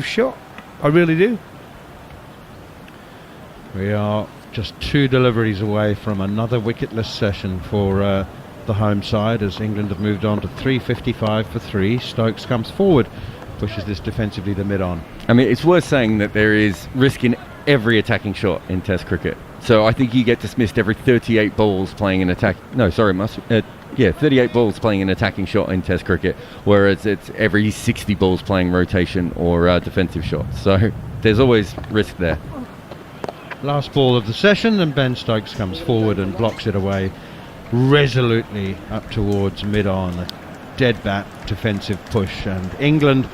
shot. I really do. We are just 2 deliveries away from another wicketless session for the home side, as England have moved on to 355 for 3. Stokes comes forward, pushes this defensively to mid-on. I mean, it's worth saying that there is risk in every attacking shot in Test cricket. So I think you get dismissed every 38 balls playing an attack. No, sorry, 38 balls playing an attacking shot in Test cricket, whereas it's every 60 balls playing rotation or defensive shots. So there's always risk there. Last ball of the session, and Ben Stokes comes forward and blocks it away resolutely up towards mid-on. A dead bat defensive push, and England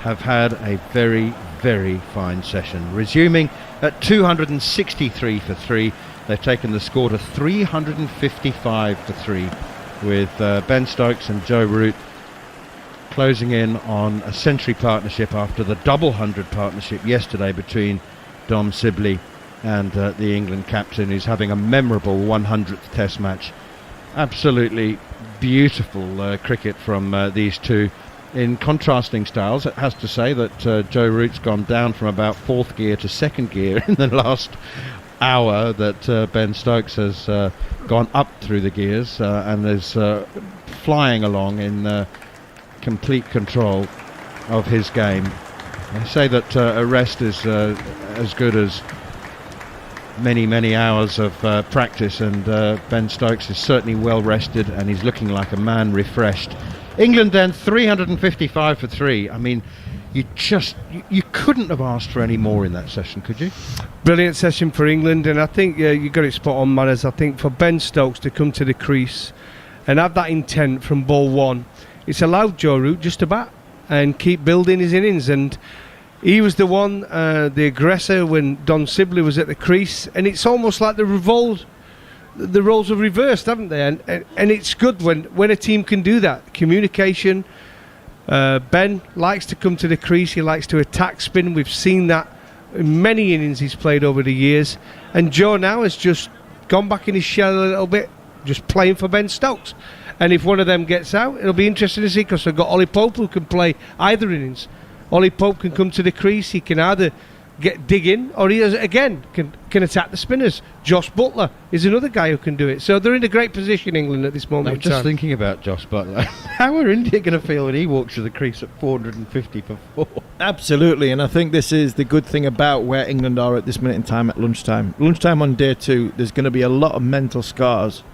have had a very, very fine session. Resuming at 263 for 3, they've taken the score to 355 for 3, with Ben Stokes and Joe Root closing in on a century partnership after the double 100 partnership yesterday between Dom Sibley and the England captain, who's having a memorable 100th Test match. Absolutely beautiful cricket from these two in contrasting styles. It has to say that Joe Root's gone down from about 4th gear to 2nd gear in the last hour, that Ben Stokes has gone up through the gears and is flying along in complete control of his game. I say that a rest is as good as many hours of practice, and Ben Stokes is certainly well rested, and he's looking like a man refreshed. England then 355 for 3. I mean, you couldn't have asked for any more in that session, could you? Brilliant session for England, and I think you got it spot on, Manners. I think for Ben Stokes to come to the crease and have that intent from ball 1, it's allowed Joe Root just to bat and keep building his innings, and he was the one, the aggressor, when Don Sibley was at the crease, and it's almost like the roles are reversed, haven't they? And it's good when a team can do that. Communication. Ben likes to come to the crease. He likes to attack spin. We've seen that in many innings he's played over the years. And Joe now has just gone back in his shell a little bit, just playing for Ben Stokes. And if one of them gets out, it'll be interesting to see, because they've got Ollie Pope, who can play either innings. Ollie Pope can come to the crease. He can either dig in, or he again can attack the spinners. Josh Butler is another guy who can do it. So they're in a great position, England, at this moment. I'm just thinking about Josh Butler. How are India going to feel when he walks to the crease at 450 for 4? Absolutely, and I think this is the good thing about where England are at this minute in time at lunchtime. Lunchtime on day 2, there's going to be a lot of mental scars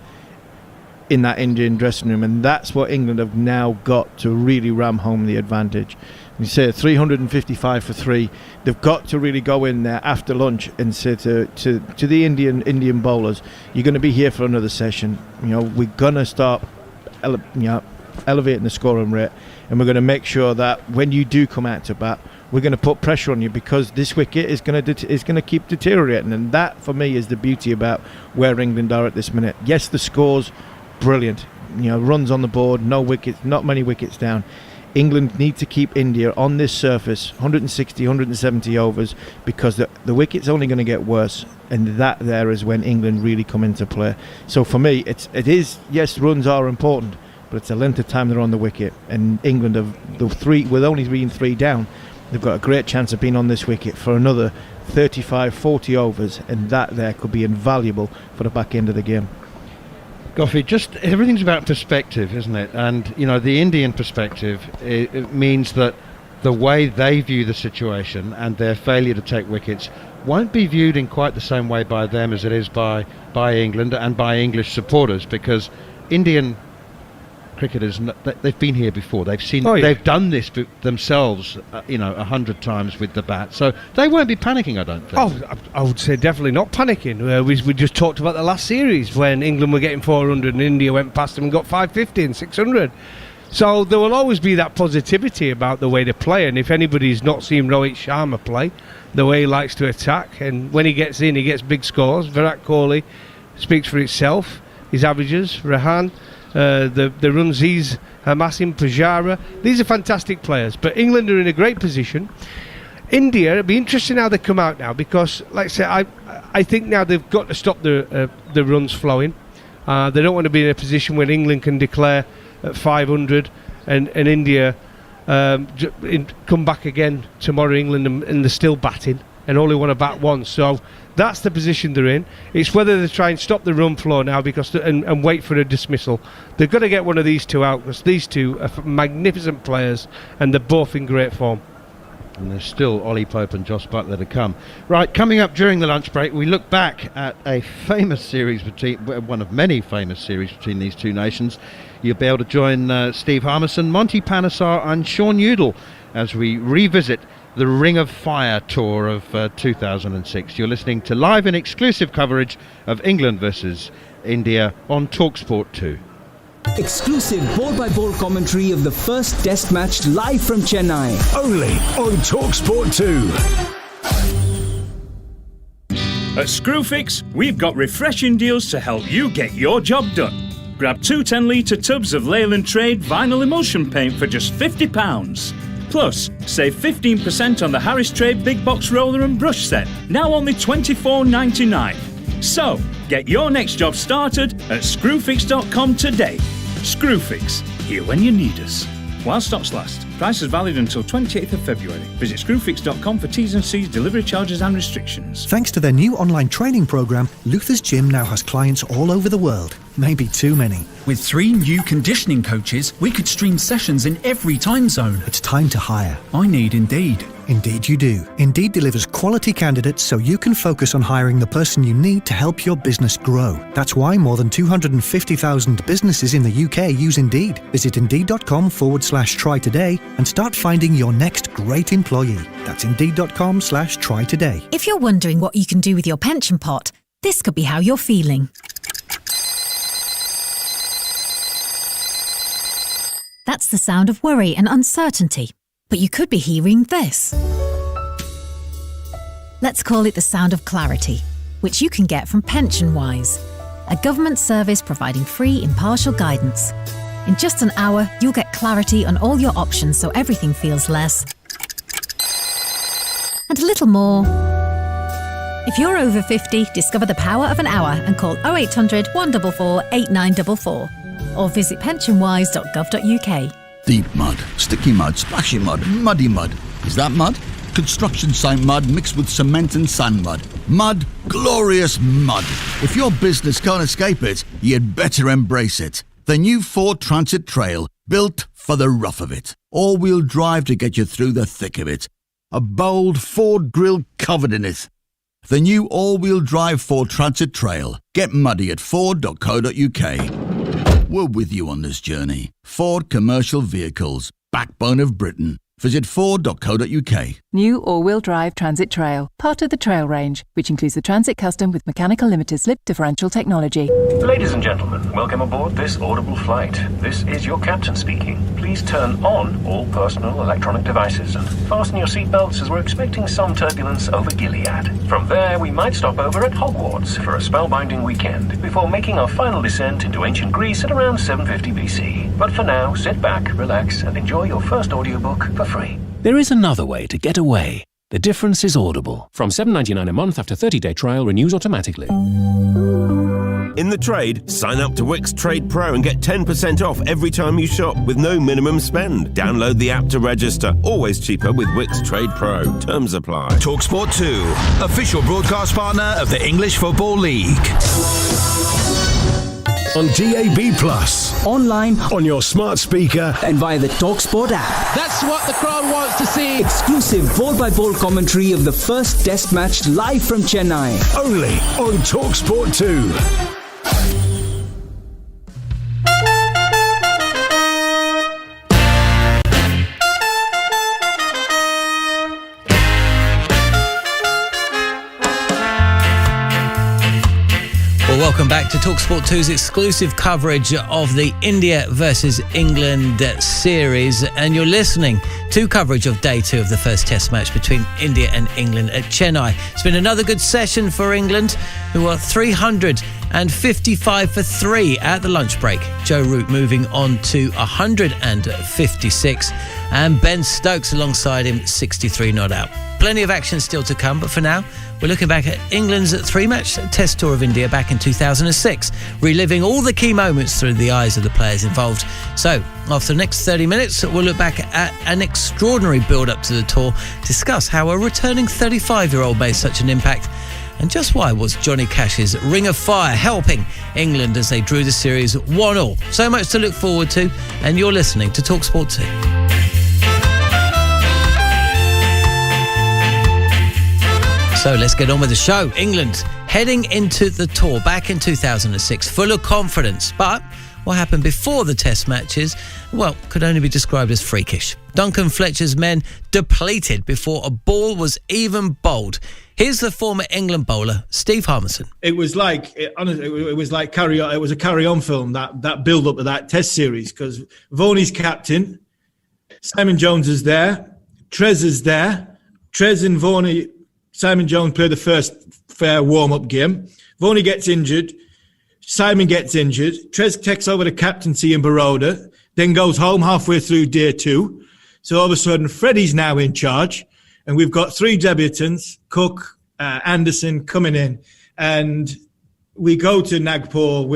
in that Indian dressing room, and that's what England have now got to really ram home the advantage. You say 355 for 3. They've got to really go in there after lunch and say to the Indian bowlers, you're going to be here for another session. We're going to start elevating the scoring rate, and we're going to make sure that when you do come out to bat, we're going to put pressure on you, because this wicket is going to keep deteriorating. And that, for me, is the beauty about where England are at this minute. Yes, the score's brilliant. Runs on the board, no wickets, not many wickets down. England need to keep India on this surface 160, 170 overs, because the wicket's only going to get worse, and that there is when England really come into play. So for me, it is, yes, runs are important, but it's a length of time they're on the wicket, and England have the 3, with only being 3 down, they've got a great chance of being on this wicket for another 35, 40 overs, and that there could be invaluable for the back end of the game. Goffey, just everything's about perspective, isn't it? And the Indian perspective, it means that the way they view the situation and their failure to take wickets won't be viewed in quite the same way by them as it is by England and by English supporters, because Indian cricketers, they've been here before. They've seen, they've done this themselves, 100 times with the bat. So they won't be panicking, I don't think. Oh, I would say definitely not panicking. We just talked about the last series when England were getting 400 and India went past them and got 550 and 600. So there will always be that positivity about the way they play. And if anybody's not seen Rohit Sharma play, the way he likes to attack, and when he gets in, he gets big scores. Virat Kohli speaks for itself. His averages, Rahan, the runs he's amassing, Pujara, these are fantastic players. But England are in a great position. India, it'll be interesting how they come out now, because, like I say, I think now they've got to stop the runs flowing. They don't want to be in a position where England can declare at 500 and India come back again tomorrow, England, and they're still batting and only want to bat once. So that's the position they're in. It's whether they try and stop the run flow now and wait for a dismissal. They've got to get one of these two out, because these two are magnificent players and they're both in great form. And there's still Ollie Pope and Josh Buttler to come. Right, coming up during the lunch break, we look back at a famous series one of many famous series between these two nations. You'll be able to join Steve Harmison, Monty Panesar and Sean Udall as we revisit the Ring of Fire tour of 2006. You're listening to live and exclusive coverage of England versus India on TalkSport 2. Exclusive ball-by-ball commentary of the first Test match live from Chennai. Only on TalkSport 2. At Screwfix, we've got refreshing deals to help you get your job done. Grab 2 10-litre tubs of Leyland Trade vinyl emulsion paint for just £50. Plus, save 15% on the Harris Trade Big Box Roller and Brush set, now only $24.99. So, get your next job started at screwfix.com today. Screwfix, here when you need us. While stocks last. Price is valid until 28th of February. Visit screwfix.com for T's and C's, delivery charges and restrictions. Thanks to their new online training program, Luther's Gym now has clients all over the world. Maybe too many. With 3 new conditioning coaches, we could stream sessions in every time zone. It's time to hire. I need Indeed. Indeed you do. Indeed delivers quality candidates so you can focus on hiring the person you need to help your business grow. That's why more than 250,000 businesses in the UK use Indeed. Visit Indeed.com/try today and start finding your next great employee. That's Indeed.com/try today. If you're wondering what you can do with your pension pot, this could be how you're feeling. That's the sound of worry and uncertainty. But you could be hearing this. Let's call it the sound of clarity, which you can get from PensionWise, a government service providing free, impartial guidance. In just an hour, you'll get clarity on all your options so everything feels less and a little more. If you're over 50, discover the power of an hour and call 0800 144 8944 or visit pensionwise.gov.uk. Deep mud, sticky mud, splashy mud, muddy mud. Is that mud? Construction site mud mixed with cement and sand mud. Mud, glorious mud. If your business can't escape it, you'd better embrace it. The new Ford Transit Trail, built for the rough of it. All-wheel drive to get you through the thick of it. A bold Ford grille covered in it. The new all-wheel drive Ford Transit Trail. Get muddy at ford.co.uk. We're with you on this journey. Ford Commercial Vehicles, backbone of Britain. Visit ford.co.uk. New all-wheel drive Transit Trail, part of the Trail range, which includes the Transit Custom with mechanical limited slip differential technology. Ladies and gentlemen, welcome aboard this audible flight. This is your captain speaking. Please turn on all personal electronic devices and fasten your seatbelts as we're expecting some turbulence over Gilead. From there, we might stop over at Hogwarts for a spellbinding weekend before making our final descent into ancient Greece at around 750 BC. But for now, sit back, relax, and enjoy your first audiobook for free. There is another way to get away. The difference is Audible. From $7.99 a month after 30-day trial renews automatically. In the trade, sign up to Wix Trade Pro and get 10% off every time you shop with no minimum spend. Download the app to register. Always cheaper with Wix Trade Pro. Terms apply. TalkSport 2, official broadcast partner of the English Football League. On DAB+, online, on your smart speaker, and via the TalkSport app. That's what the crowd wants to see. Exclusive ball-by-ball commentary of the first Test match live from Chennai. Only on TalkSport 2. Welcome back to TalkSport 2's exclusive coverage of the India versus England series, and you're listening to coverage of day 2 of the first Test match between India and England at Chennai. It's been another good session for England, who are 355 for 3 at the lunch break. Joe Root moving on to 156, and Ben Stokes alongside him 63 not out. Plenty of action still to come, but for now, we're looking back at England's 3-match test tour of India back in 2006, reliving all the key moments through the eyes of the players involved. So, after the next 30 minutes, we'll look back at an extraordinary build-up to the tour, discuss how a returning 35-year-old made such an impact, and just why was Johnny Cash's Ring of Fire helping England as they drew the series 1-1. So much to look forward to, and you're listening to TalkSport 2. So let's get on with the show. England heading into the tour back in 2006, full of confidence. But what happened before the test matches, well, could only be described as freakish. Duncan Fletcher's men depleted before a ball was even bowled. Here's the former England bowler, Steve Harmison. It was like a carry-on film, that build-up of that test series, because Varney's captain, Simon Jones is there, Trez is there. Trez and Varney, Simon Jones play the first fair warm-up game. Varney gets injured, Simon gets injured, Trez takes over the captaincy in Baroda, then goes home halfway through day 2. So all of a sudden, Freddie's now in charge. And we've got 3 debutants, Cook, Anderson coming in. And we go to Nagpur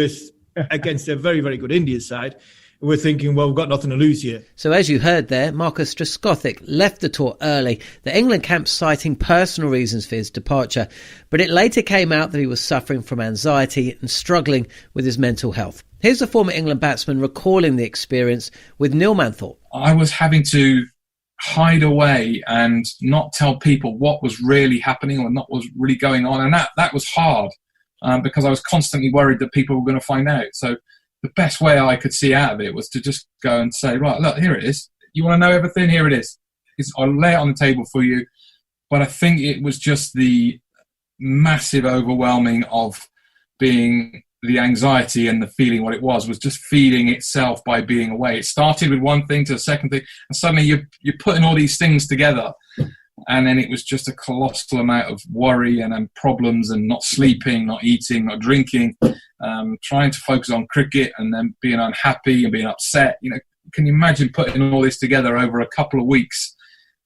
against a very, very good India side. We're thinking, well, we've got nothing to lose here. So as you heard there, Marcus Trescothick left the tour early, the England camp citing personal reasons for his departure. But it later came out that he was suffering from anxiety and struggling with his mental health. Here's the former England batsman recalling the experience with Neil Manthorpe. I was having to hide away and not tell people what was really happening or not was really going on, and that was hard because I was constantly worried that people were going to find out. So the best way I could see out of it was to just go and say, right, look, here it is. You want to know everything? Here it is. I'll lay it on the table for you. But I think it was just the massive overwhelming of being the anxiety and the feeling what it was just feeding itself by being away. It started with one thing to the second thing, and suddenly you're putting all these things together. And then it was just a colossal amount of worry and problems and not sleeping, not eating, not drinking, trying to focus on cricket and then being unhappy and being upset. You know, can you imagine putting all this together over a couple of weeks?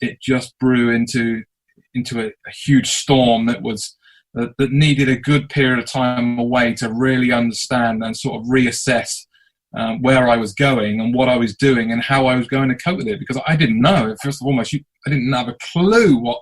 It just grew into a huge storm that needed a good period of time away to really understand and sort of reassess where I was going and what I was doing and how I was going to cope with it, because I didn't know. First of all, I didn't have a clue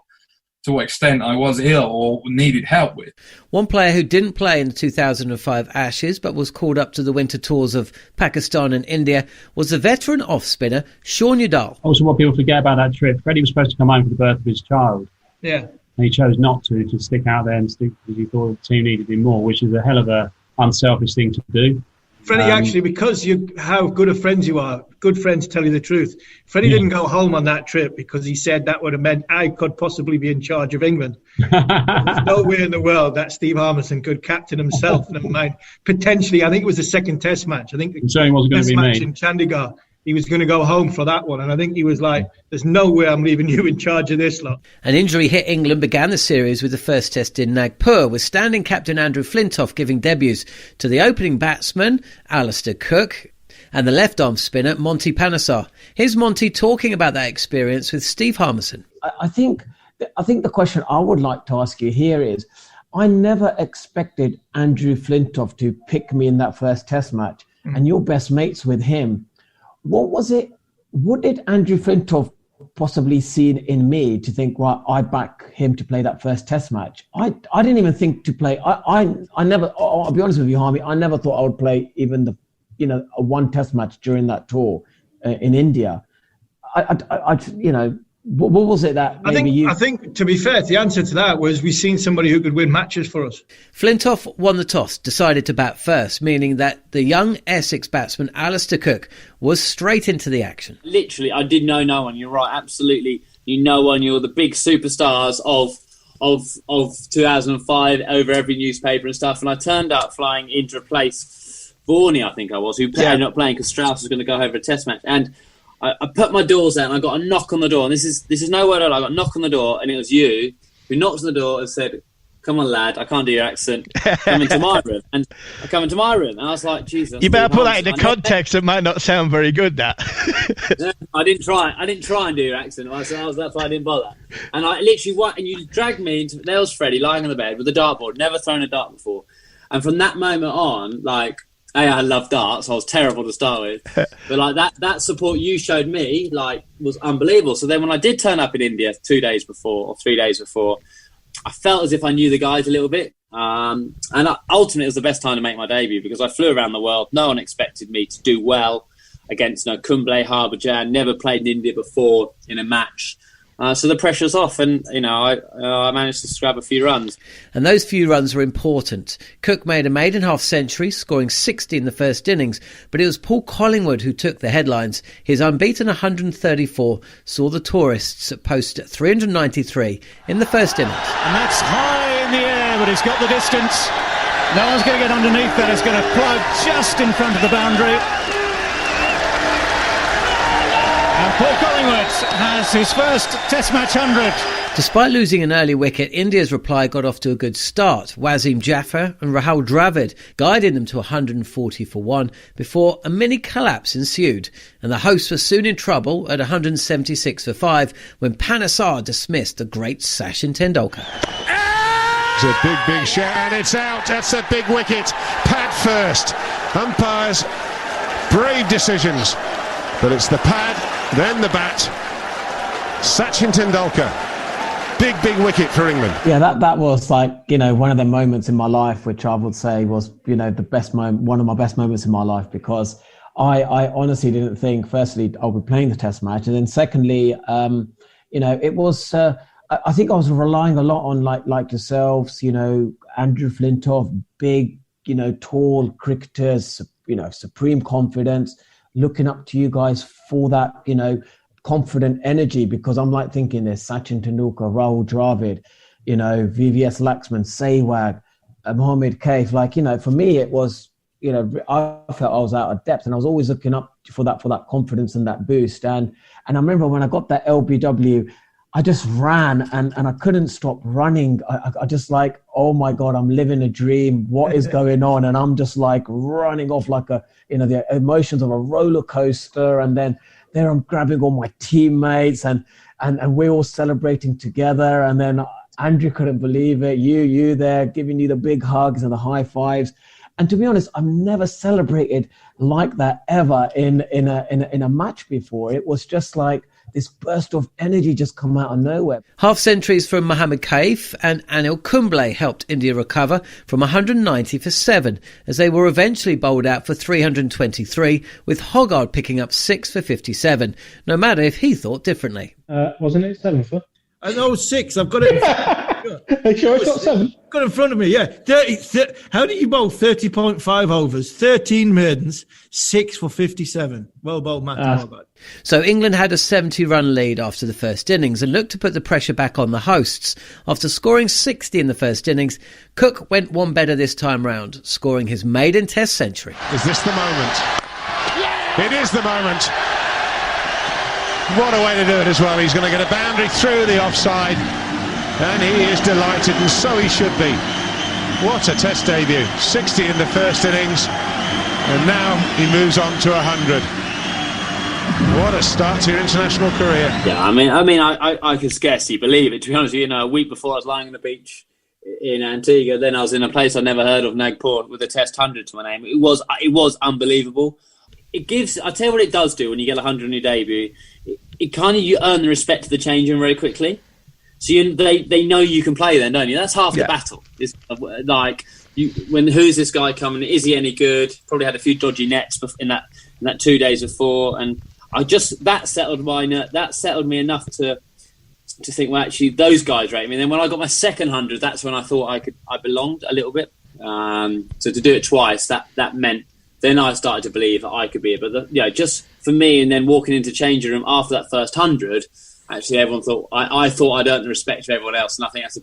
to what extent I was ill or needed help with. One player who didn't play in the 2005 Ashes but was called up to the winter tours of Pakistan and India was the veteran off-spinner Sean Yadav. Also, what people forget about that trip, Freddie was supposed to come home for the birth of his child. Yeah. And he chose not to stick out there and stick because he thought the team needed him more, which is a hell of a unselfish thing to do. Freddie, actually, because how good of friends you are, good friends tell you the truth. Freddie didn't go home on that trip because he said that would have meant I could possibly be in charge of England. There's no way in the world that Steve Harmison could captain himself. Never mind. Potentially, I think it was the second test match. I think the so he wasn't going to be match me. in Chandigarh. He was going to go home for that one. And I think he was like, there's no way I'm leaving you in charge of this lot. An injury hit England began the series with the first test in Nagpur, with standing captain Andrew Flintoff giving debuts to the opening batsman, Alistair Cook, and the left-arm spinner, Monty Panesar. Here's Monty talking about that experience with Steve Harmison. I think the question I would like to ask you here is, I never expected Andrew Flintoff to pick me in that first test match, and you're best mates with him. What was it? What did Andrew Flintoff possibly see in me to think, right, I back him to play that first test match? I didn't even think to play. I never, I'll be honest with you, Harmy, I never thought I would play even a one test match during that tour in India. What was it that I think, to be fair, the answer to that was we've seen somebody who could win matches for us. Flintoff won the toss, decided to bat first, meaning that the young Essex batsman Alistair Cook was straight into the action. Literally, I did know no one. You're right, absolutely. You know one. You're the big superstars of 2005 over every newspaper and stuff. And I turned up flying in to replace Varney, I think I was, who ended up playing because Strauss was going to go over a test match. And I put my doors out and I got a knock on the door. And this is no word at all. I got a knock on the door and it was you who knocked on the door and said, come on, lad, I can't do your accent. Come into my room. And I come into my room, and I was like, Jesus. You better put that into context. It might not sound very good, that. I didn't try and do your accent. That's why I didn't bother. And I literally went, and you dragged me into, there was Freddie lying on the bed with a dartboard, never thrown a dart before. And from that moment on, like, I love darts. I was terrible to start with. But like that support you showed me, like, was unbelievable. So then when I did turn up in India 2 days before or 3 days before, I felt as if I knew the guys a little bit. And ultimately, it was the best time to make my debut because I flew around the world. No one expected me to do well against Kumble, Harbhajan. Never played in India before in a match. So the pressure's off, and I managed to scrap a few runs. And those few runs were important. Cook made a maiden half century, scoring 60 in the first innings, but it was Paul Collingwood who took the headlines. His unbeaten 134 saw the tourists post 393 in the first innings. And that's high in the air, but it's got the distance. No one's going to get underneath that. It's going to plug just in front of the boundary. And Paul Collingwood has his first Test match 100. Despite losing an early wicket, India's reply got off to a good start. Wasim Jaffer and Rahul Dravid guided them to 140 for 1 before a mini collapse ensued, and the hosts were soon in trouble at 176 for 5 when Panesar dismissed the great Sachin Tendulkar. It's a big shot, and it's out. That's a big wicket. Pad first. Umpires, brave decisions, but it's the pad, then the bat. Sachin Tendulkar. Big wicket for England. Yeah, that was like, one of the moments in my life, which I would say was, the best moment, one of my best moments in my life, because I honestly didn't think, firstly, I'll be playing the Test match. And then secondly, it was, I think I was relying a lot on like yourselves, Andrew Flintoff, big, tall cricketers, supreme confidence, looking up to you guys for that, confident energy, because I'm like thinking there's Sachin Tendulkar, Rahul Dravid, VVS Laxman, Sehwag, Mohammed Kaif. Like, for me, it was, I felt I was out of depth, and I was always looking up for that confidence and that boost. And I remember when I got that LBW, I just ran and I couldn't stop running. I just like, oh my God, I'm living a dream. What is going on? And I'm just like running off like the emotions of a roller coaster. And then there I'm grabbing all my teammates and we're all celebrating together. And then Andrew couldn't believe it. You there giving you the big hugs and the high fives. And to be honest, I've never celebrated like that ever in a match before. It was just like this burst of energy just come out of nowhere. Half centuries from Mohammed Kaif and Anil Kumble helped India recover from 190 for 7 as they were eventually bowled out for 323, with Hoggard picking up 6 for 57, no matter if he thought differently. Wasn't it 7 for? I know 6. I've got it. Are you sure it's not 7? Got it in front of me, yeah. 30, how did you bowl 30.5 overs, 13 maidens, 6 for 57? Well bowled, Matt. So England had a 70-run lead after the first innings and looked to put the pressure back on the hosts. After scoring 60 in the first innings, Cook went one better this time round, scoring his maiden Test century. Is this the moment? It is the moment. What a way to do it as well. He's going to get a boundary through the offside, and he is delighted, and so he should be. What a Test debut. 60 in the first innings, and now he moves on to 100. What a start to your international career. Yeah, I could scarcely believe it, to be honest with you. a week before I was lying on the beach in Antigua, then I was in a place I'd never heard of, Nagpur, with a Test 100 to my name. It was unbelievable. It gives, I'll tell you what it does do when you get 100 on your debut. It kind of, you earn the respect of the change room very quickly. So they know you can play then, don't you? That's half the battle. It's like, who's this guy coming? Is he any good? Probably had a few dodgy nets in that 2 days before, and that settled me enough to think, well, actually those guys rate me. And then when I got my second 100, that's when I thought I belonged a little bit. So to do it twice, that meant. Then I started to believe that I could be it. But just for me, and then walking into changing room after that first 100, actually everyone thought I thought I'd earned the respect of everyone else, and I think that's a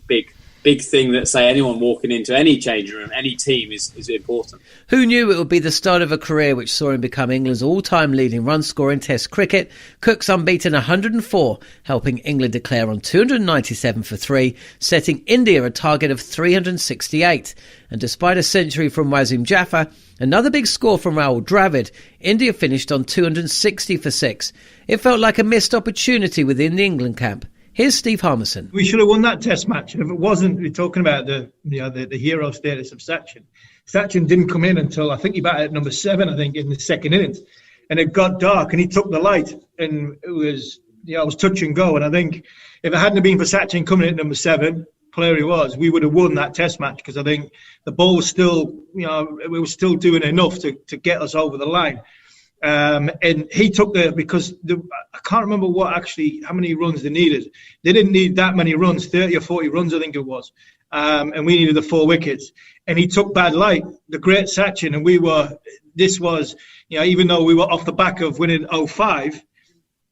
big thing that, say, anyone walking into any changing room, any team is important. Who knew it would be the start of a career which saw him become England's all-time leading run scorer in Test cricket? Cook's unbeaten 104, helping England declare on 297 for 3, setting India a target of 368. And despite a century from Wasim Jaffer, another big score from Rahul Dravid, India finished on 260 for 6. It felt like a missed opportunity within the England camp. Here's Steve Harmison. We should have won that Test match. And if it wasn't, we're talking about the hero status of Sachin. Sachin didn't come in until, I think he batted at number 7, I think, in the second innings. And it got dark and he took the light. And it was, it was touch and go. And I think if it hadn't been for Sachin coming in at number 7, player he was, we would have won that Test match, because I think the ball was still, we were still doing enough to get us over the line. And he took because I can't remember how many runs they needed. They didn't need that many runs, 30 or 40 runs, I think it was. And we needed the 4 wickets. And he took bad light, the great Sachin. And even though we were off the back of winning 0-5,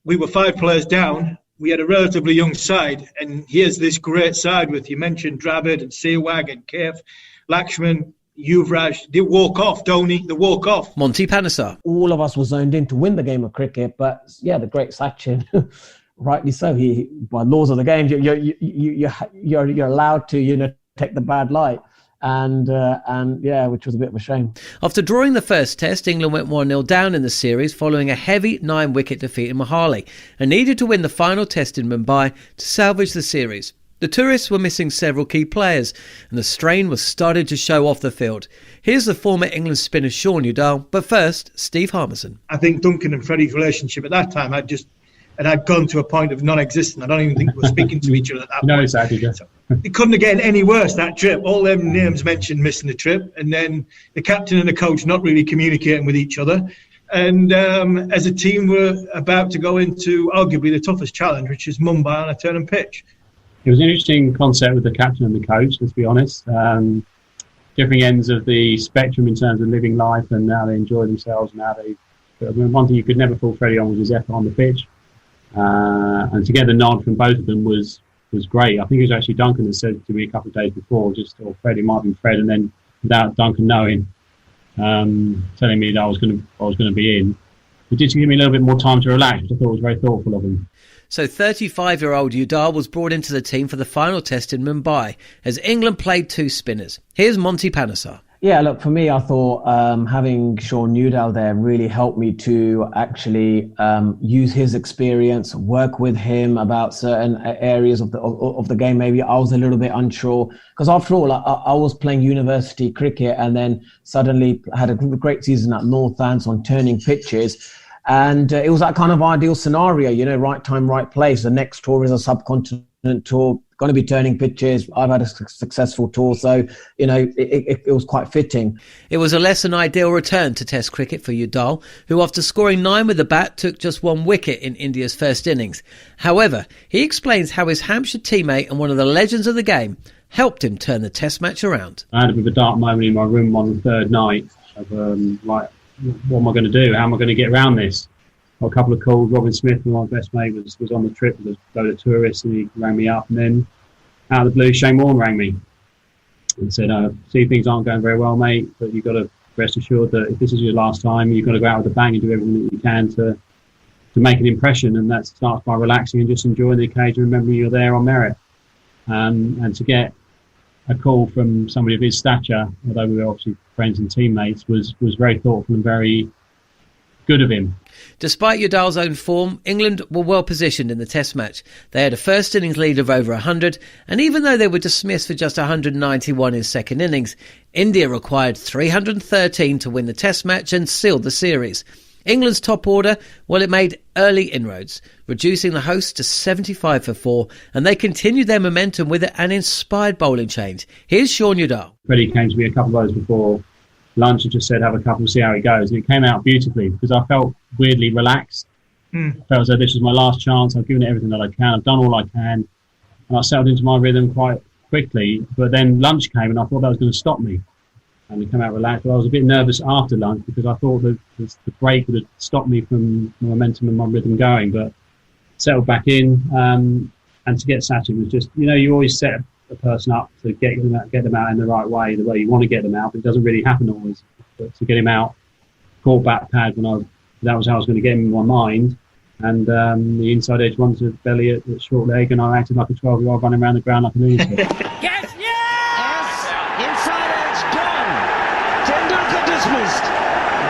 we were 5 players down. We had a relatively young side. And here's this great side with, you mentioned Dravid and Sehwag and Kaif, Lakshman, Yuvraj, they walk off, Dhoni, they walk off. Monty Panesar. All of us were zoned in to win the game of cricket, but the great Sachin, rightly so. He, by laws of the game, you're allowed to, take the bad light, and which was a bit of a shame. After drawing the first Test, England went 1-0 down in the series following a heavy 9-wicket defeat in Mohali, and needed to win the final Test in Mumbai to salvage the series. The tourists were missing several key players, and the strain was starting to show off the field. Here's the former England spinner Sean Udall, but first, Steve Harmison. I think Duncan and Freddie's relationship at that time had gone to a point of non-existent. I don't even think we were speaking to each other at that point. Exactly. Yeah. It couldn't have gotten any worse, that trip. All them names mentioned missing the trip, and then the captain and the coach not really communicating with each other. And as a team, we're about to go into arguably the toughest challenge, which is Mumbai on a turning pitch. It was an interesting concept with the captain and the coach, let's be honest. Different ends of the spectrum in terms of living life and how they enjoy themselves. One thing you could never fool Freddie on was his effort on the pitch. And to get the nod from both of them was great. I think it was actually Duncan that said to me a couple of days before, or Freddie, might have been Fred, and then without Duncan knowing, telling me that I was going to be in. It did give me a little bit more time to relax, which I thought was very thoughtful of him. So 35-year-old Udall was brought into the team for the final Test in Mumbai as England played 2 spinners. Here's Monty Panesar. Yeah, look, for me, I thought having Sean Udall there really helped me to actually use his experience, work with him about certain areas of the game. Maybe I was a little bit unsure, because after all, I was playing university cricket and then suddenly had a great season at Northants on turning pitches. And it was that kind of ideal scenario, right time, right place. The next tour is a subcontinent tour, going to be turning pitches. I've had a successful tour, so, it was quite fitting. It was a less than ideal return to Test cricket for Udall, who after scoring 9 with the bat took just 1 wicket in India's first innings. However, he explains how his Hampshire teammate and one of the legends of the game helped him turn the Test match around. I had a bit of a dark moment in my room on the third night of what am I going to do? How am I going to get around this? Got a couple of calls. Robin Smith, my best mate, was on the trip with a load of tourists, and he rang me up. And then out of the blue, Shane Warne rang me and said, see, things aren't going very well, mate, but you've got to rest assured that if this is your last time, you've got to go out with a bang and do everything that you can to make an impression. And that starts by relaxing and just enjoying the occasion, remembering you're there on merit. And to get a call from somebody of his stature, although we were obviously friends and teammates, was very thoughtful and very good of him. Despite Udall's own form, England were well positioned in the Test match. They had a first innings lead of over 100, and even though they were dismissed for just 191 in second innings, India required 313 to win the Test match and seal the series. England's top order, it made early inroads, reducing the hosts to 75 for 4, and they continued their momentum with an inspired bowling change. Here's Sean Udall. Freddie came to me a couple of hours before lunch and just said, have a couple, see how it goes. And it came out beautifully because I felt weirdly relaxed. I felt as though this was my last chance. I've given it everything that I can. I've done all I can. And I settled into my rhythm quite quickly. But then lunch came and I thought that was going to stop me. And it came out relaxed. But I was a bit nervous after lunch because I thought that the break would have stopped me from my momentum and my rhythm going. But settled back in. And to get Sachin was just, you always set a person up to get them out in the right way, the way you want to get them out, but it doesn't really happen always. But to get him out, caught back pad that was how I was going to get him in my mind, and the inside edge runs to belly at short leg, and I acted like a 12-year-old running around the ground like a lunatic. Yes! Inside edge gone. Tendulkar dismissed.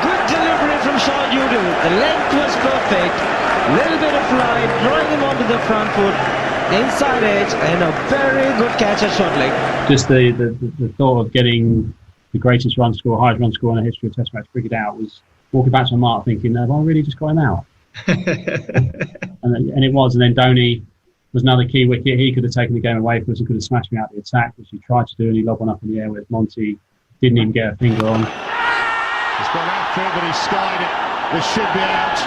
Good delivery from Shah Yadav. The length was perfect. Little bit of line, drawing him onto the front foot. Inside edge, and a very good catch at short leg. Just the thought of getting the greatest run score, highest run score in the history of Test match cricket out was walking back to my mark thinking, have I really just got him out? and it was. And then Dhoni was another key wicket. He could have taken the game away from us and could have smashed me out the attack, which he tried to do, and he lobbed one up in the air with Monty. Didn't even get a finger on. He's gone outfield, but he's skied it. This should be out.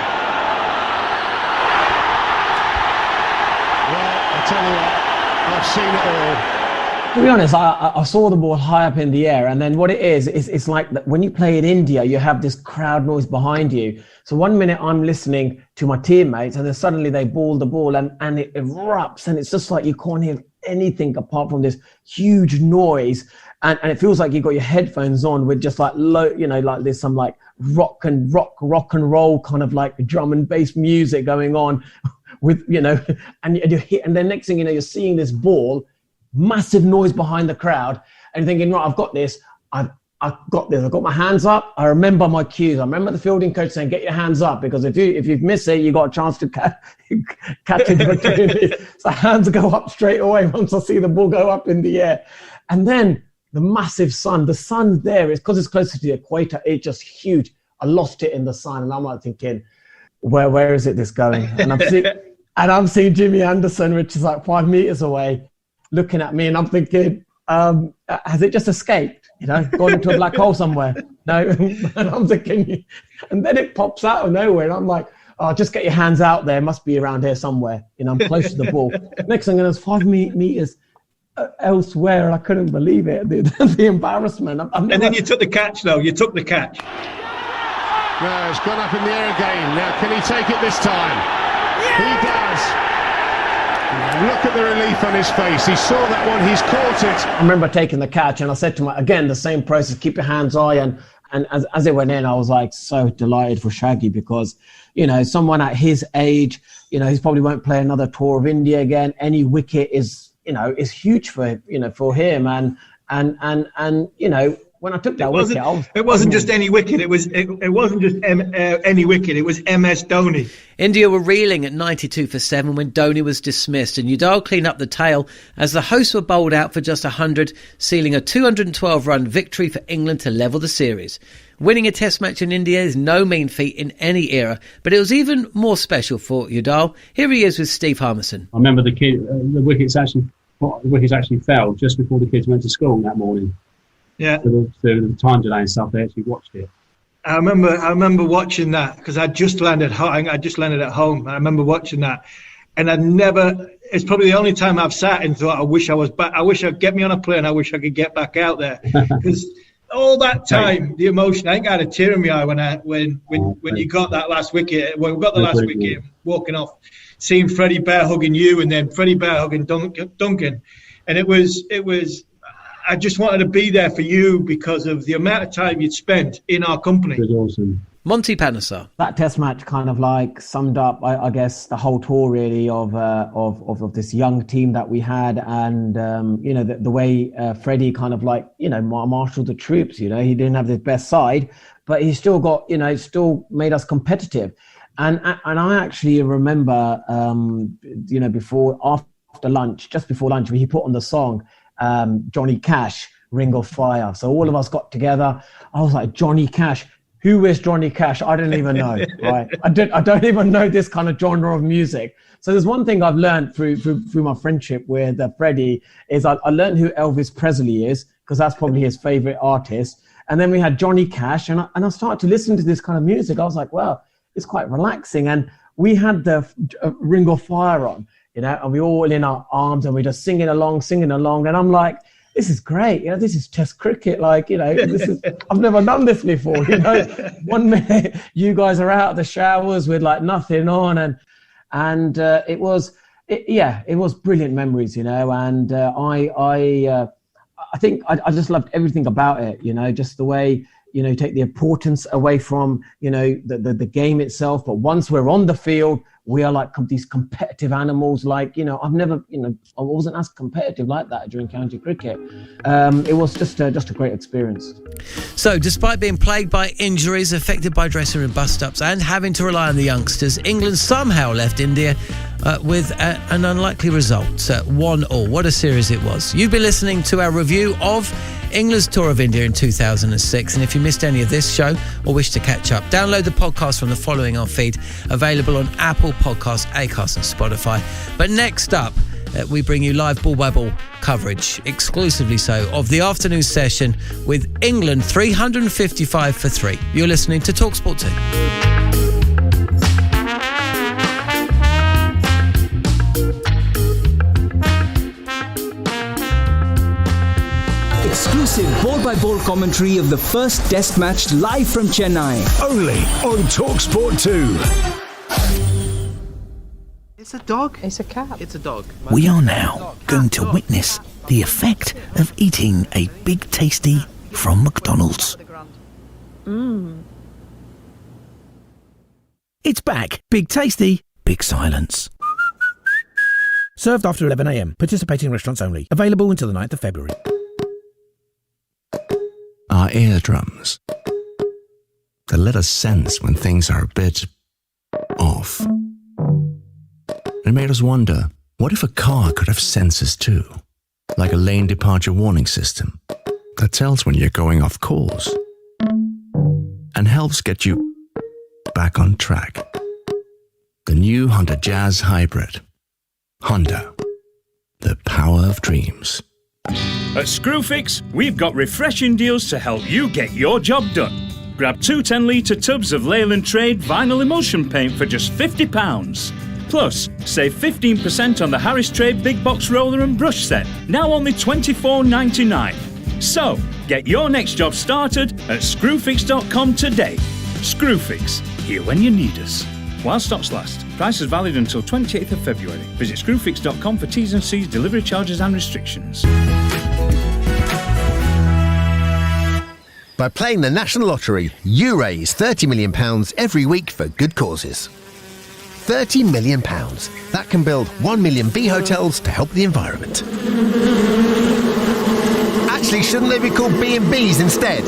Well, I tell you what, I've seen it all. To be honest, I saw the ball high up in the air, and then what it is, it's like when you play in India, you have this crowd noise behind you. So one minute I'm listening to my teammates, and then suddenly they ball the ball, and it erupts, and it's just like you can't hear anything apart from this huge noise, and it feels like you've got your headphones on with just like low, like there's some like rock and roll kind of like drum and bass music going on, with and you hit, and then next thing you know, you're seeing this ball. Massive noise behind the crowd, and thinking, right, I've got this. I've got this. I've got my hands up. I remember my cues. I remember the fielding coach saying, "Get your hands up," because if you miss it, you got a chance to catch an opportunity. So hands go up straight away once I see the ball go up in the air, and then the massive sun. The sun's there. It's because it's closer to the equator. It's just huge. I lost it in the sun, and I'm like thinking, where is it this going? And I'm seeing Jimmy Anderson, which is like 5 meters away, looking at me, and I'm thinking, has it just escaped? Gone into a black hole somewhere? No. And I'm thinking, and then it pops out of nowhere, and I'm like, oh, just get your hands out there. It must be around here somewhere. I'm close to the ball. Next thing, there's 5 meters elsewhere, and I couldn't believe it. The embarrassment. And then you took the catch, though. You took the catch. No, it's gone up in the air again. Now, can he take it this time? He does. Look at the relief on his face. He saw that one. He's caught it. I remember taking the catch, and I said to again, the same process, keep your hands high. And as it went in, I was like so delighted for Shaggy because, someone at his age, he probably won't play another tour of India again. Any wicket is huge for him. And when I took that wicket, it wasn't just any wicket. It wasn't just any wicket. It was MS Dhoni. India were reeling at 92 for 7 when Dhoni was dismissed, and Yadav cleaned up the tail as the hosts were bowled out for just 100, sealing a 212-run victory for England to level the series. Winning a Test match in India is no mean feat in any era, but it was even more special for Yadav. Here he is with Steve Harmison. I remember the wickets actually fell just before the kids went to school that morning. Yeah, the time delay and stuff. They actually watched it. I remember watching that because I just landed at home. I remember watching that, and it's probably the only time I've sat and thought, I wish I was back. I wish I'd get me on a plane. I wish I could get back out there because all that time, the emotion. I think I had a tear in my eye when you got that last wicket. When we got the last wicket, walking off, seeing Freddie Bear hugging you, and then Freddie Bear hugging Duncan, and it was. I just wanted to be there for you because of the amount of time you'd spent in our company. It was awesome. Monty Panesar. That Test match kind of like summed up, I guess, the whole tour really of this young team that we had, and the way Freddie kind of like marshaled the troops. He didn't have the best side, but he still got still made us competitive. And I actually remember after lunch, just before lunch, when he put on the song. Johnny Cash, Ring of Fire. So all of us got together. I was like, Johnny Cash. Who is Johnny Cash? I didn't even know. Right? I don't even know this kind of genre of music. So there's one thing I've learned through my friendship with Freddie is I learned who Elvis Presley is because that's probably his favorite artist. And then we had Johnny Cash, and I started to listen to this kind of music. I was like, well, it's quite relaxing. And we had the Ring of Fire on. And we all in our arms and we're just singing along. And I'm like, this is great. This is Test cricket. Like, I've never done this before. 1 minute you guys are out of the showers with like nothing on. And it was it was brilliant memories, and I think I just loved everything about it, just the way, take the importance away from, the game itself. But once we're on the field, we are like these competitive animals. Like, I've never, I wasn't as competitive like that during county cricket. It was just a great experience. So, despite being plagued by injuries, affected by dressing room bust-ups and having to rely on the youngsters, England somehow left India with an unlikely result. 1-1. What a series it was. You've been listening to our review of England's tour of India in 2006, and if you missed any of this show or wish to catch up, download the podcast from the following on feed, available on Apple Podcasts, Acast and Spotify. But next up, we bring you live ball-by-ball coverage, exclusively so, of the afternoon session with England 355 for 3. You're listening to TalkSport 2. Exclusive ball-by-ball commentary of the first Test match live from Chennai. Only on TalkSport 2. It's a dog. It's a cat. It's a dog. We are now going to witness the effect of eating a Big Tasty from McDonald's. It's back. Big Tasty, big silence. Served after 11 a.m. Participating restaurants only. Available until the 9th of February. Our eardrums. They let us sense when things are a bit off. It made us wonder, what if a car could have sensors too? Like a lane departure warning system that tells when you're going off course and helps get you back on track. The new Honda Jazz Hybrid. Honda. The power of dreams. At Screwfix, we've got refreshing deals to help you get your job done. Grab 2 10-litre tubs of Leyland Trade vinyl emulsion paint for just £50. Plus, save 15% on the Harris Trade Big Box Roller and Brush Set, now only $24.99. So, get your next job started at screwfix.com today. Screwfix, here when you need us. While stocks last. Prices valid until 28th of February. Visit screwfix.com for T's and C's, delivery charges and restrictions. By playing the National Lottery, you raise £30 million every week for good causes. £30 million. That can build 1 million bee hotels to help the environment. Actually, shouldn't they be called B&Bs instead?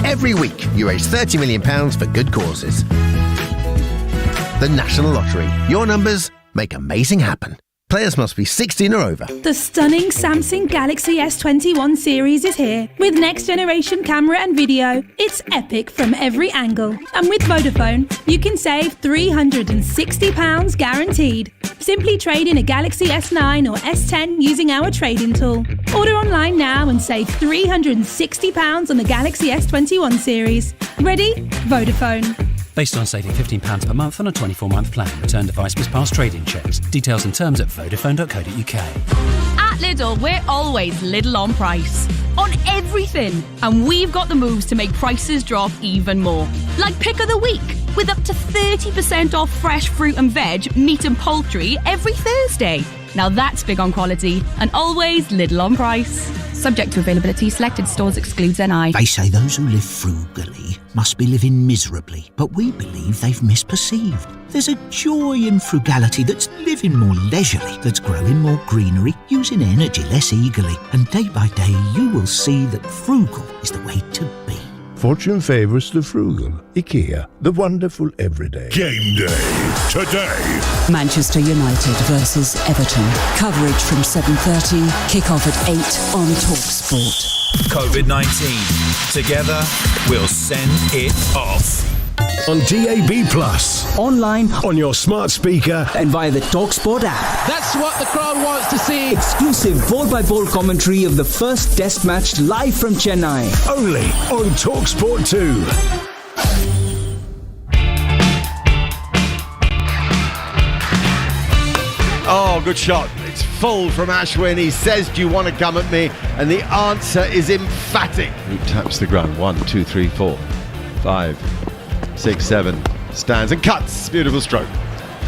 Every week, you raise £30 million for good causes. The National Lottery. Your numbers make amazing happen. Players must be 16 or over. The stunning Samsung Galaxy S21 series is here. With next generation camera and video, it's epic from every angle. And with Vodafone, you can save £360 guaranteed. Simply trade in a Galaxy S9 or S10 using our trade-in tool. Order online now and save £360 on the Galaxy S21 series. Ready? Vodafone. Based on saving £15 per month on a 24-month plan. Return device must pass trade-in checks. Details and terms at vodafone.co.uk. At Lidl, we're always Lidl on price. On everything. And we've got the moves to make prices drop even more. Like Pick of the Week, with up to 30% off fresh fruit and veg, meat and poultry every Thursday. Now that's big on quality and always Lidl on price. Subject to availability, selected stores excludes NI. They say those who live frugally must be living miserably, but we believe they've misperceived. There's a joy in frugality that's living more leisurely, that's growing more greenery, using energy less eagerly, and day by day you will see that frugal is the way to be. Fortune favours the frugal. IKEA, the wonderful everyday. Game day today. Manchester United versus Everton. Coverage from 7:30. Kick-off at 8 on TalkSport. COVID-19. Together, we'll send it off. On DAB+, online, on your smart speaker, and via the TalkSport app. That's what the crowd wants to see. Exclusive ball-by-ball commentary of the first Test match live from Chennai. Only on TalkSport 2. Oh, good shot. It's full from Ashwin. He says, do you want to come at me? And the answer is emphatic. He taps the ground. 1, 2, 3, 4, 5, 6, 7. Stands and cuts. Beautiful stroke.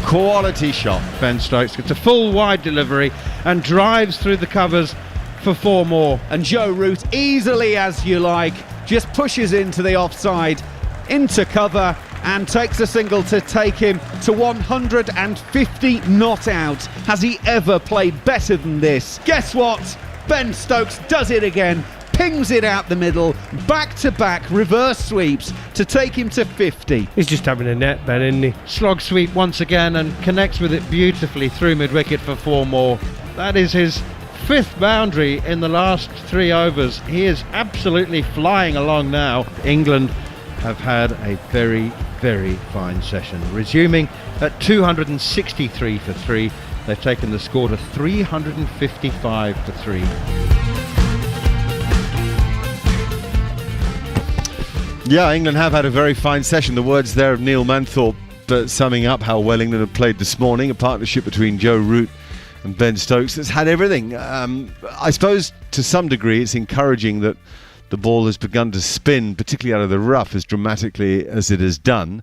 Quality shot. Ben Stokes gets a full wide delivery and drives through the covers for 4 more. And Joe Root, easily as you like, just pushes into the offside, into cover, and takes a single to take him to 150 not out. Has he ever played better than this? Guess what? Ben Stokes does it again, pings it out the middle, back-to-back reverse sweeps to take him to 50. He's just having a net, Ben, isn't he? Slog sweep once again and connects with it beautifully through mid-wicket for 4 more. That is his 5th boundary in the last 3 overs. He is absolutely flying along now. England have had a very, very fine session. Resuming at 263 for 3. They've taken the score to 355 for 3. Yeah, England have had a very fine session. The words there of Neil Manthorpe summing up how well England have played this morning. A partnership between Joe Root and Ben Stokes that's had everything. I suppose to some degree it's encouraging that the ball has begun to spin, particularly out of the rough, as dramatically as it has done.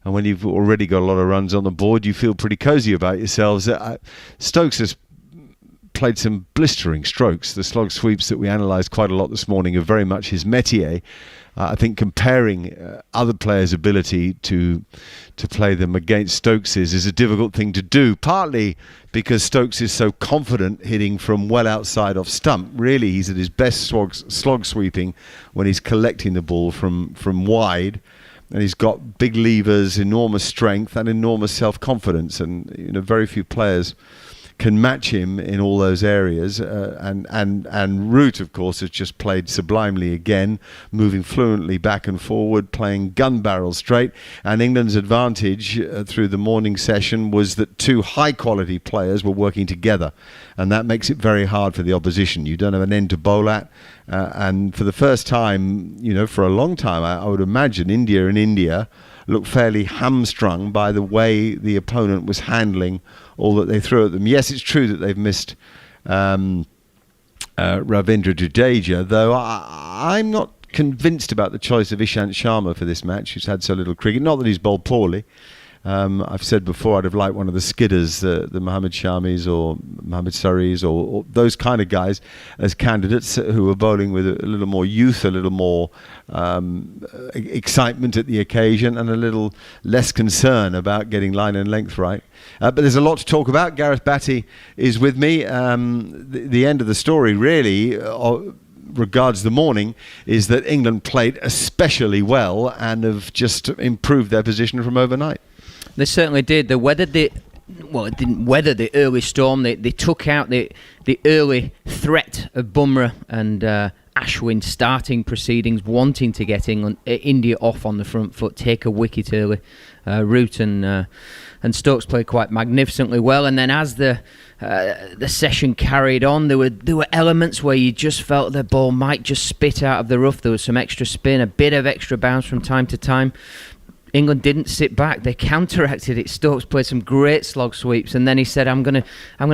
And when you've already got a lot of runs on the board, you feel pretty cosy about yourselves. Stokes has played some blistering strokes. The slog sweeps that we analysed quite a lot this morning are very much his métier. I think comparing other players' ability to play them against Stokes's is a difficult thing to do, partly because Stokes is so confident hitting from well outside off stump. Really, he's at his best slog sweeping when he's collecting the ball from wide, and he's got big levers, enormous strength and enormous self-confidence, and very few players can match him in all those areas, and Root, of course, has just played sublimely again, moving fluently back and forward, playing gun barrel straight. And England's advantage through the morning session was that 2 high-quality players were working together, and that makes it very hard for the opposition. You don't have an end to bowl at, and for the first time, for a long time, I would imagine India looked fairly hamstrung by the way the opponent was handling all that they threw at them. Yes, it's true that they've missed Ravindra Jadeja, though I'm not convinced about the choice of Ishant Sharma for this match, who's had so little cricket. Not that he's bowled poorly. I've said before I'd have liked one of the skidders, the Mohammed Shamis or Mohammed Saris or those kind of guys as candidates who were bowling with a little more youth, a little more excitement at the occasion, and a little less concern about getting line and length right. But there's a lot to talk about. Gareth Batty is with me. The end of the story really regards the morning is that England played especially well and have just improved their position from overnight. They certainly did. They weathered it didn't weather the early storm. They took out the early threat of Bumrah and Ashwin starting proceedings, wanting to get India off on the front foot, take a wicket early. Root and Stokes played quite magnificently well, and then as the session carried on, there were elements where you just felt the ball might just spit out of the rough. There was some extra spin, a bit of extra bounce from time to time. England didn't sit back. They counteracted it. Stokes played some great slog sweeps, and then he said, I'm gonna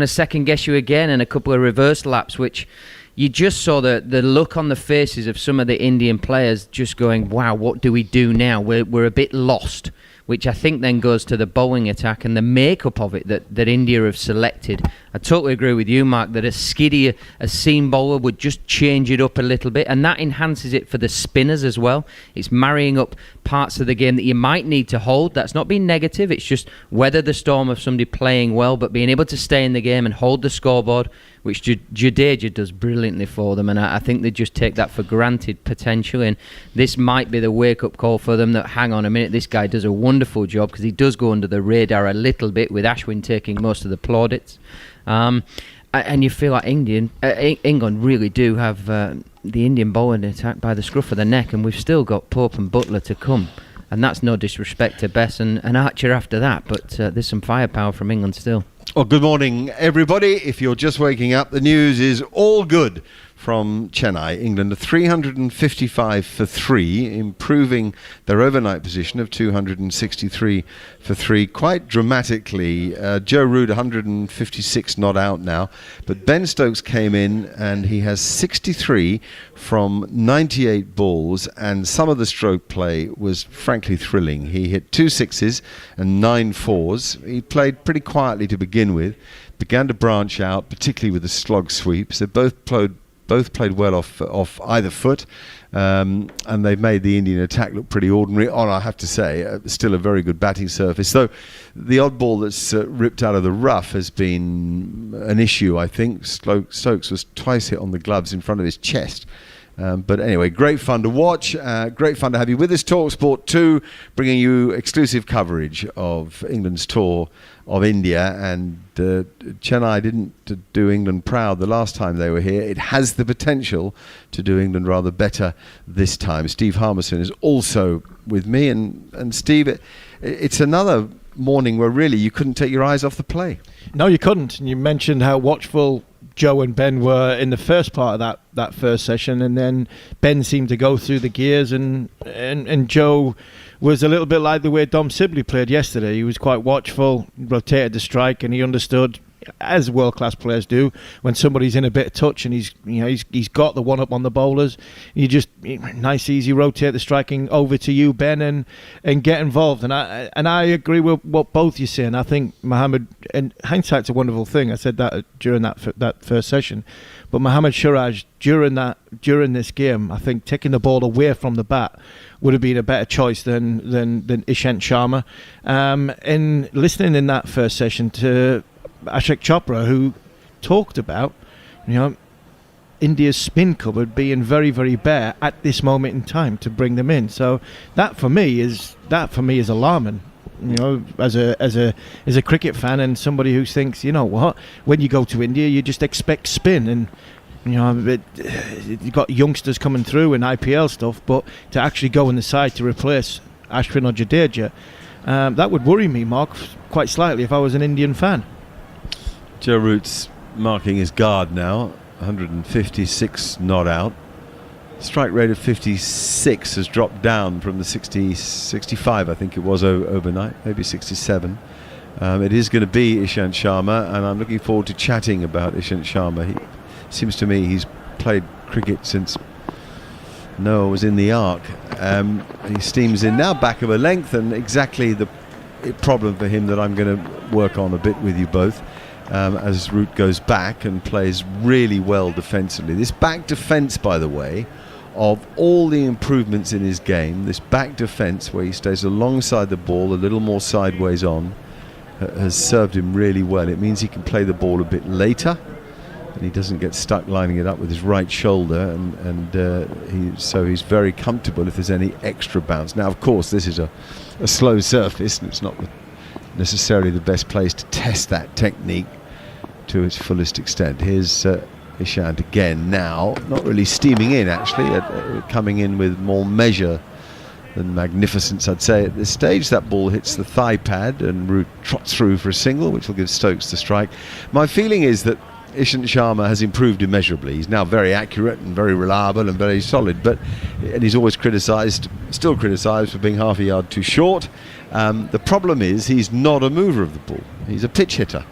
second guess you again, and a couple of reverse laps, which you just saw the look on the faces of some of the Indian players just going, wow, what do we do now? We're a bit lost, which I think then goes to the bowling attack and the makeup of it that India have selected. I totally agree with you, Mark, that a skiddy, a seam bowler would just change it up a little bit, and that enhances it for the spinners as well. It's marrying up parts of the game that you might need to hold. That's not being negative, it's just weather the storm of somebody playing well, but being able to stay in the game and hold the scoreboard, which Jadeja does brilliantly for them, and I think they just take that for granted potentially, and this might be the wake-up call for them that, hang on a minute, this guy does a wonderful job, because he does go under the radar a little bit, with Ashwin taking most of the plaudits. And you feel like England really do have the Indian bowling attack by the scruff of the neck, and we've still got Pope and Butler to come, and that's no disrespect to Bess and Archer after that, but there's some firepower from England still. Well, good morning, everybody. If you're just waking up, the news is all good from Chennai. England are 355 for 3, improving their overnight position of 263 for 3 quite dramatically. Joe Root 156 not out now, but Ben Stokes came in and he has 63 from 98 balls, and some of the stroke play was frankly thrilling. He hit 2 sixes and 9 fours. He played pretty quietly to begin with, began to branch out, particularly with the slog sweeps. They both played well off either foot, and they've made the Indian attack look pretty ordinary on, I have to say, still a very good batting surface. So the odd ball that's ripped out of the rough has been an issue, I think. Stokes was twice hit on the gloves in front of his chest. But anyway, great fun to watch, great fun to have you with us. TalkSport 2 bringing you exclusive coverage of England's tour of India, and Chennai didn't do England proud the last time they were here. It has the potential to do England rather better this time. Steve Harmison is also with me, and Steve, it's another morning where really you couldn't take your eyes off the play. No, you couldn't. You mentioned how watchful Joe and Ben were in the first part of that first session, and then Ben seemed to go through the gears, and Joe was a little bit like the way Dom Sibley played yesterday. He was quite watchful, rotated the strike, and he understood, as world-class players do, when somebody's in a bit of touch and he's got the one-up on the bowlers, you just nice, easy rotate the striking over to you, Ben, and get involved. And I agree with what both you're saying. I think Mohammed, and hindsight's a wonderful thing. I said that during that first session, but Mohammed Shami during this game, I think taking the ball away from the bat would have been a better choice than Ishant Sharma. And listening in that first session to Ashok Chopra, who talked about, India's spin cupboard being very, very bare at this moment in time to bring them in. So that for me is alarming. As a cricket fan and somebody who thinks, when you go to India, you just expect spin, and you've got youngsters coming through and IPL stuff, but to actually go on the side to replace Ashwin or Jadeja, that would worry me, Mark, quite slightly if I was an Indian fan. Joe Root's marking his guard now, 156 not out. Strike rate of 56 has dropped down from the 65, I think it was overnight, maybe 67. It is going to be Ishant Sharma, and I'm looking forward to chatting about Ishant Sharma. He seems to me he's played cricket since Noah was in the Ark. He steams in now, back of a length, and exactly the problem for him that I'm going to work on a bit with you both. As Root goes back and plays really well defensively. This back defence, by the way, of all the improvements in his game, this back defence where he stays alongside the ball, a little more sideways on, has served him really well. It means he can play the ball a bit later, and he doesn't get stuck lining it up with his right shoulder, so he's very comfortable if there's any extra bounce. Now, of course, this is a slow surface, and it's not necessarily the best place to test that technique to its fullest extent. Here's Ishant again now, not really steaming in actually, coming in with more measure than magnificence, I'd say, at this stage. That ball hits the thigh pad and Root trots through for a single, which will give Stokes the strike. My feeling is that Ishant Sharma has improved immeasurably. He's now very accurate and very reliable and very solid, and he's always still criticised for being half a yard too short. The problem is he's not a mover of the ball. He's a pitch hitter,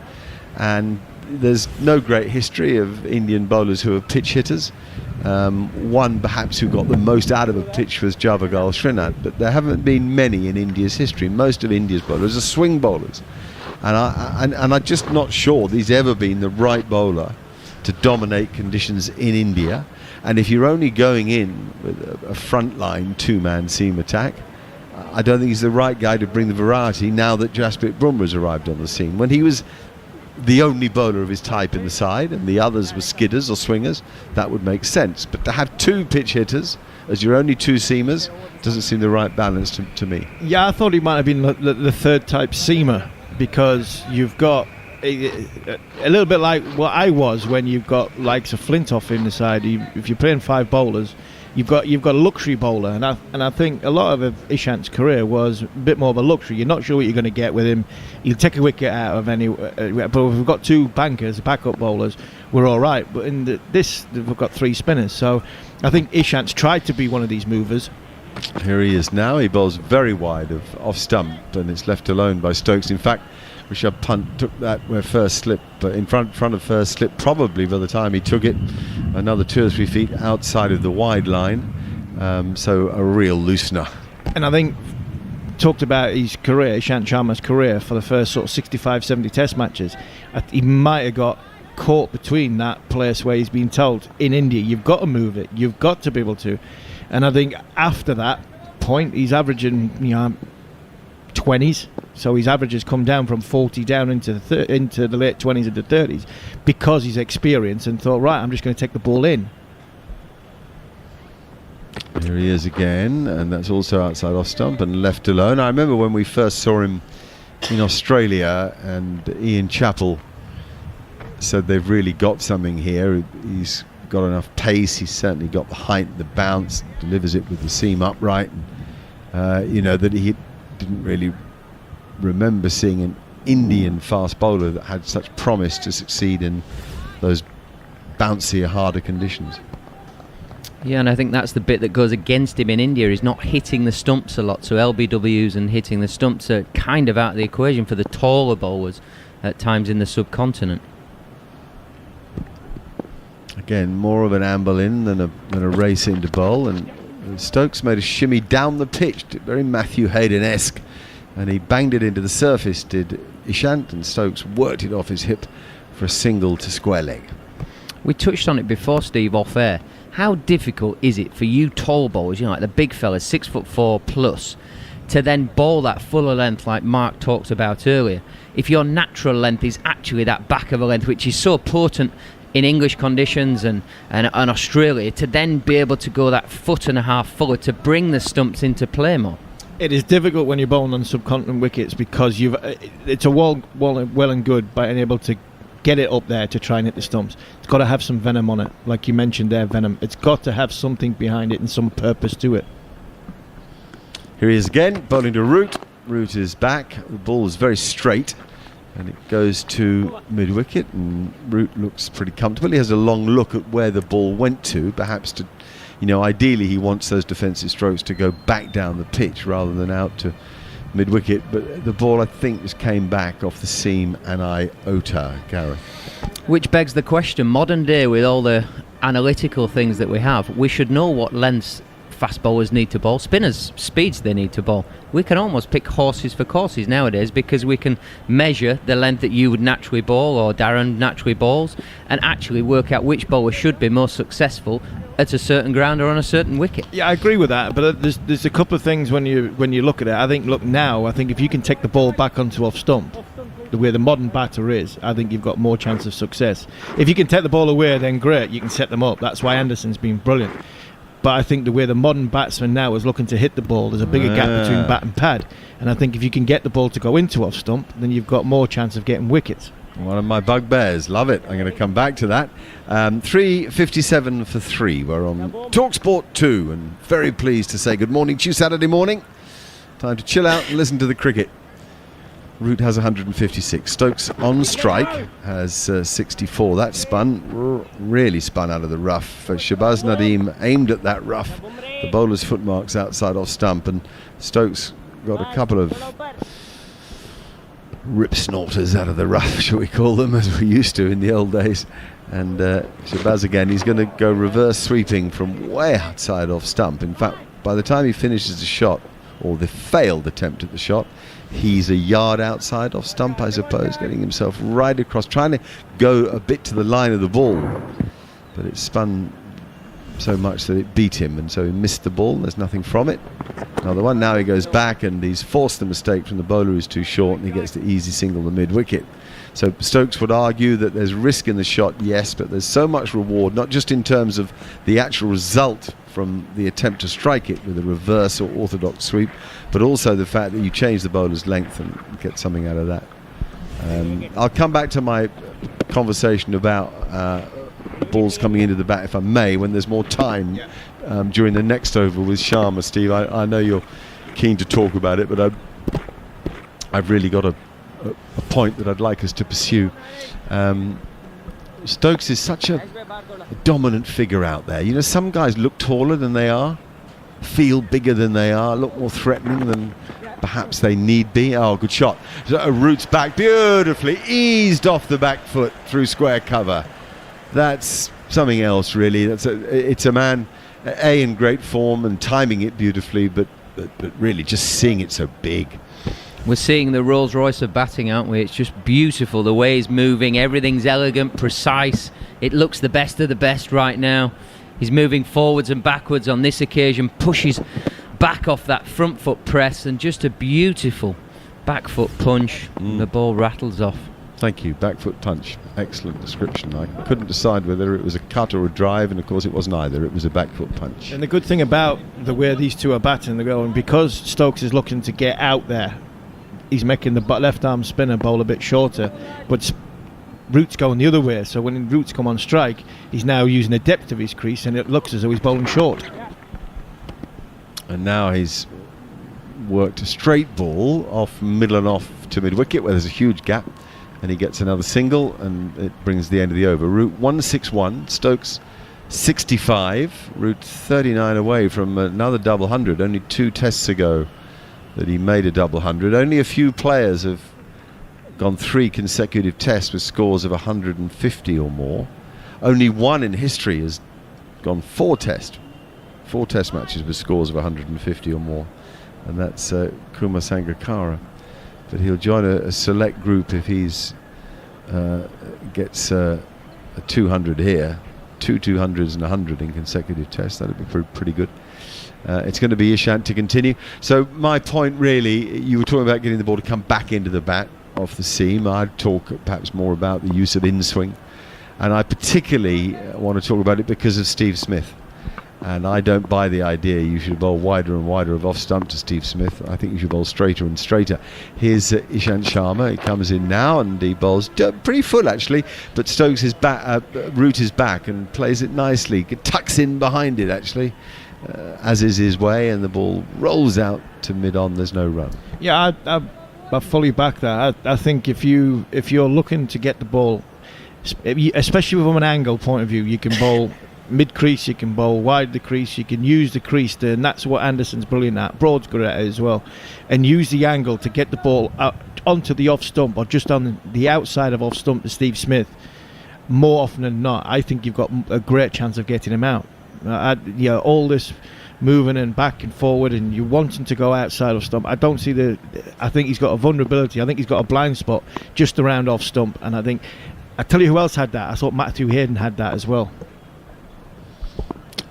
and there's no great history of Indian bowlers who are pitch hitters. One perhaps who got the most out of a pitch was Javagal Srinath, but there haven't been many in India's history. Most of India's bowlers are swing bowlers, and I'm just not sure he's ever been the right bowler to dominate conditions in India. And if you're only going in with a frontline two-man seam attack, I don't think he's the right guy to bring the variety now that Jasprit Bumrah has arrived on the scene. When he was the only bowler of his type in the side and the others were skidders or swingers, that would make sense. But to have two pitch hitters as your only two seamers doesn't seem the right balance to me. Yeah, I thought he might have been the third type seamer, because you've got a little bit like what I was when you've got likes of Flintoff in the side. If you're playing five bowlers, You've got a luxury bowler, and I think a lot of Ishant's career was a bit more of a luxury. You're not sure what you're going to get with him. He'll take a wicket out of any. But if we've got 2 bankers, backup bowlers, we're all right. But in this, we've got 3 spinners. So I think Ishant's tried to be one of these movers. Here he is now. He bowls very wide of off stump, and it's left alone by Stokes. In fact, Rishabh Pant took that where first slip, but in front of first slip, probably by the time he took it, another 2 or 3 feet outside of the wide line. So a real loosener. And I think talked about his career, Ishant Sharma's career for the first sort of 65, 70 Test matches. He might have got caught between that place where he's been told in India, you've got to move it, you've got to be able to. And I think after that point, he's averaging 20s. So his average has come down from 40 down into the late 20s and the 30s because he's experienced and thought, right, I'm just going to take the ball in. Here he is again, and that's also outside off stump and left alone. I remember when we first saw him in Australia, and Ian Chappell said they've really got something here. He's got enough pace, he's certainly got the height, the bounce, delivers it with the seam upright. That he didn't really remember seeing an Indian fast bowler that had such promise to succeed in those bouncier, harder conditions. Yeah, and I think that's the bit that goes against him in India. He's not hitting the stumps a lot, so LBWs and hitting the stumps are kind of out of the equation for the taller bowlers at times in the subcontinent. Again, more of an amble in than a race into bowl, and Stokes made a shimmy down the pitch, very Matthew Hayden-esque, and he banged it into the surface, did Ishant, and Stokes worked it off his hip for a single to square leg. We touched on it before, Steve, off air. How difficult is it for you tall bowlers, like the big fellas, 6'4" plus, to then bowl that fuller length like Mark talked about earlier? If your natural length is actually that back of a length, which is so potent in English conditions and Australia, to then be able to go that 1.5 foot fuller to bring the stumps into play more. It is difficult when you're bowling on subcontinent wickets because it's a well and good by being able to get it up there to try and hit the stumps. It's got to have some venom on it, like you mentioned there, venom. It's got to have something behind it and some purpose to it. Here he is again, bowling to Root. Root is back. The ball is very straight, and it goes to mid-wicket, and Root looks pretty comfortable. He has a long look at where the ball went to, perhaps to, ideally he wants those defensive strokes to go back down the pitch rather than out to mid-wicket, but the ball I think just came back off the seam and iota, Gareth. Which begs the question, modern day with all the analytical things that we have, we should know what lengths fast bowlers need to bowl, spinners, speeds they need to bowl. We can almost pick horses for courses nowadays because we can measure the length that you would naturally bowl or Darren naturally bowls and actually work out which bowler should be most successful at a certain ground or on a certain wicket. Yeah, I agree with that, but there's a couple of things when you look at it. I think if you can take the ball back onto off stump, the way the modern batter is, I think you've got more chance of success. If you can take the ball away, then great, you can set them up. That's why Anderson's been brilliant. But I think the way the modern batsman now is looking to hit the ball, there's a bigger gap between bat and pad. And I think if you can get the ball to go into off stump, then you've got more chance of getting wickets. One of my bugbears. Love it. I'm going to come back to that. 3:57 for 3. We're on TalkSport 2, and very pleased to say good morning to you Saturday morning. Time to chill out and listen to the cricket. Root has 156. Stokes on strike has 64. That spun, really spun out of the rough. Shahbaz Nadeem aimed at that rough. The bowler's footmarks outside off stump, and Stokes got a couple of rip snorters out of the rough, shall we call them, as we used to in the old days. And Shahbaz again, he's going to go reverse sweeping from way outside off stump. In fact, by the time he finishes the shot, or the failed attempt at the shot, he's a yard outside off stump, I suppose, getting himself right across, trying to go a bit to the line of the ball, but it spun so much that it beat him, and so he missed the ball. There's nothing from it. Another one. Now he goes back, and he's forced the mistake from the bowler who's too short, and he gets the easy single to mid-wicket. So Stokes would argue that there's risk in the shot, yes, but there's so much reward, not just in terms of the actual result from the attempt to strike it with a reverse or orthodox sweep, but also the fact that you change the bowler's length and get something out of that. I'll come back to my conversation about balls coming into the bat, if I may, when there's more time during the next over with Sharma. Steve, I know you're keen to talk about it, but I've really got a point that I'd like us to pursue. Stokes is such a dominant figure out there. You know, some guys look taller than they are, feel bigger than they are, look more threatening than perhaps they need be. Oh, good shot. So, Root's back beautifully, eased off the back foot through square cover. That's something else, really. It's a man, in great form and timing it beautifully, but really just seeing it so big. We're seeing the Rolls Royce of batting, aren't we? It's just beautiful, the way he's moving. Everything's elegant, precise. It looks the best of the best right now. He's moving forwards and backwards on this occasion, pushes back off that front foot press, and just a beautiful back foot punch. The ball rattles off. Thank you, back foot punch. Excellent description. I couldn't decide whether it was a cut or a drive, and of course it wasn't either. It was a back foot punch. And the good thing about the way these two are batting, they're going, because Stokes is looking to get out there, he's making the left arm spinner bowl a bit shorter, but Root's going the other way, so when Root's come on strike, he's now using the depth of his crease, and it looks as though he's bowling short. And now he's worked a straight ball off middle and off to mid wicket, where there's a huge gap, and he gets another single, and it brings the end of the over. Root 161, Stokes 65, Root 39 away from another double hundred. Only 2 tests ago that he made a double hundred. Only a few players have gone 3 consecutive tests with scores of 150 or more. Only one in history has gone 4 test matches with scores of 150 or more, and that's Kumar Sangakkara. But he'll join a select group if he's gets a 200 here, 2 200s and 100 in consecutive tests. That'd be pretty good. It's going to be Ishant to continue. So my point really, you were talking about getting the ball to come back into the bat off the seam. I'd talk perhaps more about the use of in-swing, and I particularly want to talk about it because of Steve Smith. And I don't buy the idea you should bowl wider and wider of off-stump to Steve Smith. I think you should bowl straighter and straighter. Here's Ishant Sharma. He comes in now and he bowls pretty full actually, but Stokes is back, Root is back and plays it nicely. Tucks in behind it actually, as is his way, and the ball rolls out to mid-on. There's no run. Yeah, I fully back that. I think if you're looking to get the ball, especially from an angle point of view, you can bowl mid-crease, you can bowl wide the crease, you can use the crease there, and that's what Anderson's brilliant at. Broad's good at it as well, and use the angle to get the ball out onto the off stump or just on the outside of off stump to Steve Smith. More often than not, I think you've got a great chance of getting him out. All this moving and back and forward, and you want him to go outside of stump. I don't see I think he's got a vulnerability. I think he's got a blind spot just around off stump, and I tell you who else had that. I thought Matthew Hayden had that as well.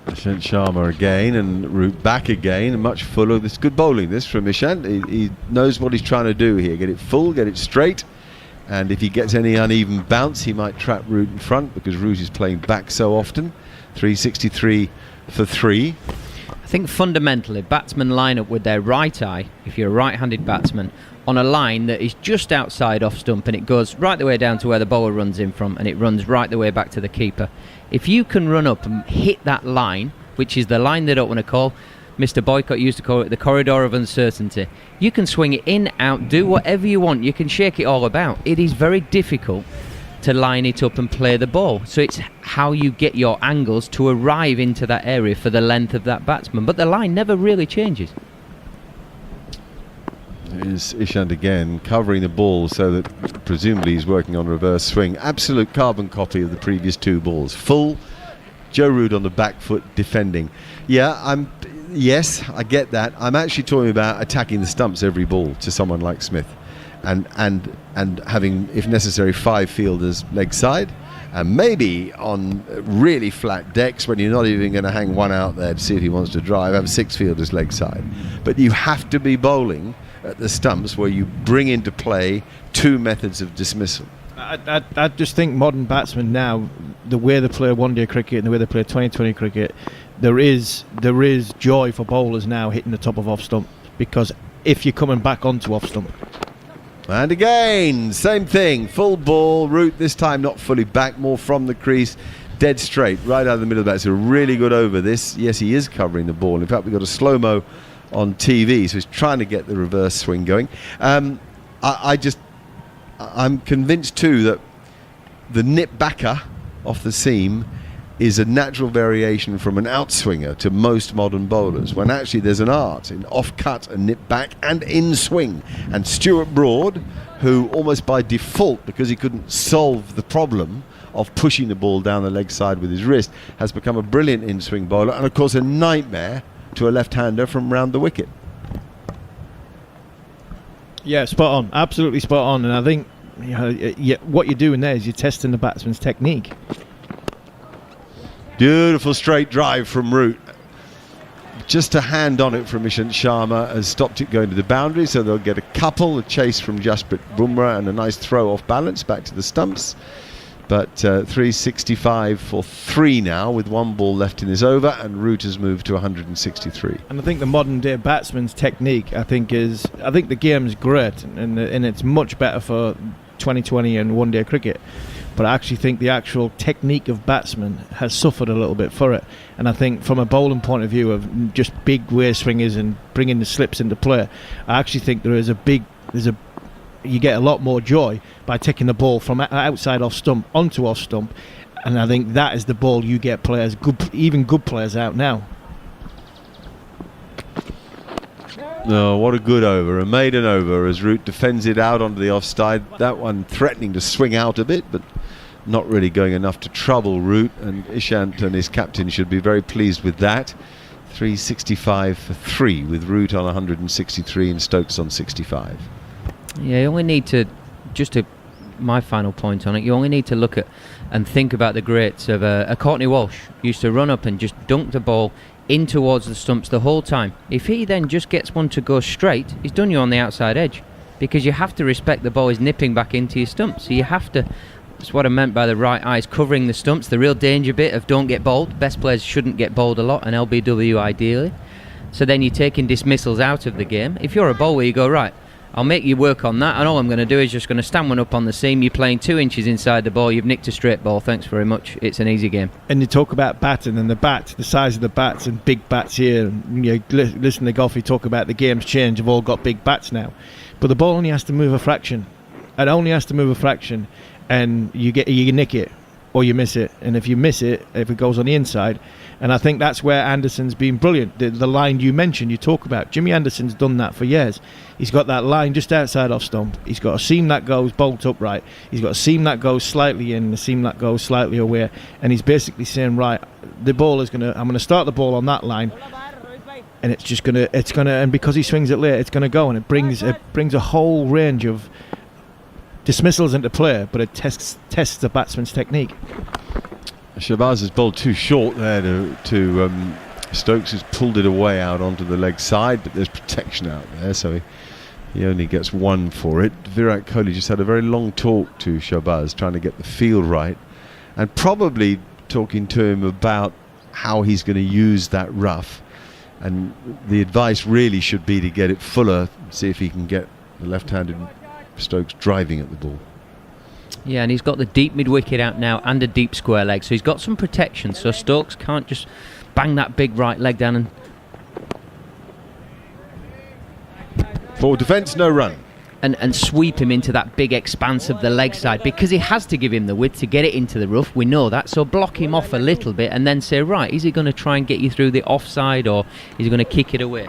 Ishant Sharma again, and Root back again, and much fuller. This good bowling this from Ishant. He knows what he's trying to do here. Get it full, get it straight, and if he gets any uneven bounce, he might trap Root in front, because Root is playing back so often. 363 for 3. I think fundamentally batsmen line up with their right eye, if you're a right-handed batsman, on a line that is just outside off stump, and it goes right the way down to where the bowler runs in from, and it runs right the way back to the keeper. If you can run up and hit that line, which is the line they don't want to call, Mr. Boycott used to call it the corridor of uncertainty, you can swing it in, out, do whatever you want, you can shake it all about. It is very difficult to line it up and play the ball, so it's how you get your angles to arrive into that area for the length of that batsman, but the line never really changes. Is Ishant again covering the ball so that presumably he's working on reverse swing. Absolute carbon copy of the previous 2 balls. Full, Joe Root on the back foot defending. Yes, I get that. I'm actually talking about attacking the stumps every ball to someone like Smith, and having, if necessary, 5 fielders leg side, and maybe on really flat decks when you're not even going to hang one out there to see if he wants to drive, have 6 fielders leg side. But you have to be bowling at the stumps where you bring into play 2 methods of dismissal. I just think modern batsmen now, the way they play one-day cricket and the way they play 2020 cricket, there is joy for bowlers now hitting the top of off stump, because if you're coming back onto off stump. And again, same thing, full ball, Root this time not fully back, more from the crease, dead straight, right out of the middle of the bat. It's a really good over this. Yes, he is covering the ball. In fact, we've got a slow-mo on TV, so he's trying to get the reverse swing going. I'm convinced too that the nip backer off the seam is a natural variation from an outswinger to most modern bowlers, when actually there's an art in off-cut and nip back and in-swing. And Stuart Broad, who almost by default, because he couldn't solve the problem of pushing the ball down the leg side with his wrist, has become a brilliant in-swing bowler, and of course a nightmare to a left-hander from round the wicket. Yeah, spot on, absolutely spot on. And I think what you're doing there is you're testing the batsman's technique. Beautiful straight drive from Root. Just a hand on it from Ishant Sharma has stopped it going to the boundary, so they'll get a couple, a chase from Jasprit Bumrah and a nice throw off balance back to the stumps. But 365 for 3 now, with 1 ball left in this over, and Root has moved to 163. And I think the modern day batsman's technique, I think the game's great, and it's much better for 2020 and one-day cricket. But I actually think the actual technique of batsmen has suffered a little bit for it. And I think from a bowling point of view of just big way swingers and bringing the slips into play, I actually think you get a lot more joy by taking the ball from outside off stump onto off stump. And I think that is the ball you get players, even good players, out now. No, what a good over, a maiden over as Root defends it out onto the offside. That one threatening to swing out a bit, but not really going enough to trouble Root, and Ishant and his captain should be very pleased with that. 365 for 3 with Root on 163 and Stokes on 65. Yeah, you only need to, my final point on it, you only need to look at and think about the greats of a Courtney Walsh used to run up and just dunk the ball in towards the stumps the whole time. If he then just gets one to go straight, he's done you on the outside edge, because you have to respect the ball is nipping back into your stumps. So you have to, that's what I meant by the right eyes covering the stumps, the real danger bit of don't get bowled. Best players shouldn't get bowled a lot, and LBW ideally. So then you're taking dismissals out of the game. If you're a bowler, you go, right, I'll make you work on that, and all I'm going to do is just going to stand one up on the seam. You're playing 2 inches inside the ball, you've nicked a straight ball, thanks very much, it's an easy game. And you talk about batting and the size of the bats and big bats here, and listen to Goffey talk about the game's change, have all got big bats now, but the ball only has to move a fraction. It only has to move a fraction, and you nick it or you miss it. And if you miss it, if it goes on the inside, and I think that's where Anderson's been brilliant. The line you mentioned, you talk about, Jimmy Anderson's done that for years. He's got that line just outside off stump. He's got a seam that goes bolt upright. He's got a seam that goes slightly in, a seam that goes slightly away, and he's basically saying, right, the ball is I'm going to start the ball on that line, and it's going to, and because he swings it late, it's going to go, and it brings a whole range of dismissals into play, but it tests the batsman's technique. Shahbaz has bowled too short there to Stokes, has pulled it away out onto the leg side, but there's protection out there, so he only gets 1 for it. Virat Kohli just had a very long talk to Shahbaz, trying to get the feel right, and probably talking to him about how he's going to use that rough. And the advice really should be to get it fuller, see if he can get the left-handed Stokes driving at the ball. Yeah, and he's got the deep mid-wicket out now and a deep square leg, so he's got some protection, so Stokes can't just bang that big right leg down and... For defence, no run. And sweep him into that big expanse of the leg side, because he has to give him the width to get it into the rough, we know that, so block him off a little bit and then say, right, is he going to try and get you through the offside, or is he going to kick it away?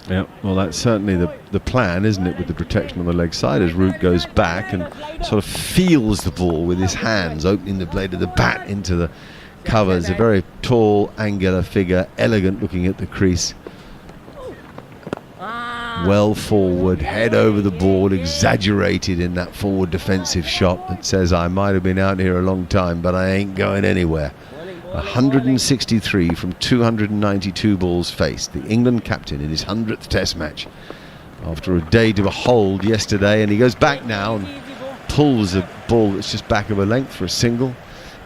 Yeah, well, that's certainly the plan, isn't it, with the protection on the leg side, as Root goes back and sort of feels the ball with his hands, opening the blade of the bat into the covers. A very tall, angular figure, elegant looking at the crease. Well forward, head over the ball, exaggerated in that forward defensive shot that says, I might have been out here a long time, but I ain't going anywhere. 163 from 292 balls faced. The England captain in his 100th Test match after a day to behold yesterday, and he goes back now and pulls a ball that's just back of a length for a single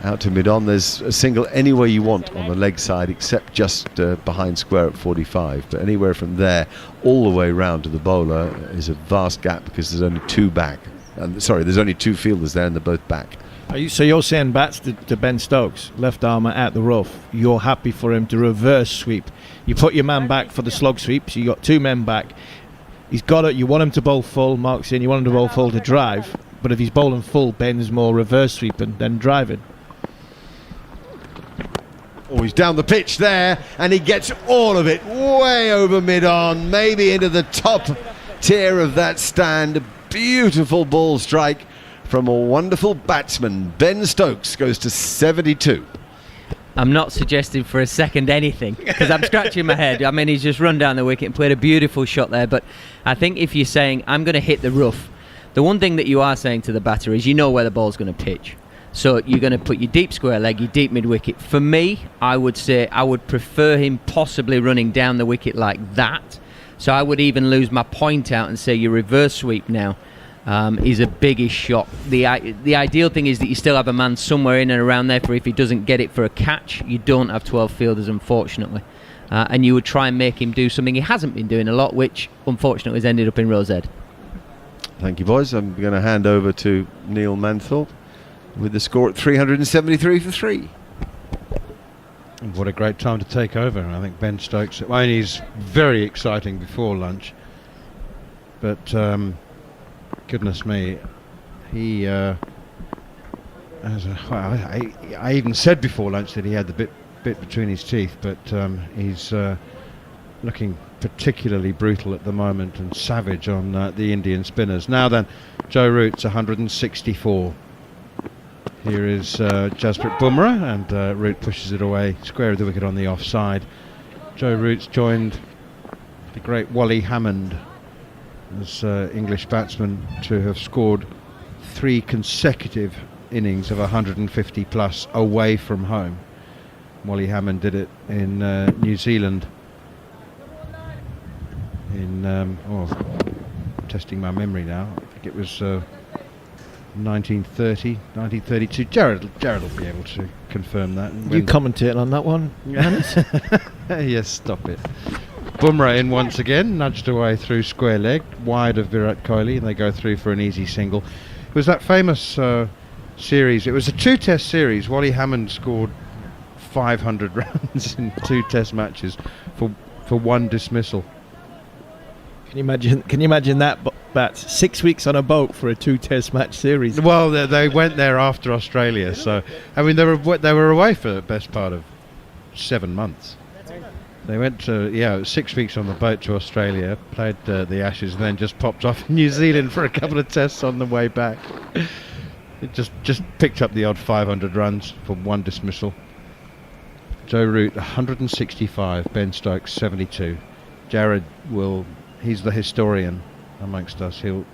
out to mid-on. There's a single anywhere you want on the leg side except just behind square at 45, but anywhere from there all the way round to the bowler is a vast gap because there's only 2 back. Sorry, there's only 2 fielders there and they're both back. So you're saying bats to Ben Stokes, left armour at the rough, you're happy for him to reverse sweep. You put your man back for the slog sweep, so you got 2 men back. He's got it. You want him to bowl full, Mark's in. You want him to bowl full to drive. But if he's bowling full, Ben's more reverse sweeping than driving. Oh, he's down the pitch there, and he gets all of it way over mid-on, maybe into the top tier of that stand. A beautiful ball strike from a wonderful batsman. Ben Stokes goes to 72. I'm not suggesting for a second anything, because I'm scratching my head. I mean, he's just run down the wicket and played a beautiful shot there. But I think if you're saying, I'm going to hit the rough, the one thing that you are saying to the batter is you know where the ball's going to pitch. So you're going to put your deep square leg, your deep mid-wicket. For me, I would say I would prefer him possibly running down the wicket like that. So I would even lose my point out and say your reverse sweep now is a biggish shot. The ideal thing is that you still have a man somewhere in and around there for if he doesn't get it for a catch. You don't have 12 fielders, unfortunately. And you would try and make him do something he hasn't been doing a lot, which unfortunately has ended up in row Z. Thank you, boys. I'm going to hand over to Neil Manthorpe with the score at 373 for 3. What a great time to take over. I think Ben Stokes, I mean, he's very exciting before lunch, but goodness me, he I even said before lunch that he had the bit between his teeth, but he's looking particularly brutal at the moment and savage on the Indian spinners. Now then, Joe Root's 164. Here is Jasprit Bumrah, and Root pushes it away, square of the wicket on the offside. Joe Root's joined the great Wally Hammond as English batsman to have scored 3 consecutive innings of 150 plus away from home. Wally Hammond did it in New Zealand in testing my memory now, I think it was 1932. Jared will be able to confirm that. You commentate on that one, Hannes? Yes, stop it. Bumrah in once again, nudged away through square leg, wide of Virat Kohli, and they go through for an easy single. It was that famous series. It was a 2-test series. Wally Hammond scored 500 runs in 2 test matches for 1 dismissal. Can you imagine that? Bats 6 weeks on a boat for a 2-test match series. Well, they went there after Australia, so I mean they were away for the best part of 7 months. They went to 6 weeks on the boat to Australia, played the Ashes, and then just popped off in New Zealand for a couple of tests on the way back. It just picked up the odd 500 runs for 1 dismissal. Joe Root 165, Ben Stokes 72. Jared he's the historian amongst us. He'll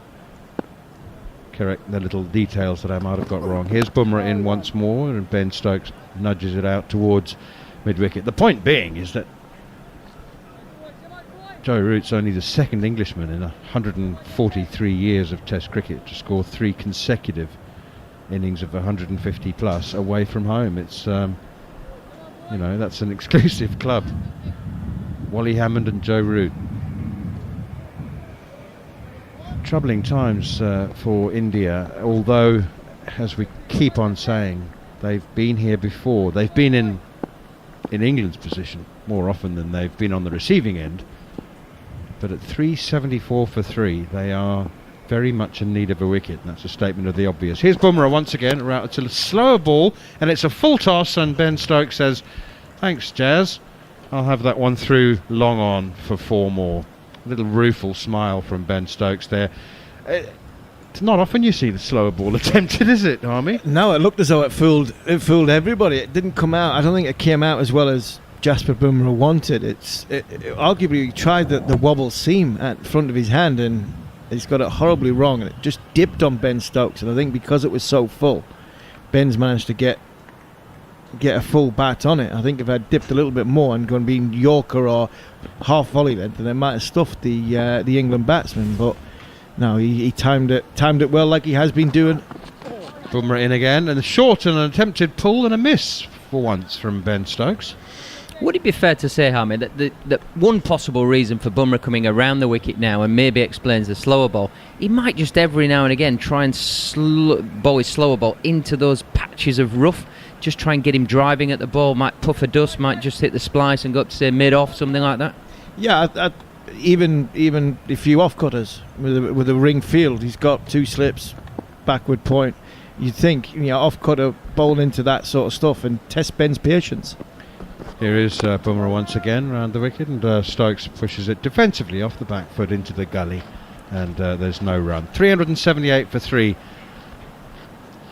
correct the little details that I might have got wrong. Here's Bumrah in once more, and Ben Stokes nudges it out towards mid-wicket. The point being is that Joe Root's only the 2nd Englishman in 143 years of Test cricket to score 3 consecutive innings of 150 plus away from home. It's that's an exclusive club. Wally Hammond and Joe Root. Troubling times for India, although, as we keep on saying, they've been here before. They've been in England's position more often than they've been on the receiving end. But at 374 for 3, they are very much in need of a wicket, and that's a statement of the obvious. Here's Bumrah once again, around to a slower ball, and it's a full toss, and Ben Stokes says, "Thanks, Jazz. I'll have that one through long on for 4 more." A little rueful smile from Ben Stokes there. It's not often you see the slower ball attempted, is it, Harmy? No, it looked as though it fooled everybody. It didn't come out. I don't think it came out as well as Jasprit Bumrah wanted. It arguably he tried the wobble seam at the front of his hand, and he's got it horribly wrong, and it just dipped on Ben Stokes. And I think because it was so full, Ben's managed to get a full bat on it. I think if I'd dipped a little bit more and gone being Yorker or half volley length, then it might have stuffed the England batsman. But no, he timed it well, like he has been doing. Bumrah in again, and a short and an attempted pull and a miss for once from Ben Stokes. Would it be fair to say, Hamid, that one possible reason for Bumrah coming around the wicket now, and maybe explains the slower ball, he might just every now and again try and bowl his slower ball into those patches of rough, just try and get him driving at the ball, might puff a dust, might just hit the splice and go up to say mid-off, something like that? Yeah, even a few off-cutters with a ring field, he's got 2 slips, backward point. You'd think, off-cutter bowl into that sort of stuff and test Ben's patience. Here is Bumrah once again round the wicket, and Stokes pushes it defensively off the back foot into the gully, and there's no run. 378 for 3.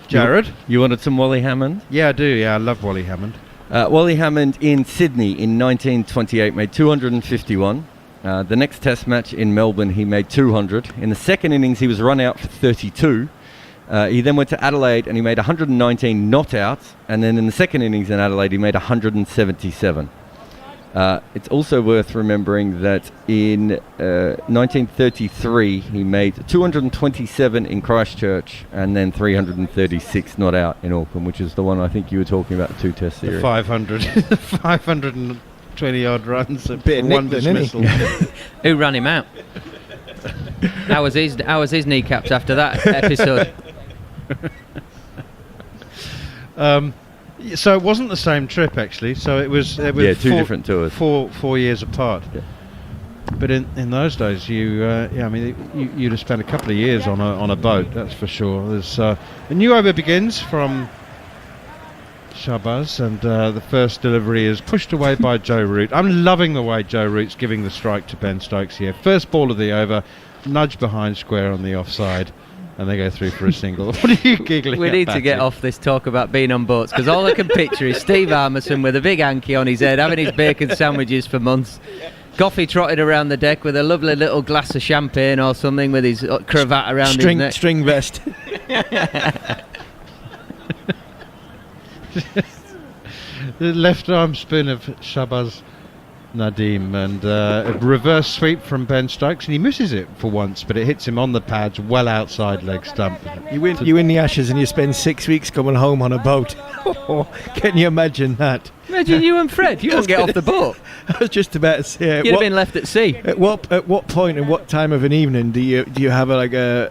Jared? You wanted some Wally Hammond? Yeah, I do. Yeah, I love Wally Hammond. Wally Hammond in Sydney in 1928 made 251. The next test match in Melbourne, he made 200. In the second innings, he was run out for 32. He then went to Adelaide and he made 119 not out, and then in the second innings in Adelaide he made 177. It's also worth remembering that in 1933 he made 227 in Christchurch and then 336 not out in Auckland, which is the one I think you were talking about, the 2-test series. The 520 odd runs, a bit of one nickling, dismissal. Who ran him out? How was his kneecaps after that episode? So it wasn't the same trip actually. So it was two different tours, 4 years apart. Yeah. But in those days, you'd have spent a couple of years on a boat. That's for sure. There's a new over begins from Shahbaz, and the first delivery is pushed away by Joe Root. I'm loving the way Joe Root's giving the strike to Ben Stokes here. First ball of the over, nudge behind square on the offside, and they go through for a single. What are you giggling We at, need to get Patrick? off this talk about being on boats, because all I can picture is Steve Armisen with a big hanky on his head, having his bacon sandwiches for months. Goffey trotted around the deck with a lovely little glass of champagne or something, with his cravat around his neck. String vest. The left arm spin of Shahbaz Nadeem, and a reverse sweep from Ben Stokes, and he misses it for once, but it hits him on the pads, well outside leg stump. You win the Ashes and you spend 6 weeks coming home on a boat. Can you imagine that? Imagine you and Fred. You won't get off the boat. I was just about to say. You'd have been left at sea. At what point and what time of an evening do you have a?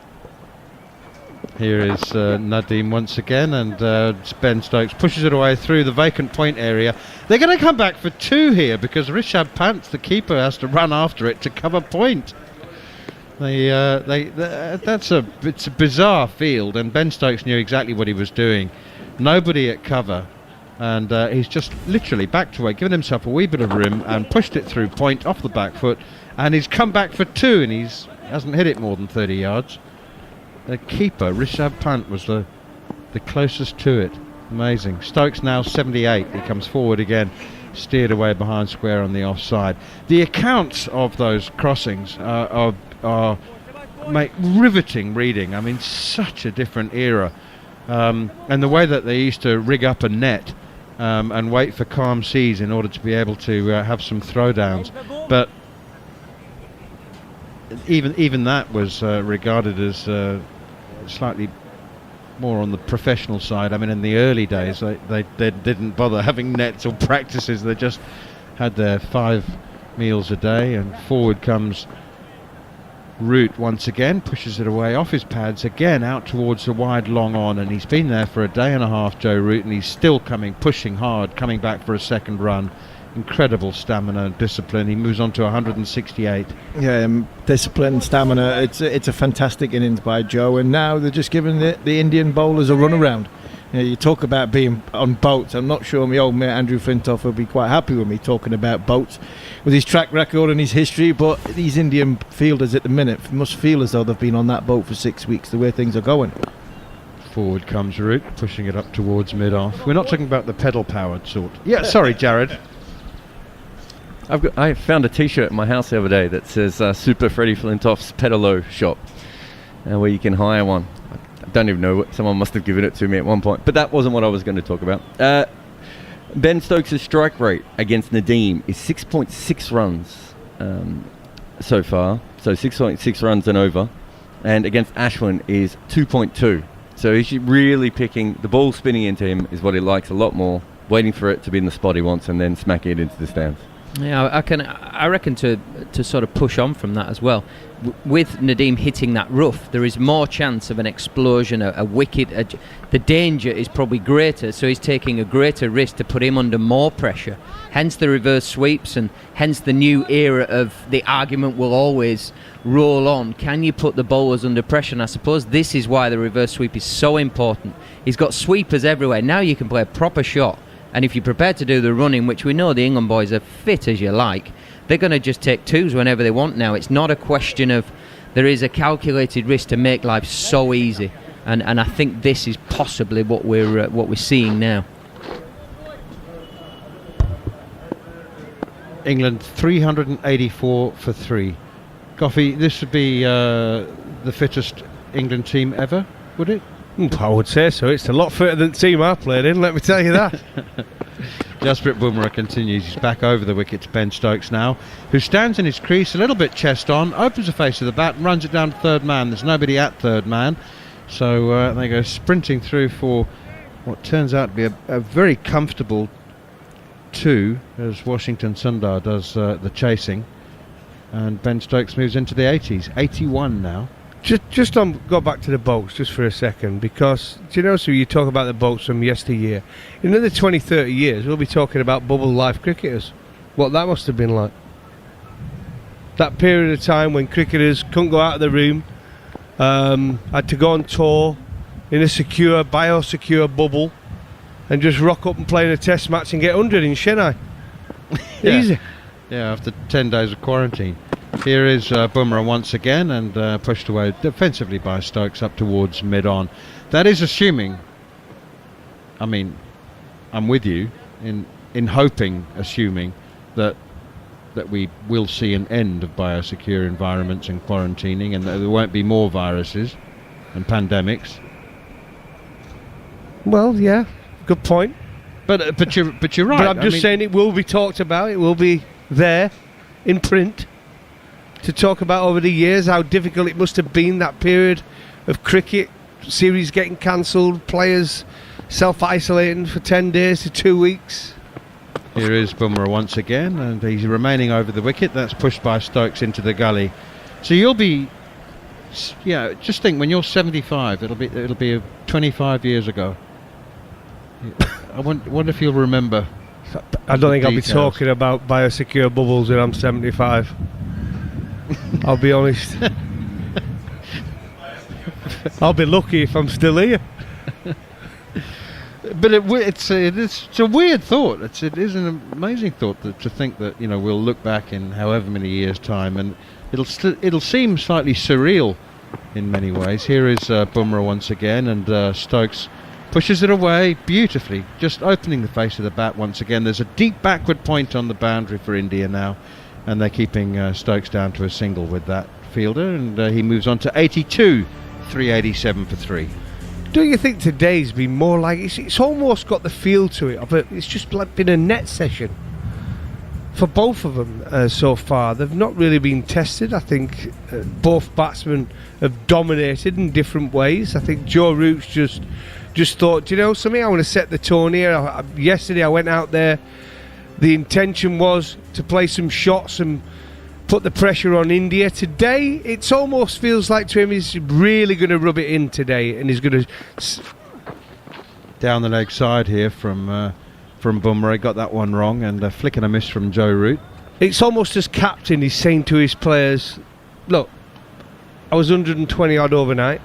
Here is Nadeem once again, and Ben Stokes pushes it away through the vacant point area. They're going to come back for 2 here because Rishabh Pant, the keeper, has to run after it to cover point. It's a bizarre field, and Ben Stokes knew exactly what he was doing. Nobody at cover, and he's just literally backed away, given himself a wee bit of room, and pushed it through point off the back foot, and he's come back for 2, and he's hasn't hit it more than 30 yards. The keeper, Rishabh Pant, was the closest to it. Amazing. Stokes now 78. He comes forward again, steered away behind square on the offside. The accounts of those crossings make riveting reading. I mean, such a different era. And the way that they used to rig up a net and wait for calm seas in order to be able to have some throwdowns. But even that was regarded as slightly more on the professional side. I mean, in the early days, they didn't bother having nets or practices. They just had their 5 meals a day, and forward comes Root once again, pushes it away off his pads again out towards the wide long on, and he's been there for a day and a half, Joe Root, and he's still pushing hard, coming back for a second run. Incredible stamina and discipline. He moves on to 168. Yeah, discipline, stamina. It's a fantastic innings by Joe, and now they're just giving the Indian bowlers a run around. You talk about being on boats. I'm not sure my old mate Andrew Flintoff will be quite happy with me talking about boats with his track record and his history, but these Indian fielders at the minute must feel as though they've been on that boat for 6 weeks, the way things are going. Forward comes Root, pushing it up towards mid-off. We're not talking about the pedal-powered sort. Yeah, sorry, Jared. I found a T-shirt in my house the other day that says Super Freddie Flintoff's Pedalo Shop, where you can hire one. I don't even know, someone must have given it to me at one point, but that wasn't what I was going to talk about. Ben Stokes' strike rate against Nadeem is 6.6 runs so far, so 6.6 runs and over, and against Ashwin is 2.2. So he's really picking, the ball spinning into him is what he likes a lot more waiting for it to be in the spot he wants and then smacking it into the stands. Yeah, I reckon to sort of push on from that as well. With Nadeem hitting that rough, there is more chance of an explosion, a wicket. The danger is probably greater, so he's taking a greater risk to put him under more pressure. Hence the reverse sweeps, and hence the new era of the argument will always roll on. Can you put the bowlers under pressure? And I suppose this is why the reverse sweep is so important. He's got sweepers everywhere. Now you can play a proper shot. And if you're prepared to do the running, which we know the England boys are fit as you like, they're going to just take twos whenever they want now. It's not a question of, there is a calculated risk to make life so easy. And I think this is possibly what we're seeing now. England 384 for 3. Goffey, this would be the fittest England team ever, would it? I would say so. It's a lot fitter than the team I played in, let me tell you that. Jasprit Bumrah continues. He's back over the wicket to Ben Stokes now, who stands in his crease a little bit chest on, opens the face of the bat and runs it down to third man. There's nobody at third man, so they go sprinting through for what turns out to be a very comfortable 2 as Washington Sundar does the chasing, and Ben Stokes moves into the 80s. 81 now. Just go back to the boats just for a second, because do you know, so you talk about the boats from yesteryear. In another 20, 30 years we'll be talking about bubble life cricketers. What that must have been like. That period of time when cricketers couldn't go out of the room, had to go on tour in a secure, biosecure bubble, and just rock up and play in a test match and get 100 in Chennai. Easy. Yeah, after 10 days of quarantine. Here is Bumrah once again, and pushed away defensively by Stokes up towards mid-on. That is assuming, I mean, I'm with you in assuming that we will see an end of biosecure environments and quarantining, and that there won't be more viruses and pandemics. Well, yeah, good point. But you're right. But I'm just saying it will be talked about. It will be there in print to talk about over the years how difficult it must have been, that period of cricket, series getting cancelled, players self-isolating for 10 days to 2 weeks. Here is Bumrah once again, and he's remaining over the wicket. That's pushed by Stokes into the gully. So you'll be, yeah, just think when you're 75, it'll be 25 years ago. I wonder if you'll remember. I don't think I'll be talking about biosecure bubbles when I'm 75. I'll be honest. I'll be lucky if I'm still here. But it's a weird thought. It is an amazing thought to think that we'll look back in however many years' time, and it'll seem slightly surreal in many ways. Here is Bumrah once again, and Stokes pushes it away beautifully, just opening the face of the bat once again. There's a deep backward point on the boundary for India now, and they're keeping Stokes down to a single with that fielder, and he moves on to 82, 387 for 3. Do you think today's been more like, it's almost got the feel to it of it's just like been a net session for both of them so far? They've not really been tested. I think both batsmen have dominated in different ways. I think Joe Root's just thought, do you know something, I want to set the tone here. Yesterday I went out there, the intention was to play some shots and put the pressure on India. Today it almost feels like to him he's really going to rub it in today, and he's going to down the leg side here from Bumrah. He got that one wrong, and a flick and a miss from Joe Root. It's almost as captain he's saying to his players, look, I was 120 odd overnight,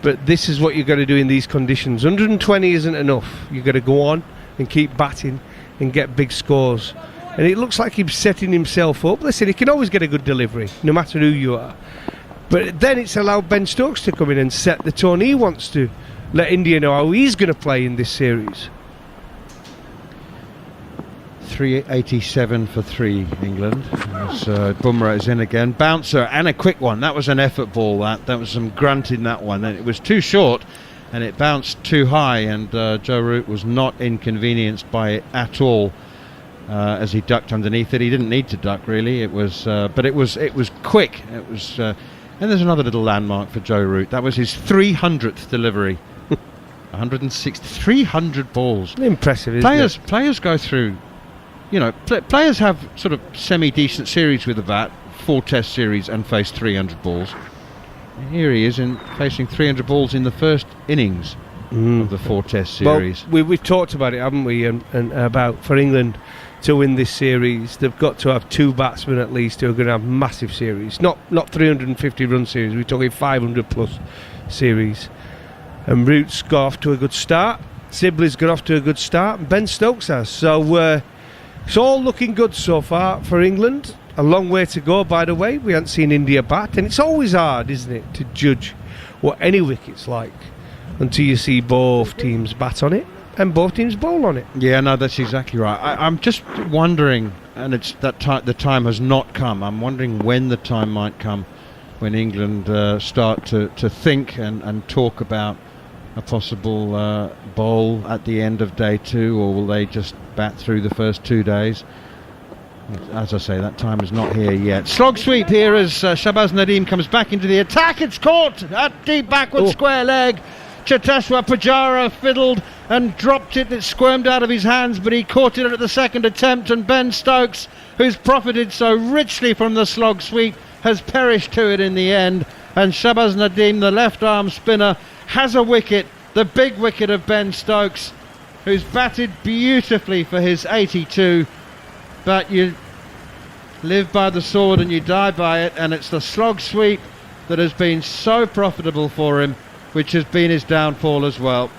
but this is what you've got to do in these conditions. 120 isn't enough. You've got to go on and keep batting and get big scores. And it looks like he's setting himself up. Listen, he can always get a good delivery, no matter who you are. But then it's allowed Ben Stokes to come in and set the tone. He wants to let India know how he's going to play in this series. 387 for 3, England. As Bumrah is in again. Bouncer and a quick one. That was an effort ball. That was some grunt in that one. And it was too short, and it bounced too high, and Joe Root was not inconvenienced by it at all. As he ducked underneath it. He didn't need to duck really. It was, but it was quick. It was, and there's another little landmark for Joe Root. That was his 300th delivery. 160, 300 balls. Impressive, isn't it? Players go through, players have sort of semi-decent series with the bat, 4 test series, and face 300 balls. Here he is facing 300 balls in the first innings of the 4 test series. Well, we've talked about it, haven't we, and about for England to win this series, they've got to have 2 batsmen at least who are going to have massive series. Not 350 run series, we're talking 500 plus series. And Root's got off to a good start, Sibley's got off to a good start, and Ben Stokes has. So it's all looking good so far for England. A long way to go, by the way. We haven't seen India bat, and it's always hard, isn't it, to judge what any wicket's like until you see both teams bat on it and both teams bowl on it. Yeah, no, that's exactly right. I'm just wondering, and it's that the time has not come. I'm wondering when the time might come when England start to think and talk about a possible bowl at the end of day 2, or will they just bat through the first 2 days? As I say, that time is not here yet. Slog sweep here as Shahbaz Nadeem comes back into the attack. It's caught at deep backward square leg. Cheteshwar Pujara fiddled and dropped it. It squirmed out of his hands, but he caught it at the second attempt, and Ben Stokes, who's profited so richly from the slog sweep, has perished to it in the end. And Shahbaz Nadeem, the left arm spinner, has a wicket, the big wicket of Ben Stokes, who's batted beautifully for his 82. But you live by the sword and you die by it, and it's the slog sweep that has been so profitable for him, which has been his downfall as well.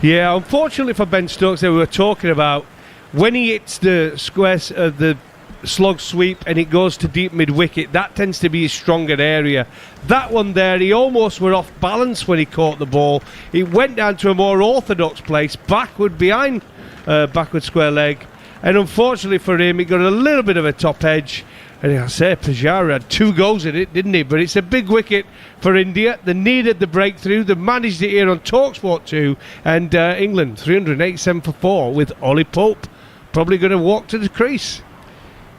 Yeah, unfortunately for Ben Stokes, we were talking about when he hits the squares of the slog sweep and it goes to deep mid-wicket, that tends to be his stronger area. That one there, he almost were off balance when he caught the ball. It went down to a more orthodox place, backward behind backward square leg. And unfortunately for him, he got a little bit of a top edge. And I say, Pujara had 2 goals at it, didn't he? But it's a big wicket for India. They needed the breakthrough. They managed it here on TalkSport 2. And England, 387 for 4 with Ollie Pope probably going to walk to the crease.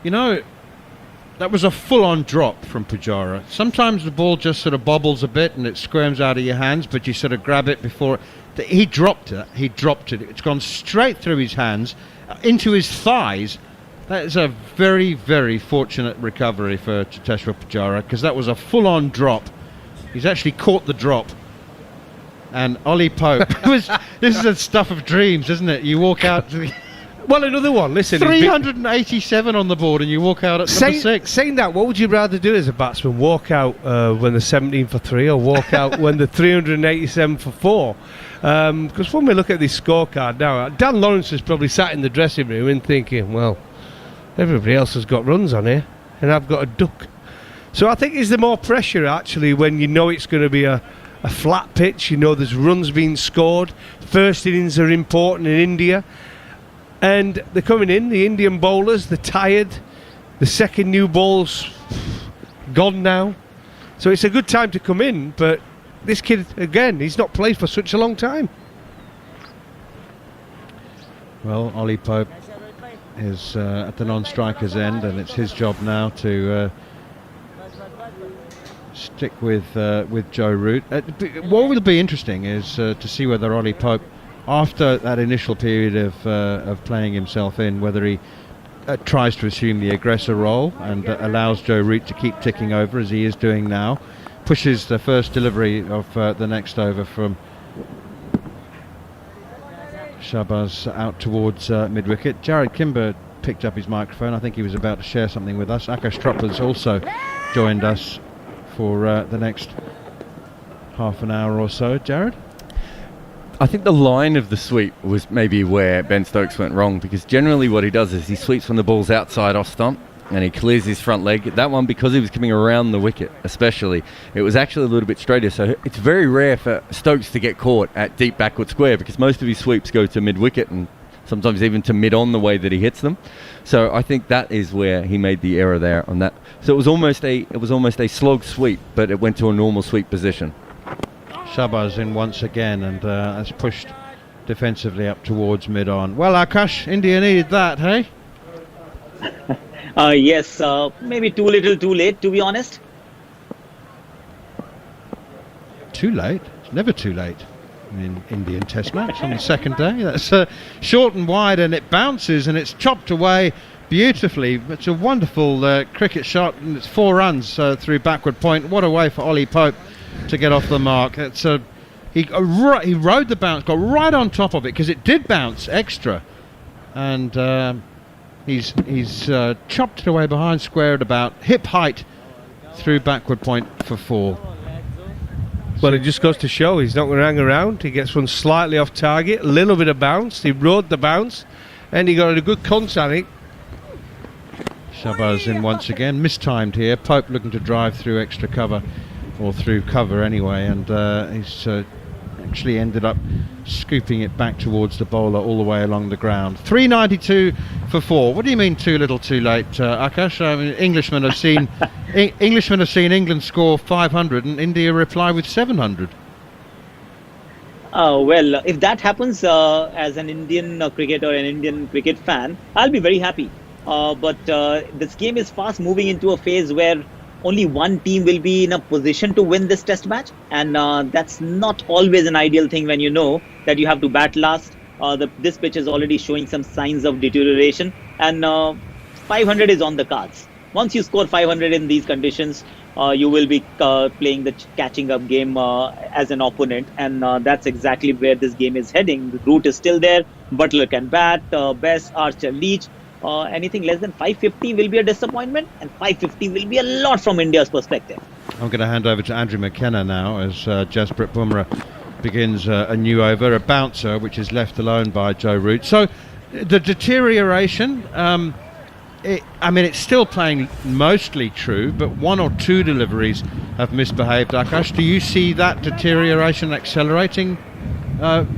You know, that was a full-on drop from Pujara. Sometimes the ball just sort of bobbles a bit and it squirms out of your hands, but you sort of grab it before... He dropped it. It's gone straight through his hands, into his thighs. That is a very, very fortunate recovery for Cheteshwar Pujara, because that was a full-on drop. He's actually caught the drop. And Ollie Pope, this is the stuff of dreams, isn't it? You walk out to the... Well, another one, listen. 387 on the board and you walk out at number 6. Saying that, what would you rather do as a batsman? Walk out when they're 17 for 3 or walk out when they're 387 for 4? Because when we look at this scorecard now, Dan Lawrence is probably sat in the dressing room and thinking, well, everybody else has got runs on here and I've got a duck. So I think is there more pressure actually when you know it's going to be a flat pitch, you know there's runs being scored, first innings are important in India. And they're coming in, the Indian bowlers, they're tired. The second new ball's gone now. So it's a good time to come in, but this kid, again, he's not played for such a long time. Well, Ollie Pope is at the non-striker's end, and it's his job now to stick with Joe Root. What will be interesting is to see whether Ollie Pope, after that initial period of playing himself in, whether he tries to assume the aggressor role and allows Joe Root to keep ticking over as he is doing now, pushes the first delivery of the next over from Shahbaz out towards mid-wicket. Jared Kimber picked up his microphone. I think he was about to share something with us. Akash Troppers also joined us for the next half an hour or so. Jared? I think the line of the sweep was maybe where Ben Stokes went wrong, because generally what he does is he sweeps when the ball's outside off stump and he clears his front leg. That one, because he was coming around the wicket especially, it was actually a little bit straighter. So it's very rare for Stokes to get caught at deep backward square, because most of his sweeps go to mid-wicket and sometimes even to mid-on the way that he hits them. So I think that is where he made the error there on that. So it was almost a slog sweep, but it went to a normal sweep position. Shahbaz in once again and has pushed defensively up towards mid-on. Well, Akash, India needed that, hey? Yes, maybe too little too late, to be honest. Too late? It's never too late. in Indian Test match on the second day. That's short and wide, and it bounces and it's chopped away beautifully. It's a wonderful cricket shot, and it's 4 runs through backward point. What a way for Ollie Pope to get off the mark. It's he rode the bounce, got right on top of it because it did bounce extra, and he's chopped it away behind square at about hip height through backward point for 4. Well, it just goes to show he's not going to hang around. He gets one slightly off target, a little bit of bounce. He rode the bounce, and he got a good contact. Shabazz in once again, mistimed here. Pope looking to drive through extra cover, or through cover anyway, and he's actually ended up scooping it back towards the bowler all the way along the ground. 392 for 4. What do you mean too little too late, Akash? I mean, Englishmen have seen England score 500 and India reply with 700. Well, if that happens as an Indian cricketer or an Indian cricket fan, I'll be very happy. But this game is fast moving into a phase where only one team will be in a position to win this test match, and that's not always an ideal thing when you know that you have to bat last. This pitch is already showing some signs of deterioration, and 500 is on the cards. Once you score 500 in these conditions, you will be playing the catching up game as an opponent, and that's exactly where this game is heading. The route is still there. Butler can bat, Best, Archer, Leach. Anything less than 550 will be a disappointment, and 550 will be a lot from India's perspective. I'm going to hand over to Andrew McKenna now as Jasprit Bumrah begins a new over, a bouncer which is left alone by Joe Root. So the deterioration, it's still playing mostly true, but 1 or 2 deliveries have misbehaved. Akash, do you see that deterioration accelerating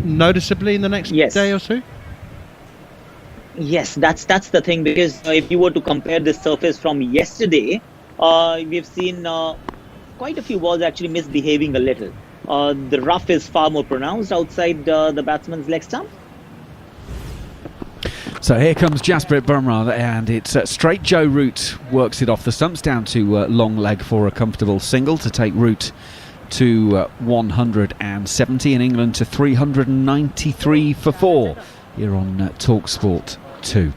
noticeably in the next day or so? Yes, that's the thing, because if you were to compare this surface from yesterday, we've seen quite a few balls actually misbehaving a little. The rough is far more pronounced outside the batsman's leg stump. So here comes Jasprit Bumrah, and it's straight. Joe Root works it off the stumps down to long leg for a comfortable single to take Root to 170 and England to 393 for 4 here on TalkSport 2.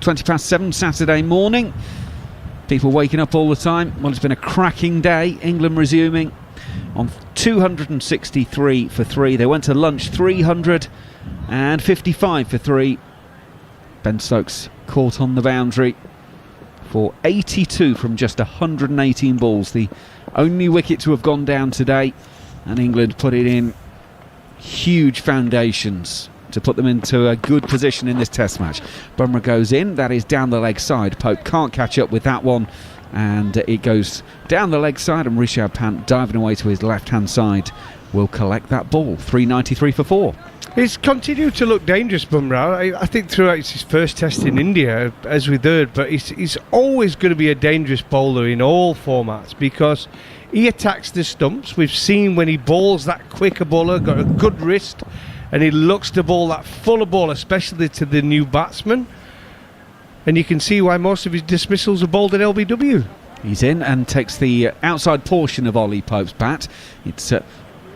7:20 Saturday morning. People waking up all the time. Well, it's been a cracking day. England resuming on 263 for 3. They went to lunch 355 for 3. Ben Stokes caught on the boundary for 82 from just 118 balls. The only wicket to have gone down today, and England put it in huge foundations to put them into a good position in this test match. Bumrah goes in, that is down the leg side. Pope can't catch up with that one, and it goes down the leg side, and Rishabh Pant diving away to his left hand side will collect that ball. 393 for 4. He's continued to look dangerous, Bumrah. I think throughout his first test in India, as we heard, but he's always going to be a dangerous bowler in all formats because he attacks the stumps. We've seen when he bowls that quicker bowler, got a good wrist, and he looks to bowl that fuller ball, especially to the new batsman. And you can see why most of his dismissals are bowled at LBW. He's in and takes the outside portion of Ollie Pope's bat. It's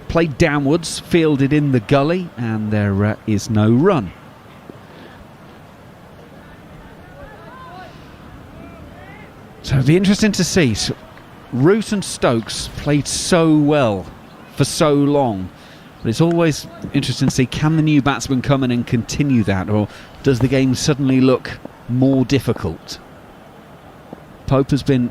played downwards, fielded in the gully, and there is no run. So it'll be interesting to see. Root and Stokes played so well for so long. But it's always interesting to see, can the new batsman come in and continue that, or does the game suddenly look more difficult? Pope has been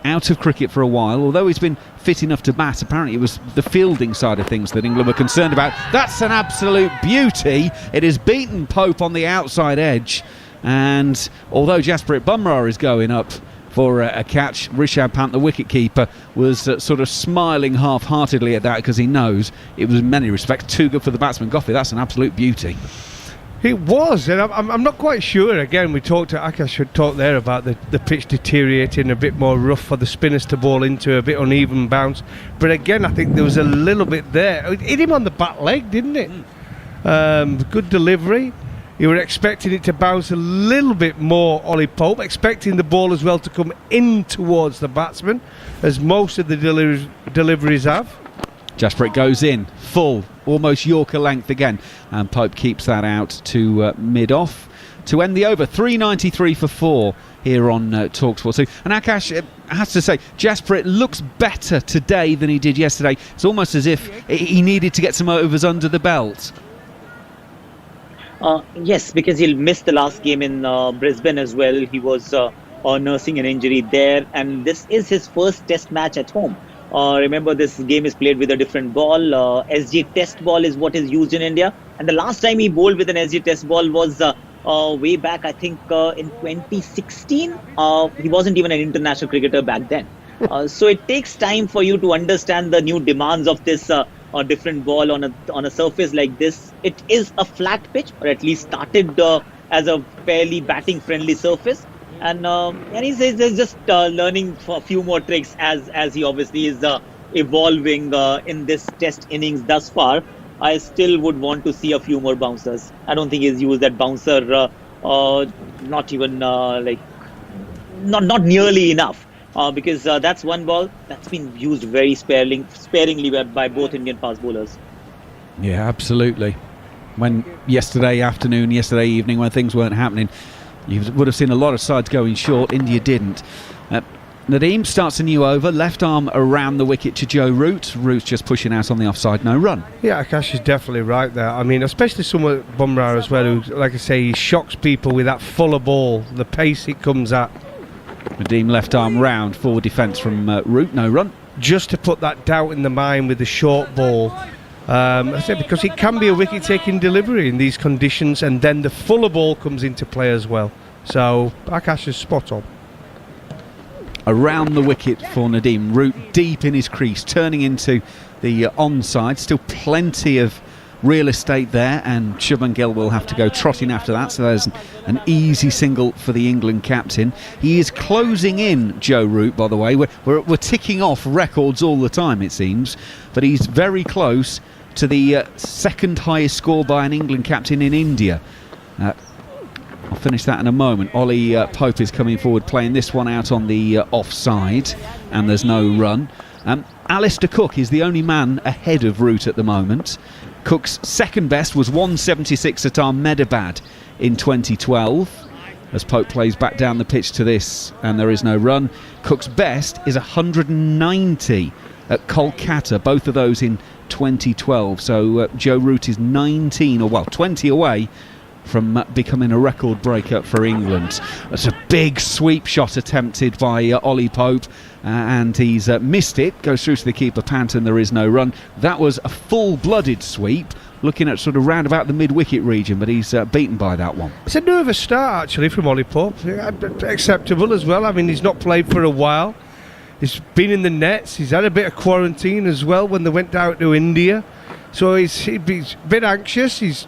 out of cricket for a while, although he's been fit enough to bat. Apparently it was the fielding side of things that England were concerned about. That's an absolute beauty. It has beaten Pope on the outside edge, and although Jasprit Bumrah is going up for a catch, Rishabh Pant, the wicket-keeper, was sort of smiling half-heartedly at that because he knows it was in many respects too good for the batsman. Goffey, that's an absolute beauty. It was, and I'm not quite sure. Again, we talked to Akash had talked there about the pitch deteriorating, a bit more rough for the spinners to bowl into, a bit uneven bounce. But again, I think there was a little bit there. It hit him on the back leg, didn't it? Good delivery. You were expecting it to bounce a little bit more, Ollie Pope, expecting the ball as well to come in towards the batsman, as most of the deliveries have. Jasprit goes in, full, almost Yorker length again, and Pope keeps that out to mid-off to end the over. 393 for 4 here on TalkSport 2. And Akash, has to say, Jasprit looks better today than he did yesterday. It's almost as if he needed to get some overs under the belt. Yes, because he'll miss the last game in Brisbane as well. He was nursing an injury there, and this is his first test match at home. Remember, this game is played with a different ball. SG test ball is what is used in India, and the last time he bowled with an SG test ball was way back, I think, in 2016. He wasn't even an international cricketer back then. So it takes time for you to understand the new demands of this different ball on a surface like this. It is a flat pitch, or at least started as a fairly batting friendly surface. And he's just learning for a few more tricks as he obviously is evolving in this test innings thus far. I still would want to see a few more bouncers. I don't think he's used that bouncer not even not nearly enough, because that's one ball that's been used very sparingly by both Indian fast bowlers. Yeah, absolutely. When yesterday afternoon, yesterday evening, when things weren't happening, you would have seen a lot of sides going short. India didn't. Nadeem starts a new over, left arm around the wicket to Joe Root. Root's just pushing out on the offside, no run. Yeah, Akash is definitely right there. I mean, especially someone like Bumrah as well, who, like I say, he shocks people with that fuller ball, the pace it comes at. Nadeem left arm round, forward defence from Root, no run. Just to put that doubt in the mind with the short ball. I said, because it can be a wicket-taking delivery in these conditions, and then the fuller ball comes into play as well. So Akash is spot on. Around the wicket for Nadeem. Root deep in his crease, turning into the onside. Still plenty of real estate there, and Shubman Gill will have to go trotting after that. So there's an easy single for the England captain. He is closing in, Joe Root, by the way. We're ticking off records all the time, it seems, but he's very close to the second highest score by an England captain in India. I'll finish that in a moment. Ollie Pope is coming forward, playing this one out on the offside, and there's no run. Alistair Cook is the only man ahead of Root at the moment. Cook's second best was 176 at Ahmedabad in 2012. As Pope plays back down the pitch to this, and there is no run. Cook's best is 190 at Kolkata, both of those in 2012. So Joe Root is 20 away from becoming a record breaker for England. That's a big sweep shot attempted by Ollie Pope, and he's missed it. Goes through to the keeper, Panton, there is no run. That was a full-blooded sweep, looking at sort of round about the mid-wicket region, but he's beaten by that one. It's a nervous start, actually, from Ollie Pope. Acceptable as well. I mean, he's not played for a while. He's been in the nets. He's had a bit of quarantine as well when they went down to India. So he's a bit anxious. He's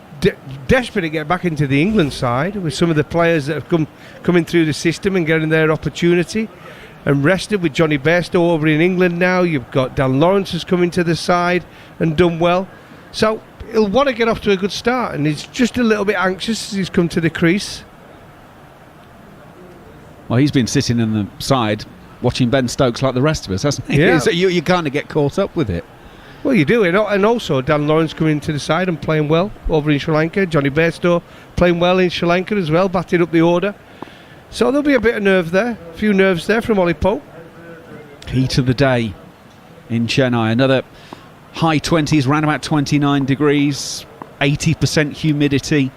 desperate to get back into the England side with some of the players that have coming through the system and getting their opportunity and rested, with Johnny Bairstow over in England now. You've got Dan Lawrence who's coming to the side and done well. So he'll want to get off to a good start, and he's just a little bit anxious as he's come to the crease. Well, he's been sitting in the side watching Ben Stokes like the rest of us, hasn't he? Yeah. So you kind of get caught up with it. Well, you do, and also Dan Lawrence coming to the side and playing well over in Sri Lanka. Johnny Bairstow playing well in Sri Lanka as well, batting up the order. So there'll be a bit of nerve there, a few nerves there from Ollie Pope. Heat of the day in Chennai. Another high 20s, around about 29 degrees, 80% humidity.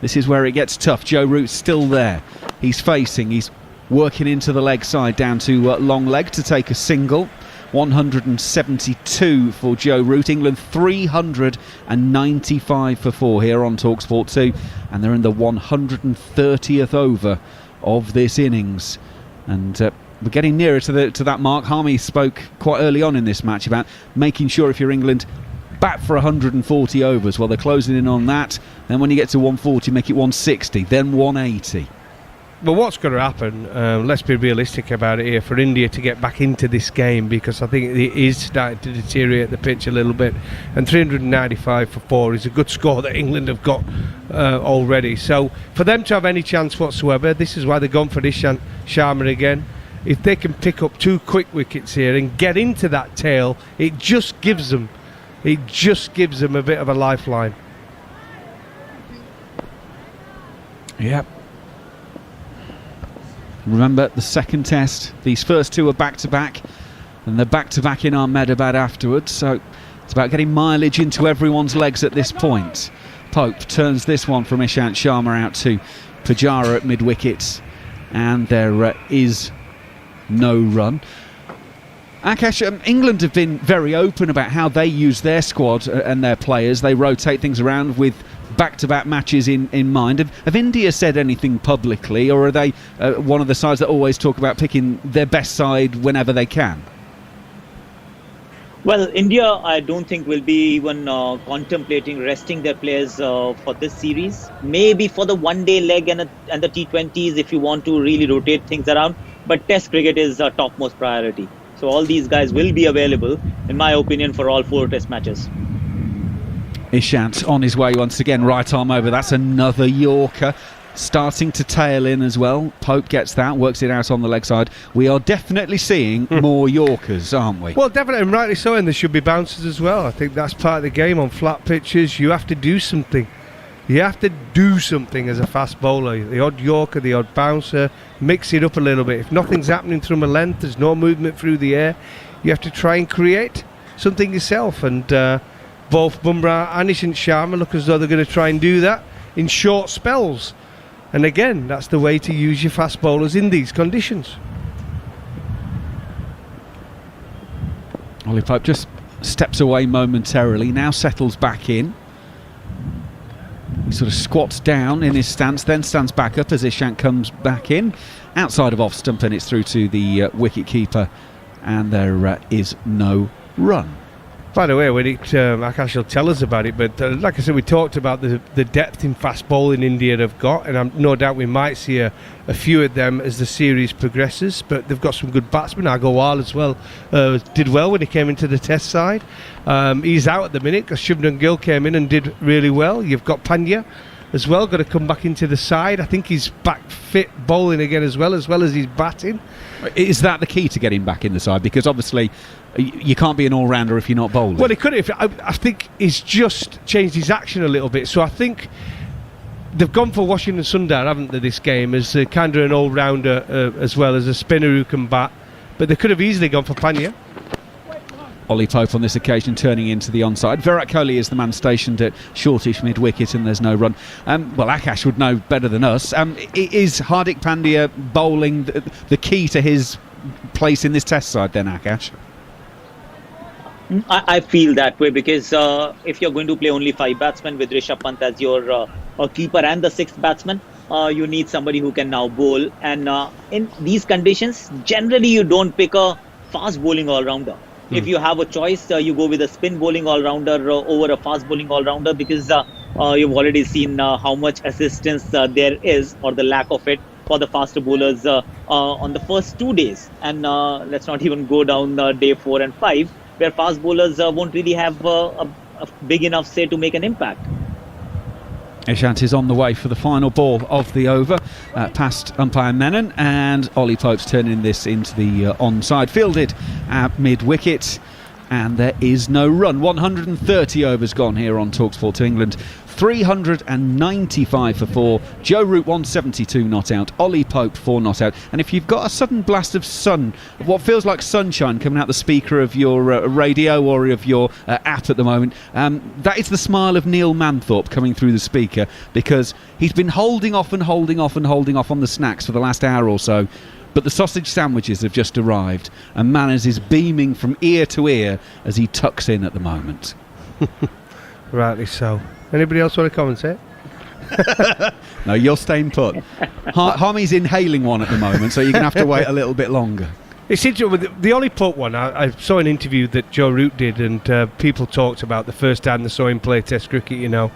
This is where it gets tough. Joe Root's still there. He's working into the leg side down to long leg to take a single. 172 for Joe Root. England 395 for 4 here on TalkSport 2, and they're in the 130th over of this innings, and we're getting nearer to that mark. Harmy spoke quite early on in this match about making sure, if you're England, bat for 140 overs. Well, they're closing in on that. Then when you get to 140, make it 160, then 180. Well, what's going to happen, let's be realistic about it here, for India to get back into this game, because I think it is starting to deteriorate the pitch a little bit, and 395 for 4 is a good score that England have got already. So for them to have any chance whatsoever, this is why they've gone for Ishant Sharma again. if they can pick up 2 quick wickets here and get into that tail, it just gives them a bit of a lifeline. Yep. Remember the second test, these first 2 are back-to-back, and they're back-to-back in Ahmedabad afterwards, so it's about getting mileage into everyone's legs at this point. Pope turns this one from Ishant Sharma out to Pujara at mid-wicket, and there is no run. Akash, England have been very open about how they use their squad and their players. They rotate things around with back-to-back matches in mind. Have India said anything publicly, or are they one of the sides that always talk about picking their best side whenever they can? Well, India, I don't think will be even contemplating resting their players for this series. Maybe for the one-day leg and the T20s if you want to really rotate things around. But Test cricket is topmost priority. So all these guys will be available, in my opinion, for all 4 Test matches. Ishant on his way once again, right arm over. That's another Yorker. Starting to tail in as well. Pope gets that, works it out on the leg side. We are definitely seeing more Yorkers, aren't we? Well, definitely, and rightly so, and there should be bouncers as well. I think that's part of the game. On flat pitches, you have to do something. You have to do something as a fast bowler. The odd Yorker, the odd bouncer, mix it up a little bit. If nothing's happening from a length, there's no movement through the air, you have to try and create something yourself. And both Bumrah and Ishant Sharma look as though they're going to try and do that in short spells. And again, that's the way to use your fast bowlers in these conditions. Ollie Pope just steps away momentarily, now settles back in. He sort of squats down in his stance, then stands back up as Ishant comes back in. Outside of off stump, and it's through to the wicket keeper, and there is no run. By the way, Akash will tell us about it, but like I said, we talked about the depth in fast bowling India have got, and I'm no doubt we might see a few of them as the series progresses, but they've got some good batsmen. Agarwal as well did well when he came into the Test side. He's out at the minute because Shubman Gill came in and did really well. You've got Pandya as well, got to come back into the side. I think he's back fit bowling again as well as he's batting. Is that the key to getting back in the side? Because obviously you can't be an all-rounder if you're not bowling. Well, he could have. I think he's just changed his action a little bit. So I think they've gone for Washington Sundar, haven't they, this game, as kind of an all-rounder as well as a spinner who can bat. But they could have easily gone for Pandya. Ollie Pope on this occasion turning into the onside. Virat Kohli is the man stationed at shortish mid-wicket, and there's no run. Well, Akash would know better than us. Is Hardik Pandya bowling the key to his place in this Test side then, Akash? I feel that way because if you're going to play only 5 batsmen with Rishabh Pant as your keeper and the 6th batsman, you need somebody who can now bowl. And in these conditions, generally you don't pick a fast bowling all-rounder. If you have a choice, you go with a spin bowling all-rounder over a fast bowling all-rounder because you've already seen how much assistance there is, or the lack of it, for the faster bowlers on the first 2 days. And let's not even go down day 4 and 5, where fast bowlers won't really have a big enough say to make an impact. Ishant is on the way for the final ball of the over, past umpire Menon, and Ollie Pope's turning this into the onside, fielded at mid-wicket, and there is no run. 130 overs gone here on TalkSport to England. 395 for 4. Joe Root 172 not out. Ollie Pope 4 not out. And if you've got a sudden blast of sun, what feels like sunshine coming out the speaker of your radio or of your app at the moment, that is the smile of Neil Manthorpe coming through the speaker, because he's been holding off on the snacks for the last hour or so. But the sausage sandwiches have just arrived, and Manners is beaming from ear to ear as he tucks in at the moment. Rightly so. Anybody else want to commentate? No, you're staying put. Harmy's inhaling one at the moment, so you're going to have to wait a little bit longer. It's interesting with the Ollie Pope one. I saw an interview that Joe Root did, and people talked about the first time they saw him play Test cricket, you know.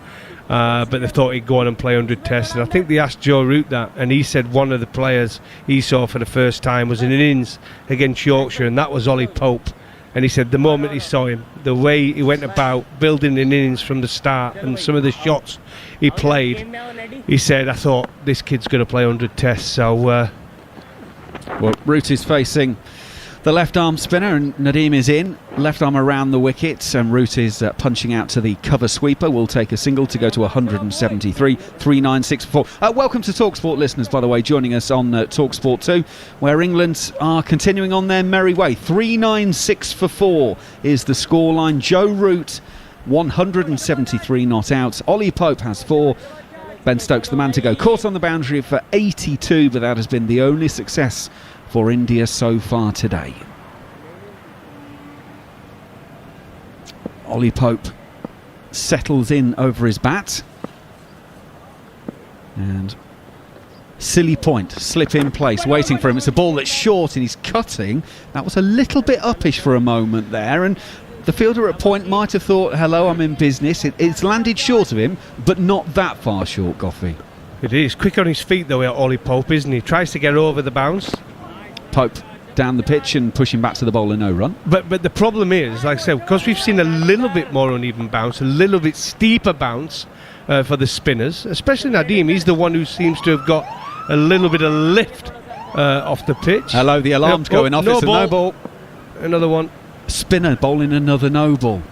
But they thought he'd go on and play 100 tests, and I think they asked Joe Root that, and he said one of the players he saw for the first time was in an innings against Yorkshire, and that was Ollie Pope. And he said the moment he saw him, the way he went about building an innings from the start and some of the shots he played, he said, I thought this kid's going to play 100 tests. So Well, Root is facing the left arm spinner and Nadeem is in. Left arm around the wicket and Root is punching out to the cover sweeper. Will take a single to go to 173, 396 for 4. Welcome to TalkSport listeners, by the way, joining us on TalkSport 2, where England are continuing on their merry way. 396 for 4 is the scoreline. Joe Root, 173 not out. Ollie Pope has 4. Ben Stokes, the man to go. Caught on the boundary for 82, but that has been the only success for India so far today. Ollie Pope settles in over his bat. And silly point, slip in place, waiting for him. It's a ball that's short and he's cutting. That was a little bit uppish for a moment there, and the fielder at point might have thought, hello, I'm in business. It's landed short of him, but not that far short, Goffey. It is. Quick on his feet, though, Ollie Pope, isn't he? Tries to get over the bounce. Pope down the pitch and pushing back to the bowler, no run. But the problem is, like I said, because we've seen a little bit more uneven bounce, a little bit steeper bounce for the spinners, especially Nadeem. He's the one who seems to have got a little bit of lift off the pitch. Hello, the alarm's going off. It's a no ball. Another one. Spinner bowling another no ball.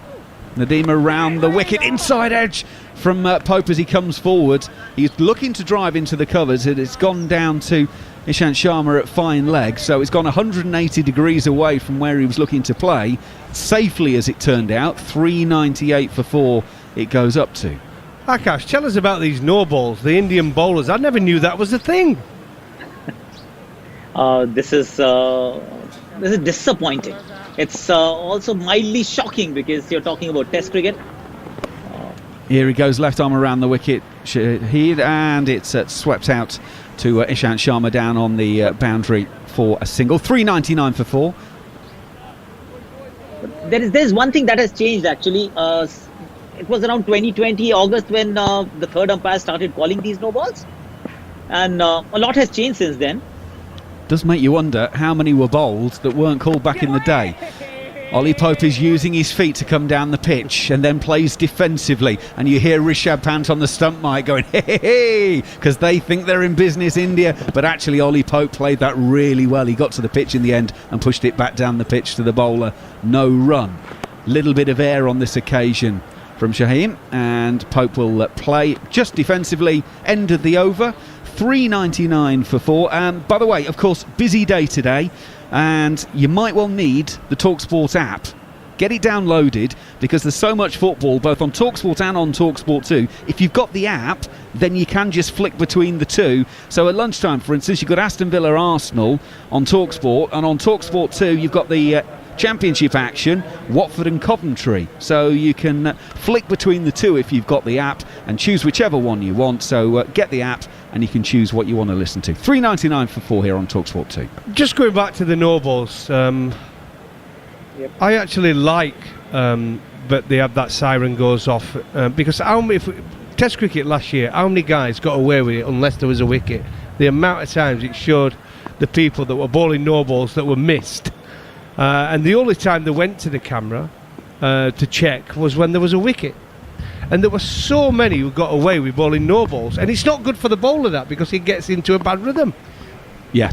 Nadeem around the wicket, inside edge from Pope as he comes forward. He's looking to drive into the covers, and it's gone down to Ishant Sharma at fine leg, so it's gone 180 degrees away from where he was looking to play. Safely, as it turned out, 398 for 4 it goes up to. Akash, tell us about these no balls, the Indian bowlers. I never knew that was a thing. This is disappointing. It's also mildly shocking because you're talking about Test cricket. Here he goes, left arm around the wicket, Shahid, and it's swept out to Ishant Sharma down on the boundary for a single. 399 for 4. There's one thing that has changed actually. It was around 2020 August when the third umpire started calling these no balls, and a lot has changed since then. Does make you wonder how many were bowled that weren't called back in the day. Ollie Pope is using his feet to come down the pitch and then plays defensively, and you hear Rishabh Pant on the stump mic going hey hey hey, because they think they're in business, India, but actually Ollie Pope played that really well. He got to the pitch in the end and pushed it back down the pitch to the bowler. No run. Little bit of air on this occasion from Shaheen, and Pope will play just defensively. End of the over. 399 for 4. And by the way, of course, busy day today, and you might well need the TalkSport app. Get it downloaded because there's so much football both on TalkSport and on TalkSport 2. If you've got the app, then you can just flick between the two. So at lunchtime, for instance, you've got Aston Villa Arsenal on TalkSport, and on TalkSport 2 you've got the Championship action, Watford and Coventry. So you can flick between the two if you've got the app and choose whichever one you want. So get the app and you can choose what you want to listen to. 399 for 4 here on TalkSport 2. Just going back to the no balls, I actually like that they have that siren goes off because Test cricket last year, how many guys got away with it unless there was a wicket? The amount of times it showed the people that were bowling no balls that were missed. And the only time they went to the camera to check was when there was a wicket. And there were so many who got away with bowling no balls. And it's not good for the bowler, that, because he gets into a bad rhythm. Yeah,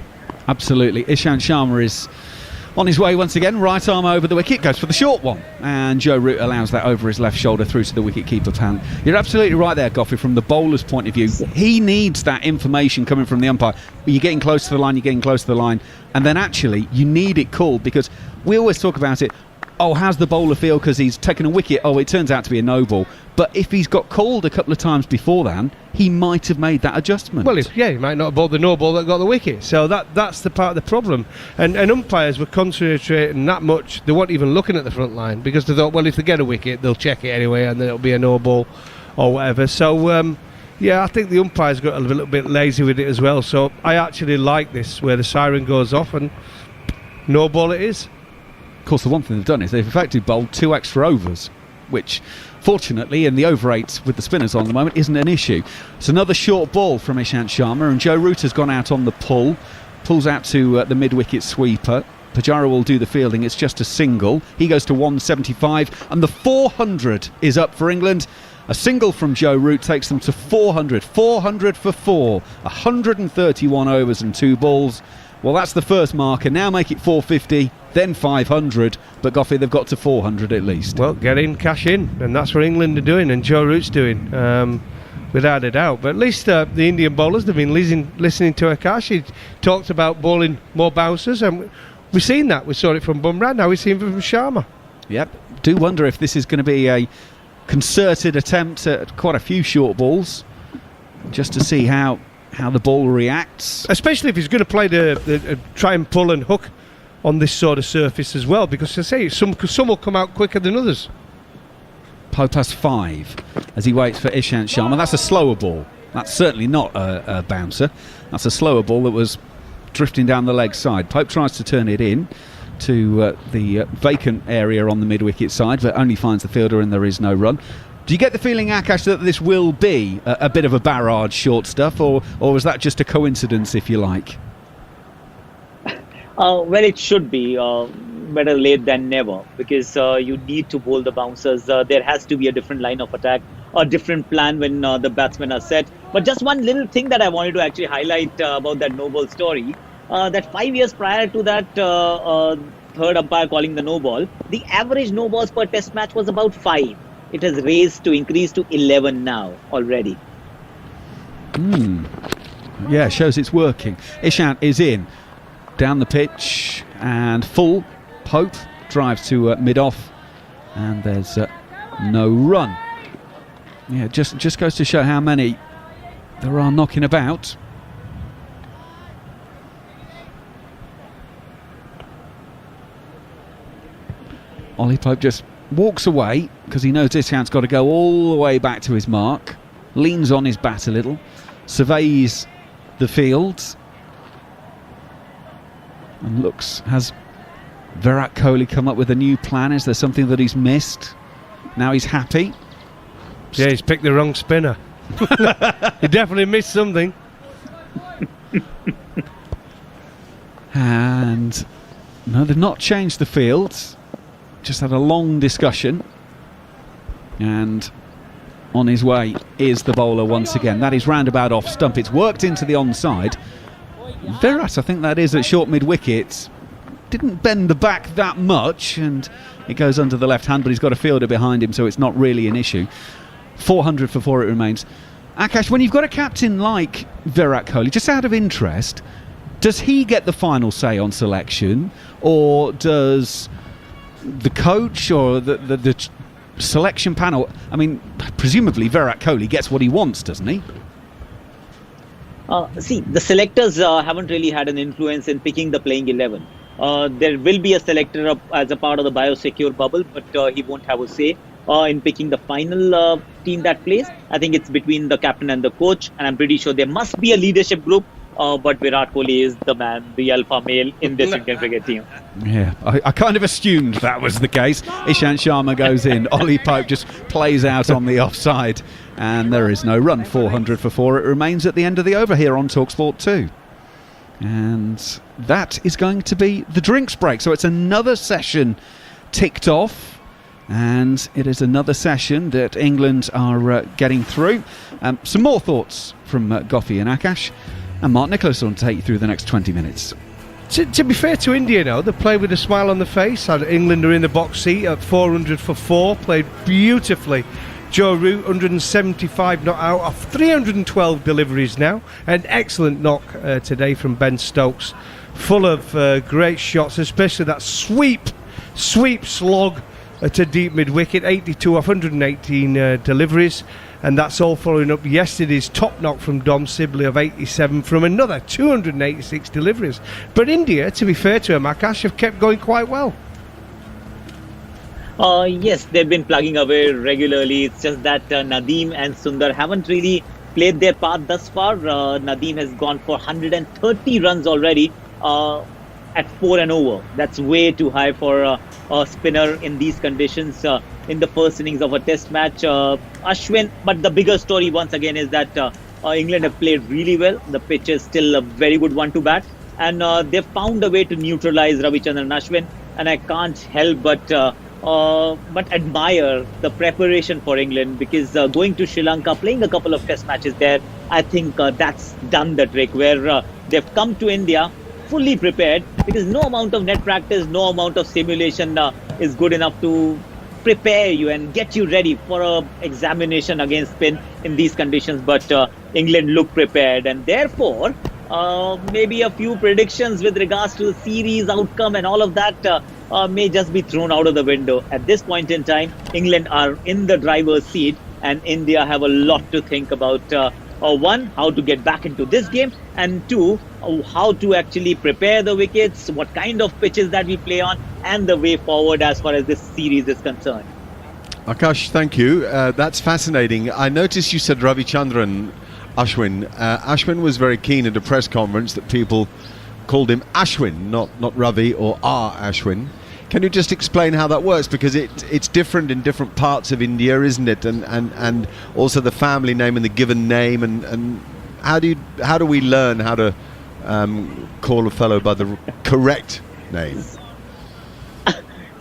absolutely. Ishant Sharma is on his way once again. Right arm over the wicket, goes for the short one. And Joe Root allows that over his left shoulder through to the wicket-keeper Pant. You're absolutely right there, Goffey, from the bowler's point of view. He needs that information coming from the umpire. You're getting close to the line, you're getting close to the line. And then actually, you need it called, because we always talk about it. Oh, how's the bowler feel because he's taken a wicket? Oh, it turns out to be a no ball. But if he's got called a couple of times before then, he might have made that adjustment. Well, he might not have bowled the no ball that got the wicket. So that's the part of the problem. And umpires were concentrating that much, they weren't even looking at the front line, because they thought, well, if they get a wicket, they'll check it anyway, and then it'll be a no ball or whatever. So, yeah, I think the umpires got a little bit lazy with it as well. So I actually like this, where the siren goes off and no ball it is. Of course, the one thing they've done is they've effectively bowled 2 extra overs, which fortunately in the over 8 with the spinners on at the moment isn't an issue. It's another short ball from Ishant Sharma, and Joe Root has gone out on the pull, pulls out to the mid-wicket sweeper. Pujara will do the fielding. It's just a single. He goes to 175, and the 400 is up for England. A single from Joe Root takes them to 400. 400 for 4. 131 overs and 2 balls. Well, that's the first marker. Now make it 450, then 500. But Goffey, they've got to 400 at least. Well, get in, cash in, and that's what England are doing, and Joe Root's doing, without a doubt. But at least the Indian bowlers, they've been listening to Akash. He talked about bowling more bouncers, and we've seen that. We saw it from Bumrah, now we've seen it from Sharma. Yep. Do wonder if this is going to be a concerted attempt at quite a few short balls, just to see how the ball reacts. Especially if he's going to play the try and pull and hook on this sort of surface as well, because I say some will come out quicker than others. Pope has 5 as he waits for Ishant Sharma. That's a slower ball. That's certainly not a bouncer. That's a slower ball that was drifting down the leg side. Pope tries to turn it in to the vacant area on the mid-wicket side, but only finds the fielder and there is no run. Do you get the feeling, Akash, that this will be a bit of a barrage short stuff, or is that just a coincidence, if you like? Well, it should be better late than never, because you need to bowl the bouncers. There has to be a different line of attack, a different plan when the batsmen are set. But just one little thing that I wanted to actually highlight about that no-ball story, that 5 years prior to that third umpire calling the no-ball, the average no-balls per test match was about 5. It has raised to increase to 11 now already. Yeah, shows it's working. Ishant is in. Down the pitch and full. Pope drives to mid-off, and there's no run. Yeah, just goes to show how many there are knocking about. Ollie Pope just walks away because he knows Ishant's got to go all the way back to his mark. Leans on his bat a little, surveys the field, and looks. Has Virat Kohli come up with a new plan? Is there something that he's missed? Now he's happy. Yeah, he's picked the wrong spinner. He definitely missed something. And no, they've not changed the field. Just had a long discussion. And on his way is the bowler once again. That is roundabout off stump. It's worked into the onside. Virat, I think that is at short mid-wicket. Didn't bend the back that much, and it goes under the left hand, but he's got a fielder behind him, so it's not really an issue. 400 for 4 it remains. Akash, when you've got a captain like Virat Kohli, just out of interest, does he get the final say on selection, or does the coach or the selection panel? I mean, presumably Virat Kohli gets what he wants, doesn't he? See, the selectors haven't really had an influence in picking the playing 11. There will be a selector as a part of the biosecure bubble, but he won't have a say in picking the final team that plays. I think it's between the captain and the coach, and I'm pretty sure there must be a leadership group, but Virat Kohli is the man, the alpha male in this Indian cricket team. Yeah, I kind of assumed that was the case. Ishant Sharma goes in, Ollie Pope just plays out on the offside, and there is no run. 400 for 4 it remains at the end of the over here on TalkSport 2. And that is going to be the drinks break. So it's another session ticked off, and it is another session that England are getting through. Some more thoughts from Goffey and Akash, and Mark Nicholas will take you through the next 20 minutes. To be fair to India now, they played with a smile on the face. England are in the box seat at 400 for 4, played beautifully. Joe Root, 175 not out off 312 deliveries now. An excellent knock today from Ben Stokes. Full of great shots, especially that sweep slog to deep mid-wicket. 82 off 118 deliveries. And that's all following up yesterday's top knock from Dom Sibley of 87 from another 286 deliveries. But India, to be fair to him, Akash, have kept going quite well. Yes, they've been plugging away regularly. It's just that Nadeem and Sundar haven't really played their part thus far. Nadeem has gone for 130 runs already at 4 and over. That's way too high for a spinner in these conditions in the first innings of a test match. Ashwin, but the bigger story once again is that England have played really well. The pitch is still a very good one to bat, and they've found a way to neutralize Ravichandran Ashwin, and I can't help but admire the preparation for England, because going to Sri Lanka, playing a couple of test matches there, I think that's done the trick, where they've come to India, fully prepared, because no amount of net practice, no amount of simulation is good enough to prepare you and get you ready for a examination against spin in these conditions. But England look prepared, and therefore maybe a few predictions with regards to the series outcome and all of that may just be thrown out of the window. At this point in time, England are in the driver's seat, and India have a lot to think about. One, how to get back into this game, and two, how to actually prepare the wickets, what kind of pitches that we play on, and the way forward as far as this series is concerned. Akash, thank you. That's fascinating. I noticed you said Ravichandran Ashwin. Ashwin was very keen at a press conference that people called him Ashwin, not Ravi or R. Ashwin. Can you just explain how that works? Because it's different in different parts of India, isn't it? And also the family name and the given name, and how do we learn how to call a fellow by the correct name?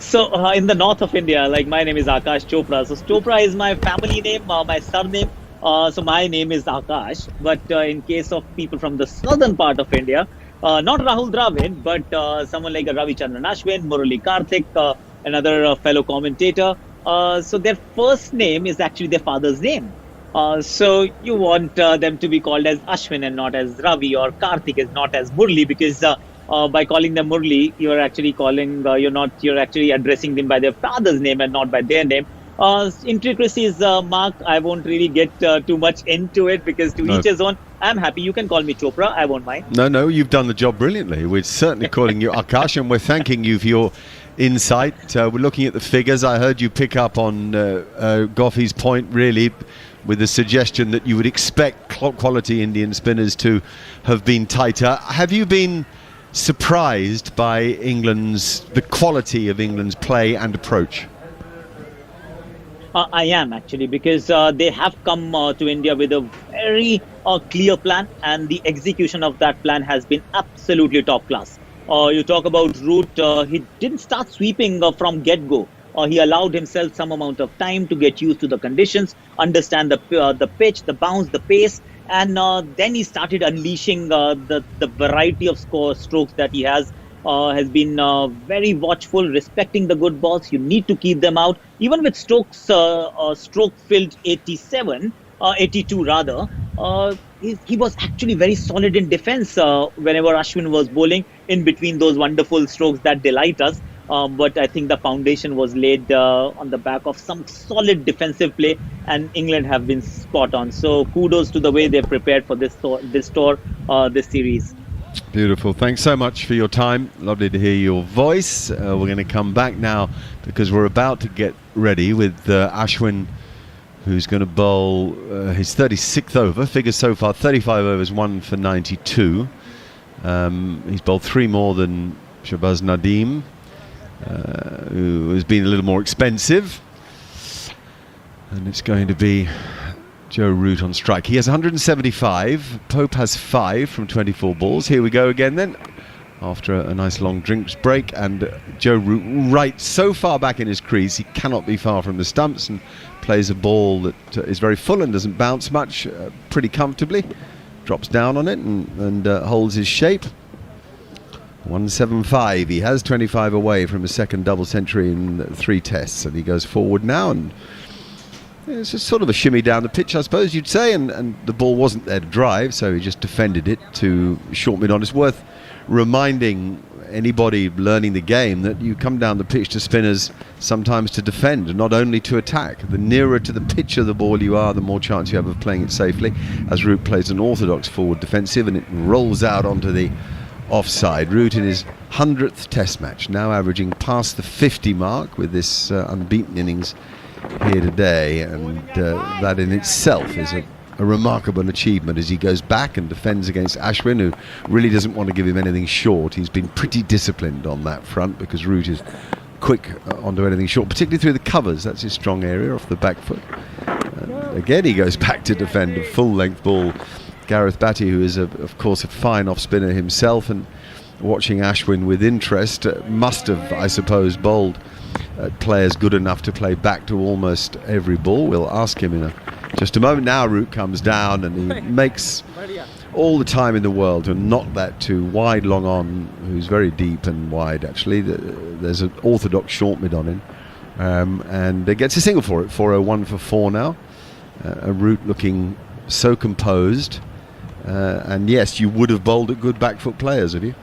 So in the north of India, like my name is Akash Chopra. So Chopra is my family name, my surname. So my name is Akash. But in case of people from the southern part of India, not Rahul Dravid, but someone like Ravichandran Ashwin, Murali Karthik, another fellow commentator. So their first name is actually their father's name. So you want them to be called as Ashwin and not as Ravi, or Karthik is not as Murli, because by calling them Murli, you're actually you're actually addressing them by their father's name and not by their name. Intricacies, Mark, I won't really get too much into it, because to each his own. I'm happy. You can call me Chopra. I won't mind. No, you've done the job brilliantly. We're certainly calling you Akash, and we're thanking you for your insight. We're looking at the figures. I heard you pick up on Goffey's point, really, with the suggestion that you would expect quality Indian spinners to have been tighter. Have you been surprised by the quality of England's play and approach? I am, actually, because they have come to India with a very clear plan, and the execution of that plan has been absolutely top class. You talk about Root, he didn't start sweeping from get-go. He allowed himself some amount of time to get used to the conditions, understand the pitch, the bounce, the pace, and then he started unleashing the variety of strokes that he has. Has been very watchful, respecting the good balls. You need to keep them out. Even with Stokes' stroke-filled 82 rather, he was actually very solid in defence whenever Ashwin was bowling, in between those wonderful strokes that delight us. But I think the foundation was laid on the back of some solid defensive play, and England have been spot on. So kudos to the way they prepared for this series. Beautiful. Thanks so much for your time. Lovely to hear your voice. We're going to come back now, because we're about to get ready with Ashwin, who's going to bowl his 36th over. Figures so far, 35 overs, 1 for 92. He's bowled 3 more than Shahbaz Nadeem, who has been a little more expensive. And it's going to be Joe Root on strike. He has 175. Pope has 5 from 24 balls. Here we go again then, after a nice long drinks break. And Joe Root, right so far back in his crease, he cannot be far from the stumps, and plays a ball that is very full and doesn't bounce much, pretty comfortably. Drops down on it and holds his shape. 175. He has 25 away from a second double century in 3 tests, and he goes forward now, and it's just sort of a shimmy down the pitch, I suppose you'd say, and the ball wasn't there to drive, so he just defended it to short mid-on. It's worth reminding anybody learning the game that you come down the pitch to spinners sometimes to defend and not only to attack. The nearer to the pitch of the ball you are, the more chance you have of playing it safely, as Root plays an orthodox forward defensive, and it rolls out onto the offside. Root in his 100th test match, now averaging past the 50 mark with this unbeaten innings here today, and that in itself is a remarkable achievement, as he goes back and defends against Ashwin, who really doesn't want to give him anything short. He's been pretty disciplined on that front, because Root is quick onto anything short, particularly through the covers. That's his strong area, off the back foot. Again, he goes back to defend a full-length ball. Gareth Batty, who is of course a fine off-spinner himself, and watching Ashwin with interest, must have, I suppose, bowled players good enough to play back to almost every ball. We'll ask him in just a moment. Now Root comes down, and he makes all the time in the world to knock that to wide long on, who's very deep and wide actually. There's an orthodox short mid on him, and gets a single for it. 401 for 4 now. A Root looking so composed, and yes, you would have bowled at good back foot players, have you?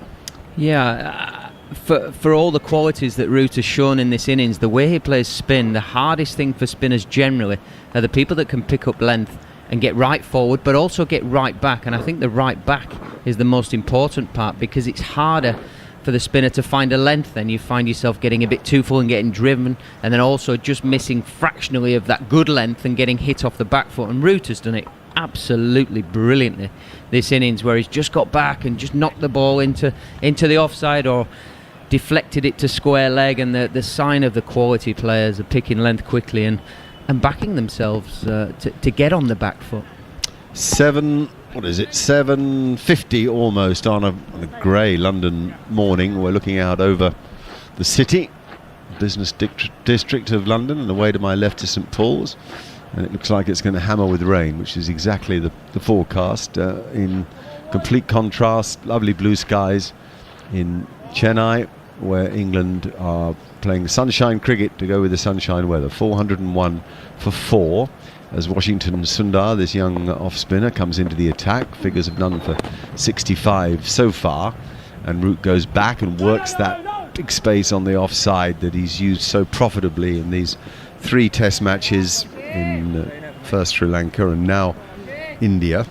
Yeah, for all the qualities that Root has shown in this innings, the way he plays spin, the hardest thing for spinners generally are the people that can pick up length and get right forward, but also get right back. And I think the right back is the most important part, because it's harder for the spinner to find a length. Then you find yourself getting a bit too full and getting driven, and then also just missing fractionally of that good length and getting hit off the back foot. And Root has done it absolutely brilliantly this innings, where he's just got back and just knocked the ball into the offside or deflected it to square leg. And the sign of the quality players are picking length quickly and backing themselves to get on the back foot. 7:50 almost on a grey London morning. We're looking out over the city, business district of London, and away to my left is St Paul's, and it looks like it's going to hammer with rain, which is exactly the forecast. In complete contrast, lovely blue skies in Chennai, where England are playing sunshine cricket to go with the sunshine weather. 401 for 4 as Washington Sundar, this young off-spinner, comes into the attack. Figures of none for 65 so far, and Root goes back and works that big space on the offside that he's used so profitably in these 3 test matches in first Sri Lanka and now India.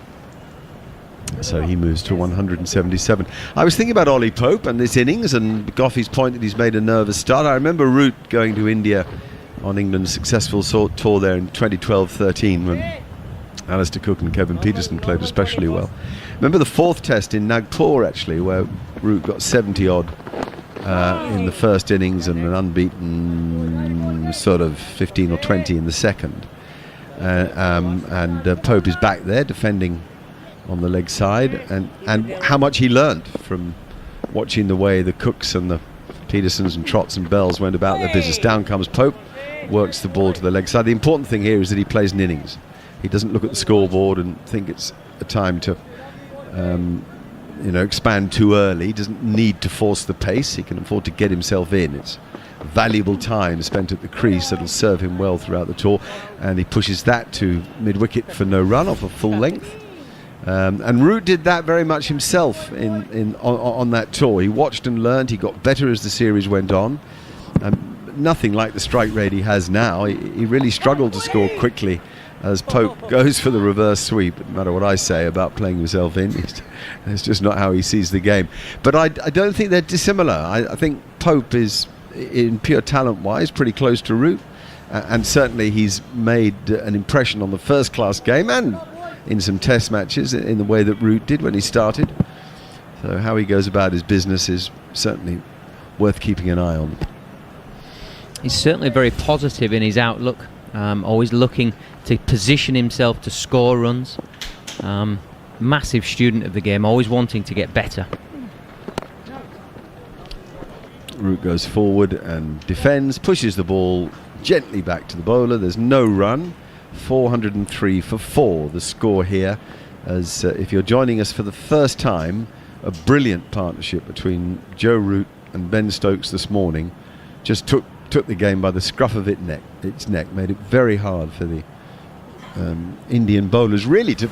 So he moves to 177. I was thinking about Ollie Pope and this innings, and Goffey's point that he's made a nervous start. I remember Root going to India on England's successful tour there in 2012-13 when Alistair Cook and Kevin Peterson played especially well. Remember the 4th test in Nagpur actually, where Root got 70 odd in the first innings and an unbeaten sort of 15 or 20 in the second. And Pope is back there defending on the leg side, and how much he learnt from watching the way the Cooks and the Petersons and Trotts and Bells went about their business. Down comes Pope, works the ball to the leg side. The important thing here is that he plays an innings. He doesn't look at the scoreboard and think it's a time to expand too early. He doesn't need to force the pace. He can afford to get himself in. It's valuable time spent at the crease that'll serve him well throughout the tour, and he pushes that to mid-wicket for no run off a full length. And Root did that very much himself on that tour. He watched and learned. He got better as the series went on. Nothing like the strike rate he has now. He really struggled to score quickly as Pope goes for the reverse sweep. No matter what I say about playing himself in, it's just not how he sees the game. But I don't think they're dissimilar. I think Pope is, in pure talent-wise, pretty close to Root. And certainly he's made an impression on the first-class game and in some test matches in the way that Root did when he started. So how he goes about his business is certainly worth keeping an eye on. He's certainly very positive in his outlook, always looking to position himself to score runs. Massive student of the game, always wanting to get better. Root goes forward and defends, pushes the ball gently back to the bowler. There's no run. 403 for 4 the score here, as if you're joining us for the first time, a brilliant partnership between Joe Root and Ben Stokes this morning just took the game by the scruff of its neck, made it very hard for the Indian bowlers really to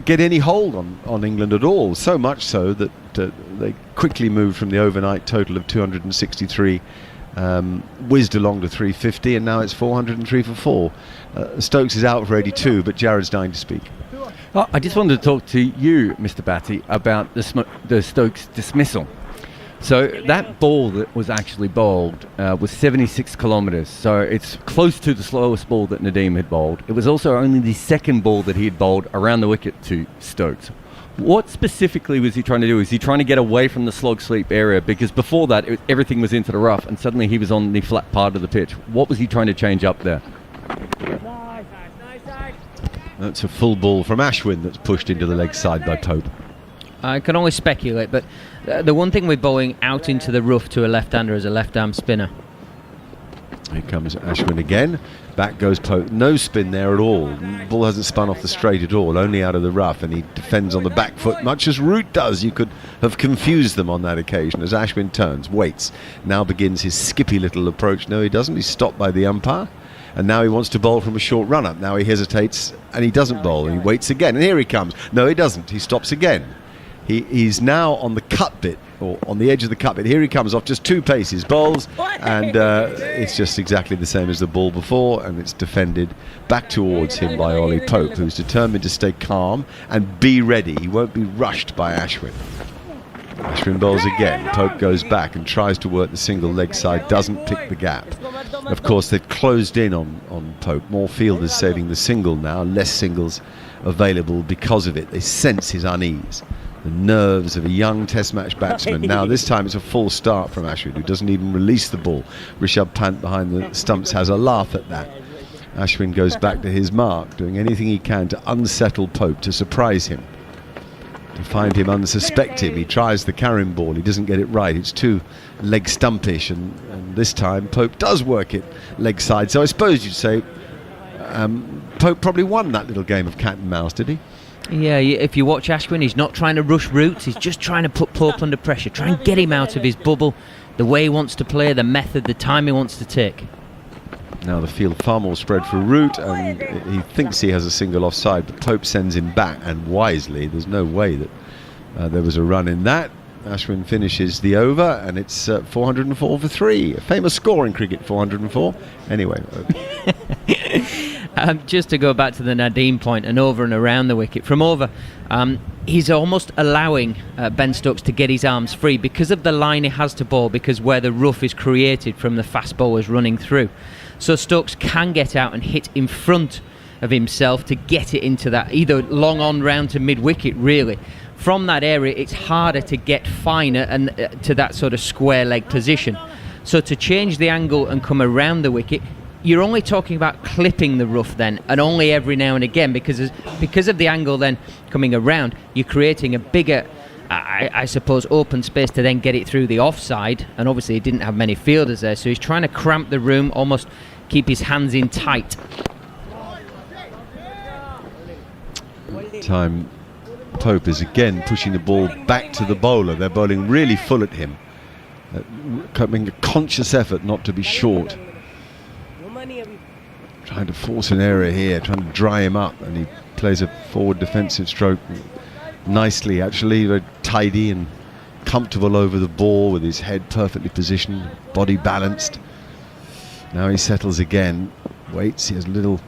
get any hold on England at all, so much so that they quickly moved from the overnight total of 263 whizzed along to 350, and now it's 403 for 4. Stokes is out for 82, but Jared's dying to speak. Well, I just wanted to talk to you, Mr. Batty, about the Stokes dismissal. So that ball that was actually bowled was 76 kilometres, so it's close to the slowest ball that Nadeem had bowled. It was also only the second ball that he had bowled around the wicket to Stokes. What specifically was he trying to do? Is he trying to get away from the slog sleep area? Because before that, everything was into the rough, and suddenly he was on the flat part of the pitch. What was he trying to change up there? That's a full ball from Ashwin that's pushed into the leg side by Pope. I can only speculate, but the one thing with bowling out into the rough to a left-hander as a left-arm spinner, Here comes Ashwin again. Back goes Pope. No spin there at all. The ball hasn't spun off the straight at all, only out of the rough, and he defends on the back foot, much as Root does. You could have confused them on that occasion as Ashwin turns, waits, now begins his skippy little approach. No, he doesn't. He's stopped by the umpire, and now he wants to bowl from a short run-up. Now he hesitates, and he doesn't bowl, and he waits again, and here he comes. No, he doesn't. He stops again. He's now on the cut bit, or on the edge of the cut bit. Here he comes off just 2 paces, bowls, and it's just exactly the same as the ball before, and it's defended back towards him by Ollie Pope, who's determined to stay calm and be ready. He won't be rushed by Ashwin. Ashwin bowls again. Pope goes back and tries to work the single leg side, doesn't pick the gap. Of course, they've closed in on Pope. More fielders saving the single now, less singles available because of it. They sense his unease. The nerves of a young test match batsman. Now this time it's a full start from Ashwin, who doesn't even release the ball. Rishabh Pant behind the stumps has a laugh at that. Ashwin goes back to his mark, doing anything he can to unsettle Pope, to surprise him, to find him unsuspected. He tries the carrying ball, he doesn't get it right. It's too leg stumpish, and this time Pope does work it leg side. So I suppose you'd say Pope probably won that little game of cat and mouse, did he? Yeah, if you watch Ashwin, he's not trying to rush Root, he's just trying to put Pope under pressure, try and get him out of his bubble, the way he wants to play, the method, the time he wants to take. Now the field far more spread for Root, and he thinks he has a single offside, but Pope sends him back, and wisely. There's no way that there was a run in that. Ashwin finishes the over, and it's 404 for 3. A famous score in cricket, 404. Anyway. Just to go back to the Nadeem point and over and around the wicket, from over, he's almost allowing Ben Stokes to get his arms free because of the line he has to bowl, because where the rough is created from the fast bowlers running through. So Stokes can get out and hit in front of himself to get it into that, either long on round to mid-wicket, really. From that area, it's harder to get finer and to that sort of square leg position. So to change the angle and come around the wicket, you're only talking about clipping the rough then, and only every now and again, because of the angle then coming around, you're creating a bigger, I suppose, open space to then get it through the offside. And obviously he didn't have many fielders there, so he's trying to cramp the room, almost keep his hands in tight. Time Pope is again pushing the ball back to the bowler. They're bowling really full at him, making a conscious effort not to be short. Trying to force an error here, trying to dry him up, and he plays a forward defensive stroke nicely, actually, very tidy and comfortable over the ball, with his head perfectly positioned, body balanced. Now he settles again, waits, he has a little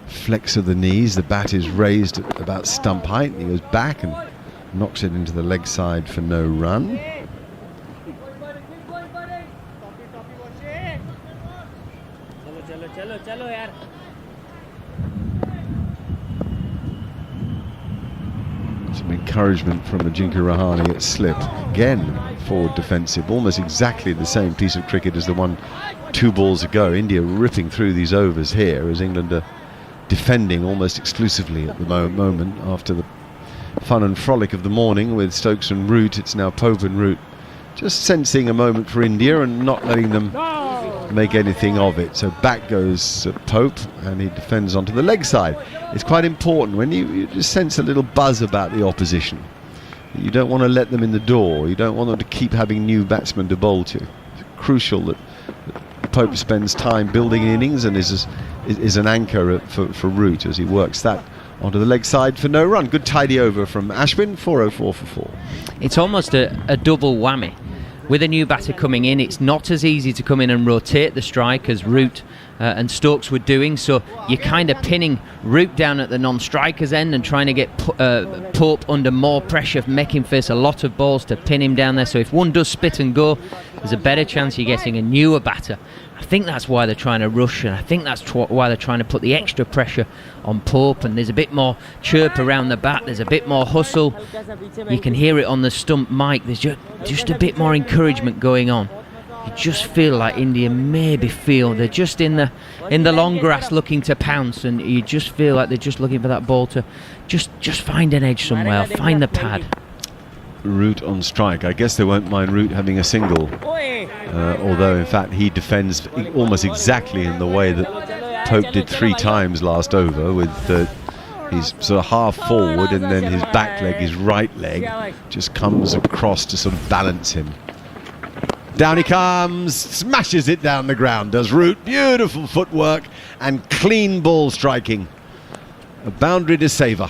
flex of the knees, the bat is raised at about stump height, and he goes back and knocks it into the leg side for no run. Some encouragement from Ajinkya Rahane at slip. Again, forward defensive, almost exactly the same piece of cricket as the one 2 balls ago. India ripping through these overs here, as England are defending almost exclusively at the moment. After the fun and frolic of the morning with Stokes and Root, it's now Pope and Root just sensing a moment for India and not letting them make anything of it. So back goes Pope, and he defends onto the leg side. It's quite important when you just sense a little buzz about the opposition. You don't want to let them in the door. You don't want them to keep having new batsmen to bowl to. It's crucial that Pope spends time building innings and is an anchor for Root as he works that onto the leg side for no run. Good tidy over from Ashwin, 404 for 4. It's almost a double whammy. With a new batter coming in, it's not as easy to come in and rotate the strike as Root and Stokes were doing, so you're kind of pinning Root down at the non-striker's end and trying to get Pope under more pressure, make him face a lot of balls to pin him down there. So if one does spit and go, there's a better chance you're getting a newer batter. I think that's why they're trying to rush, and I think that's why they're trying to put the extra pressure on Pope, and there's a bit more chirp around the bat, there's a bit more hustle. You can hear it on the stump mic, there's just a bit more encouragement going on. You just feel like India maybe feel they're just in the long grass looking to pounce, and you just feel like they're just looking for that ball to just find an edge somewhere, find the pad. Root on strike. I guess they won't mind Root having a single, although in fact he defends almost exactly in the way that Pope did 3 times last over, with he's sort of half forward and then his back leg, his right leg, just comes across to sort of balance him. Down he comes, smashes it down the ground, does Root. Beautiful footwork and clean ball striking. A boundary to savour.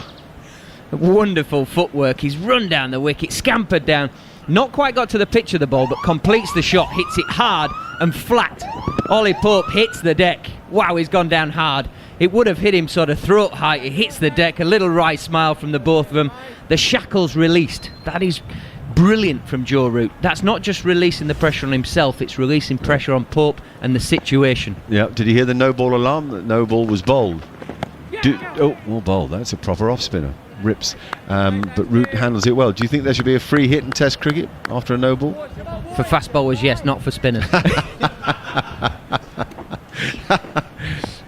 Wonderful footwork. He's run down the wicket, scampered down, not quite got to the pitch of the ball, but completes the shot, hits it hard and flat. Ollie Pope hits the deck. Wow, he's gone down hard. It would have hit him sort of throat height. It hits the deck. A little wry smile from the both of them. The shackles released. That is brilliant from Joe Root. That's not just releasing the pressure on himself, it's releasing pressure on Pope and the situation. Yeah, did you hear the no ball alarm? That no ball was bowled. Well bowled. That's a proper off spinner. Rips. But Root handles it well. Do you think there should be a free hit in Test cricket after a no ball? For fast bowlers, yes, not for spinners.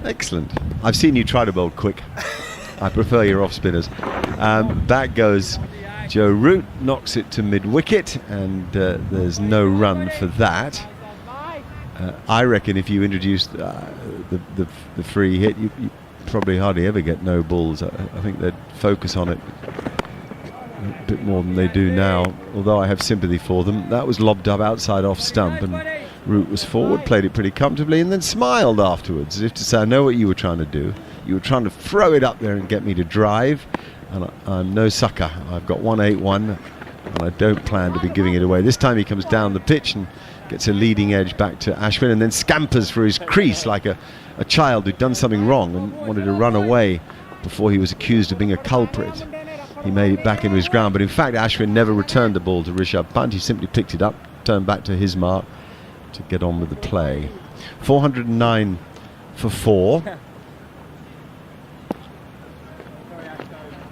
Excellent. I've seen you try to bowl quick. I prefer your off spinners. Back goes Joe Root, knocks it to mid-wicket, and there's no run for that. I reckon if you introduced the free hit, you probably hardly ever get no balls. I think they'd focus on it a bit more than they do now, although I have sympathy for them. That was lobbed up outside off stump, and Root was forward, played it pretty comfortably, and then smiled afterwards, as if to say, I know what you were trying to do. You were trying to throw it up there and get me to drive, and I'm no sucker. I've got 181, and I don't plan to be giving it away. This time he comes down the pitch and gets a leading edge back to Ashwin, and then scampers for his crease like a child who'd done something wrong and wanted to run away before he was accused of being a culprit. He made it back into his ground, but in fact Ashwin never returned the ball to Rishabh Pant. He simply picked it up, turned back to his mark to get on with the play. 409 for 4.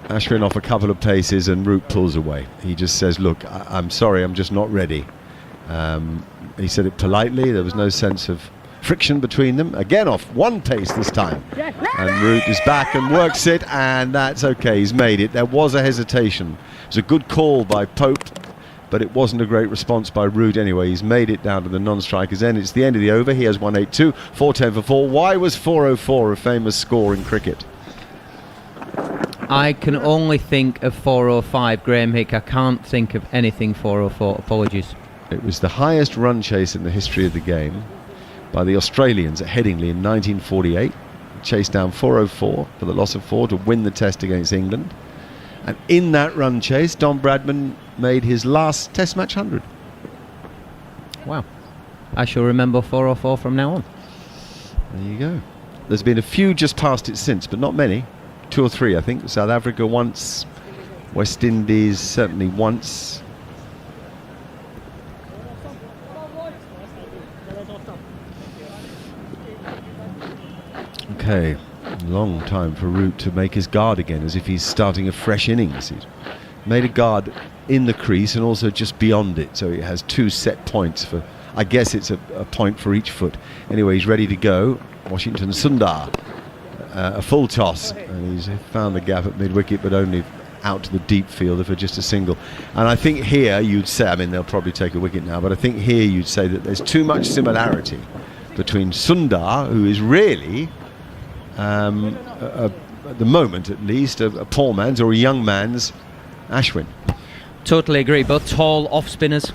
Ashwin off a couple of paces and Root pulls away. He just says, look, I'm sorry, I'm just not ready. He said it politely. There was no sense of friction between them. Again off one pace this time, and Root is back and works it, and that's okay. He's made it. There was a hesitation. It was a good call by Pope, but it wasn't a great response by Root anyway. He's made it down to the non-strikers end. It's the end of the over. He has 182, 410 for 4. Why was 404 a famous score in cricket? I can only think of 405, Graham Hick. I can't think of anything 404. Apologies. It was the highest run chase in the history of the game by the Australians at Headingley in 1948. Chased down 404 for the loss of 4 to win the Test against England. And in that run chase, Don Bradman made his last Test match 100. Wow. I shall remember 404 from now on. There you go. There's been a few just past it since, but not many. 2 or 3, I think. South Africa once, West Indies certainly once. Okay, long time for Root to make his guard again, as if he's starting a fresh innings. He's made a guard in the crease and also just beyond it, so he has 2 set points for, I guess it's a point for each foot. Anyway, he's ready to go. Washington Sundar, a full toss, and he's found the gap at mid-wicket, but only out to the deep fielder for just a single. And I think here you'd say, I mean, they'll probably take a wicket now, but I think here you'd say that there's too much similarity between Sundar, who is really at the moment at least, a poor man's or a young man's Ashwin. Totally agree. Both tall off spinners.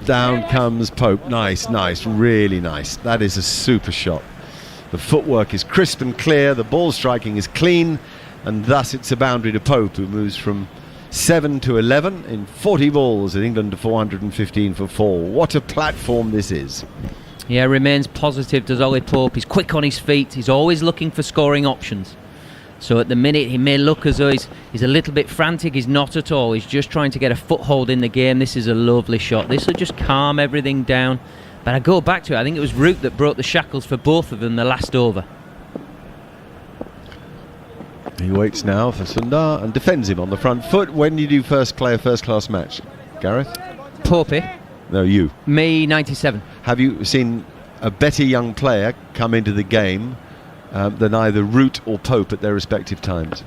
Down comes Pope. Nice, really nice. That is a super shot. The footwork is crisp and clear. The ball striking is clean, and thus it's a boundary to Pope, who moves from 7 to 11 in 40 balls at England to 415 for 4. What a platform this is. Yeah, remains positive, does Ollie Pope. He's quick on his feet. He's always looking for scoring options. So at the minute, he may look as though he's a little bit frantic. He's not at all. He's just trying to get a foothold in the game. This is a lovely shot. This will just calm everything down. But I go back to it. I think it was Root that broke the shackles for both of them the last over. He waits now for Sundar and defends him on the front foot. When did you first play a first-class match, Gareth? Popey. No, you. Me, 97. Have you seen a better young player come into the game than either Root or Pope at their respective times?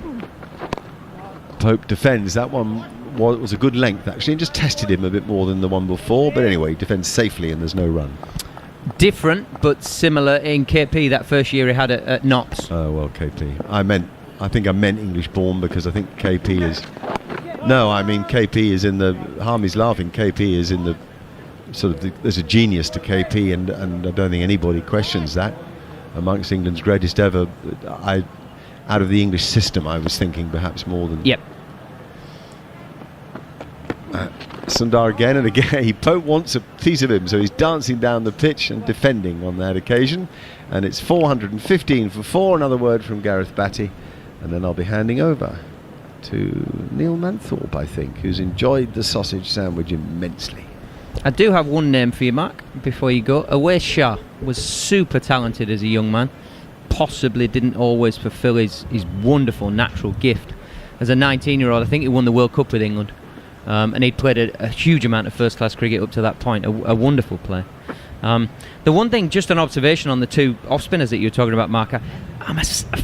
Pope defends. That one was a good length actually, and just tested him a bit more than the one before, but anyway, he defends safely and there's no run. Different but similar in KP that first year he had at Notts. Oh well, KP. I think I meant English born, because I think KP is. No, I mean KP is in the. Harmy's laughing. KP is in the sort of. There's a genius to KP, and I don't think anybody questions that. Amongst England's greatest ever, out of the English system, I was thinking perhaps more than. Yep. Sundar again and again. Pope wants a piece of him, so he's dancing down the pitch and defending on that occasion. And it's 415 for 4. Another word from Gareth Batty, and then I'll be handing over to Neil Manthorpe, I think, who's enjoyed the sausage sandwich immensely. I do have one name for you, Mark, before you go. Umesh Shah was super talented as a young man. Possibly didn't always fulfil his wonderful natural gift. As a 19-year-old, I think he won the World Cup with England. And he'd played a huge amount of first-class cricket up to that point. A wonderful play. The one thing, just an observation on the two off-spinners that you were talking about, Mark, I'm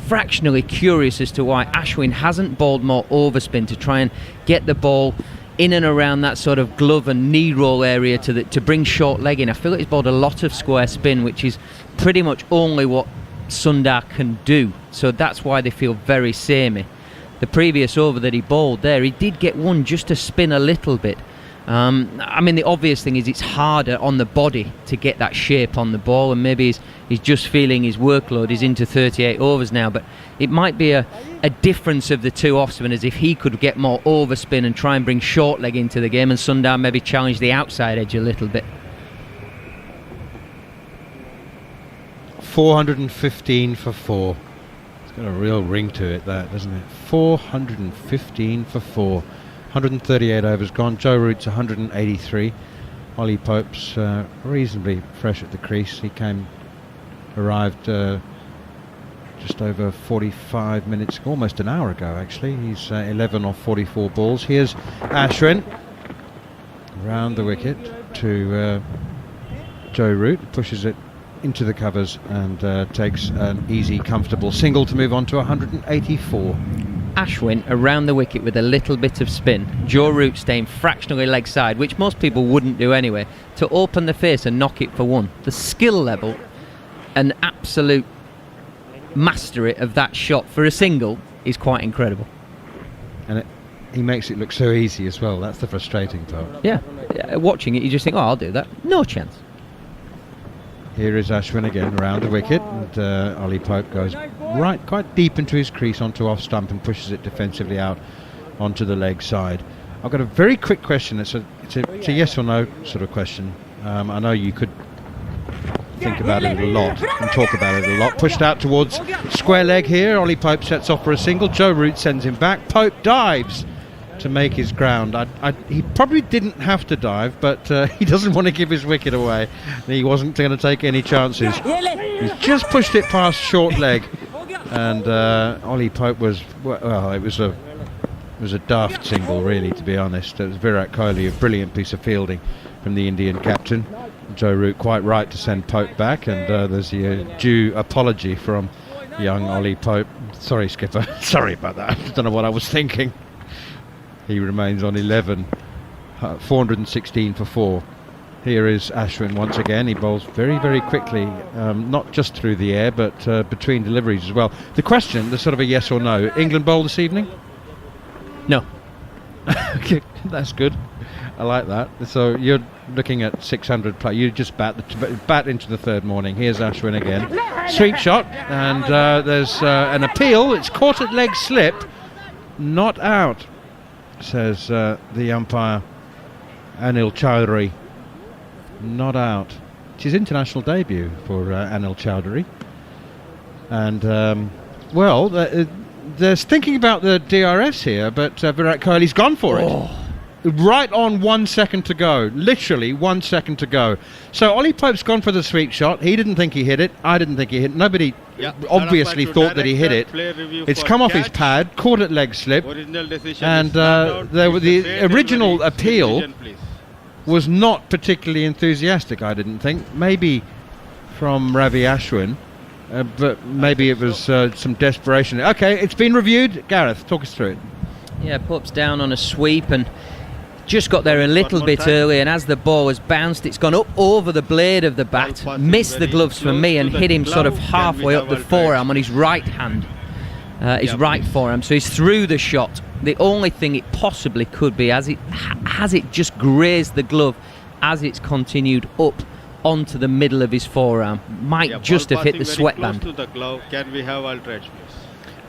fractionally curious as to why Ashwin hasn't bowled more overspin to try and get the ball in and around that sort of glove and knee roll area to bring short leg in. I feel like he's bowled a lot of square spin, which is pretty much only what Sundar can do. So that's why they feel very samey. The previous over that he bowled there, he did get one just to spin a little bit. I mean, the obvious thing is it's harder on the body to get that shape on the ball, and maybe he's just feeling his workload. He's into 38 overs now, but it might be a difference of the two off-spinners if he could get more overspin and try and bring short leg into the game, and Sundar maybe challenge the outside edge a little bit. 415 for 4. It's got a real ring to it, that, doesn't it? 415 for 4. 138 overs gone. Joe Root's 183. Ollie Pope's reasonably fresh at the crease. He arrived just over 45 minutes, almost an hour ago actually. He's 11 off 44 balls. Here's Ashwin round the wicket to Joe Root, pushes it into the covers and takes an easy, comfortable single to move on to 184. Ashwin around the wicket with a little bit of spin. Joe Root staying fractionally leg side, which most people wouldn't do anyway, to open the face and knock it for one. The skill level and absolute mastery of that shot for a single is quite incredible. And he makes it look so easy as well. That's the frustrating part. Yeah, watching it you just think, oh, I'll do that. No chance. Here is Ashwin again round the wicket, and Ollie Pope goes right quite deep into his crease onto off stump and pushes it defensively out onto the leg side. I've got a very quick question. It's a yes or no sort of question. I know you could think about it a lot and talk about it a lot. Pushed out towards square leg here. Ollie Pope sets off for a single. Joe Root sends him back. Pope dives to make his ground. He probably didn't have to dive, but he doesn't want to give his wicket away. He wasn't going to take any chances. He's just pushed it past short leg, and Ollie Pope was, well, it was a daft single, really, to be honest. It was Virat Kohli, a brilliant piece of fielding from the Indian captain. Joe Root quite right to send Pope back, and there's a due apology from young Ollie Pope. Sorry, skipper. Sorry about that. I don't know what I was thinking. He remains on 11, 416 for 4. Here is Ashwin once again. He bowls very, very quickly, not just through the air, but between deliveries as well. The question, there's sort of a yes or no. England bowl this evening? No. Okay, that's good. I like that. So you're looking at 600 plus. You just bat into the third morning. Here's Ashwin again. Sweep shot, and there's an appeal. It's caught at leg slip, not out, says the umpire Anil Chowdhury. Not out. It's his international debut for Anil Chowdhury. And well, there's thinking about the DRS here, but Virat Kohli's gone for it. Right on 1 second to go. Literally 1 second to go. So Ollie Pope's gone for the sweep shot. He didn't think he hit it. I didn't think he hit it. Nobody obviously thought that he hit it. It's come off his pad, caught at leg slip, and the original appeal was not particularly enthusiastic, I didn't think. Maybe from Ravi Ashwin, but maybe it was some desperation. Okay, it's been reviewed. Gareth, talk us through it. Yeah, puts down on a sweep and just got there a little bit early, and as the ball has bounced, it's gone up over the blade of the bat, missed the gloves for me, and hit him sort of halfway up the forearm on his right hand, his right forearm. So he's through the shot. The only thing it possibly could be, has it just grazed the glove as it's continued up onto the middle of his forearm, might just have hit the sweatband. To the glove. Can we have outrage, please?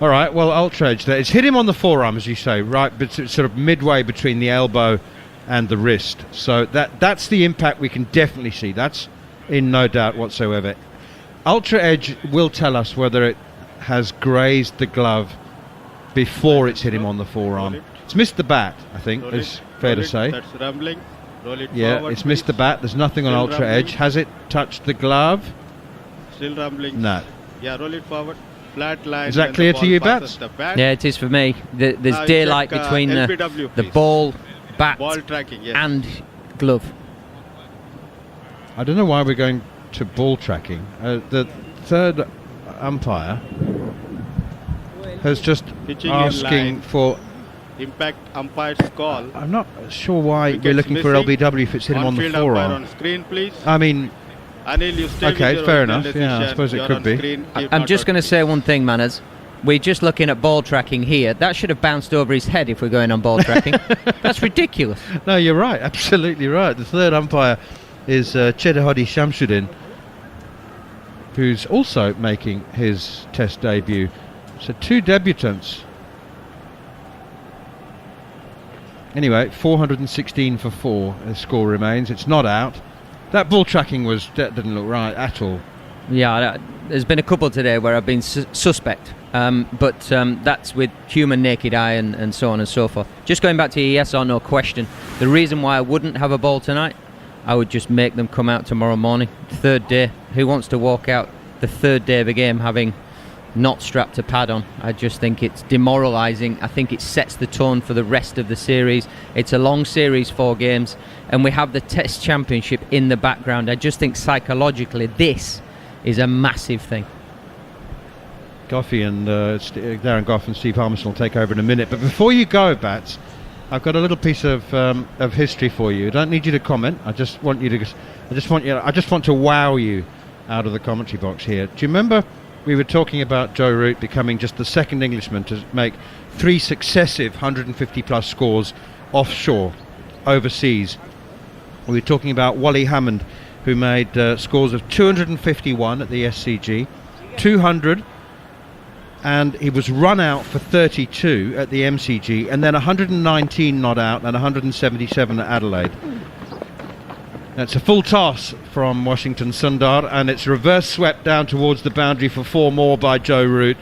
All right, well, outrage there. It's hit him on the forearm, as you say, right, but sort of midway between the elbow and the wrist. So that's the impact we can definitely see. That's in no doubt whatsoever. Ultra Edge will tell us whether it has grazed the glove before it's hit him on the forearm. It's missed the bat, I think, it's fair to say. That's rumbling. Roll it yeah, forward, it's missed the bat. There's nothing on Ultra Edge. Has it touched the glove? Still rumbling. No. Yeah, roll it forward. Flat line. Is that clear to you, Bats? Yeah, it is for me. There's daylight between the ball, bat, ball tracking, yes. and glove. I don't know why we're going to ball tracking. The third umpire has just Pitching asking for impact umpire's call. I'm not sure why we're looking for LBW if it's hit him on the forearm. On screen, please. I mean, Anil, you stay okay, with your fair original enough. Yeah, I decision. suppose it You're could on be. screen, I'm just going to say one thing, Manners. We're just looking at ball tracking here. That should have bounced over his head if we're going on ball tracking. That's ridiculous. No, you're right. Absolutely right. The third umpire is Chedahodi Shamsuddin, who's also making his Test debut. So 2 debutants. Anyway, 416 for 4. The score remains. It's not out. That ball tracking didn't look right at all. Yeah, there's been a couple today where I've been suspect, but that's with human naked eye and so on and so forth. Just going back to your yes or no question, the reason why I wouldn't have a ball tonight, I would just make them come out tomorrow morning. Third day. Who wants to walk out the third day of a game having not strapped a pad on? I just think it's demoralising. I think it sets the tone for the rest of the series. It's a long series, 4 games, and we have the Test Championship in the background. I just think psychologically this is a massive thing. Goffey and Darren Goff and Steve Harmison will take over in a minute. But before you go, Bats, I've got a little piece of history for you. I don't need you to comment. I just want to wow you out of the commentary box here. Do you remember we were talking about Joe Root becoming just the second Englishman to make 3 successive 150-plus scores offshore, overseas? We were talking about Wally Hammond, who made scores of 251 at the SCG, 200, and he was run out for 32 at the MCG, and then 119 not out and 177 at Adelaide. That's a full toss from Washington Sundar, and it's reverse swept down towards the boundary for 4 more by Joe Root.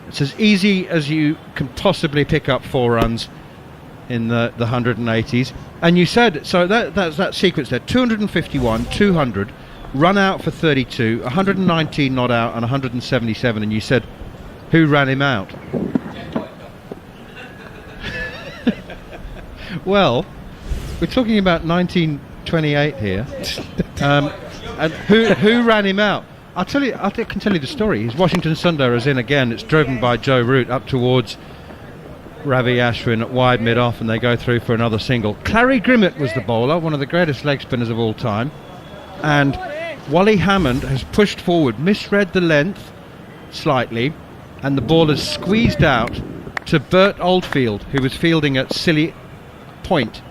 It's as easy as you can possibly pick up 4 runs in the 180s. And you said, so that's that sequence there, 251, 200, run out for 32, 119 not out and 177, and you said, who ran him out? Well, we're talking about 1928 here. And who ran him out? I can tell you the story. He's Washington Sundar is in again. It's driven by Joe Root up towards Ravi Ashwin at wide mid-off, and they go through for another single. Clary Grimmett was the bowler, one of the greatest leg spinners of all time. And Wally Hammond has pushed forward, misread the length slightly, and the ball has squeezed out to Bert Oldfield, who was fielding at Scilly Point,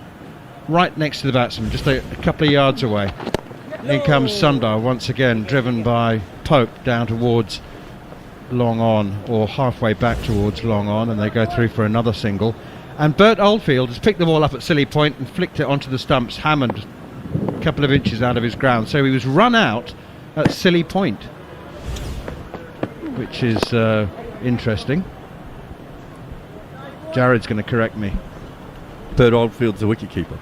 right next to the batsman, just a couple of yards away. In comes Sundar once again, driven by Pope down towards long on, or halfway back towards long on, and they go through for another single. And Bert Oldfield has picked the ball up at Scilly Point and flicked it onto the stumps. Hammond a couple of inches out of his ground, so he was run out at Scilly Point, which is interesting. Jared's going to correct me. Bert Oldfield's a wicketkeeper.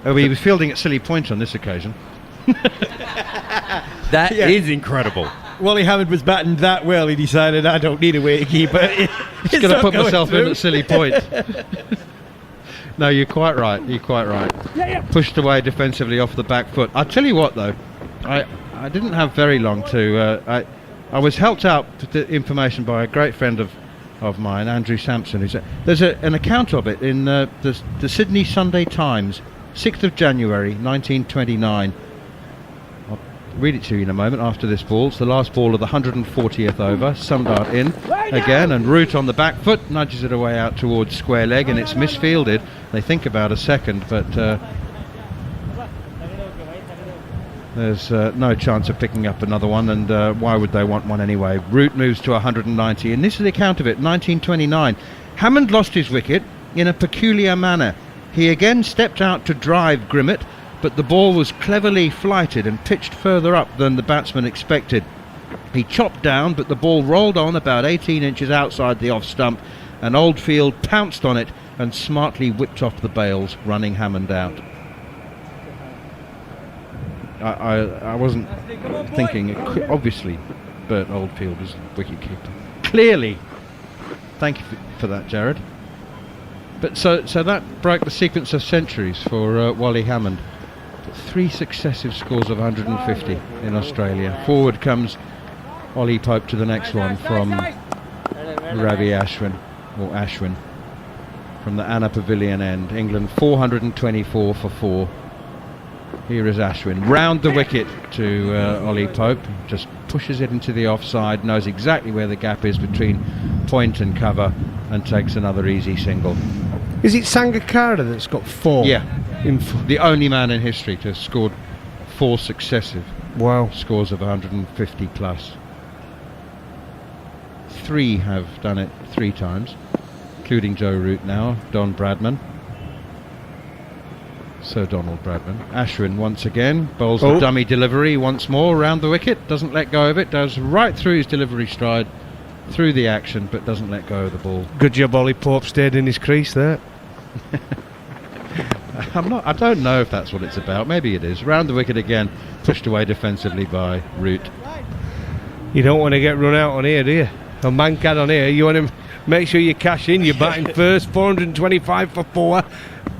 Oh, he was fielding at Scilly Point on this occasion. That is incredible. Wally Hammond was batting that well, he decided, I don't need a wicketkeeper. Just going to put myself in at Scilly Point. No, you're quite right. Pushed away defensively off the back foot. I'll tell you what, though. I didn't have very long to... I was helped out with the information by a great friend of of mine, Andrew Sampson. There's an account of it in the Sydney Sunday Times, 6th of January 1929. I'll read it to you in a moment after this ball. It's the last ball of the 140th over. Sundart in again, and Root on the back foot nudges it away out towards square leg, and it's misfielded. They think about a second, but there's no chance of picking up another one, and why would they want one anyway? Root moves to 190, and this is the account of it. 1929. Hammond lost his wicket in a peculiar manner. He again stepped out to drive Grimmett, but the ball was cleverly flighted and pitched further up than the batsman expected. He chopped down, but the ball rolled on about 18 inches outside the off stump, and Oldfield pounced on it and smartly whipped off the bails, running Hammond out. I wasn't thinking, obviously Bert Oldfield was wicketkeeper. Clearly. Thank you for that, Jared. But so that broke the sequence of centuries for Wally Hammond. 3 successive scores of 150 in Australia. Forward comes Ollie Pope to the next one from Ravi Ashwin, or Ashwin, from the Anna Pavilion end. England 424 for 4. Here is Ashwin, round the wicket to Ollie Pope, just pushes it into the offside, knows exactly where the gap is between point and cover, and takes another easy single. Is it Sangakkara that's got 4? Yeah, the only man in history to have scored 4 successive scores of 150 plus. 3 have done it 3 times, including Joe Root now, Don Bradman. Sir Donald Bradman. Ashwin once again bowls the dummy delivery once more round the wicket, doesn't let go of it, does right through his delivery stride, through the action, but doesn't let go of the ball. Good job Ollie Pope stayed in his crease there. I don't know if that's what it's about. Maybe it is. Round the wicket again, pushed away defensively by Root. You don't want to get run out on here, do you? A Mankad on here, you want to make sure you cash in. You're batting first, 425 for 4.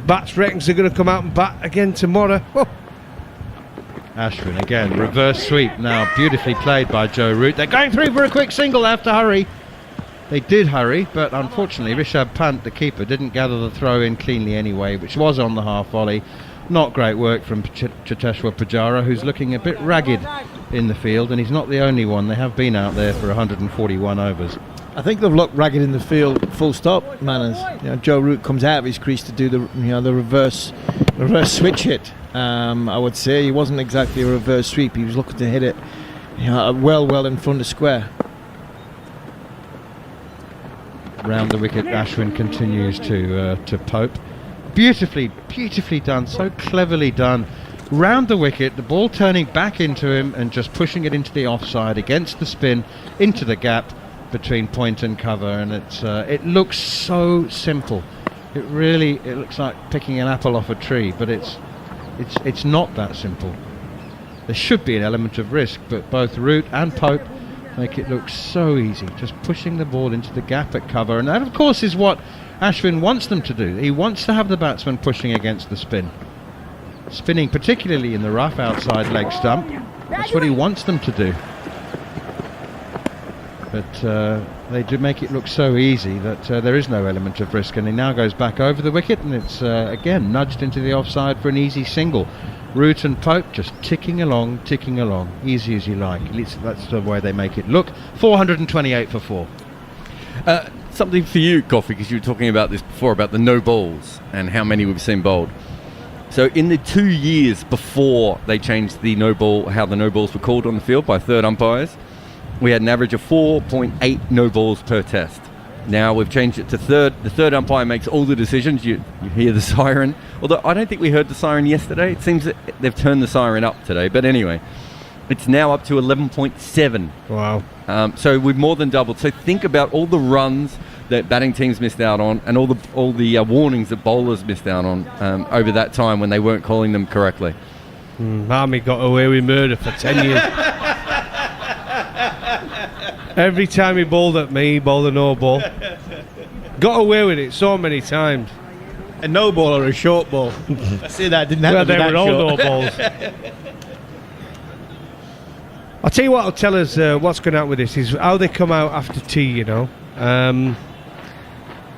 Bats reckons they're going to come out and bat again tomorrow. Oh. Ashwin again, reverse sweep now, beautifully played by Joe Root. They're going through for a quick single, they have to hurry. They did hurry, but unfortunately Rishabh Pant, the keeper, didn't gather the throw in cleanly anyway, which was on the half volley. Not great work from Cheteshwar Pujara, who's looking a bit ragged in the field, and he's not the only one. They have been out there for 141 overs. I think they've looked ragged in the field, full stop, Manners. Joe Root comes out of his crease to do the reverse switch hit. I would say he wasn't exactly a reverse sweep. He was looking to hit it well in front of square. Round the wicket, Ashwin continues to Pope. Beautifully done, so cleverly done. Round the wicket, the ball turning back into him and just pushing it into the offside against the spin, into the gap between point and cover, and it looks so simple. It looks like picking an apple off a tree, but it's not that simple. There should be an element of risk, but both Root and Pope make it look so easy, just pushing the ball into the gap at cover, and that of course is what Ashwin wants them to do. He wants to have the batsman pushing against the spin, spinning particularly in the rough outside leg stump. That's what he wants them to do. But they do make it look so easy that there is no element of risk, and he now goes back over the wicket, and it's again nudged into the offside for an easy single. Root and Pope just ticking along, easy as you like. At least that's the way they make it look. 428 for 4. Something for you, Coffee, because you were talking about this before, about the no balls and how many we've seen bowled. So in the 2 years before they changed the no ball, how the no balls were called on the field by third umpires, we had an average of 4.8 no balls per test. Now we've changed it to third. The third umpire makes all the decisions. You hear the siren. Although I don't think we heard the siren yesterday. It seems that they've turned the siren up today. But anyway, it's now up to 11.7. Wow. So we've more than doubled. So think about all the runs that batting teams missed out on, and all the warnings that bowlers missed out on over that time when they weren't calling them correctly. Army got away with murder for 10 years. Every time he bowled at me, he bowled a no ball. Got away with it so many times. A no ball or a short ball? I see that didn't happen. Well, they were all no balls. I'll tell you what will tell us what's going on with this is how they come out after tea,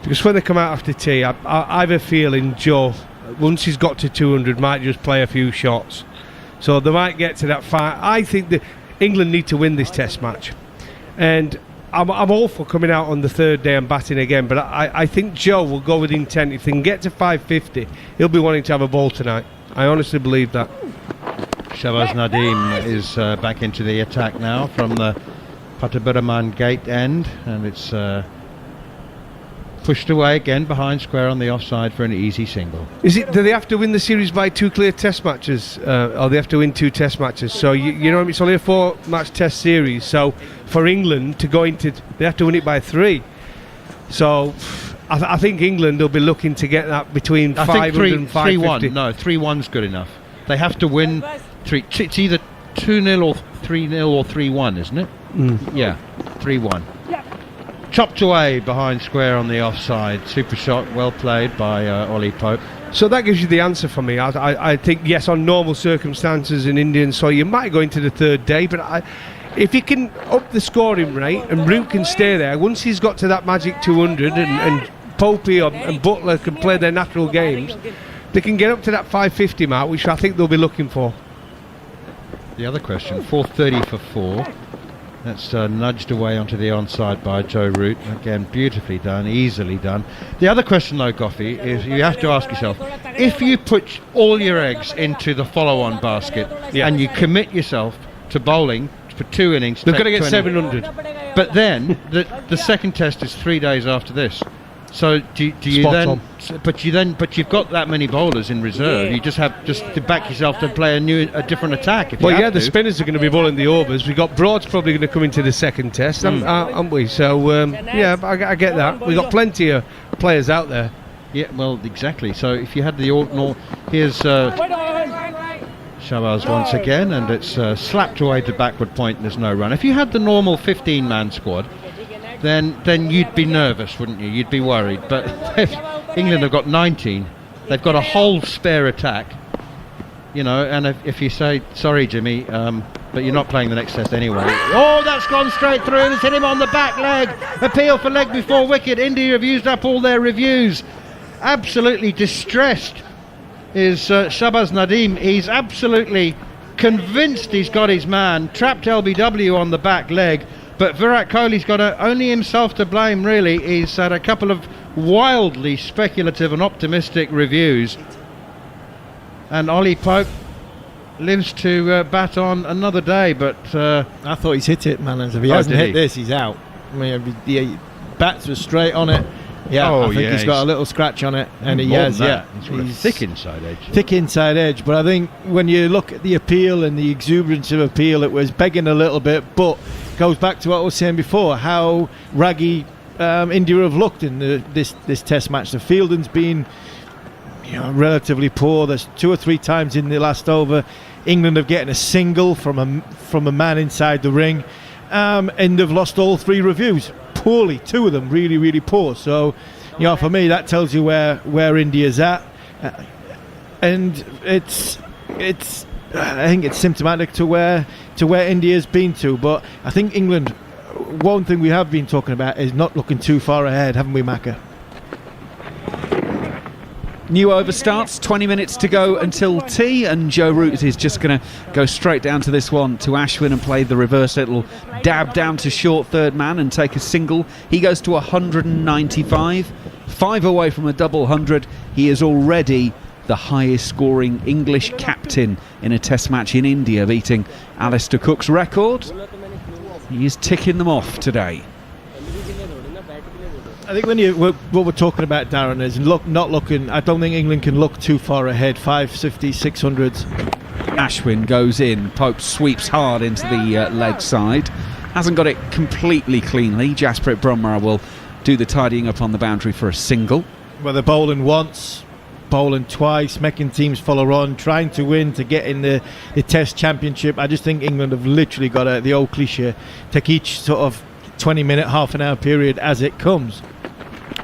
Because when they come out after tea, I have a feeling Joe, once he's got to 200, might just play a few shots. So they might get to that fight. I think that England need to win this Test match. And I'm all for coming out on the third day and batting again, but I think Joe will go with intent. If they can get to 550, he'll be wanting to have a ball tonight. I honestly believe that. Shahbaz Nadeem is back into the attack now from the Pattaburaman gate end, and it's pushed away again behind square on the offside for an easy single. Do they have to win the series by 2 clear Test matches, or they have to win 2 Test matches? So you know, it's only a 4-match Test series. So for England to go into, they have to win it by 3. So I think England will be looking to get that between 500 and 550. 3-1. No, 3-1's good enough. They have to win 3. It's either 2-0 or 3-0 or 3-1, isn't it? Yeah, 3-1. Chopped away behind square on the offside. Super shot, well played by Ollie Pope. So that gives you the answer for me. I think, yes, on normal circumstances in Indian soil, you might go into the third day, but if you can up the scoring rate and Root can stay there, once he's got to that magic 200 and Popey and Butler can play their natural games, they can get up to that 550 mark, which I think they'll be looking for. The other question, 430 for 4. That's nudged away onto the onside by Joe Root. Again, beautifully done, easily done. The other question, though, Goffey, is you have to ask yourself, if you put all your eggs into the follow-on basket and you commit yourself to bowling for 2 innings... They're going to get 700. But then, the second Test is 3 days after this. So do you Spot then? on. But you've got that many bowlers in reserve. You just have to back yourself to play a different attack. If Well, you yeah, have the to. spinners are going to be bowling the overs. We've got Broad's probably going to come into the second Test, aren't we? So yeah, I get that. We've got plenty of players out there. Yeah, well, exactly. So if you had the here's Shahbaz once again, and it's slapped away to backward point. And there's no run. If you had the normal 15-man squad, then you'd be nervous, wouldn't you? You'd be worried. But England have got 19. They've got a whole spare attack, you know. And if you say, sorry, Jimmy, but you're not playing the next Test anyway. Oh, that's gone straight through and it's hit him on the back leg. Appeal for leg before wicket. India have used up all their reviews. Absolutely distressed is Shahbaz Nadeem. He's absolutely convinced he's got his man. Trapped LBW on the back leg. But Virat Kohli's got only himself to blame, really. He's had a couple of wildly speculative and optimistic reviews. And Ollie Pope lives to bat on another day, but... I thought he's hit it, man. If he hasn't hit this, he's out. I mean, the bats were straight on it. Yeah, I think he's got a little scratch on it, and he has, He's thick inside edge. Thick inside edge, but I think when you look at the appeal and the exuberance of appeal, it was begging a little bit, but goes back to what I was saying before, how raggy India have looked in this Test match. The fielding's been relatively poor. There's 2 or 3 times in the last over England have getting a single from a man inside the ring, and they've lost all 3 reviews poorly. 2 of them really, really poor. So, for me, that tells you where India's at, and it's I think it's symptomatic to where India's been to. But I think England, one thing we have been talking about is not looking too far ahead, haven't we, Macca? New over starts, 20 minutes to go until tea, and Joe Root is just going to go straight down to this one to Ashwin and play the reverse little dab down to short third man and take a single. He goes to 195, 5 away from a double 100. He is already the highest scoring English captain in a Test match in India, beating Alistair Cook's record. He is ticking them off today. I think what we're talking about, Darren, is not looking. I don't think England can look too far ahead. 550, 600s. Ashwin goes in. Pope sweeps hard into the leg side. Hasn't got it completely cleanly. Jasprit Bumrah will do the tidying up on the boundary for a single. Well, they're bowling once, bowling twice, making teams follow on, trying to win to get in the Test Championship. I just think England have literally got the old cliche, take each sort of 20-minute, half-an-hour period as it comes.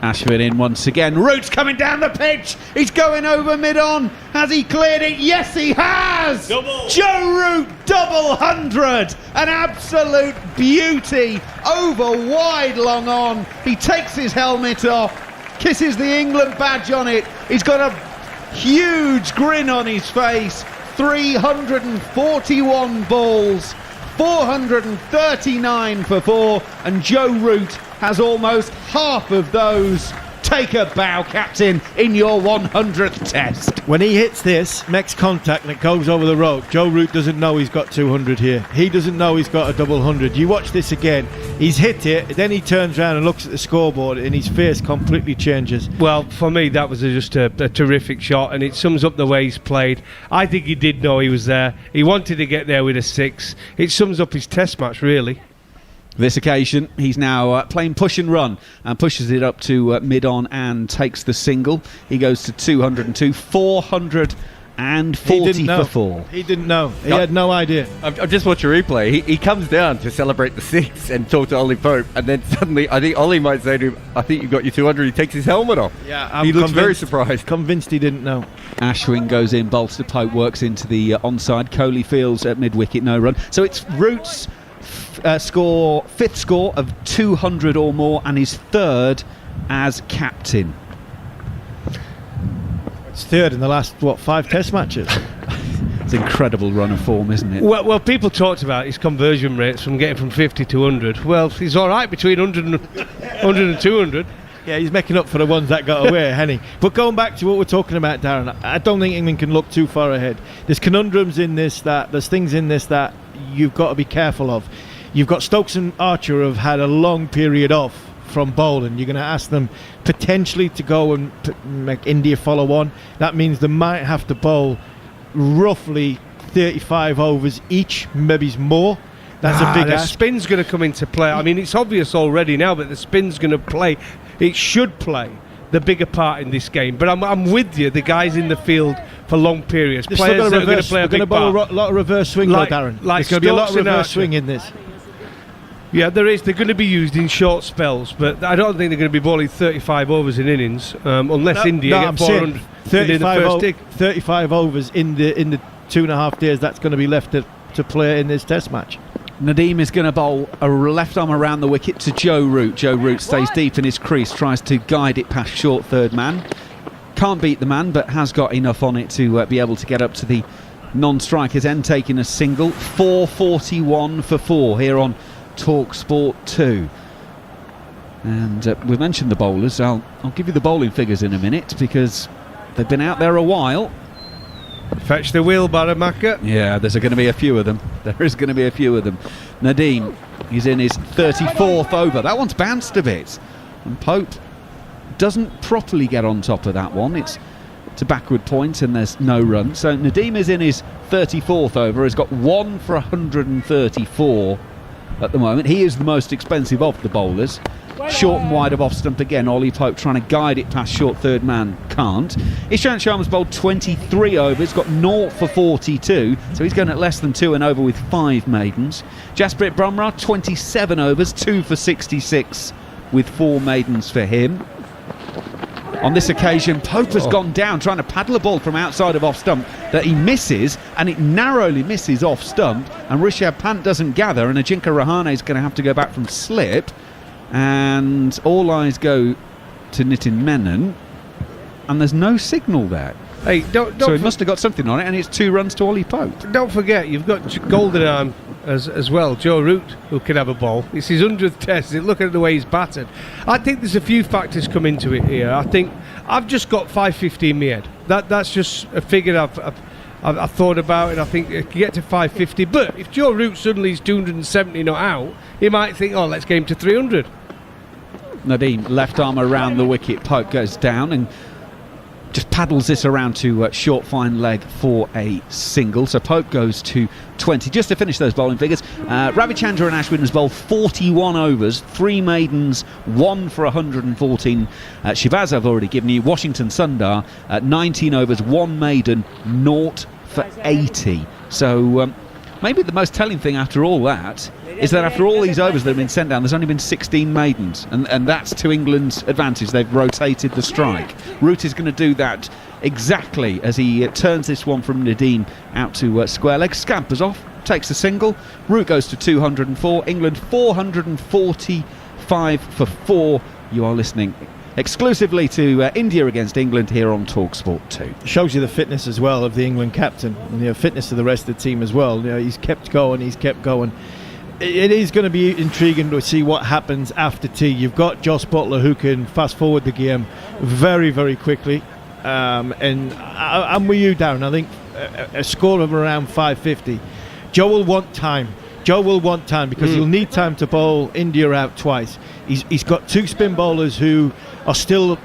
Ashwin in once again. Root's coming down the pitch. He's going over mid-on. Has he cleared it? Yes, he has! Double. Joe Root, double 100. An absolute beauty. Over wide long on. He takes his helmet off. kisses the England badge on it. He's got a huge grin on his face. 341 balls, 439 for 4, and Joe Root has almost half of those. Take a bow, captain, in your 100th test. When he hits this, makes contact and it goes over the rope, Joe Root doesn't know he's got 200 here. He doesn't know he's got a double 100. You watch this again, he's hit it, then he turns around and looks at the scoreboard and his face completely changes. Well, for me, that was just a terrific shot, and it sums up the way he's played. I think he did know he was there. He wanted to get there with a 6. It sums up his test match, really. This occasion, he's now playing push and run and pushes it up to mid-on and takes the single. He goes to 202, 440 for 4. He didn't know. He had no idea. I've just watched a replay. He comes down to celebrate the 6 and talk to Ollie Pope, and then suddenly, I think Ollie might say to him, I think you've got your 200. He takes his helmet off. Yeah, he looks very surprised. Convinced he didn't know. Ashwin goes in, bolster Pope works into the onside. Kohli fields at mid-wicket, no run. So it's Root's fifth score of 200 or more, and his 3rd as captain. It's 3rd in the last 5 test matches. It's an incredible run of form, isn't it? Well, people talked about his conversion rates from getting from 50 to 100. Well, he's all right between 100 and 200. Yeah, he's making up for the ones that got away, hasn't he? But going back to what we're talking about, Darren, I don't think England can look too far ahead. There's conundrums in this, there's things in this that you've got to be careful of. You've got Stokes and Archer who have had a long period off from bowling. You're going to ask them potentially to go and make India follow on. That means they might have to bowl roughly 35 overs each, maybe more. That's a big the ask. spin's going to come into play. I mean, it's obvious already now, but the spin's going to play. It should play the bigger part in this game. But I'm with you. The guys in the field for long periods, players that are going to play a big part. A lot of reverse swing, Darren. Like There's going to be a lot of Stokes and reverse Archer. swing in this. Yeah, there is. They're going to be used in short spells, but I don't think they're going to be bowling 35 overs in innings, unless India get 400 in the first dig. 35 overs in the 2.5 days that's going to be left to play in this test match. Nadeem is going to bowl a left arm around the wicket to Joe Root. Joe Root stays deep in his crease, tries to guide it past short third man. Can't beat the man, but has got enough on it to be able to get up to the non-striker's end, taking a single. 441 for 4 here on Talk Sport 2. And we mentioned the bowlers. I'll give you the bowling figures in a minute because they've been out there a while. Fetch the wheelbarrow, Macca. Yeah, there's going to be a few of them. There is going to be a few of them. Nadeem, he's in his 34th over. That one's bounced a bit. And Pope doesn't properly get on top of that one. It's a backward point and there's no run. So Nadeem is in his 34th over. Has got 1 for 134 at the moment. He is the most expensive of the bowlers. Short and wide of off stump again. Ollie Pope trying to guide it past short third man, can't. Ishant Sharma's bowled 23 overs, got 0 for 42, so he's going at less than 2 and over with 5 maidens. Jasprit Bumrah 27 overs, 2 for 66 with 4 maidens for him. On this occasion, Pope has gone down trying to paddle a ball from outside of off stump that he misses, and it narrowly misses off stump, and Rishabh Pant doesn't gather, and Ajinkya Rahane is going to have to go back from slip. And all eyes go to Nitin Menon, and there's no signal there. Hey, so he must have got something on it, and it's 2 runs to Ollie Pope. Don't forget, you've got Golden Arm as well, Joe Root, who can have a ball. It's his 100th test. Look at the way he's battered. I think there's a few factors come into it here. I think I've just got 550 in my head. That's just a figure I've thought about, and I think it can get to 550. But if Joe Root suddenly is 270 not out, he might think, oh, let's get him to 300. Nadeem, left arm around the wicket. Pope goes down and just paddles this around to short fine leg for a single. So Pope goes to 20. Just to finish those bowling figures, Ravichandra and Ashwin has bowled 41 overs, 3 maidens, 1 for 114. Shivaz I've already given you. Washington Sundar, 19 overs, 1 maiden, 0 for 80. So maybe the most telling thing after all that is that after all these overs that have been sent down, there's only been 16 maidens, and that's to England's advantage. They've rotated the strike. Root is going to do that exactly as he turns this one from Nadeem out to square leg. Scampers off, takes a single. Root goes to 204. England 445 for 4. You are listening exclusively to India against England here on TalkSport 2. Shows you the fitness as well of the England captain, and the fitness of the rest of the team as well. He's kept going. It is going to be intriguing to see what happens after tea. You've got Jos Buttler, who can fast forward the game very, very quickly. And I'm with you, Darren. I think a score of around 550. Joe will want time. Because he'll need time to bowl India out twice. He's got two spin bowlers who are still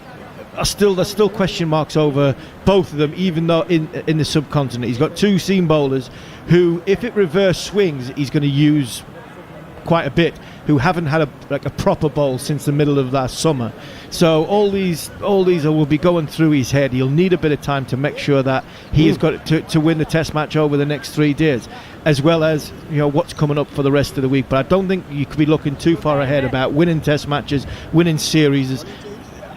there's still question marks over both of them, even though in the subcontinent. He's got two seam bowlers who, if it reverse swings, he's going to use quite a bit, who haven't had a proper bowl since the middle of last summer. So all these will be going through his head. He'll need a bit of time to make sure that he has got to win the Test match over the next 3 days, as well as what's coming up for the rest of the week. But I don't think you could be looking too far ahead about winning Test matches, winning series.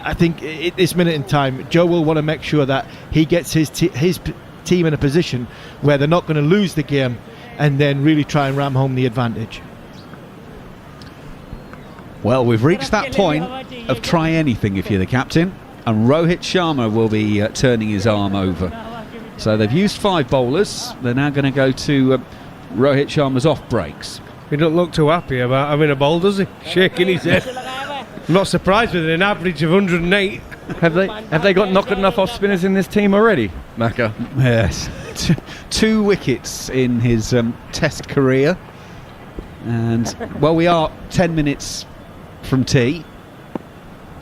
I think at this minute in time, Joe will want to make sure that he gets his team in a position where they're not going to lose the game, and then really try and ram home the advantage. Well, we've reached that point of try anything if you're the captain, and Rohit Sharma will be turning his arm over. So they've used 5 bowlers. They're now going to go to Rohit Sharma's off breaks. He doesn't look too happy about having a bowl, does he? Shaking his head. I'm not surprised with an average of 108. Have they got not good enough off spinners in this team already, Macca? Yes. 2 wickets in his Test career. And, well, we are 10 minutes from tea.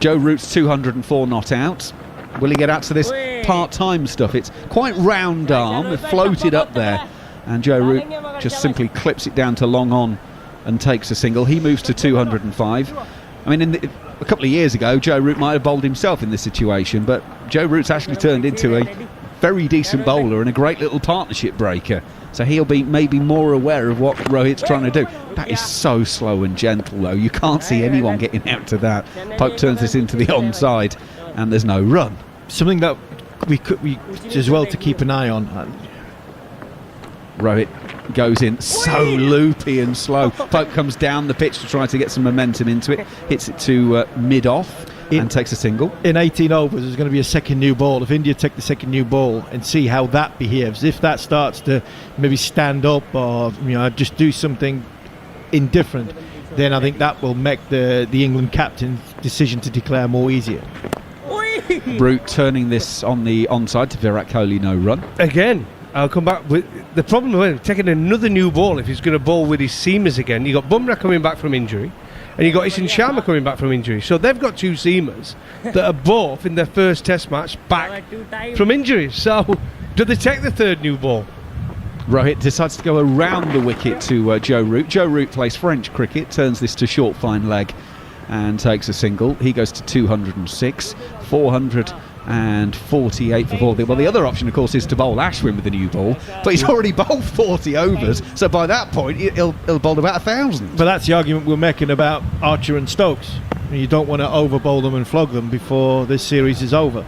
Joe Root's 204 not out. Will he get out to this part-time stuff? It's quite round arm, it floated up there, and Joe Root just simply clips it down to long on and takes a single. He moves to 205. I mean, a couple of years ago, Joe Root might have bowled himself in this situation, but Joe Root's actually turned into a very decent bowler and a great little partnership breaker. So he'll be maybe more aware of what Rohit's trying to do. That is so slow and gentle, though. You can't see anyone getting out to that. Pope turns this into the onside, and there's no run. Something that we as well to keep an eye on. Rohit goes in so loopy and slow. Pope comes down the pitch to try to get some momentum into it. Hits it to mid-off. And takes a single. In 18 overs, there's going to be a second new ball. If India take the second new ball and see how that behaves, if that starts to maybe stand up or just do something indifferent, then I think that will make the England captain's decision to declare more easier. Root turning this on the onside to Virat Kohli, no run. Again, I'll come back with the problem with taking another new ball if he's going to bowl with his seamers again. You got Bumrah coming back from injury, and you got Ishant Sharma coming back from injury. So they've got 2 seamers that are both in their first Test match back from injury. So do they take the 3rd new ball? Rohit decides to go around the wicket to Joe Root. Joe Root plays French cricket, turns this to short fine leg and takes a single. He goes to 206, 448 for 40. Well, the other option, of course, is to bowl Ashwin with a new ball, but he's already bowled 40 overs, so by that point he'll bowl about 1,000. But that's the argument we're making about Archer and Stokes. You don't want to over bowl them and flog them before this series is over.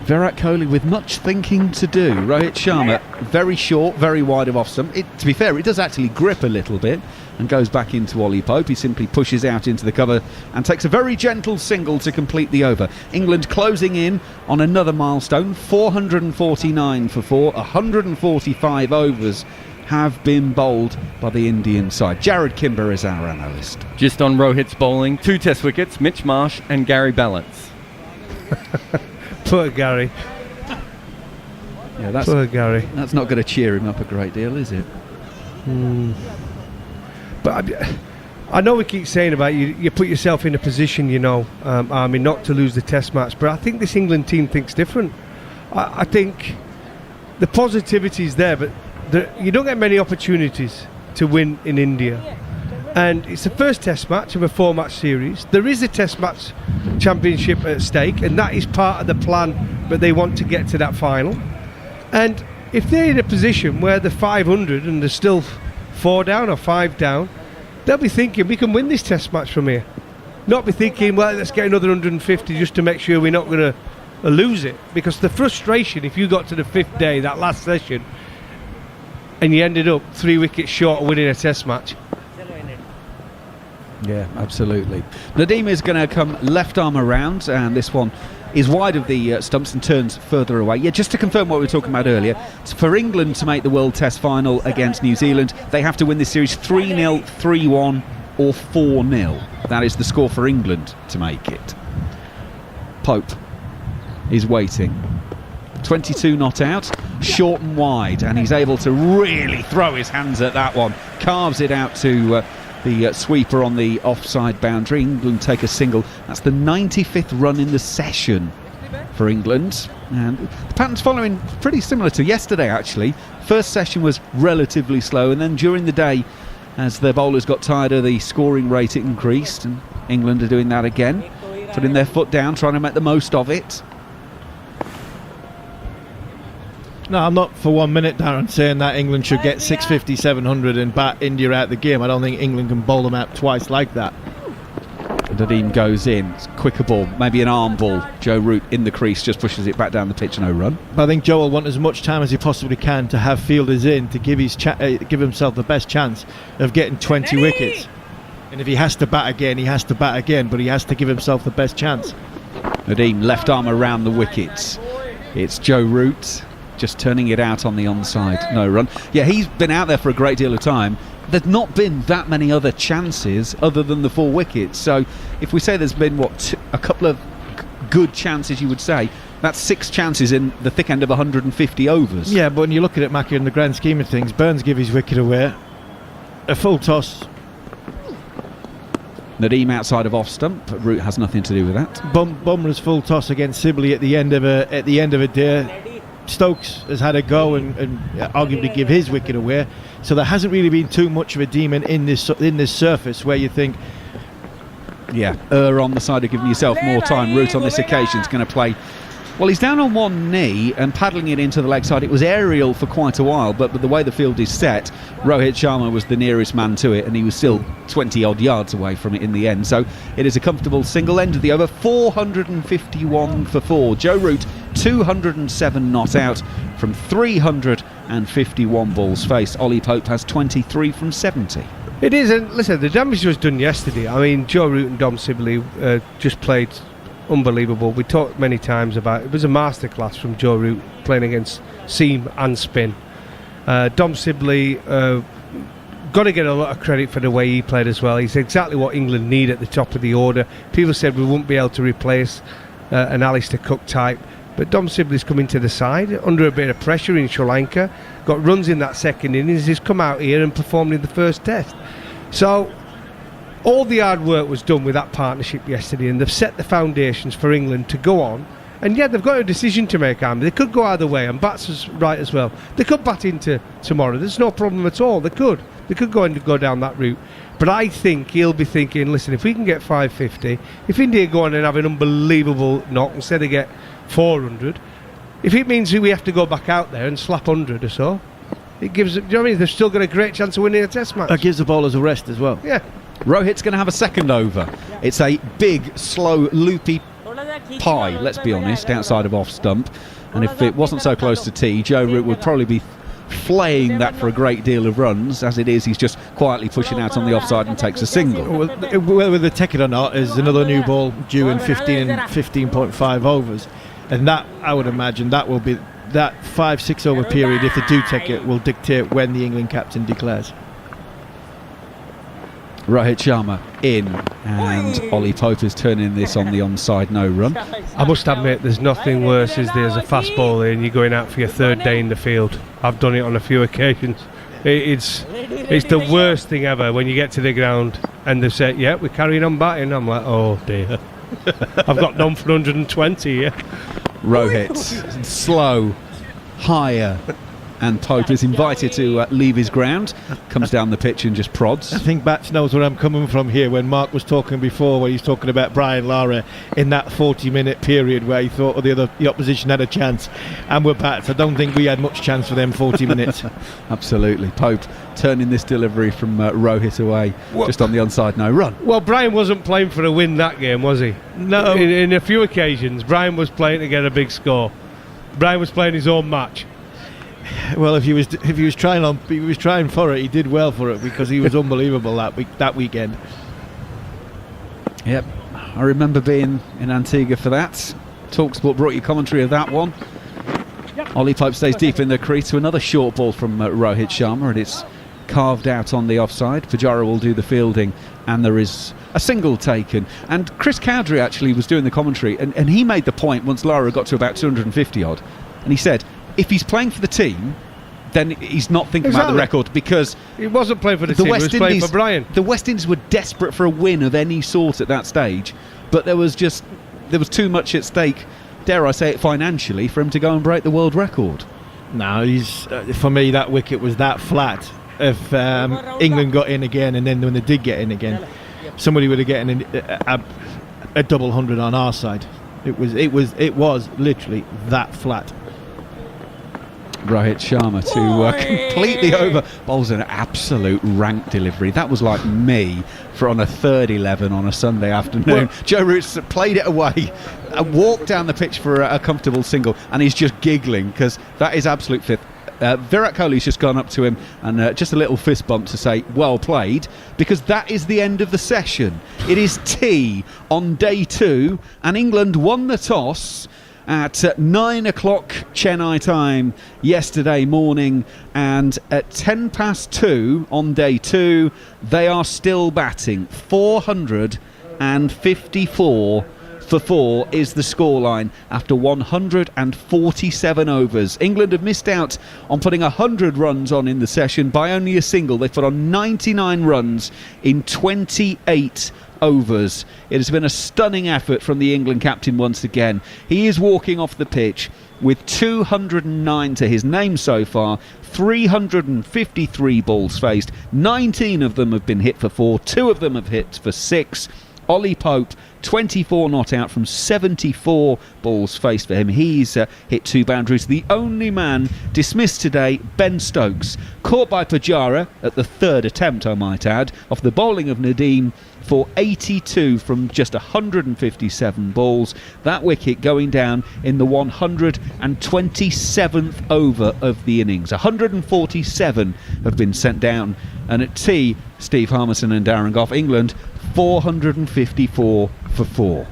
Virat Kohli with much thinking to do. Rohit Sharma, very short, very wide of off stump. To be fair, it does actually grip a little bit and goes back into Ollie Pope. He simply pushes out into the cover and takes a very gentle single to complete the over. England closing in on another milestone, 449 for 4, 145 overs have been bowled by the Indian side. Jared Kimber is our analyst. Just on Rohit's bowling, 2 Test wickets, Mitch Marsh and Gary Ballance. Poor Gary. Yeah, poor Gary. That's not going to cheer him up a great deal, is it? But I know we keep saying about you put yourself in a position, Army, not to lose the Test match. But I think this England team thinks different. I think the positivity is there, but you don't get many opportunities to win in India. And it's the first Test match of a 4-match series. There is a Test match championship at stake, and that is part of the plan, but they want to get to that final. And if they're in a position where they're 500 and they're still 4 down or 5 down, they'll be thinking we can win this Test match from here. Not be thinking, well, let's get another 150 just to make sure we're not going to lose it. Because the frustration, if you got to the 5th day, that last session, and you ended up 3 wickets short of winning a Test match, Yeah, absolutely. Nadeem is going to come left arm around, and this one is wide of the stumps and turns further away. Yeah, just to confirm what we were talking about earlier, for England to make the World Test final against New Zealand, they have to win this series 3-0, 3-1 or 4-0. That is the score for England to make it. Pope is waiting. 22 not out, short and wide, and he's able to really throw his hands at that one. Carves it out to the sweeper on the offside boundary. England take a single. That's the 95th run in the session for England, and the pattern's following pretty similar to yesterday actually. First session was relatively slow, and then during the day, as the bowlers got tighter, the scoring rate increased, and England are doing that again, putting their foot down, trying to make the most of it. No, I'm not for 1 minute, Darren, saying that England should get 650, 700 and bat India out the game. I don't think England can bowl them out twice like that. Nadeem goes in. It's a quicker ball, maybe an arm ball. Joe Root in the crease just pushes it back down the pitch, no run. But I think Joe will want as much time as he possibly can to have fielders in to give himself the best chance of getting 20 wickets. And if he has to bat again, he has to bat again, but he has to give himself the best chance. Nadeem left arm around the wickets. It's Joe Root just turning it out on the onside, no run. Yeah, he's been out there for a great deal of time. There's not been that many other chances other than the 4 wickets. So if we say there's been, a couple of good chances, you would say, that's 6 chances in the thick end of 150 overs. Yeah, but when you look at it, Mackie, in the grand scheme of things, Burns give his wicket away. A full toss. Nadeem outside of off stump. Root has nothing to do with that. Bumrah's full toss against Sibley at the end of a day. Stokes has had a go and arguably give his wicket away, so there hasn't really been too much of a demon in this surface where you think, yeah, on the side of giving yourself more time. Root on this occasion is going to play, well, he's down on one knee and paddling it into the leg side. It was aerial for quite a while, but the way the field is set, Rohit Sharma was the nearest man to it, and he was still 20 odd yards away from it in the end. So it is a comfortable single end of the over. 451 for 4. Joe Root 207 not out from 351 balls faced. Ollie Pope has 23 from 70. It is, and listen, the damage was done yesterday. I mean, Joe Root and Dom Sibley just played unbelievable. We talked many times about it was a masterclass from Joe Root playing against seam and spin. Dom Sibley got to get a lot of credit for the way he played as well. He's exactly what England need at the top of the order. People said we wouldn't be able to replace an Alistair Cook type, but Dom Sibley's coming to the side under a bit of pressure in Sri Lanka, got runs in that second innings, he's come out here and performed in the first test. So all the hard work was done with that partnership yesterday, and they've set the foundations for England to go on. And yeah, they've got a decision to make, Army. They could go either way, and Bats is right as well. They could bat into tomorrow. There's no problem at all. They could go down that route. But I think he'll be thinking, listen, if we can get 550, if India go on and have an unbelievable knock instead of get 400, if it means we have to go back out there and slap 100 or so, it gives, do you know what I mean? They've still got a great chance of winning a test match. That gives the bowlers a rest as well. Yeah. Rohit's going to have a second over. It's a big, slow, loopy pie, let's be honest, outside of off stump. And if it wasn't so close to tee, Joe Root would probably be flaying that for a great deal of runs. As it is, he's just quietly pushing out on the offside and takes a single. Whether they take it or not is another new ball due in 15 and 15.5 overs. And that, I would imagine, that will be that 5-6 over period, if they do take it, will dictate when the England captain declares. Rohit Sharma in, and Ollie Pope is turning this on the onside, no run. I must admit, there's nothing worse as a fast bowler and you're going out for your third day in the field. I've done it on a few occasions. It's the worst thing ever when you get to the ground and they've said, yeah, we're carrying on batting. I'm like, oh dear. I've got done for 120 here. Rohit, slow, higher, and Pope is invited to leave his ground. Comes down the pitch and just prods. I think Bats knows where I'm coming from here. When Mark was talking before, where he's talking about Brian Lara in that 40-minute period where he thought the opposition had a chance, and we're Bats. I don't think we had much chance for them 40 minutes. Absolutely. Pope turning this delivery from Rohit away, just on the onside, no run. Well, Brian wasn't playing for a win that game, was he? No. In a few occasions, Brian was playing to get a big score. Brian was playing his own match. Well, if he was trying for it, he did well for it because he was unbelievable that weekend. Yep, I remember being in Antigua for that. TalkSport brought you commentary of that one. Ollie Pope stays deep in the crease to another short ball from Rohit Sharma, and it's carved out on the offside. Pujara will do the fielding, and there is a single taken. And Chris Cowdery actually was doing the commentary, and he made the point once Lara got to about 250 odd, and he said if he's playing for the team, then he's not thinking about the record, because he wasn't playing for the team, he was playing for Brian. The West Indies were desperate for a win of any sort at that stage, but there was too much at stake, dare I say it, financially, for him to go and break the world record. No, he's for me, that wicket was that flat. If England got in again, and then when they did get in again, somebody would have gotten a double 100 on our side. It was literally that flat. Rohit Sharma to completely over bowls an absolute rank delivery. That was like me on a third 11 on a Sunday afternoon. Joe Root's played it away and walked down the pitch for a comfortable single, and he's just giggling because that is absolute fifth. Virat Kohli's just gone up to him and just a little fist bump to say well played, because that is the end of the session. It is tea on day 2, and England won the toss at 9 o'clock Chennai time yesterday morning, and at 2:10 on day 2 they are still batting. 454 for 4 is the scoreline after 147 overs. England have missed out on putting 100 runs on in the session by only a single. They've put on 99 runs in 28 overs. It has been a stunning effort from the England captain once again. He is walking off the pitch with 209 to his name so far, 353 balls faced, 19 of them have been hit for 4, 2 of them have hit for 6. Ollie Pope, 24 not out from 74 balls faced for him. He's hit 2 boundaries. The only man dismissed today, Ben Stokes, caught by Pujara at the 3rd attempt, I might add, off the bowling of Nadeem for 82 from just 157 balls. That wicket going down in the 127th over of the innings. 147 have been sent down, and at tea, Steve Harmison and Darren Gough, England 454 for 4.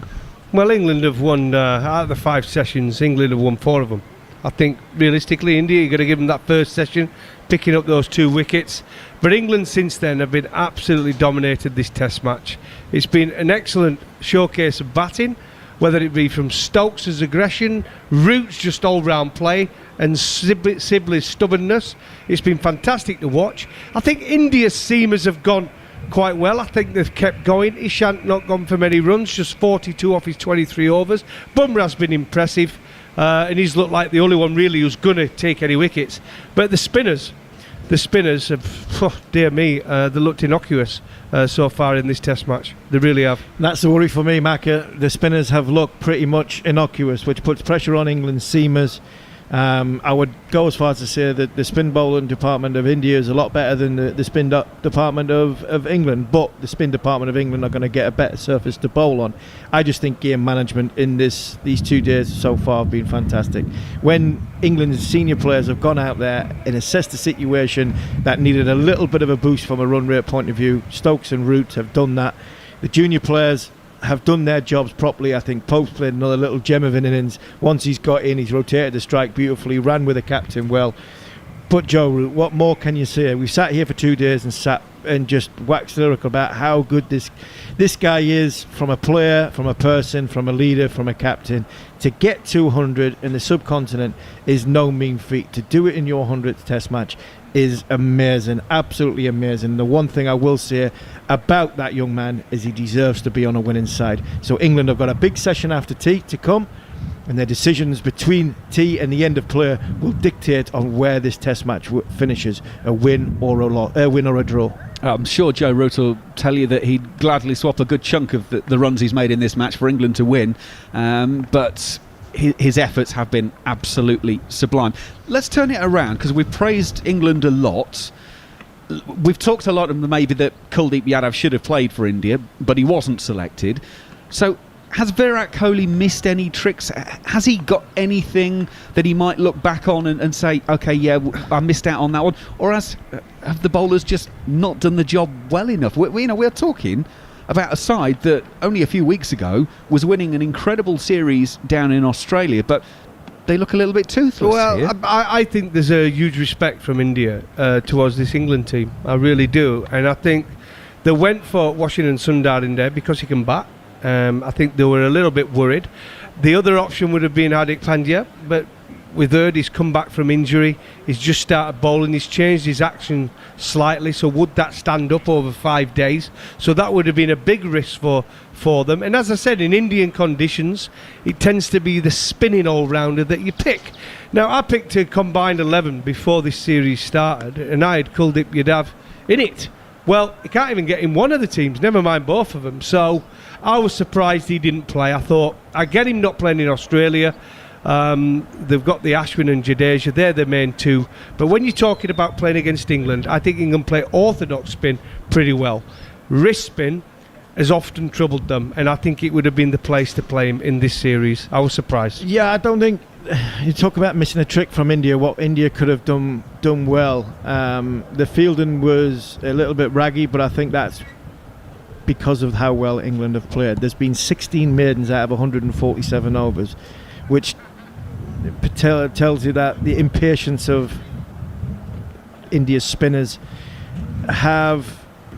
Well, England have won out of the 5 sessions. England have won 4 of them. I think realistically, India, you've got to give them that first session, picking up those 2 wickets. But England since then have been absolutely dominated this Test match. It's been an excellent showcase of batting, whether it be from Stokes' aggression, Root's just all-round play, and Sibley's stubbornness. It's been fantastic to watch. I think India's seamers have gone quite well. I think they've kept going. Ishant not gone for many runs, just 42 off his 23 overs. Bumrah's been impressive, and he's looked like the only one really who's going to take any wickets. But the spinners have, oh, dear me, they looked innocuous so far in this Test match. They really have. That's the worry for me, Macca. The spinners have looked pretty much innocuous, which puts pressure on England's seamers. I would go as far as to say that the spin bowling department of India is a lot better than the spin department of England, but the spin department of England are going to get a better surface to bowl on. I just think game management in these 2 days so far have been fantastic. When England's senior players have gone out there and assessed the situation that needed a little bit of a boost from a run rate point of view, Stokes and Root have done that. The junior players have done their jobs properly. I think Pope's played another little gem of an innings. Once he's got in, he's rotated the strike beautifully, ran with the captain well. But Joe Root, what more can you say? We've sat here for 2 days and just waxed lyrical about how good this guy is, from a player, from a person, from a leader, from a captain. To get 200 in the subcontinent is no mean feat. To do it in your 100th Test match is amazing, absolutely amazing. The one thing I will say about that young man is he deserves to be on a winning side. So England have got a big session after tea to come, and their decisions between tea and the end of play will dictate on where this Test match finishes, a win or a draw. I'm sure Joe Root will tell you that he'd gladly swap a good chunk of the runs he's made in this match for England to win, but his efforts have been absolutely sublime. Let's turn it around, because we've praised England a lot. We've talked a lot of maybe that Kuldeep Yadav should have played for India, but he wasn't selected. So has Virat Kohli missed any tricks? Has he got anything that he might look back on and say, okay, yeah, I missed out on that one? Or have the bowlers just not done the job well enough? We're talking about a side that only a few weeks ago was winning an incredible series down in Australia, but they look a little bit toothless here. Well, I think there's a huge respect from India towards this England team. I really do. And I think they went for Washington Sundar in there because he can bat. I think they were a little bit worried. The other option would have been Hardik Pandya, but we've heard he's come back from injury. He's just started bowling. He's changed his action slightly. So would that stand up over 5 days? So that would have been a big risk for them. And as I said, in Indian conditions, it tends to be the spinning all-rounder that you pick. Now, I picked a combined 11 before this series started, and I had Kuldeep Yadav in it. Well, he can't even get in one of the teams, never mind both of them. So I was surprised he didn't play. I thought, I get him not playing in Australia. They've got the Ashwin and Jadeja, they're the main two. But when you're talking about playing against England, I think England play orthodox spin pretty well. Wrist spin has often troubled them, and I think it would have been the place to play him in this series. I was surprised. Yeah, I don't think you talk about missing a trick from India. What India could have done well. The fielding was a little bit raggy, but I think that's because of how well England have played. There's been 16 maidens out of 147 overs, which tells you that the impatience of India's spinners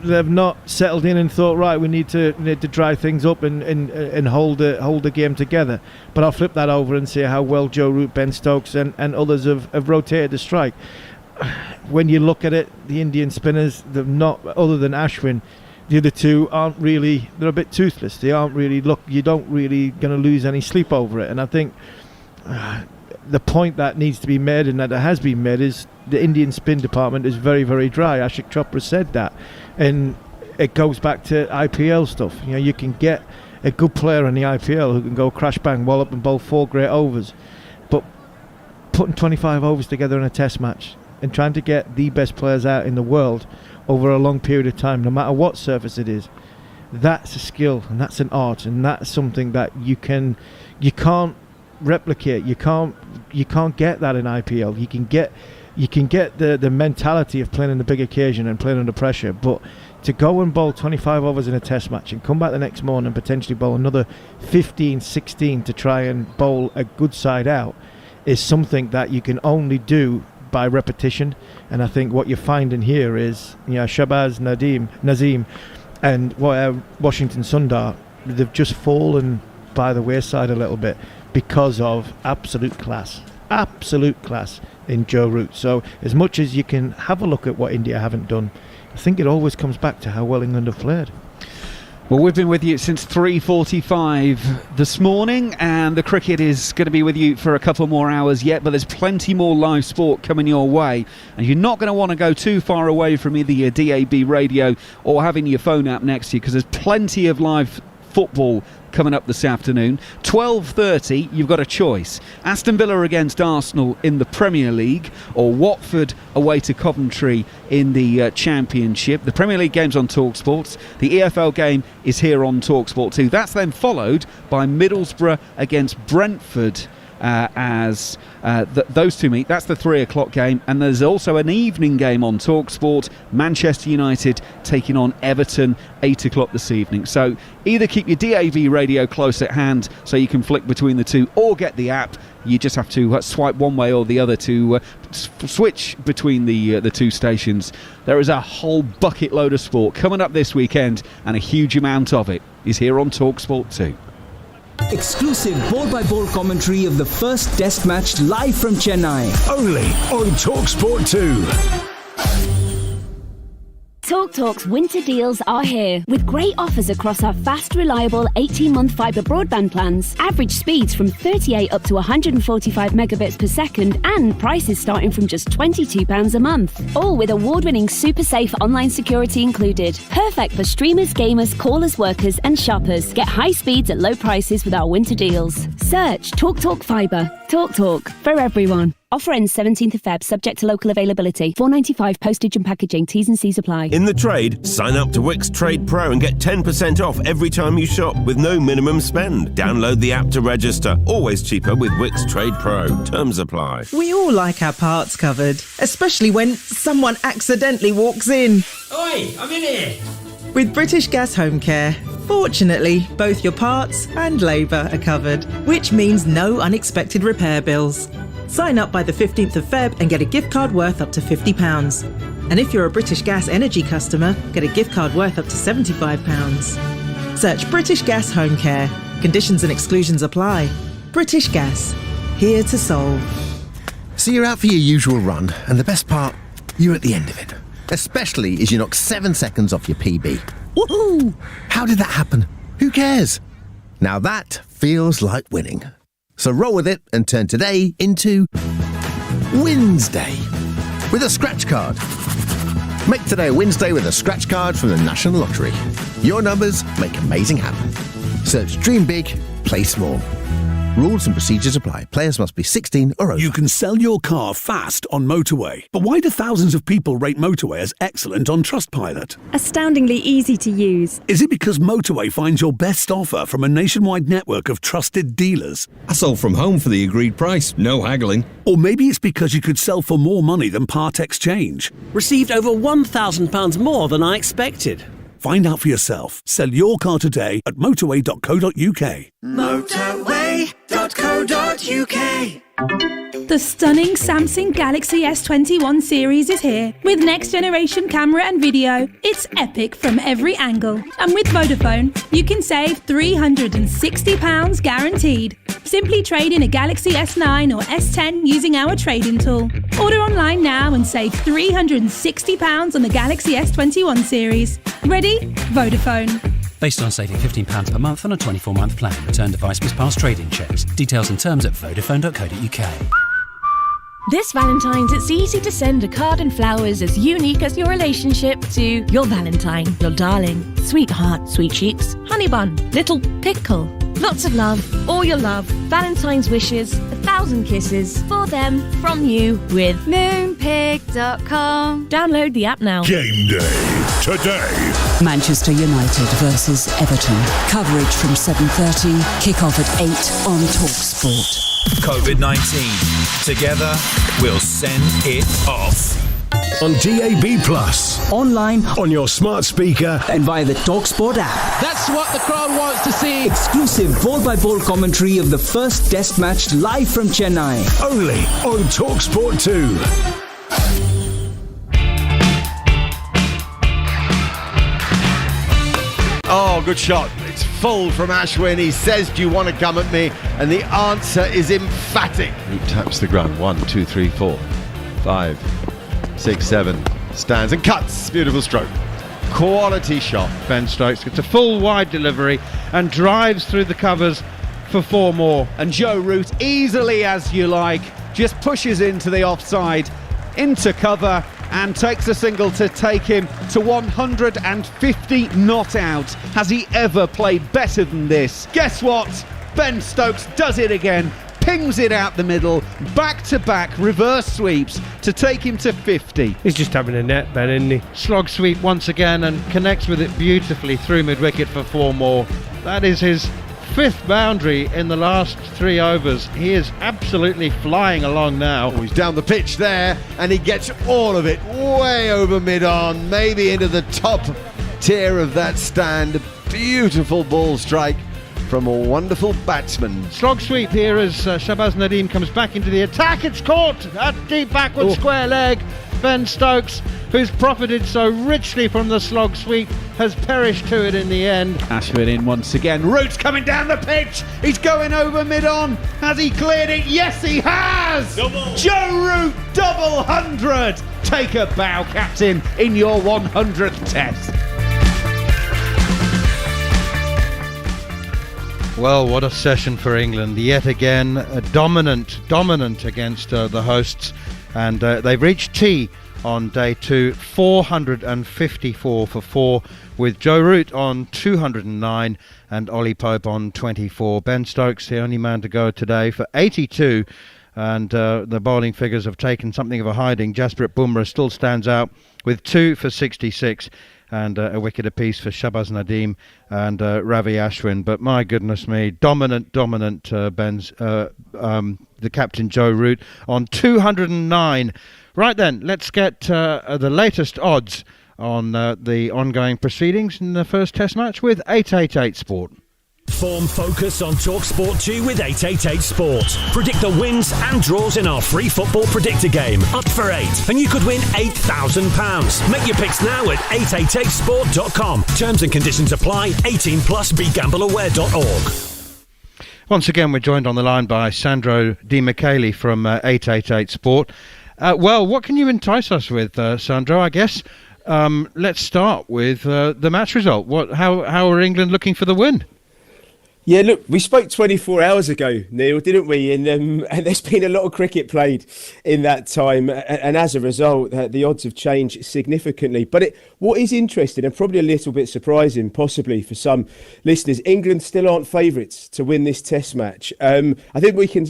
they've not settled in and thought, right, we need to dry things up and hold the game together. But I'll flip that over and see how well Joe Root, Ben Stokes and others have rotated the strike. When you look at it, the Indian spinners, they've not, other than Ashwin, the other two aren't really, they're a bit toothless. They aren't really, you don't really going to lose any sleep over it. And I think the point that needs to be made, and that has been made, is the Indian spin department is very, very dry. Ashik Chopra said that, and it goes back to IPL stuff. You know, you can get a good player in the IPL who can go crash bang, wallop and bowl 4 great overs, but putting 25 overs together in a test match and trying to get the best players out in the world over a long period of time, no matter what surface it is, that's a skill and that's an art, and that's something that you can't replicate. You can't get that in IPL. You can get the mentality of playing in the big occasion and playing under pressure, but to go and bowl 25 overs in a test match and come back the next morning and potentially bowl another 15, 16 to try and bowl a good side out is something that you can only do by repetition. And I think what you're finding here is, Shahbaz Nazim and Washington Sundar, they've just fallen by the wayside a little bit because of absolute class in Joe Root. So as much as you can have a look at what India haven't done, I think it always comes back to how well England have played. Well, we've been with you since 3:45 this morning, and the cricket is going to be with you for a couple more hours yet, but there's plenty more live sport coming your way, and you're not going to want to go too far away from either your DAB radio or having your phone app next to you, because there's plenty of live football coming up this afternoon. 12:30, you've got a choice. Aston Villa against Arsenal in the Premier League, or Watford away to Coventry in the Championship. The Premier League game's on TalkSport. The EFL game is here on TalkSport too. That's then followed by Middlesbrough against Brentford as those two meet. That's the 3 o'clock game, and there's also an evening game on TalkSport. Manchester United taking on Everton, 8 o'clock this evening. So either keep your DAB radio close at hand so you can flick between the two, or get the app. You just have to swipe one way or the other to switch between the two stations. There is a whole bucket load of sport coming up this weekend, and a huge amount of it is here on TalkSport too. Exclusive ball-by-ball commentary of the first Test match live from Chennai. Only on TalkSport 2. TalkTalk's winter deals are here, with great offers across our fast, reliable 18-month fibre broadband plans. Average speeds from 38 up to 145 megabits per second, and prices starting from just £22 a month. All with award-winning super safe online security included. Perfect for streamers, gamers, callers, workers and shoppers. Get high speeds at low prices with our winter deals. Search TalkTalk Fibre. TalkTalk for everyone. Offer ends 17th of Feb, subject to local availability. $4.95 postage and packaging. T's and C's apply. In the trade, sign up to Wix Trade Pro and get 10% off every time you shop with no minimum spend. Download the app to register. Always cheaper with Wix Trade Pro. Terms apply. We all like our parts covered, especially when someone accidentally walks in. Oi, I'm in here. With British Gas Home Care, fortunately, both your parts and labour are covered, which means no unexpected repair bills. Sign up by the 15th of Feb and get a gift card worth up to £50. And if you're a British Gas Energy customer, get a gift card worth up to £75. Search British Gas Home Care. Conditions and exclusions apply. British Gas. Here to solve. So you're out for your usual run, and the best part, you're at the end of it. Especially as you knock 7 seconds off your PB. Woohoo! How did that happen? Who cares? Now that feels like winning. So roll with it and turn today into Wednesday with a scratch card. Make today a Wednesday with a scratch card from the National Lottery. Your numbers make amazing happen. Search Dream Big, Play Small. Rules and procedures apply. Players must be 16 or over. You can sell your car fast on Motorway. But why do thousands of people rate Motorway as excellent on Trustpilot? Astoundingly easy to use. Is it because Motorway finds your best offer from a nationwide network of trusted dealers? I sold from home for the agreed price, no haggling. Or maybe it's because you could sell for more money than part exchange. Received over £1,000 more than I expected. Find out for yourself. Sell your car today at motorway.co.uk. Motorway.co.uk. The stunning Samsung Galaxy S21 series is here. With next generation camera and video, it's epic from every angle. And with Vodafone, you can save £360 guaranteed. Simply trade in a Galaxy S9 or S10 using our trade-in tool. Order online now and save £360 on the Galaxy S21 series. Ready? Vodafone. Based on saving £15 per month on a 24-month plan. Return device must pass trade-in checks. Details and terms at vodafone.co.uk. This Valentine's, it's easy to send a card and flowers as unique as your relationship to your Valentine, your darling, sweetheart, sweet cheeks, honey bun, little pickle. Lots of love, all your love, Valentine's wishes, 1,000 kisses for them, from you, with moonpig.com. Download the app now. Game day today. Manchester United versus Everton. Coverage from 7:30, kick-off at 8 on TalkSport. COVID-19. Together, we'll send it off. On DAB+, online, on your smart speaker, and via the TalkSport app. That's what the crowd wants to see. Exclusive ball-by-ball commentary of the first Test match live from Chennai. Only on TalkSport 2. Oh, good shot. It's full from Ashwin. He says, do you want to come at me? And the answer is emphatic. He taps the ground. 1, 2, 3, 4, 5, 6, 7. Stands and cuts. Beautiful stroke. Quality shot. Ben Stokes gets a full wide delivery and drives through the covers for 4 more. And Joe Root, easily as you like, just pushes into the offside, into cover, and takes a single to take him to 150 not out. Has he ever played better than this? Guess what? Ben Stokes does it again. Pings it out the middle, back-to-back reverse sweeps to take him to 50. He's just having a net, Ben, isn't he? Slog sweep once again and connects with it beautifully through mid-wicket for 4 more. That is his 5th boundary in the last 3 overs. He is absolutely flying along now. Oh, he's down the pitch there, and he gets all of it way over mid-on, maybe into the top tier of that stand. Beautiful ball strike from a wonderful batsman. Slog sweep here as Shahbaz Nadeem comes back into the attack. It's caught at deep backward square leg. Ben Stokes, who's profited so richly from the slog sweep, has perished to it in the end. Ashwin in once again. Root's coming down the pitch. He's going over mid-on. Has he cleared it? Yes, he has! Double. Joe Root, double 100. Take a bow, captain, in your 100th test. Well, what a session for England. Yet again, dominant against the hosts. And they've reached tea on day 2, 454 for 4, with Joe Root on 209 and Ollie Pope on 24. Ben Stokes, the only man to go today, for 82. And the bowling figures have taken something of a hiding. Jasprit Bumrah still stands out with 2 for 66. And a wicket apiece for Shahbaz Nadeem and Ravi Ashwin. But my goodness me, dominant Ben's the captain Joe Root on 209. Right then, let's get the latest odds on the ongoing proceedings in the first Test match with 888 Sport. Form focus on TalkSport 2 with 888 Sport. Predict the wins and draws in our free football predictor game. Up for 8 and you could win £8,000. Make your picks now at 888sport.com. Terms and conditions apply. 18 plus. BeGambleAware.org. Once again, we're joined on the line by Sandro Di Michele from 888 Sport. Well, what can you entice us with, Sandro? I guess let's start with the match result. How are England looking for the win? Yeah, look, we spoke 24 hours ago, Neil, didn't we? And there's been a lot of cricket played in that time. And as a result, the odds have changed significantly. But what is interesting and probably a little bit surprising, possibly for some listeners, England still aren't favourites to win this Test match. I think we can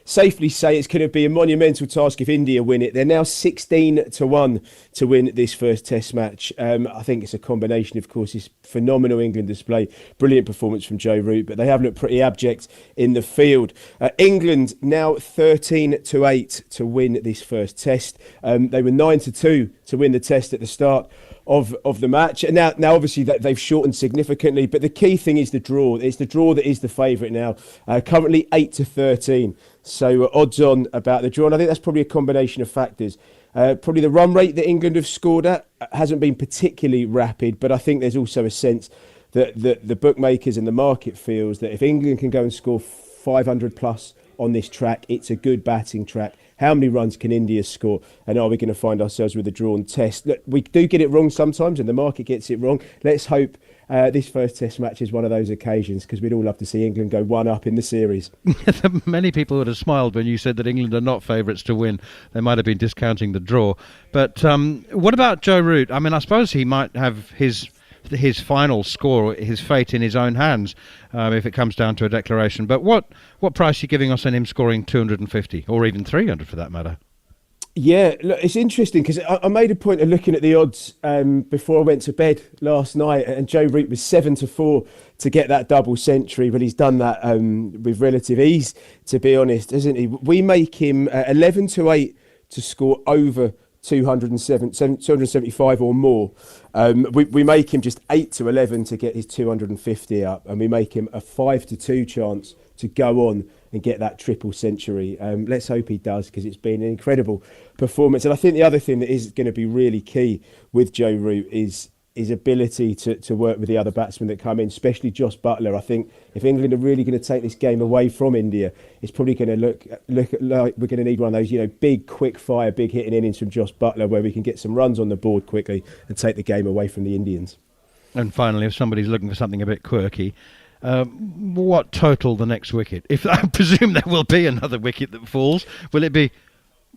safely say it's going to be a monumental task if India win it. They're now 16-1 to win this first Test match. I think it's a combination, of course, this phenomenal England display, brilliant performance from Joe Root, but they have looked pretty abject in the field. England now 13-8 to win this first Test. They were 9-2 to win the Test at the start of the match. And now obviously that they've shortened significantly, but the key thing is the draw. It's the draw that is the favourite now. Currently 8-13. So odds on about the draw. And I think that's probably a combination of factors. Probably the run rate that England have scored at hasn't been particularly rapid, but I think there's also a sense that the bookmakers and the market feels that if England can go and score 500 plus on this track, it's a good batting track. How many runs can India score? And are we going to find ourselves with a drawn Test? Look, we do get it wrong sometimes and the market gets it wrong. Let's hope this first Test match is one of those occasions, because we'd all love to see England go one up in the series. Many people would have smiled when you said that England are not favourites to win. They might have been discounting the draw. But what about Joe Root? I mean, I suppose he might have his final score, his fate in his own hands, if it comes down to a declaration. But what price are you giving us on him scoring 250 or even 300 for that matter? Yeah, look, it's interesting because I made a point of looking at the odds before I went to bed last night, and Joe Root was 7-4 to get that double century, but he's done that with relative ease, to be honest, hasn't he? We make him 11-8 to score over 275 or more. We make him just 8-11 to get his 250 up, and we make him a 5-2 chance to go on and get that triple century. Let's hope he does, because it's been an incredible performance. And I think the other thing that is going to be really key with Joe Root is his ability to work with the other batsmen that come in, especially Jos Buttler. I think if England are really going to take this game away from India, it's probably going to look like we're going to need one of those, big, quick fire, big hitting innings from Jos Buttler, where we can get some runs on the board quickly and take the game away from the Indians. And finally, if somebody's looking for something a bit quirky, what total the next wicket? If I presume there will be another wicket that falls, will it be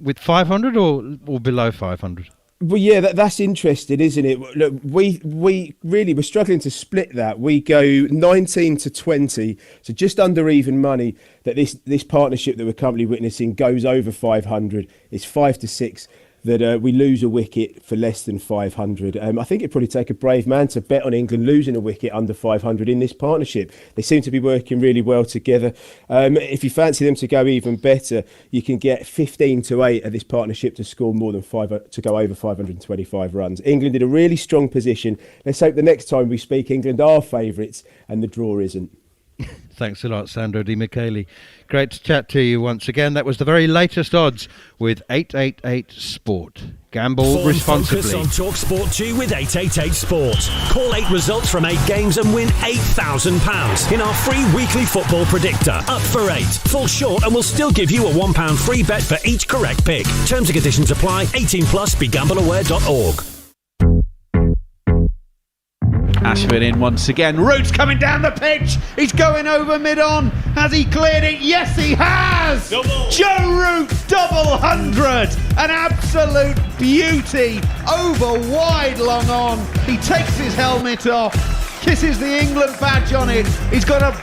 with 500 or below 500? Well, yeah, that's interesting, isn't it? Look, we really, we're struggling to split that. We go 19-20, so just under even money that this partnership that we're currently witnessing goes over 500. It's 5-6 that we lose a wicket for less than 500. I think it'd probably take a brave man to bet on England losing a wicket under 500 in this partnership. They seem to be working really well together. If you fancy them to go even better, you can get 15-8 at this partnership to score more than to go over 525 runs. England in a really strong position. Let's hope the next time we speak, England are favourites and the draw isn't. Thanks a lot, Sandro Di Michele. Great to chat to you once again. That was the very latest odds with 888 Sport. Gamble responsibly. Focus on TalkSport 2 with 888 Sport. Call 8 results from 8 games and win £8,000 in our free weekly football predictor. Up for 8. Fall short and we'll still give you a £1 free bet for each correct pick. Terms and conditions apply. 18 plus. BeGambleAware.org. Ashford in once again. Root's coming down the pitch. He's going over mid-on. Has he cleared it? Yes, he has. Double. Joe Root, double 100. An absolute beauty. Over wide, long on. He takes his helmet off, kisses the England badge on it. He's got a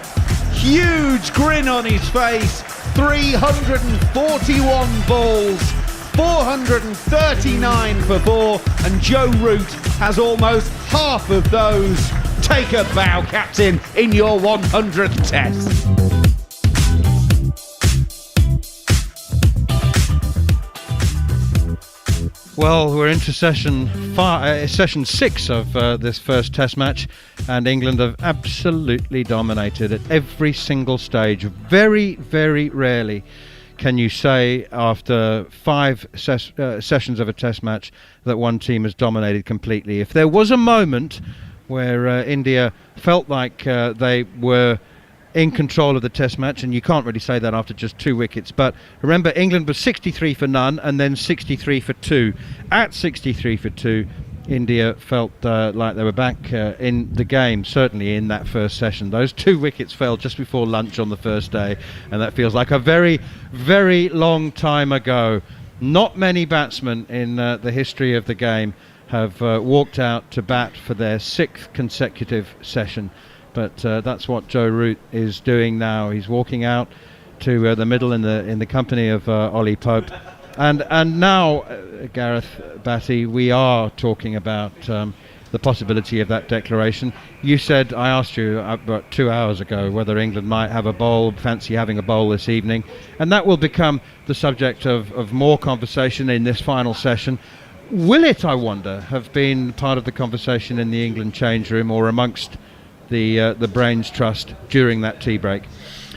huge grin on his face. 341 balls. 439 for 4, and Joe Root has almost half of those. Take a bow, captain, in your 100th Test. Well, we're into session 6 of this first Test match, and England have absolutely dominated at every single stage. Very, very rarely can you say after 5 sessions of a Test match that one team has dominated completely. If there was a moment where India felt like they were in control of the Test match, and you can't really say that after just 2 wickets, but remember, England was 63 for none and then 63 for 2. At 63 for 2, India felt like they were back in the game, certainly in that first session. Those 2 wickets fell just before lunch on the first day, and that feels like a very, very long time ago. Not many batsmen in the history of the game have walked out to bat for their 6th consecutive session. But that's what Joe Root is doing now. He's walking out to the middle in the company of Ollie Pope, and now Gareth Batty, we are talking about the possibility of that declaration. You said, I asked you about 2 hours ago whether England might have a bowl, fancy having a bowl this evening, and that will become the subject of more conversation in this final session. Will it, I wonder, have been part of the conversation in the England change room or amongst the Brains Trust during that tea break?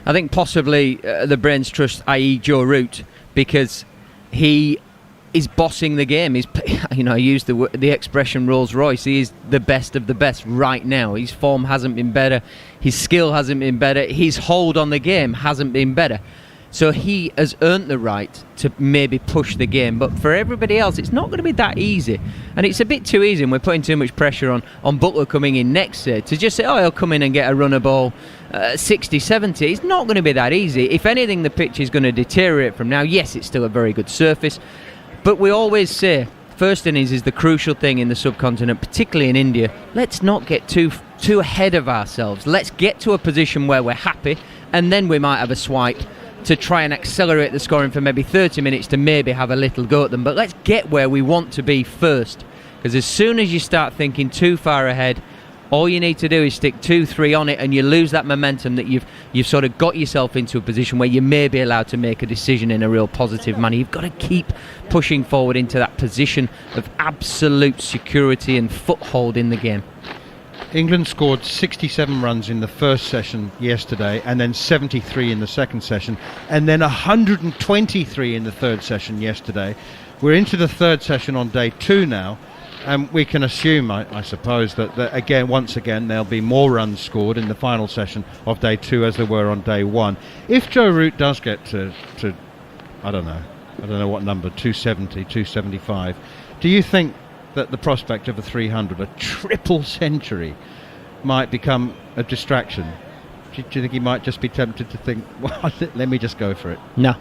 I think possibly the Brains Trust, i.e. Joe Root, because he is bossing the game. He's, I use the expression Rolls Royce. He is the best of the best right now. His form hasn't been better. His skill hasn't been better. His hold on the game hasn't been better. So he has earned the right to maybe push the game. But for everybody else, it's not going to be that easy. And it's a bit too easy, and we're putting too much pressure on Butler coming in next to just say, he'll come in and get a runner ball 60, 70. It's not going to be that easy. If anything, the pitch is going to deteriorate from now. Yes, it's still a very good surface. But we always say, first innings is the crucial thing in the subcontinent, particularly in India. Let's not get too ahead of ourselves. Let's get to a position where we're happy, and then we might have a swipe to try and accelerate the scoring for maybe 30 minutes to maybe have a little go at them. But let's get where we want to be first, because as soon as you start thinking too far ahead, all you need to do is stick 2-3 on it, and you lose that momentum that you've sort of got yourself into a position where you may be allowed to make a decision in a real positive manner. You've got to keep pushing forward into that position of absolute security and foothold in the game. England scored 67 runs in the first session yesterday, and then 73 in the second session, and then 123 in the third session yesterday. We're into the third session on day 2 now, and we can assume, I suppose, that once again there'll be more runs scored in the final session of day 2 as there were on day 1. If Joe Root does get to I don't know what number, 270, 275, do you think that the prospect of a 300, a triple century, might become a distraction? Do you think he might just be tempted to think, well, let me just go for it? No,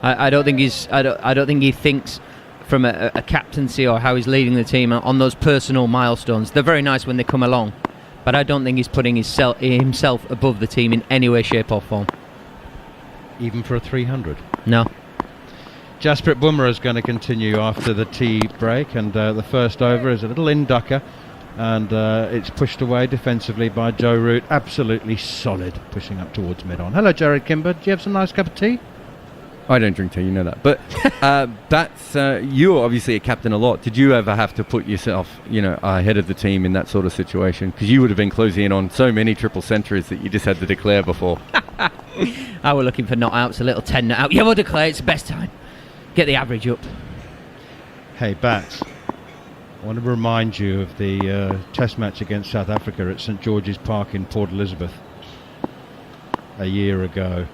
I don't think he's. I don't think he thinks from a captaincy or how he's leading the team on those personal milestones. They're very nice when they come along, but I don't think he's putting himself above the team in any way, shape or form. Even for a 300? No. Jasprit Bumrah is going to continue after the tea break, and the first over is a little in-ducker, and it's pushed away defensively by Joe Root. Absolutely solid, pushing up towards mid-on. Hello, Jared Kimber. Do you have some nice cup of tea? I don't drink tea, you know that. But that's you're obviously a captain a lot. Did you ever have to put yourself, ahead of the team in that sort of situation? Because you would have been closing in on so many triple centuries that you just had to declare before. I were looking for not outs, a little 10 not out. Yeah, we'll declare it's the best time. Get the average up. Hey, Bats, I want to remind you of the Test match against South Africa at St George's Park in Port Elizabeth a year ago.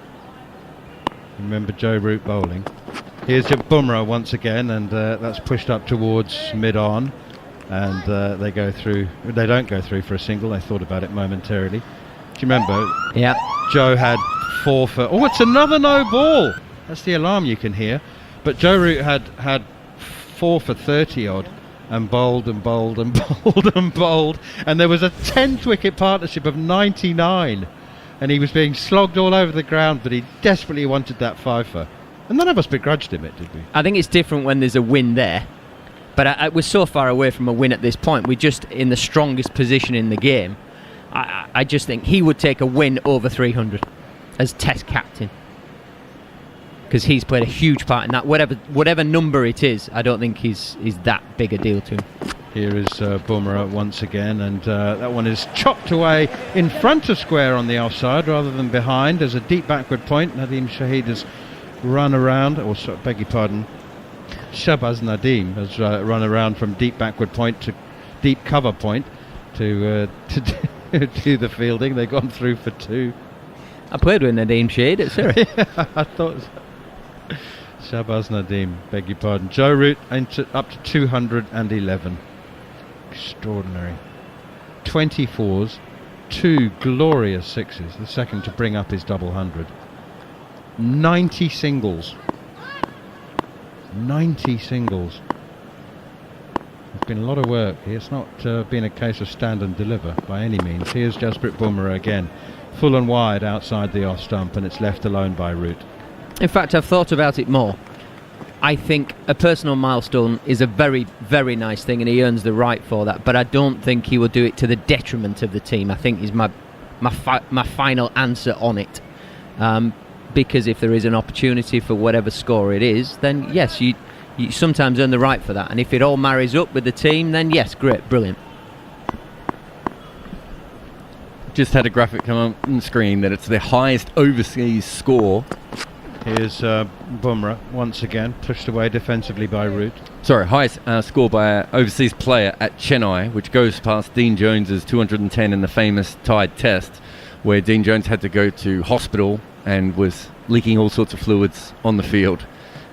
Remember Joe Root bowling? Here's Bumrah once again, and that's pushed up towards mid-on, and they go through. They don't go through for a single. They thought about it momentarily. Do you remember? Yeah. Joe had 4 for. Oh, it's another no ball. That's the alarm you can hear. But Joe Root had 4 for 30 odd, and bowled and bowled and bowled and bowled, and there was a 10th wicket partnership of 99, and he was being slogged all over the ground, but he desperately wanted that 5-for, and none of us begrudged him it, did we? I think it's different when there's a win there, but we're so far away from a win at this point. We're just in the strongest position in the game. I just think he would take a win over 300 as Test captain. because he's played a huge part in that. Whatever number it is, I don't think he's that big a deal to him. Here is Bumrah once again, and that one is chopped away in front of square on the offside rather than behind. There's a deep backward point. Nadeem Shahid has run around, or beg your pardon, Shahbaz Nadeem has run around from deep backward point to deep cover point to do the fielding. They've gone through for 2. I played with Nadeem Shahid at Surrey. I thought Shahbaz Nadeem, beg your pardon. Joe Root up to 211. Extraordinary. 24s, 2 glorious 6s, the second to bring up his double 100. 90 singles. 90 singles. It's been a lot of work. It's not been a case of stand and deliver by any means. Here's Jasprit Bumrah again, full and wide outside the off stump, and it's left alone by Root. In fact, I've thought about it more. I think a personal milestone is a very, very nice thing, and he earns the right for that. But I don't think he will do it to the detriment of the team. I think is my final answer on it. Because if there is an opportunity for whatever score it is, then yes, you sometimes earn the right for that. And if it all marries up with the team, then yes, great, brilliant. Just had a graphic come on the screen that it's the highest overseas score. Here's Bumrah once again, pushed away defensively by Root. Sorry, highest score by an overseas player at Chennai, which goes past Dean Jones's 210 in the famous tied test, where Dean Jones had to go to hospital and was leaking all sorts of fluids on the field,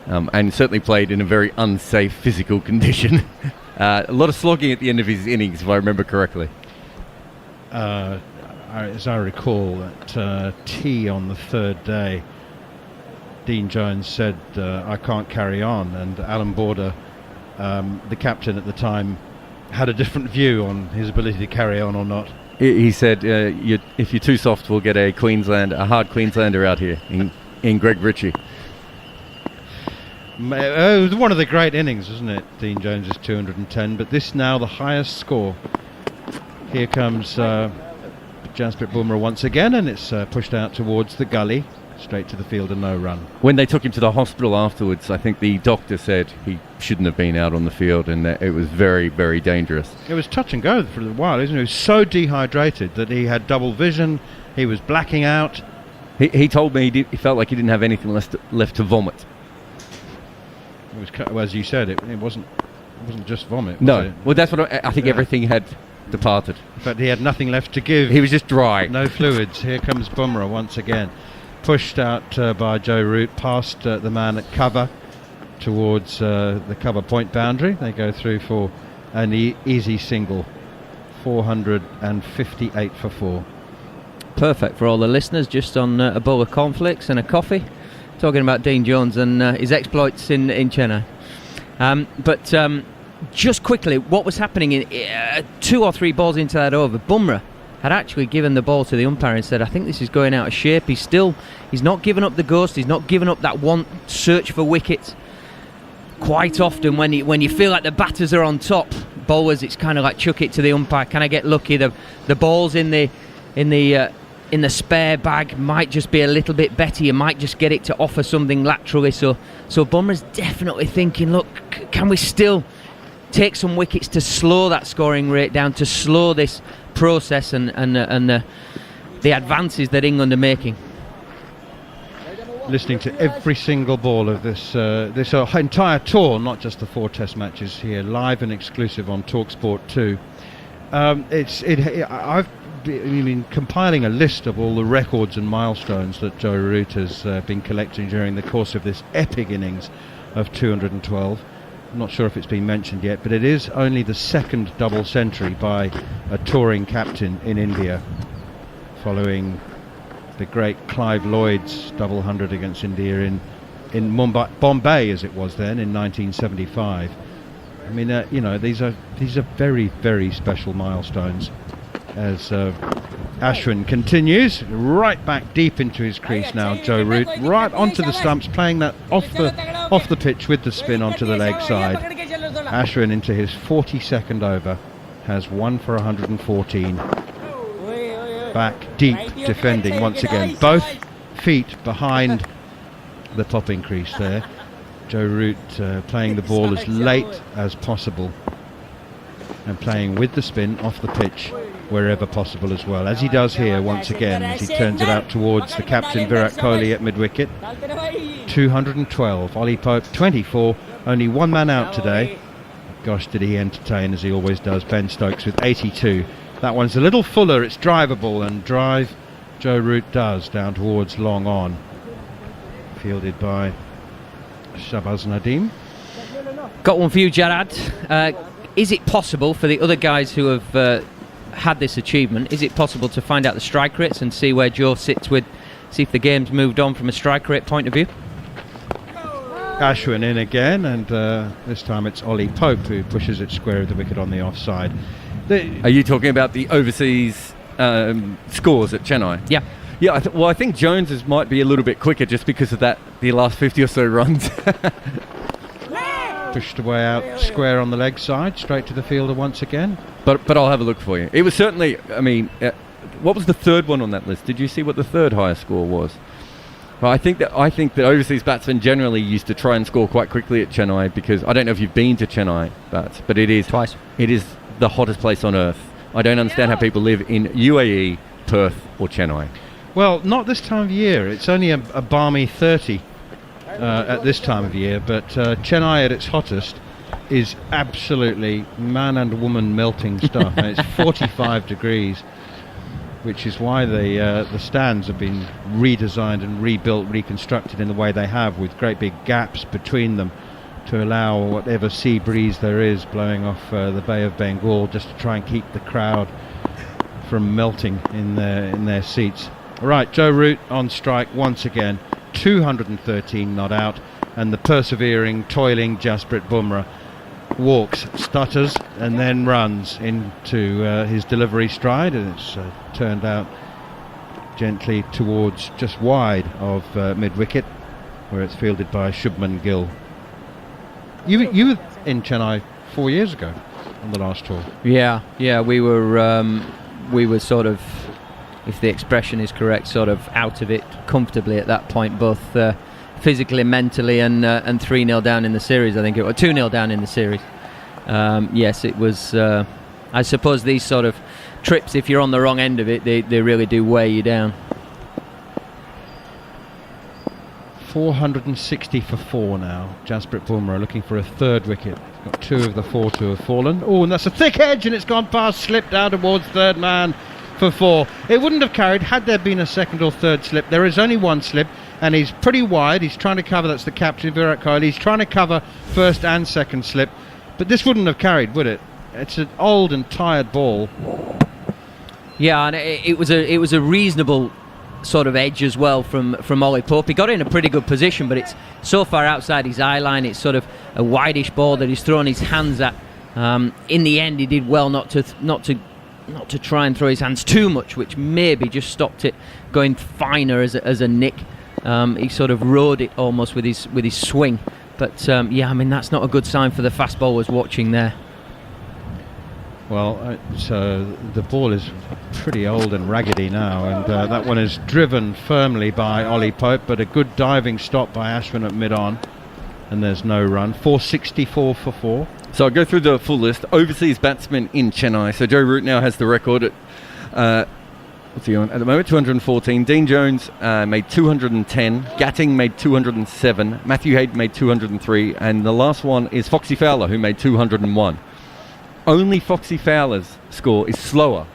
and certainly played in a very unsafe physical condition. A lot of slogging at the end of his innings, if I remember correctly. As I recall, at tea on the 3rd day, Dean Jones said, I can't carry on, and Alan Border, the captain at the time, had a different view on his ability to carry on or not. He said, if you're too soft, we'll get a hard Queenslander out here in Greg Ritchie. It was one of the great innings, wasn't it? Dean Jones' 210, but this now the highest score. Here comes Jasprit Bumrah once again, and it's pushed out towards the gully. Straight to the field and no run. When they took him to the hospital afterwards, I think the doctor said he shouldn't have been out on the field, and that it was very, very dangerous. It was touch and go for a while, isn't it? He was so dehydrated that he had double vision. He was blacking out. He told me he felt like he didn't have anything left to vomit. It was, as you said, it wasn't just vomit. No, it? Well, that's what I think. Everything had departed. In fact, he had nothing left to give. He was just dry. No fluids. Here comes Bumrah once again. Pushed out by Joe Root past the man at cover towards the cover point boundary. They go through for an easy single. 458 for 4. Perfect for all the listeners, just on a bowl of cornflakes and a coffee, talking about Dean Jones and his exploits in Chennai. But just quickly, what was happening in 2 or 3 balls into that over, Bumrah had actually given the ball to the umpire and said, I think this is going out of shape. He's not given up the ghost. He's not given up that one search for wickets. Quite often when you feel like the batters are on top, bowlers, it's kind of like chuck it to the umpire. Can I get lucky? The balls in the spare bag might just be a little bit better. You might just get it to offer something laterally. So Bumrah's definitely thinking, look, can we still take some wickets to slow that scoring rate down, to slow this process and the advances that England are making. Listening to every single ball of this entire tour, not just the 4 test matches here, live and exclusive on TalkSport 2. I've been compiling a list of all the records and milestones that Joe Root has been collecting during the course of this epic innings of 212. I'm not sure if it's been mentioned yet, but it is only the 2nd double century by a touring captain in India, following the great Clive Lloyd's double 100 against India in Mumbai, Bombay as it was then, in 1975. I mean, these are very, very special milestones. As Ashwin continues right back deep into his crease now, Joe Root right onto the stumps, playing that off the pitch with the spin onto the leg side. Ashwin into his 42nd over has 1 for 114. Back deep defending once again, both feet behind the top increase there. Joe Root playing the ball as late as possible and playing with the spin off the pitch wherever possible as well, as he does here once again as he turns it out towards the captain Virat Kohli at mid-wicket. 212, Ollie Pope 24, only one man out today. Gosh, did he entertain, as he always does. Ben Stokes with 82. That one's a little fuller, it's drivable, and drive Joe Root does down towards long on, fielded by Shahbaz Nadeem. Got one for you, Jarrad. Is it possible for the other guys who have had this achievement, is it possible to find out the strike rates and see where Joe sits with, see if the game's moved on from a strike rate point of view? Ashwin in again, and this time it's Ollie Pope who pushes it square of the wicket on the offside. Are you talking about the overseas scores at Chennai? Yeah. Yeah, I think Jones's might be a little bit quicker just because of that, the last 50 or so runs. Pushed away out square on the leg side, straight to the fielder once again. But I'll have a look for you. It was certainly, I mean, what was the third one on that list? Did you see what the third highest score was? Well, I think that overseas batsmen generally used to try and score quite quickly at Chennai, because I don't know if you've been to Chennai, but it is twice. It is the hottest place on earth. I don't understand how people live in UAE, Perth, or Chennai. Well, not this time of year. It's only a balmy 30 at this time of year, but Chennai at its hottest is absolutely man and woman melting stuff. And it's 45 degrees, which is why the stands have been redesigned and rebuilt, reconstructed in the way they have, with great big gaps between them to allow whatever sea breeze there is blowing off the Bay of Bengal, just to try and keep the crowd from melting in their seats. Right, Joe Root on strike once again, 213 not out, and the persevering, toiling Jasprit Bumrah walks, stutters, and then runs into his delivery stride, and it's turned out gently towards just wide of mid-wicket, where it's fielded by Shubman Gill. You were in Chennai 4 years ago on the last tour. Yeah, we were sort of, if the expression is correct, sort of out of it comfortably at that point, both physically, mentally, and 3-0 down in the series. I think it was 2-0 down in the series. Yes, it was. I suppose these sort of trips, if you're on the wrong end of it, they really do weigh you down. 460 for 4 now. Jasprit Bumrah looking for a third wicket. Got 2 of the 4 to have fallen. Oh, and that's a thick edge, and it's gone past, slipped out towards third man for 4. It wouldn't have carried had there been a second or third slip. There is only one slip, and he's pretty wide. He's trying to cover, that's the captain Virat Kohli. He's trying to cover first and second slip, but this wouldn't have carried, would it? It's an old and tired ball. Yeah, and it was a reasonable sort of edge as well from Ollie Pope. He got in a pretty good position, but it's so far outside his eye line. It's sort of a wideish ball that he's thrown his hands at. In the end, he did well not to try and throw his hands too much, which maybe just stopped it going finer as a nick. He sort of rode it almost with his swing. But yeah, I mean, that's not a good sign for the fast bowlers watching there. Well, the ball is pretty old and raggedy now, and that one is driven firmly by Ollie Pope, but a good diving stop by Ashwin at mid-on, and there's no run. 464 for 4. So I'll go through the full list. Overseas batsmen in Chennai. So Joe Root now has the record at what's he on at the moment? 214. Dean Jones made 210. Gatting made 207. Matthew Hayden made 203, and the last one is Foxy Fowler, who made 201. Only Foxy Fowler's score is slower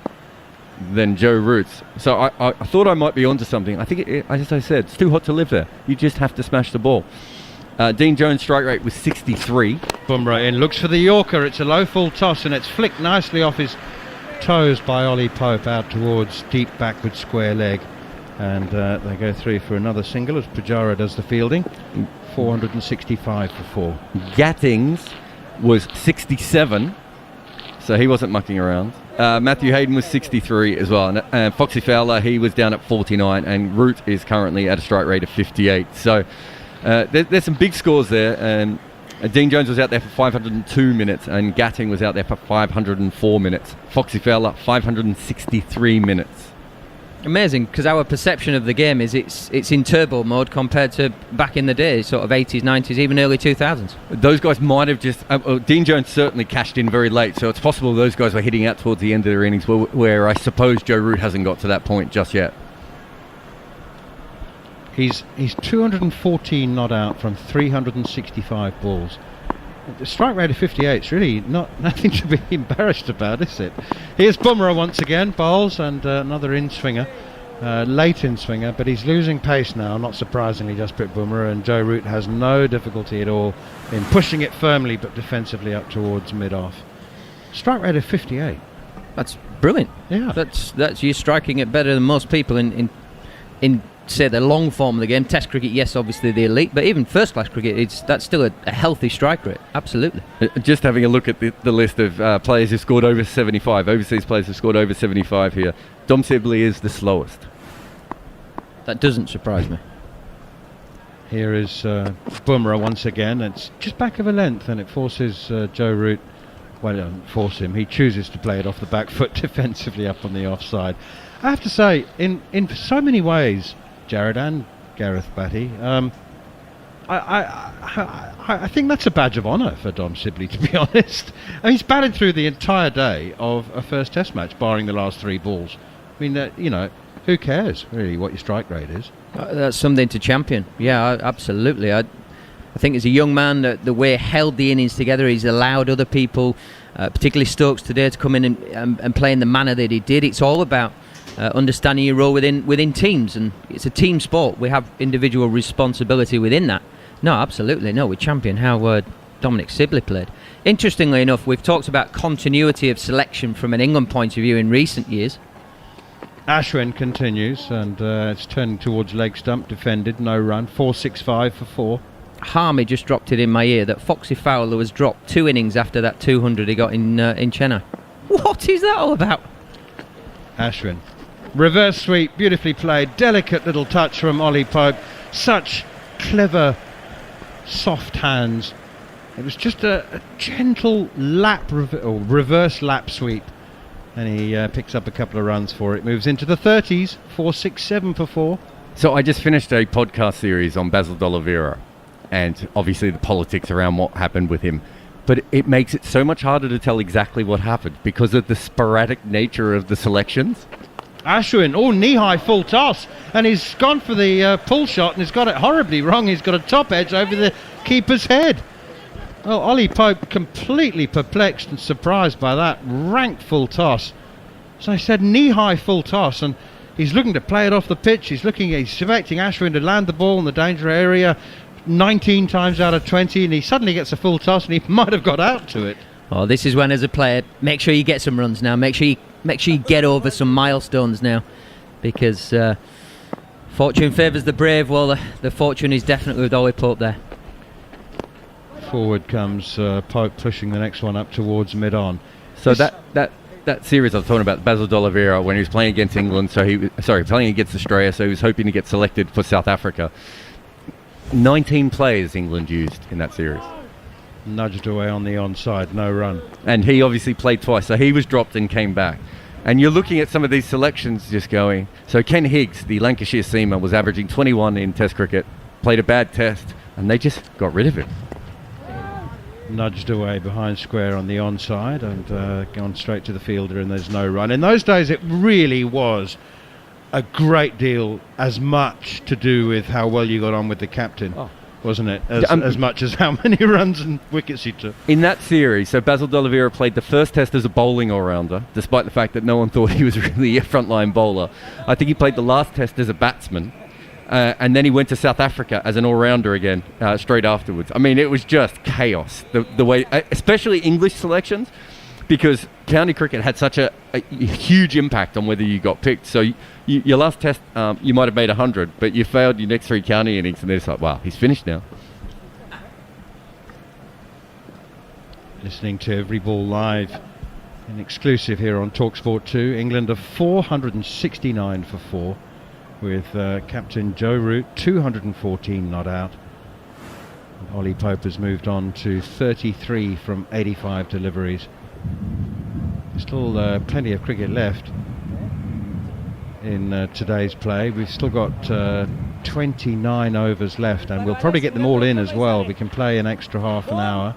than Joe Root's. So I thought I might be onto something. I think, as I said, it's too hot to live there. You just have to smash the ball. Dean Jones' strike rate was 63. Bumrah in, looks for the Yorker. It's a low full toss, and it's flicked nicely off his toes by Ollie Pope out towards deep backward square leg. And they go through for another single as Pujara does the fielding. 465 for 4. Gattings was 67. So he wasn't mucking around. Matthew Hayden was 63 as well. And Foxy Fowler, he was down at 49. And Root is currently at a strike rate of 58. So there's some big scores there. And Dean Jones was out there for 502 minutes. And Gatting was out there for 504 minutes. Foxy Fowler, 563 minutes. Amazing, because our perception of the game is it's in turbo mode compared to back in the day, sort of 80s, 90s, even early 2000s. Those guys might have just... Dean Jones certainly cashed in very late, so it's possible those guys were hitting out towards the end of their innings where I suppose Joe Root hasn't got to that point just yet. He's 214 not out from 365 balls. The strike rate of 58 is really nothing to be embarrassed about, is it? Here's Bumrah once again, bowls, and another in-swinger, late in-swinger, but he's losing pace now, not surprisingly, Jasprit Bumrah, and Joe Root has no difficulty at all in pushing it firmly but defensively up towards mid-off. Strike rate of 58. That's brilliant. Yeah. That's you striking it better than most people in say the long form of the game. Test cricket, yes, obviously the elite, but even first class cricket, that's still a healthy strike rate. Absolutely. Just having a look at the list of players who scored over 75, overseas players who scored over 75 here. Dom Sibley is the slowest. That doesn't surprise me. Here is Bumrah once again. It's just back of a length, and it forces Joe Root. Well, it doesn't force him. He chooses to play it off the back foot defensively up on the offside. I have to say, in so many ways, Jared and Gareth Batty, I think that's a badge of honour for Dom Sibley, to be honest. I mean, he's batted through the entire day of a first Test match, barring the last 3 balls. I mean, who cares really what your strike rate is? That's something to champion. Yeah, absolutely. I think as a young man, the way he held the innings together, he's allowed other people, particularly Stokes today, to come in and play in the manner that he did. It's all about understanding your role within teams, and it's a team sport. We have individual responsibility within that. No, absolutely, no, we champion how Dominic Sibley played. Interestingly enough, we've talked about continuity of selection from an England point of view in recent years. Ashwin continues, and it's turning towards leg stump, defended, no run, 465 for 4. Harmy just dropped it in my ear that Foxy Fowler was dropped 2 innings after that 200 he got in Chennai. What is that all about? Ashwin. Reverse sweep, beautifully played, delicate little touch from Ollie Pope. Such clever, soft hands. It was just a gentle reverse lap sweep, and he picks up a couple of runs for it. Moves into the 30s, 467 for 4. So I just finished a podcast series on Basil D'Oliveira, and obviously the politics around what happened with him. But it makes it so much harder to tell exactly what happened because of the sporadic nature of the selections. Ashwin, knee-high full toss, and he's gone for the pull shot, and he's got it horribly wrong. He's got a top edge over the keeper's head. Well, Ollie Pope completely perplexed and surprised by that rank full toss. So I said knee-high full toss, and he's looking to play it off the pitch. He's expecting Ashwin to land the ball in the danger area 19 times out of 20, and he suddenly gets a full toss, and he might have got out to it. Oh, this is when, as a player, make sure you get some runs now. Make sure you get over some milestones now, because fortune favours the brave. Well, the fortune is definitely with Ollie Pope there. Forward comes Pope, pushing the next one up towards mid-on. So that series I was talking about, Basil D'Oliveira, when he was playing against England, playing against Australia, so he was hoping to get selected for South Africa. 19 players England used in that series. Nudged away on the onside, no run. And he obviously played twice, so he was dropped and came back. And you're looking at some of these selections just going... So Ken Higgs, the Lancashire seamer, was averaging 21 in Test cricket, played a bad Test, and they just got rid of him. Nudged away behind square on the onside and gone straight to the fielder, and there's no run. In those days, it really was a great deal as much to do with how well you got on with the captain. Wasn't it? As much as how many runs and wickets he took. In that series, so Basil D'Oliveira played the first Test as a bowling all-rounder, despite the fact that no one thought he was really a frontline bowler. I think he played the last Test as a batsman, and then he went to South Africa as an all-rounder again, straight afterwards. I mean, it was just chaos, the way, especially English selections, because county cricket had such a huge impact on whether you got picked. So your last Test, you might have made 100, but you failed your next 3 county innings, and they're just like, wow, he's finished now. Listening to Every Ball live, an exclusive here on TalkSport 2. England are 469 for 4, with captain Joe Root 214 not out. And Ollie Pope has moved on to 33 from 85 deliveries. Still plenty of cricket left. in today's play. We've still got 29 overs left, and we'll probably get them all in as well. We can play an extra half an hour.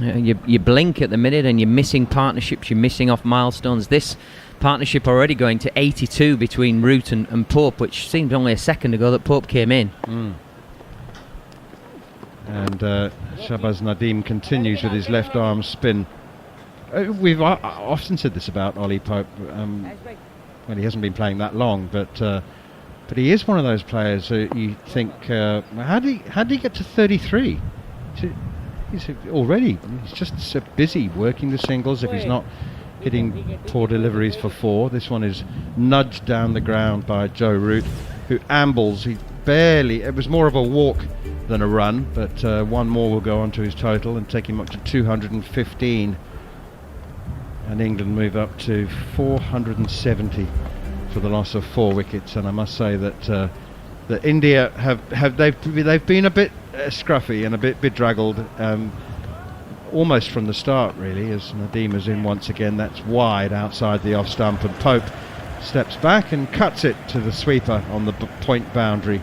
You blink at the minute and you're missing partnerships, you're missing off milestones. This partnership already going to 82 between Root and Pope, which seemed only a second ago that Pope came in. And Shahbaz Nadeem continues with his left arm spin. We've often said this about Ollie Pope. Well, he hasn't been playing that long, but he is one of those players who you think, how did he get to 33? He's just so busy working the singles. If he's not hitting poor deliveries for 4, this one is nudged down the ground by Joe Root, who ambles. It was more of a walk than a run, but one more will go onto his total and take him up to 215. And England move up to 470 for the loss of 4 wickets. And I must say that India they've been a bit scruffy and a bit bedraggled, almost from the start, really, as Nadeem is in once again. That's wide outside the off stump, and Pope steps back and cuts it to the sweeper on the point boundary.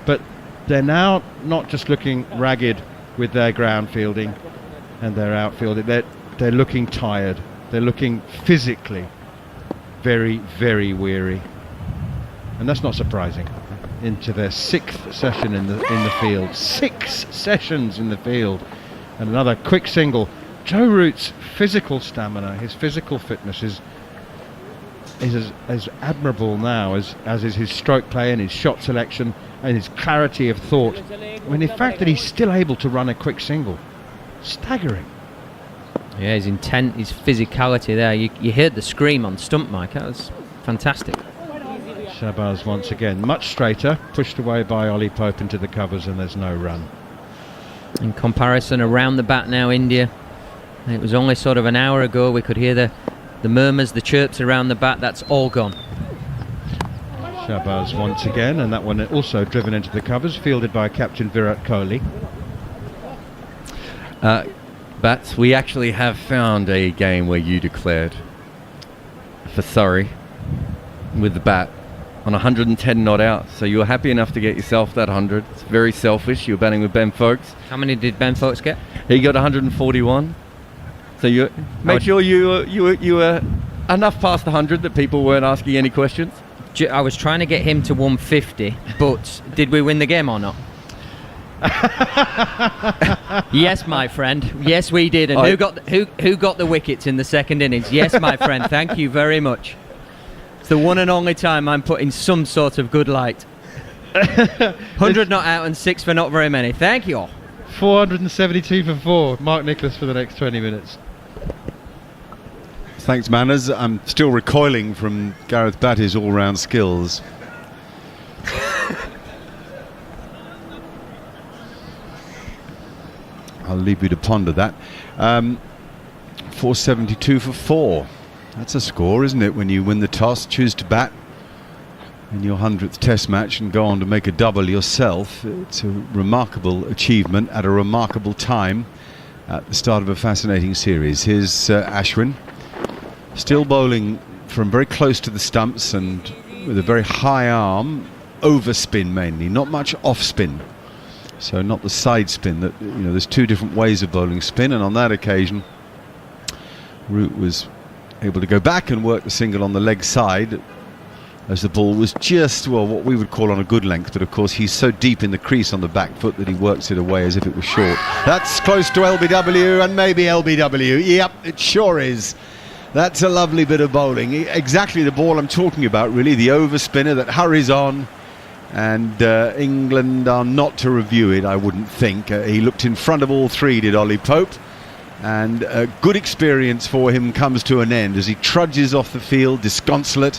But they're now not just looking ragged with their ground fielding and their outfielding. They're looking tired. They're looking physically very, very weary, and that's not surprising. Into their 6th session in the field. 6 sessions in the field, and another quick single. Joe Root's physical stamina, his physical fitness is as admirable now as is his stroke play and his shot selection and his clarity of thought. I mean, the fact that he's still able to run a quick single, staggering. Yeah, his intent, his physicality there. You heard the scream on stump, Mike. That was fantastic. Shahbaz once again much straighter, pushed away by Ollie Pope into the covers, and there's no run. In comparison, around the bat now, India. It was only sort of an hour ago we could hear the murmurs, the chirps around the bat. That's all gone. Shahbaz once again, and that one also driven into the covers, fielded by captain Virat Kohli. Bats, we actually have found a game where you declared for Surrey with the bat on 110 not out, so you were happy enough to get yourself that 100. It's very selfish. You were batting with Ben Foakes. How many did Ben Foakes get? He got 141. So you made sure you were enough past 100 that people weren't asking any questions. I was trying to get him to 150, but did we win the game or not? Yes, my friend. Yes, we did. And who got the wickets in the second innings? Yes, my friend. Thank you very much. It's the one and only time I'm put in some sort of good light. 100 not out and 6 for not very many. Thank you all. 472 for 4. Mark Nicholas for the next 20 minutes. Thanks, Manners. I'm still recoiling from Gareth Batty's all-round skills. I'll leave you to ponder that. 472 for 4. That's a score, isn't it? When you win the toss, choose to bat in your 100th Test match and go on to make a double yourself. It's a remarkable achievement at a remarkable time at the start of a fascinating series. Here's Ashwin, still bowling from very close to the stumps and with a very high arm, overspin mainly, not much off spin. So not the side spin. That, you know, there's 2 different ways of bowling spin, and on that occasion Root was able to go back and work the single on the leg side as the ball was just, well, what we would call on a good length, but of course he's so deep in the crease on the back foot that he works it away as if it was short. That's close to LBW and maybe LBW. Yep, it sure is. That's a lovely bit of bowling. Exactly the ball I'm talking about, really, the overspinner that hurries on. And England are not to review it, I wouldn't think. He looked in front of all 3, did Ollie Pope, and a good experience for him comes to an end as he trudges off the field disconsolate,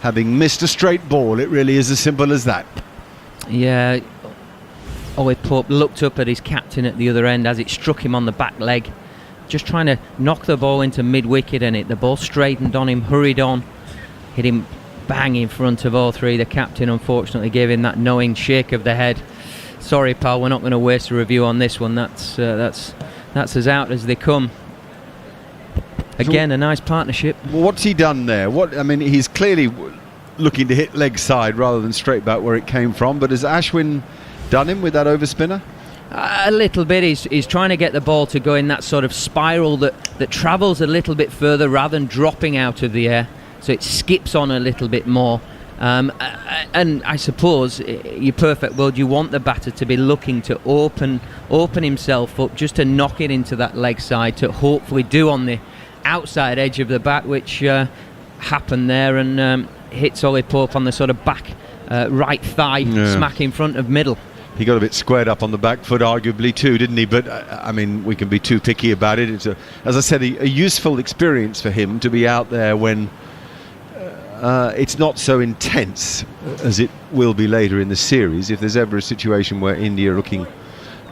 having missed a straight ball. It really is as simple as that. Yeah, Ollie Pope looked up at his captain at the other end as it struck him on the back leg, just trying to knock the ball into mid-wicket, and the ball straightened on him, hurried on, hit him bang in front of all 3. The captain unfortunately gave him that knowing shake of the head. Sorry, pal, we're not going to waste a review on this one. That's as out as they come. again, a nice partnership. Well, what's he done there? He's clearly looking to hit leg side rather than straight back where it came from, but has Ashwin done him with that overspinner? A little bit. He's trying to get the ball to go in that sort of spiral that travels a little bit further rather than dropping out of the air, so it skips on a little bit more. And I suppose, your perfect world, you want the batter to be looking to open himself up, just to knock it into that leg side, to hopefully do on the outside edge of the bat, which happened there, and hits Ollie Pope on the sort of back right thigh, smack in front of middle. He got a bit squared up on the back foot, arguably too, didn't he? But we can be too picky about it. It's as I said, a useful experience for him to be out there when it's not so intense as it will be later in the series. If there's ever a situation where India are looking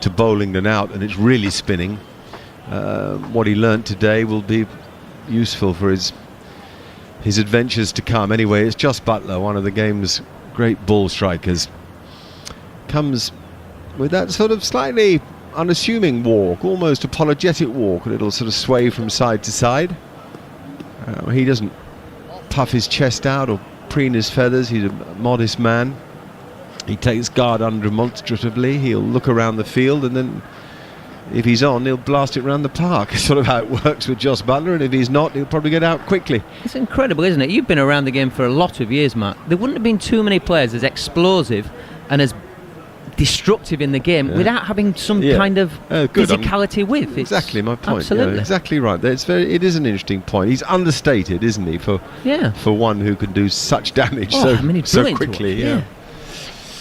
to bowl England out and it's really spinning, what he learnt today will be useful for his adventures to come. Anyway, it's Jos Buttler, one of the game's great ball strikers, comes with that sort of slightly unassuming walk, almost apologetic walk, a little sort of sway from side to side. He doesn't puff his chest out or preen his feathers. He's a modest man. He takes guard undemonstratively. He'll look around the field, and then if he's on, he'll blast it around the park. It's sort of how it works with Jos Buttler, and if he's not, he'll probably get out quickly. It's incredible, isn't it? You've been around the game for a lot of years, Mark. There wouldn't have been too many players as explosive and as destructive in the game without having some kind of physicality with. Exactly my point. Absolutely. Exactly right. It is an interesting point. He's understated, isn't he, for one who can do such damage so quickly.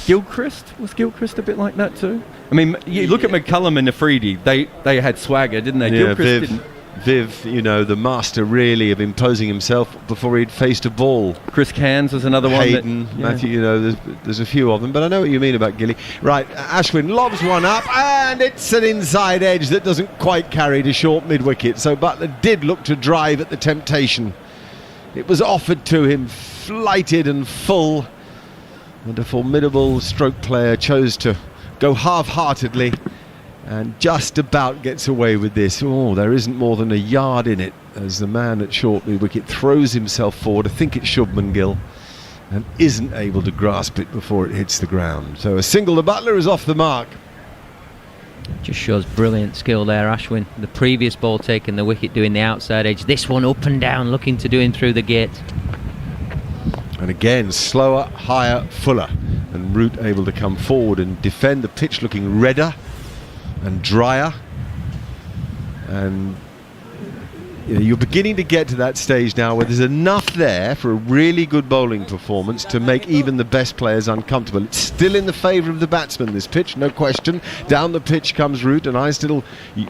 Gilchrist? Was Gilchrist a bit like that too? You look at McCullum and Afridi, they had swagger, didn't they? Gilchrist didn't. Viv, the master really of imposing himself before he'd faced a ball. Chris Cairns was another Hayden, one. Matthew, there's a few of them, but I know what you mean about Gilly. Right, Ashwin lobs one up, and it's an inside edge that doesn't quite carry to short mid-wicket, so Buttler did look to drive at the temptation. It was offered to him, flighted and full, and a formidable stroke player chose to go half-heartedly and just about gets away with this. There isn't more than a yard in it as the man at short mid-wicket throws himself forward. I think it's Shubman Gill, and isn't able to grasp it before it hits the ground. So a single to Buttler is off the mark. Just shows brilliant skill there, Ashwin. The previous ball taking the wicket, doing the outside edge. This one up and down, looking to do him through the gate. And again, slower, higher, fuller, and Root able to come forward and defend the pitch, looking redder and drier, and you're beginning to get to that stage now where there's enough there for a really good bowling performance to make even the best players uncomfortable. It's still in the favour of the batsman, this pitch, no question. Down the pitch comes Root, a nice little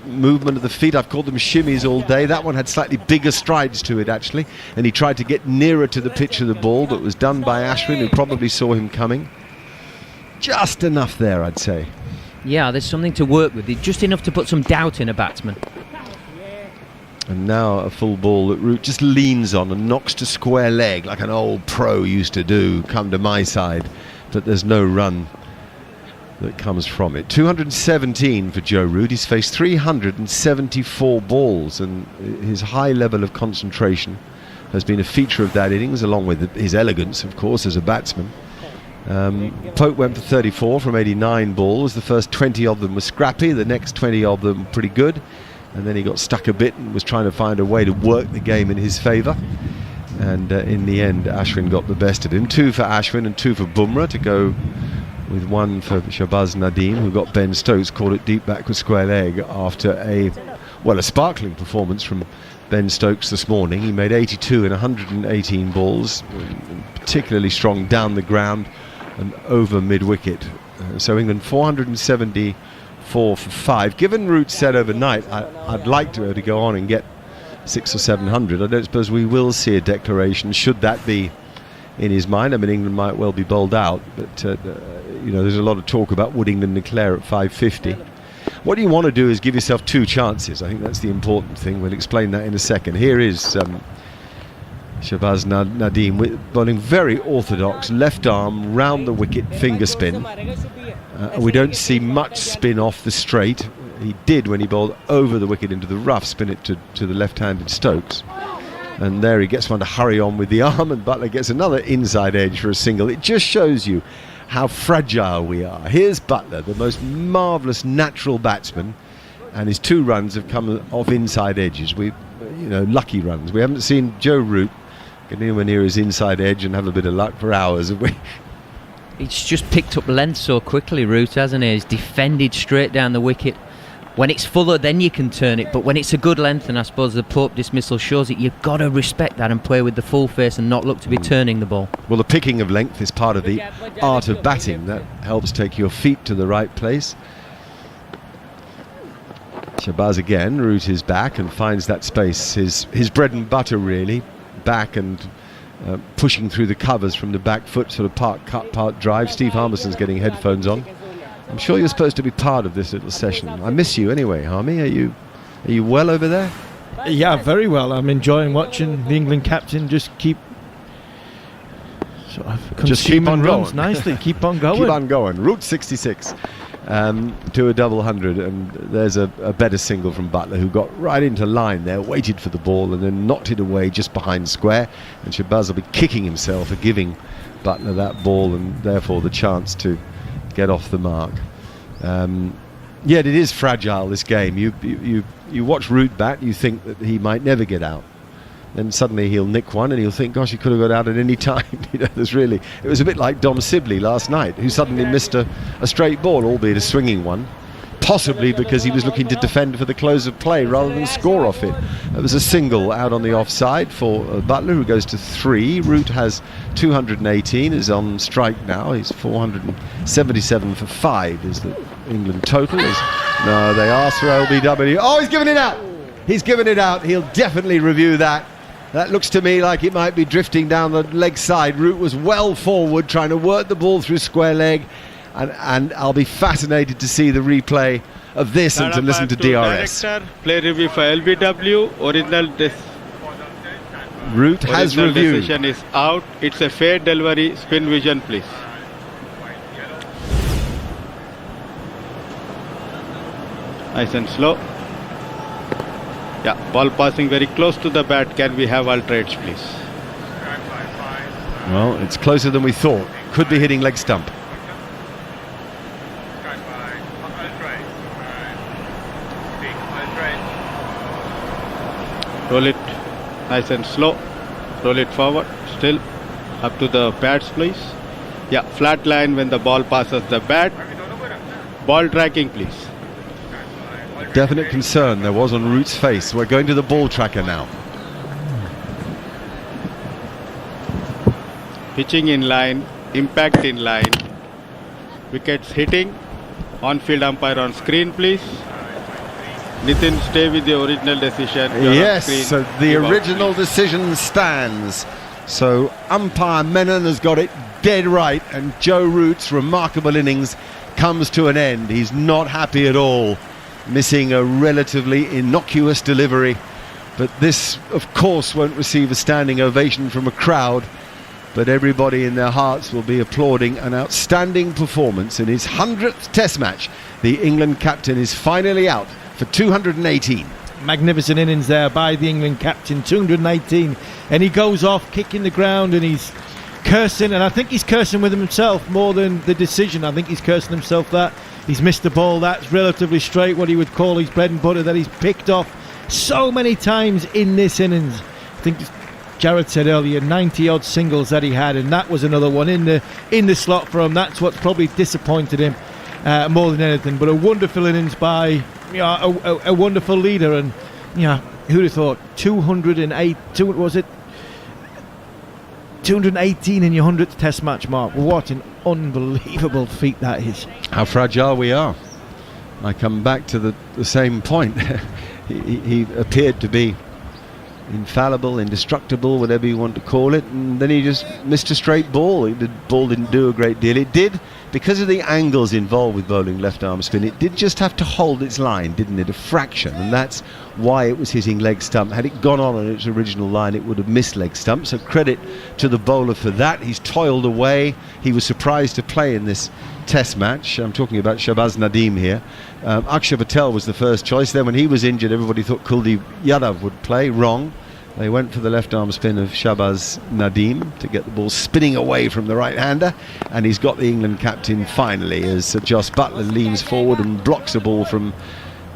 movement of the feet. I've called them shimmies all day. That one had slightly bigger strides to it actually, and he tried to get nearer to the pitch of the ball, but was done by Ashwin, who probably saw him coming. Just enough there, I'd say. Yeah, there's something to work with. Just enough to put some doubt in a batsman. And now a full ball that Root just leans on and knocks to square leg like an old pro used to do. Come to my side. But there's no run that comes from it. 217 for Joe Root. He's faced 374 balls, and his high level of concentration has been a feature of that innings, along with his elegance, of course, as a batsman. Pope went for 34 from 89 balls. The first 20 of them were scrappy, the next 20 of them pretty good, and then he got stuck a bit and was trying to find a way to work the game in his favour, and in the end Ashwin got the best of him. 2 for Ashwin and 2 for Bumrah, to go with 1 for Shahbaz Nadeem, who got Ben Stokes, called it deep back with square leg after a sparkling performance from Ben Stokes this morning. He made 82 in 118 balls, particularly strong down the ground and over mid-wicket. So England 474 for 5. Given Root said overnight, I'd like to be able to go on and get 600 or 700. I don't suppose we will see a declaration, should that be in his mind. England might well be bowled out, but there's a lot of talk about would England declare at 550. What you want to do is give yourself 2 chances. I think that's the important thing. We'll explain that in a second. Here is Shahbaz Nadeem bowling very orthodox, left arm round the wicket finger spin. We don't see much spin off the straight. he did when he bowled over the wicket into the rough, spin it to the left-handed Stokes. And there he gets one to hurry on with the arm, and Buttler gets another inside edge for a single. It just shows you how fragile we are. Here's Buttler, the most marvellous natural batsman, and his 2 runs have come off inside edges. Lucky runs. We haven't seen Joe Root get anywhere near his inside edge and have a bit of luck for hours, have we? He's just picked up length so quickly, Root, hasn't he? He's defended straight down the wicket. When it's fuller, then you can turn it, but when it's a good length, and I suppose the Pope dismissal shows it, you've got to respect that and play with the full face and not look to be turning the ball. Well, the picking of length is part of the art of batting. That helps take your feet to the right place. Shahbaz again, Root is back and finds that space. His bread and butter, really, back and pushing through the covers from the back foot, sort of part cut, part drive. Steve Harmison's getting headphones on. I'm sure you're supposed to be part of this little session. I miss you anyway, Harmy. Are you well over there? Yeah, very well. I'm enjoying watching the England captain just keep on runs going. nicely. Keep on going. Keep on going. Route 66 to a double 100, and there's a better single from Buttler, who got right into line there, waited for the ball and then knocked it away just behind square, and Shahbaz will be kicking himself for giving Buttler that ball and therefore the chance to get off the mark. Yet it is fragile, this game. You watch Root bat, you think that he might never get out. Then suddenly he'll nick one and he'll think, gosh, he could have got out at any time. It was a bit like Dom Sibley last night, who suddenly missed a straight ball, albeit a swinging one, possibly because he was looking to defend for the close of play rather than score off it. It was a single out on the offside for Buttler, who goes to 3. Root has 218, is on strike now. He's 477 for 5 is the England total. No, they asked for LBW. Oh, he's given it out! He's given it out. He'll definitely review that. That looks to me like it might be drifting down the leg side. Root was well forward, trying to work the ball through square leg. And I'll be fascinated to see the replay of this and to listen to DRS. Director, play review for LBW. Root has reviewed. Decision is out. It's a fair delivery. Spin vision, please. Nice and slow. Yeah, ball passing very close to the bat. Can we have alterates, please? Well, it's closer than we thought. Could be hitting leg stump. Roll it nice and slow. Roll it forward. Still up to the pads, please. Yeah, flat line when the ball passes the bat. Ball tracking, please. Definite concern there was on Root's face. We're going to the ball tracker now. Pitching in line, impact in line. Wickets hitting. On-field umpire on screen, please. Nitin, stay with the original decision. Yes, so the original decision stands. So umpire Menon has got it dead right, and Joe Root's remarkable innings comes to an end. He's not happy at all, missing a relatively innocuous delivery. But this, of course, won't receive a standing ovation from a crowd, but everybody in their hearts will be applauding an outstanding performance in his 100th Test match. The England captain is finally out for 218. Magnificent innings there by the England captain, 218, and he goes off kicking the ground and he's cursing, and I think he's cursing with himself more than the decision. I think he's cursing himself that he's missed the ball that's relatively straight, what he would call his bread and butter, that he's picked off so many times in this innings. I think Jared said earlier 90 odd singles that he had, and that was another one in the slot for him. That's what's probably disappointed him more than anything. But a wonderful innings by a wonderful leader, and who'd have thought 218 in your 100th Test match, Mark. What an unbelievable feat that is. How fragile we are. I come back to the same point. he appeared to be infallible, indestructible, whatever you want to call it, and then he just missed a straight ball. The ball didn't do a great deal. It did because of the angles involved with bowling left arm spin, it did just have to hold its line, didn't it? A fraction, and that's why it was hitting leg stump. Had it gone on its original line, it would have missed leg stump. So credit to the bowler for that. He's toiled away. He was surprised to play in this test match. I'm talking about Shahbaz Nadeem here. Akshar Patel was the first choice. Then when he was injured, everybody thought Kuldeep Yadav would play. Wrong. They went for the left arm spin of Shahbaz Nadeem to get the ball spinning away from the right-hander, and he's got the England captain finally as Jos Buttler leans forward and blocks a ball from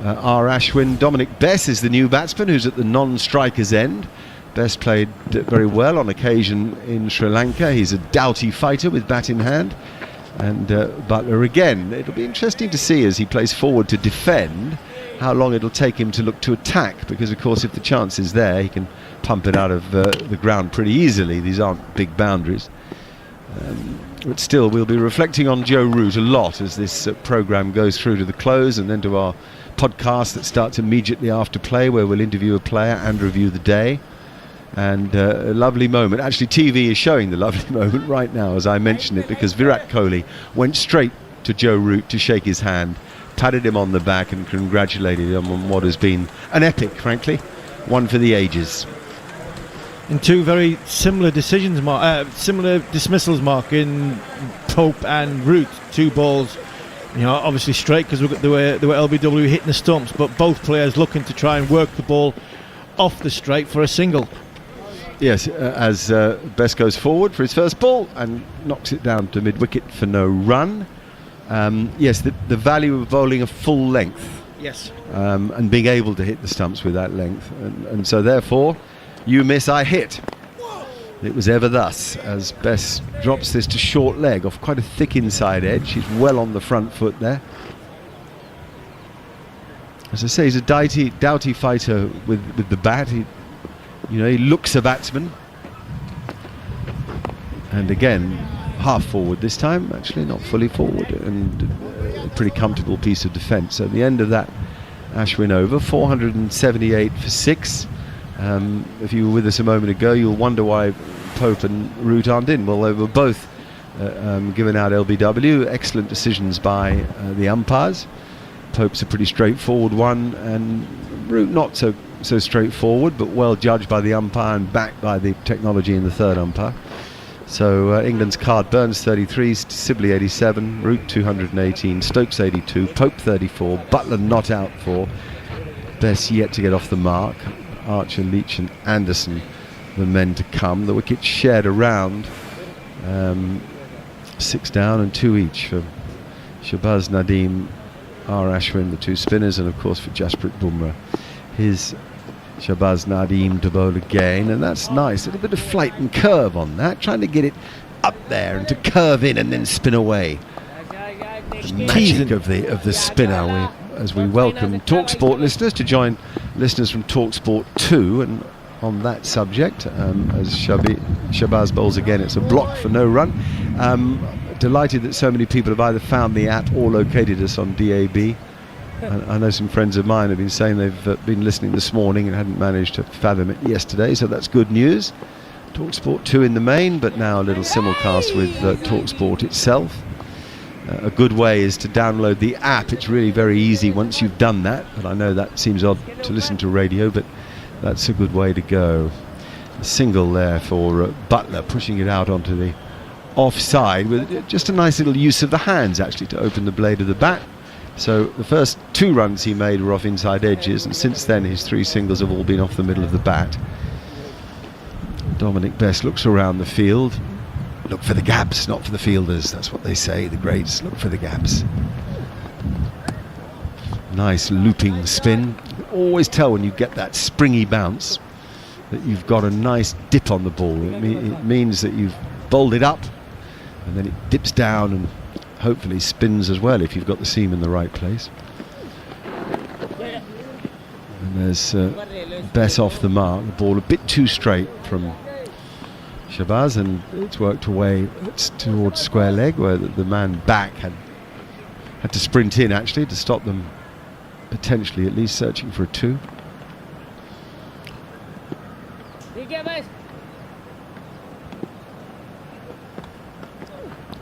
R. Ashwin. Dominic Bess is the new batsman who's at the non-striker's end. Bess played very well on occasion in Sri Lanka. He's a doughty fighter with bat in hand. And Buttler again. It'll be interesting to see as he plays forward to defend how long it'll take him to look to attack, because of course if the chance is there he can pump it out of the ground pretty easily. These aren't big boundaries. But still, we'll be reflecting on Joe Root a lot as this programme goes through to the close, and then to our podcast that starts immediately after play, where we'll interview a player and review the day. And a lovely moment. Actually, TV is showing the lovely moment right now as I mention it, because Virat Kohli went straight to Joe Root to shake his hand, patted him on the back and congratulated him on what has been an epic, frankly, one for the ages. In two very similar decisions, similar dismissals, Mark, in Pope and Root. Two balls, obviously straight because they were LBW hitting the stumps, but both players looking to try and work the ball off the straight for a single. Yes, as Bess goes forward for his first ball and knocks it down to mid-wicket for no run. Yes, the value of bowling a full length. Yes. And being able to hit the stumps with that length. And so therefore, you miss, I hit. It was ever thus, as Bess drops this to short leg off quite a thick inside edge. He's well on the front foot there. As I say, he's a doughty fighter with the bat. He looks a batsman. And again, half forward this time, actually not fully forward, and a pretty comfortable piece of defence. So at the end of that Ashwin over, 478 for 6. If you were with us a moment ago, you'll wonder why Pope and Root aren't in. Well, they were both given out LBW. Excellent decisions by the umpires. Pope's a pretty straightforward one, and Root not so straightforward, but well judged by the umpire and backed by the technology in the third umpire. So England's card: Burns 33, Sibley 87, Root 218, Stokes 82, Pope 34, Buttler not out for, Bess yet to get off the mark, Archer, Leach and Anderson the men to come. The wickets shared around, 6 down and 2 each for Shahbaz Nadeem, R. Ashwin, the two spinners, and of course for Jasprit Bumrah. His Shahbaz Nadeem to bowl again, and that's nice. A little bit of flight and curve on that, trying to get it up there and to curve in and then spin away. The magic of the spinner. As we welcome TalkSport listeners to join listeners from TalkSport 2, and on that subject, as Shahbaz bowls again, it's a block for no run. Delighted that so many people have either found the app or located us on DAB. I know some friends of mine have been saying they've been listening this morning and hadn't managed to fathom it yesterday, so that's good news. TalkSport 2 in the main, but now a little simulcast with TalkSport itself. A good way is to download the app. It's really very easy once you've done that, but I know that seems odd to listen to radio, but that's a good way to go. A single there for Buttler, pushing it out onto the offside with just a nice little use of the hands actually to open the blade of the bat. So the first 2 runs he made were off inside edges, and since then his 3 singles have all been off the middle of the bat. Dominic Bess looks around the field. Look for the gaps, not for the fielders. That's what they say, the greats. Look for the gaps. Nice looping spin. You can always tell when you get that springy bounce that you've got a nice dip on the ball. It means that you've bowled it up, and then it dips down and hopefully spins as well if you've got the seam in the right place. And there's Bess off the mark. The ball a bit too straight from Shahbaz, and it's worked away towards square leg, where the man back had to sprint in actually to stop them potentially at least searching for a 2.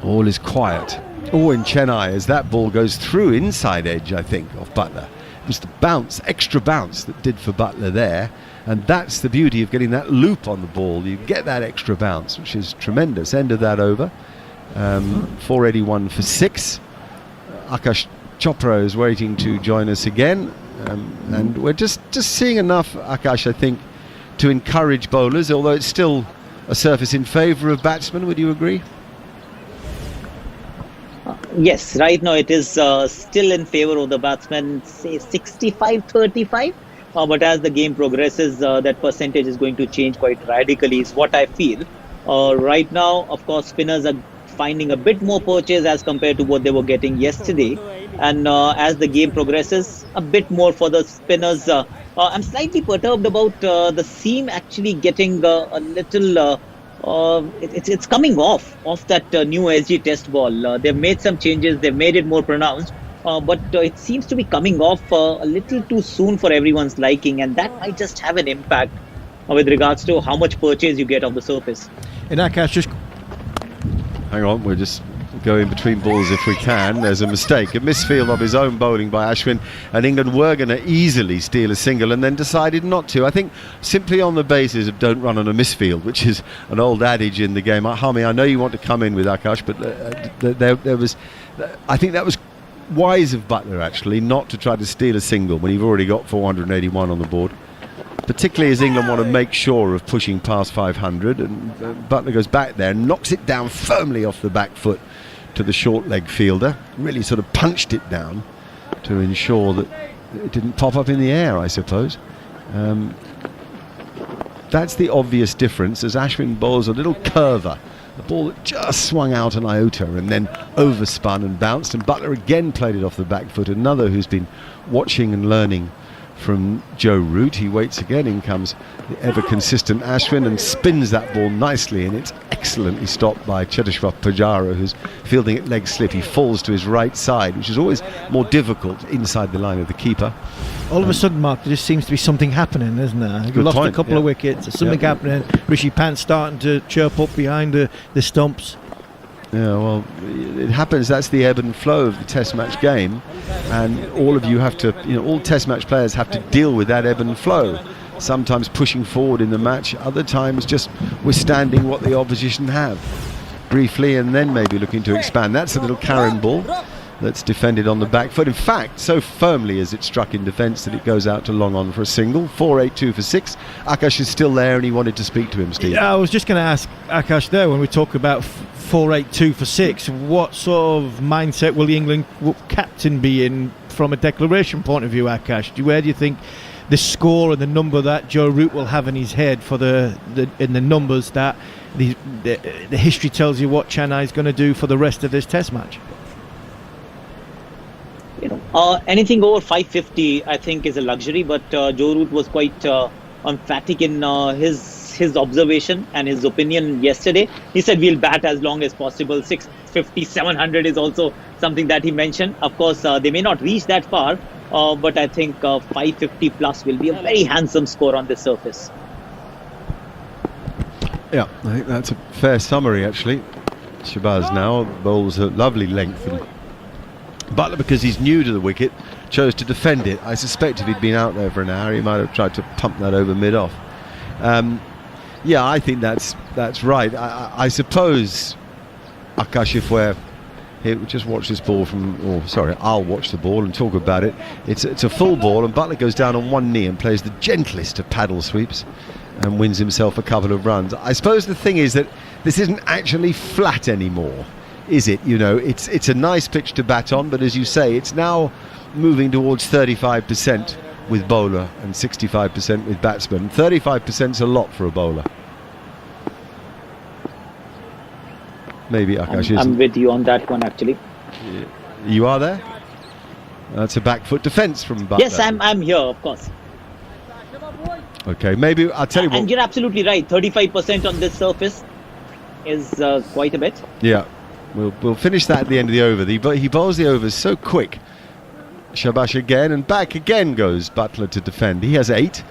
All is quiet in Chennai, as that ball goes through inside edge, I think, of Buttler. It was the bounce, extra bounce, that did for Buttler there. And that's the beauty of getting that loop on the ball. You get that extra bounce, which is tremendous. End of that over. 481 for 6. Akash Chopra is waiting to join us again. And we're just seeing enough, Akash, I think, to encourage bowlers, although it's still a surface in favour of batsmen. Would you agree? Yes, right now it is still in favour of the batsmen, say 65-35. But as the game progresses, that percentage is going to change quite radically, is what I feel. Right now, of course, spinners are finding a bit more purchase as compared to what they were getting yesterday. And as the game progresses, a bit more for the spinners. I'm slightly perturbed about the seam actually getting a little... it's coming off that new SG test ball. They've made some changes, they've made it more pronounced. But it seems to be coming off a little too soon for everyone's liking, and that might just have an impact with regards to how much purchase you get of the surface. In that case, just hang on, we're just going between balls if we can. There's a mistake, a misfield of his own bowling by Ashwin, and England were going to easily steal a single and then decided not to. I think simply on the basis of don't run on a misfield, which is an old adage in the game. Hami, I know you want to come in with Akash, but there was, I think that was wise of Buttler actually not to try to steal a single when you've already got 481 on the board, particularly as England want to make sure of pushing past 500, and Buttler goes back there and knocks it down firmly off the back foot to the short leg fielder, really sort of punched it down to ensure that it didn't pop up in the air, I suppose. That's the obvious difference as Ashwin bowls a little curver. The ball that just swung out an iota and then overspun and bounced, and Buttler again played it off the back foot. Another who's been watching and learning from Joe Root. He waits again. In comes the ever consistent Ashwin and spins that ball nicely, and it's excellently stopped by Cheteshwar Pujara, who's fielding it leg slip. He falls to his right side, which is always more difficult inside the line of the keeper. All of a sudden, Mark, there just seems to be something happening, isn't there? We've lost a couple of wickets. There's something happening. Rishi Pant's starting to chirp up behind the stumps. Yeah, well, it happens. That's the ebb and flow of the Test match game, and all of you have to, all Test match players have to deal with that ebb and flow. Sometimes pushing forward in the match, other times just withstanding what the opposition have briefly, and then maybe looking to expand. That's a little Karen ball that's defended on the back foot. In fact, so firmly as it struck in defence that it goes out to long on for a single. 482 for 6. Akash is still there, and he wanted to speak to him, Steve. Yeah, I was just going to ask Akash there, when we talk about 482 for 6, what sort of mindset will the England captain be in from a declaration point of view, Akash? Where do you think the score and the number that Joe Root will have in his head for in the numbers that the history tells you what Chennai is going to do for the rest of this Test match? Anything over 550, I think, is a luxury. But Joe Root was quite emphatic in his observation and his opinion yesterday. He said we'll bat as long as possible. 650, 700 is also something that he mentioned. Of course, they may not reach that far, but I think 550 plus will be a very handsome score on this surface. Yeah, I think that's a fair summary, actually. Shabazz now bowls a lovely length, and Buttler, because he's new to the wicket, chose to defend it. I suspect if he'd been out there for an hour, he might have tried to pump that over mid-off. Yeah, I think that's right. I suppose, Akash, if we're here, just watch this ball I'll watch the ball and talk about it. It's a full ball, and Buttler goes down on one knee and plays the gentlest of paddle sweeps and wins himself a couple of runs. I suppose the thing is that this isn't actually flat anymore, is it? It's a nice pitch to bat on, but as you say, it's now moving towards 35% with bowler and 65% with batsman. 35% is a lot for a bowler. Maybe Akash isn't. I'm with you on that one, actually. You are there? That's a back foot defence from Buttler. Yes, I'm here, of course. Okay, maybe I'll tell you what. And you're absolutely right. 35% on this surface is quite a bit. Yeah. We'll finish that at the end of the over. He bowls the overs so quick. Shabash again, and back again goes Buttler to defend. He has 8.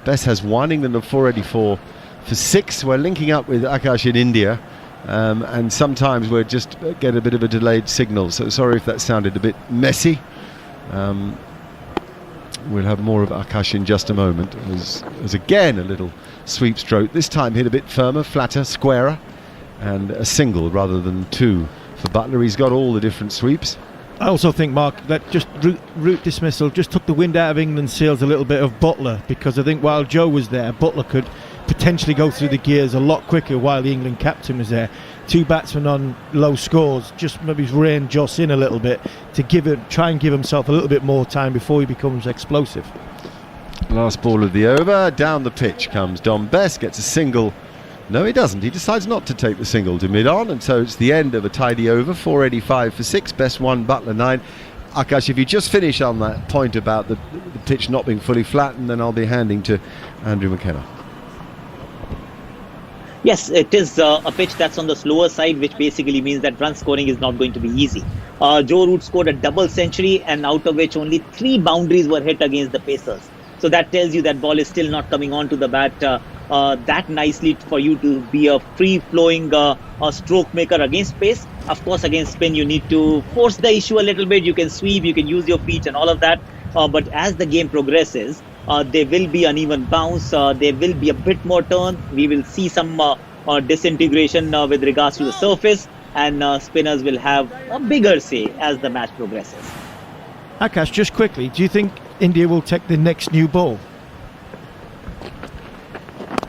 Best has 1. England have 484 for 6. We're linking up with Akash in India. and sometimes we just get a bit of a delayed signal. So sorry if that sounded a bit messy. We'll have more of Akash in just a moment, as again a little sweep stroke. This time hit a bit firmer, flatter, squarer, and a single rather than two for Buttler. He's got all the different sweeps. I also think, Mark, that just route dismissal just took the wind out of England's sails a little bit of Buttler, because I think while Joe was there, Buttler could potentially go through the gears a lot quicker while the England captain was there. Two batsmen on low scores, just maybe rein Joss in a little bit to try and give himself a little bit more time before he becomes explosive. Last ball of the over, down the pitch comes Dom Bess, gets a single. No, he doesn't. He decides not to take the single to mid-on, and so it's the end of a tidy over. 485 for 6, Bess 1, Buttler 9. Akash, if you just finish on that point about the pitch not being fully flattened, then I'll be handing to Andrew McKenna. Yes, it is a pitch that's on the slower side, which basically means that run scoring is not going to be easy. Joe Root scored a double century, and out of which only 3 boundaries were hit against the Pacers. So that tells you that ball is still not coming onto the bat that nicely for you to be a free-flowing stroke maker against pace. Of course, against spin, you need to force the issue a little bit. You can sweep, you can use your feet and all of that. But as the game progresses, there will be uneven bounce. There will be a bit more turn. We will see some disintegration with regards to the surface, and spinners will have a bigger say as the match progresses. Akash, just quickly, do you think India will take the next new ball?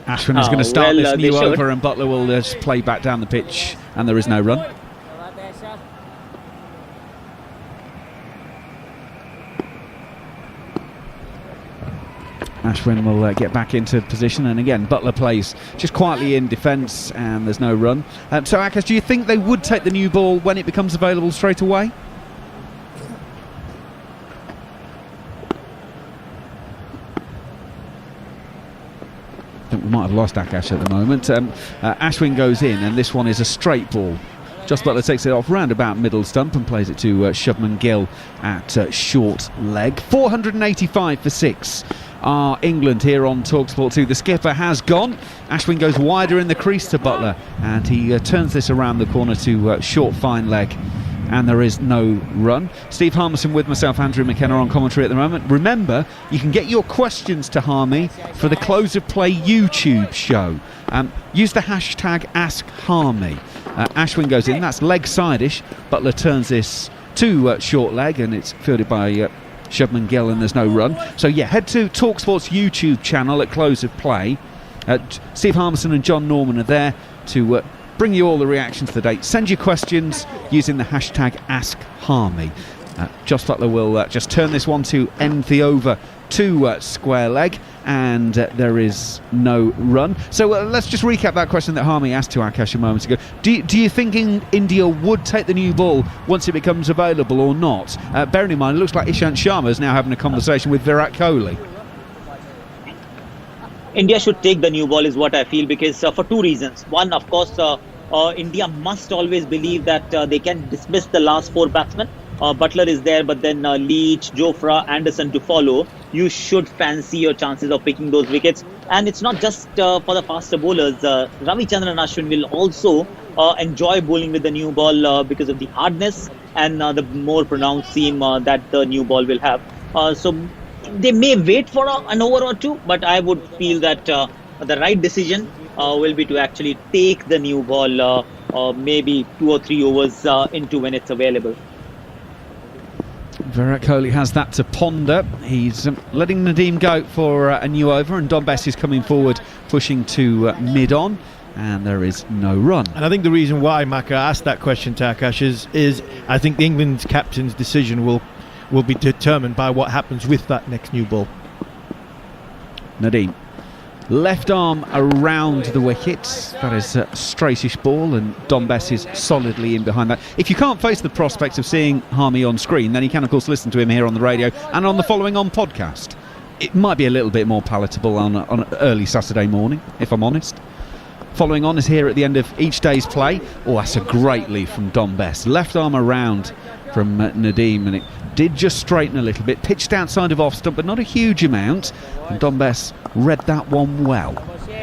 Ashwin is going to start this new over, and Buttler will just play back down the pitch, and there is no run. Ashwin will get back into position, and again Buttler plays just quietly in defence, and there's no run. So Akash, do you think they would take the new ball when it becomes available straight away? I think we might have lost Akash at the moment. Ashwin goes in, and this one is a straight ball. Just Buttler takes it off round about middle stump and plays it to Shubman Gill at short leg. 485 for 6 are England here on TalkSport 2. The skipper has gone. Ashwin goes wider in the crease to Buttler, and he turns this around the corner to short fine leg, and there is no run. Steve Harmison with myself, Andrew McKenna, on commentary at the moment. Remember, you can get your questions to Harmy for the Close of Play YouTube show. Use the hashtag AskHarmy. Ashwin goes in, that's leg side-ish. Buttler turns this to short leg, and it's fielded by Shubman Gill, and there's no run. So yeah, head to TalkSport's YouTube channel at Close of Play. Steve Harmison and John Norman are there to bring you all the reactions to the day. Send your questions using the hashtag AskHarmy. Joss Buttler will just turn this one to end the over to square leg, and there is no run. So let's just recap that question that Harmy asked to Akash a moment ago. Do you think India would take the new ball once it becomes available or not? Bearing in mind, it looks like Ishant Sharma is now having a conversation with Virat Kohli. India should take the new ball is what I feel, because for 2 reasons. One, of course, India must always believe that they can dismiss the last 4 batsmen. Buttler is there, but then Leach, Jofra, Anderson to follow. You should fancy your chances of picking those wickets. And it's not just for the faster bowlers. Ravichandran Ashwin will also enjoy bowling with the new ball because of the hardness and the more pronounced seam that the new ball will have. So they may wait for an over or 2, but I would feel that the right decision will be to actually take the new ball maybe 2 or 3 overs into when it's available. Virat Kohli has that to ponder. He's letting Nadeem go for a new over, and Dom Bess is coming forward, pushing to mid-on, and there is no run. And I think the reason why Maka asked that question to Akash is I think the England's captain's decision will be determined by what happens with that next new ball. Nadeem, left arm around the wicket. That is a straightish ball, and Dom Bess is solidly in behind that. If you can't face the prospect of seeing Harmy on screen, then you can of course listen to him here on the radio and on the Following On podcast. It might be a little bit more palatable on an early Saturday morning, if I'm honest. Following On is here at the end of each day's play. Oh, that's a great lead from Dom Bess. Left arm around from Nadeem, and it did just straighten a little bit. Pitched outside of off stump, but not a huge amount. And Dom Bess read that one well.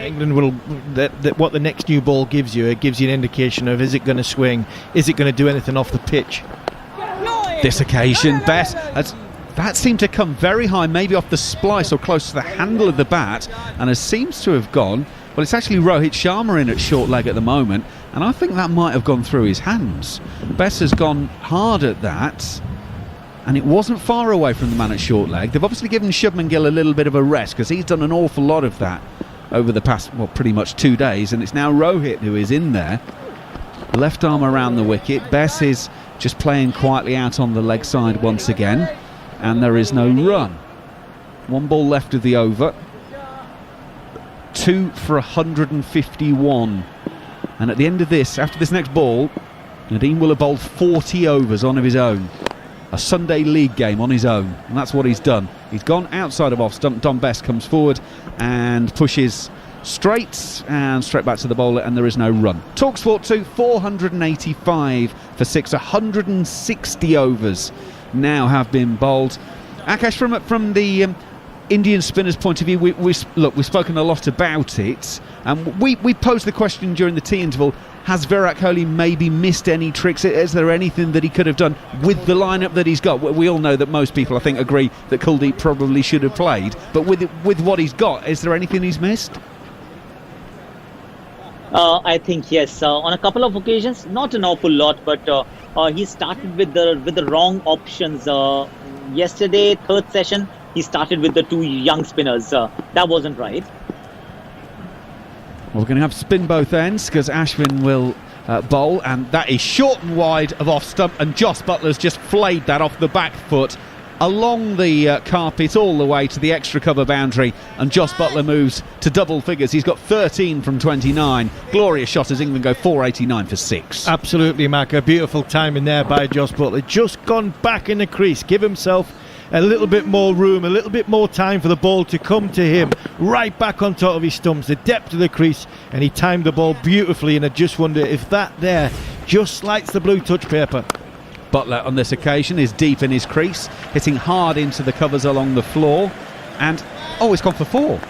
England will what the next new ball gives you. It gives you an indication of, is it going to swing? Is it going to do anything off the pitch? This occasion, Bess, that seemed to come very high, maybe off the splice or close to the handle of the bat, and it seems to have gone. Well, it's actually Rohit Sharma in at short leg at the moment, and I think that might have gone through his hands. Bess has gone hard at that, and it wasn't far away from the man at short leg. They've obviously given Shubman Gill a little bit of a rest, because he's done an awful lot of that over the past, well, pretty much 2 days, and it's now Rohit who is in there. Left arm around the wicket. Bess is just playing quietly out on the leg side once again, and there is no run. 1 ball left of the over. 2 for 151. And at the end of this, after this next ball, Nadeem will have bowled 40 overs on of his own. A Sunday League game on his own, and that's what he's done. He's gone outside of off stump. Dom Bess comes forward and pushes straight back to the bowler, and there is no run. TalkSport 2, 485 for 6. 160 overs now have been bowled. Akash, from the Indian spinners' point of view, we've spoken a lot about it. We posed the question during the tea interval: has Virat Kohli maybe missed any tricks? Is there anything that he could have done with the lineup that he's got? We all know that most people, I think, agree that Kuldeep probably should have played. But with what he's got, is there anything he's missed? I think yes. On a couple of occasions, not an awful lot, but he started with the wrong options. Yesterday, third session, he started with the 2 young spinners. That wasn't right. Well, we're going to have spin both ends, because Ashwin will bowl, and that is short and wide of off stump, and Jos Buttler's just flayed that off the back foot along the carpet all the way to the extra cover boundary, and Jos Buttler moves to double figures. He's got 13 from 29. Glorious shot as England go 489 for 6. Absolutely, Mac. A beautiful timing there by Jos Buttler. Just gone back in the crease, give himself a little bit more room, a little bit more time for the ball to come to him, right back on top of his stumps, the depth of the crease, and he timed the ball beautifully, and I just wonder if that there just slides the blue touch paper. Butler on this occasion is deep in his crease, hitting hard into the covers along the floor, and it's gone for 4.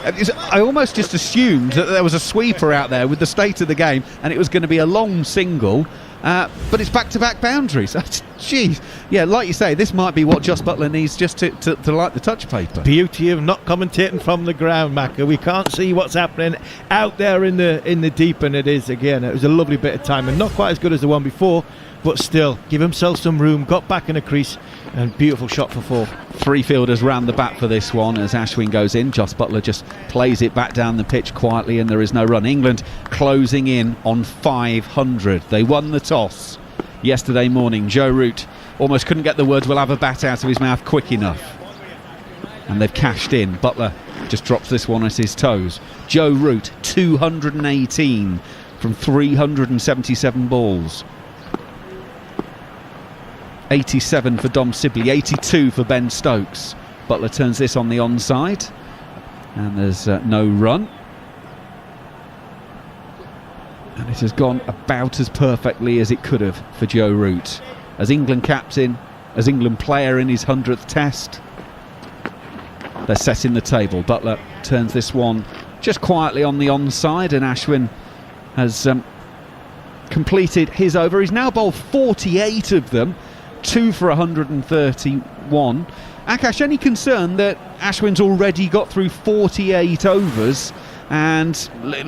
I almost just assumed that there was a sweeper out there with the state of the game, and it was going to be a long single, but it's back-to-back boundaries. Jeez. Yeah, like you say, this might be what Jos Buttler needs just to light the touch paper. Beauty of not commentating from the ground, Macca. We can't see what's happening out there in the deep, and it is, again, it was a lovely bit of time, and not quite as good as the one before, but still, give himself some room, got back in a crease, and beautiful shot for 4. 3 fielders round the bat for this one as Ashwin goes in. Jos Buttler just plays it back down the pitch quietly, and there is no run. England closing in on 500. They won the toss yesterday morning. Joe Root almost couldn't get the words "we'll have a bat" out of his mouth quick enough, and they've cashed in. Buttler just drops this one at his toes. Joe Root, 218 from 377 balls. 87 for Dom Sibley, 82 for Ben Stokes. Buttler turns this on the onside, and there's no run. And it has gone about as perfectly as it could have for Joe Root. As England captain, as England player in his 100th test, they're setting the table. Buttler turns this one just quietly on the onside, and Ashwin has completed his over. He's now bowled 48 of them, 2 for 131. Akash, any concern that Ashwin's already got through 48 overs, and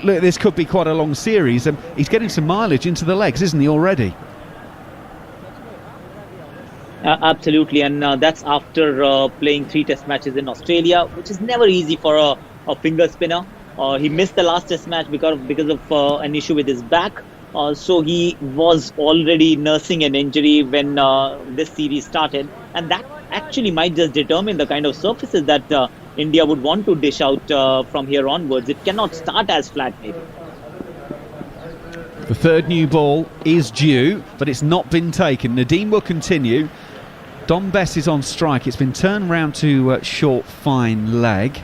this could be quite a long series, and he's getting some mileage into the legs, isn't he, already? Absolutely, and that's after playing 3 test matches in Australia, which is never easy for a finger spinner. He missed the last test match because of an issue with his back. So he was already nursing an injury when this series started, and that actually might just determine the kind of surfaces that India would want to dish out from here onwards. It cannot start as flat, maybe. The third new ball is due, but it's not been taken. Nadeem will continue. Dom Bess is on strike. It's been turned round to short, fine leg.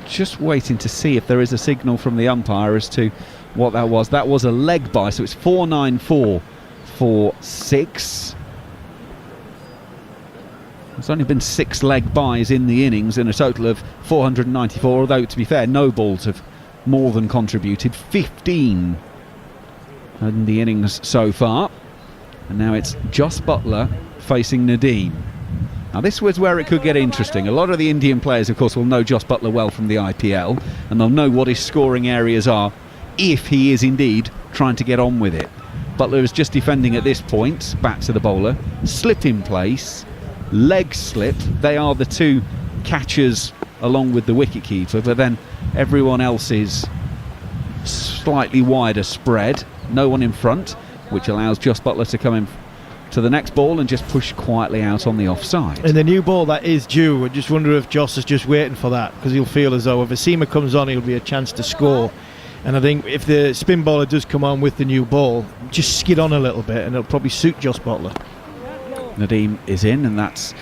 Just waiting to see if there is a signal from the umpire as to what that was. That was a leg bye, so it's 494 for 6. There's only been 6 leg byes in the innings in a total of 494, although, to be fair, no balls have more than contributed. 15 in the innings so far. And now it's Jos Buttler facing Nadeem. Now this was where it could get interesting. A lot of the Indian players, of course, will know Jos Buttler well from the IPL, and they'll know what his scoring areas are if he is indeed trying to get on with it. Buttler is just defending at this point, back to the bowler, slip in place, leg slip. They are the two catchers along with the wicketkeeper, but then everyone else is slightly wider spread, no one in front, which allows Jos Buttler to come in to the next ball and just push quietly out on the offside. And the new ball that is due, I just wonder if Jos is just waiting for that, because he'll feel as though if a seamer comes on, it'll be a chance to score. And I think if the spin bowler does come on with the new ball, just skid on a little bit and it'll probably suit Jos Buttler. Nadeem is in, and that's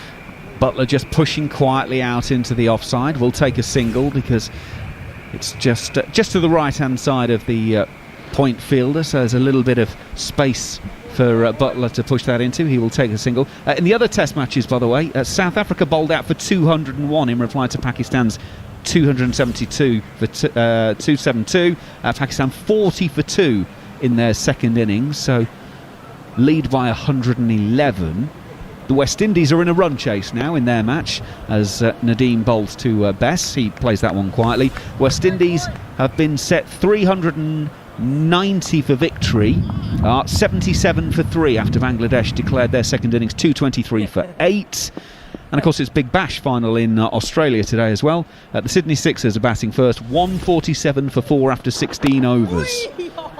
Buttler just pushing quietly out into the offside. Will take a single because it's just to the right hand side of the point fielder, so there's a little bit of space for Buttler to push that into. He will take a single. In the other test matches, by the way, South Africa bowled out for 201 in reply to Pakistan's 272 for 272. Pakistan 40 for 2 in their second innings, so lead by 111. The West Indies are in a run chase now in their match as Nadeem bowls to Bess. He plays that one quietly. West Indies have been set 390 for victory, 77 for 3 after Bangladesh declared their second innings 223 for 8. And of course it's Big Bash final in Australia today as well. The Sydney Sixers are batting first, 147 for 4 after 16 overs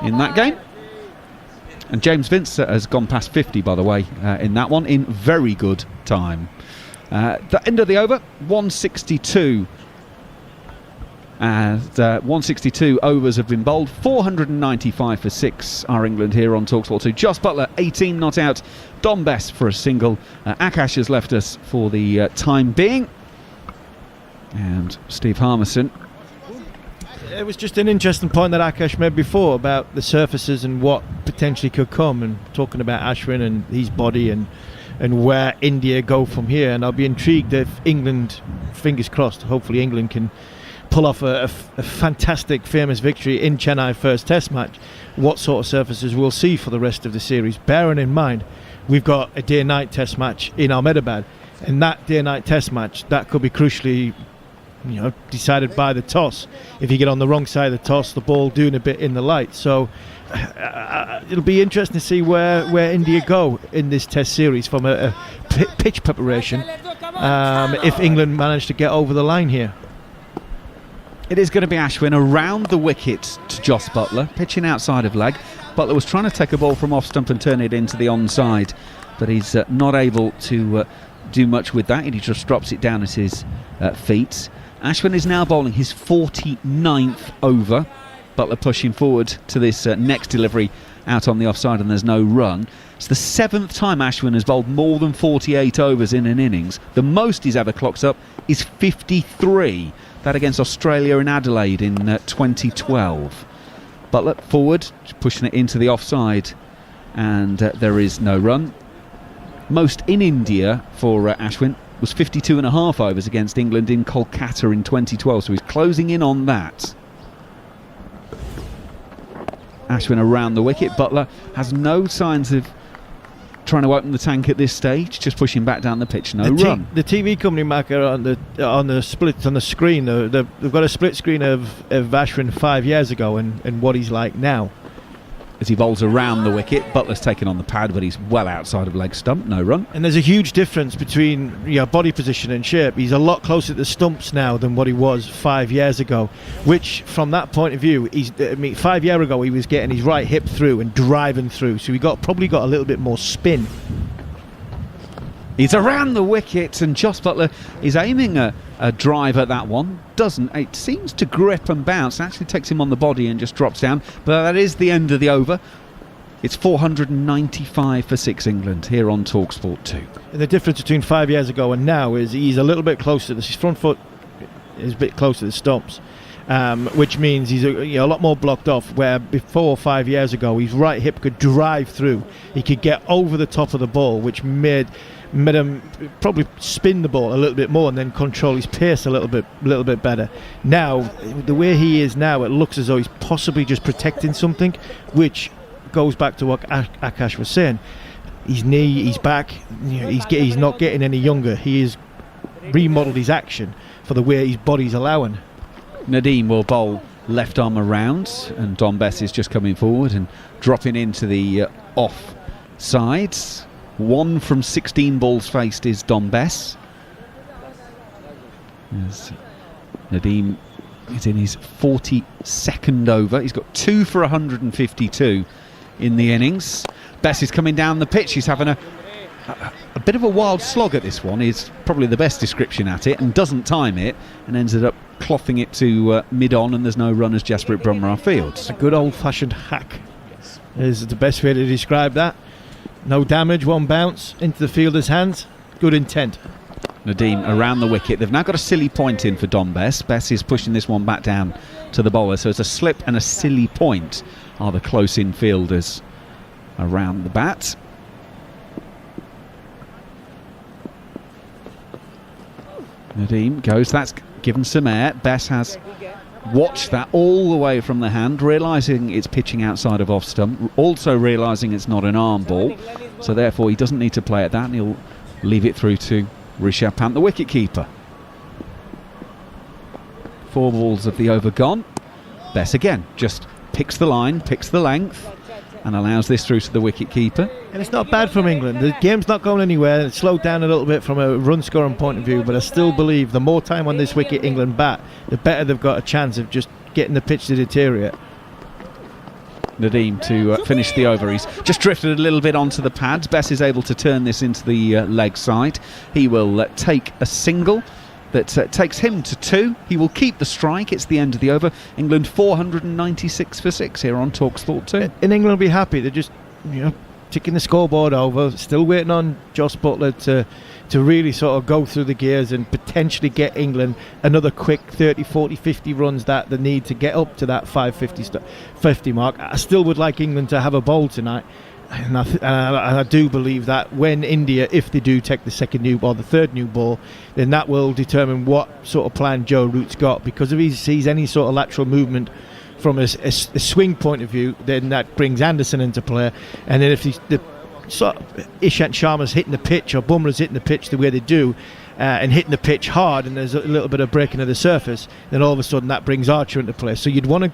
in that game. And James Vince has gone past 50, by the way, in that one, in very good time. The end of the over, 162. And 162 overs have been bowled. 495 for 6 are England here on TalkSport 2. Jos Buttler, 18 not out. Dom Bess for a single. Akash has left us for the time being. And Steve Harmison. It was just an interesting point that Akash made before about the surfaces and what potentially could come, and talking about Ashwin and his body and where India go from here. And I'll be intrigued if England, fingers crossed, hopefully England can pull off a fantastic, famous victory in Chennai first test match, what sort of surfaces we'll see for the rest of the series, bearing in mind we've got a day-night test match in Ahmedabad, and that day-night test match, that could be crucially decided by the toss. If you get on the wrong side of the toss, the ball doing a bit in the light. So it'll be interesting to see where India go in this test series from a pitch preparation, if England manage to get over the line here. It is going to be Ashwin around the wicket to Jos Buttler, pitching outside of leg. Butler was trying to take a ball from off stump and turn it into the onside, but he's not able to do much with that. He just drops it down at his feet. Ashwin is now bowling his 49th over. Buttler pushing forward to this next delivery out on the offside, and there's no run. It's the 7th time Ashwin has bowled more than 48 overs in an innings. The most he's ever clocked up is 53. That against Australia in Adelaide in 2012. Buttler forward, pushing it into the offside, and there is no run. Most in India for Ashwin was 52.5 overs against England in Kolkata in 2012, so he's closing in on that. Ashwin around the wicket. Buttler has no signs of trying to open the tank at this stage, just pushing back down the pitch. No run. The TV company marker on the split on the screen, they've got a split screen of Ashwin 5 years ago and what he's like now. As he bowls around the wicket, Butler's taken on the pad, but he's well outside of leg stump. No run. And there's a huge difference between body position and shape. He's a lot closer to the stumps now than what he was 5 years ago, which from that point of view, 5 years ago he was getting his right hip through and driving through, so he probably got a little bit more spin. He's around the wicket, and Jos Buttler is aiming a drive at that one. Doesn't. It seems to grip and bounce. It actually takes him on the body and just drops down. But that is the end of the over. It's 495 for 6 England here on TalkSport 2. And the difference between 5 years ago and now is he's a little bit closer. His front foot is a bit closer to the stumps, which means he's a lot more blocked off, where before 5 years ago his right hip could drive through. He could get over the top of the ball, which made made him probably spin the ball a little bit more and then control his pace a little bit better. Now, the way he is now, it looks as though he's possibly just protecting something, which goes back to what Akash was saying. His knee, his back, he's not getting any younger. He has remodelled his action for the way his body's allowing. Nadeem will bowl left arm around, and Dom Bess is just coming forward and dropping into the off sides. 1 from 16 balls faced is Dom Bess. As Nadeem is in his 42nd over. He's got 2 for 152 in the innings. Bess is coming down the pitch. He's having a bit of a wild slog at this one, is probably the best description at it, and doesn't time it, and ends up clothing it to mid-on, and there's no run as Jasprit Bumrah fields. A good old-fashioned hack is the best way to describe that. No damage, 1 bounce into the fielder's hands. Good intent. Nadeem around the wicket. They've now got a silly point in for Dom Bess. Bess is pushing this one back down to the bowler, so it's a slip and a silly point are the close-in fielders around the bat. Nadeem goes, that's given some air. Bess has watched that all the way from the hand, realising it's pitching outside of off stump, also realising it's not an arm ball, so therefore he doesn't need to play at that, and he'll leave it through to Rishabh Pant, the wicket keeper. 4 balls of the over gone. Bess again just picks the line, picks the length, and allows this through to the wicket keeper. And it's not bad from England. The game's not going anywhere. It's slowed down a little bit from a run scoring point of view, but I still believe the more time on this wicket England bat, the better they've got a chance of just getting the pitch to deteriorate. Nadeem to finish the over. He's just drifted a little bit onto the pads. Bess is able to turn this into the leg side. He will take a single that takes him to 2. He will keep the strike. It's the end of the over. England 496 for 6 here on TalkSport 2. And England will be happy. They're just, ticking the scoreboard over, still waiting on Jos Buttler to really sort of go through the gears and potentially get England another quick 30, 40, 50 runs that they need to get up to that 50 mark. I still would like England to have a bowl tonight. And I do believe that when India, if they do take the second new ball, the third new ball, then that will determine what sort of plan Joe Root's got. Because if he sees any sort of lateral movement from a swing point of view, then that brings Anderson into play. And then if Ishant Sharma's hitting the pitch or Bumrah's hitting the pitch the way they do, and hitting the pitch hard, and there's a little bit of breaking of the surface, then all of a sudden that brings Archer into play. So you'd want a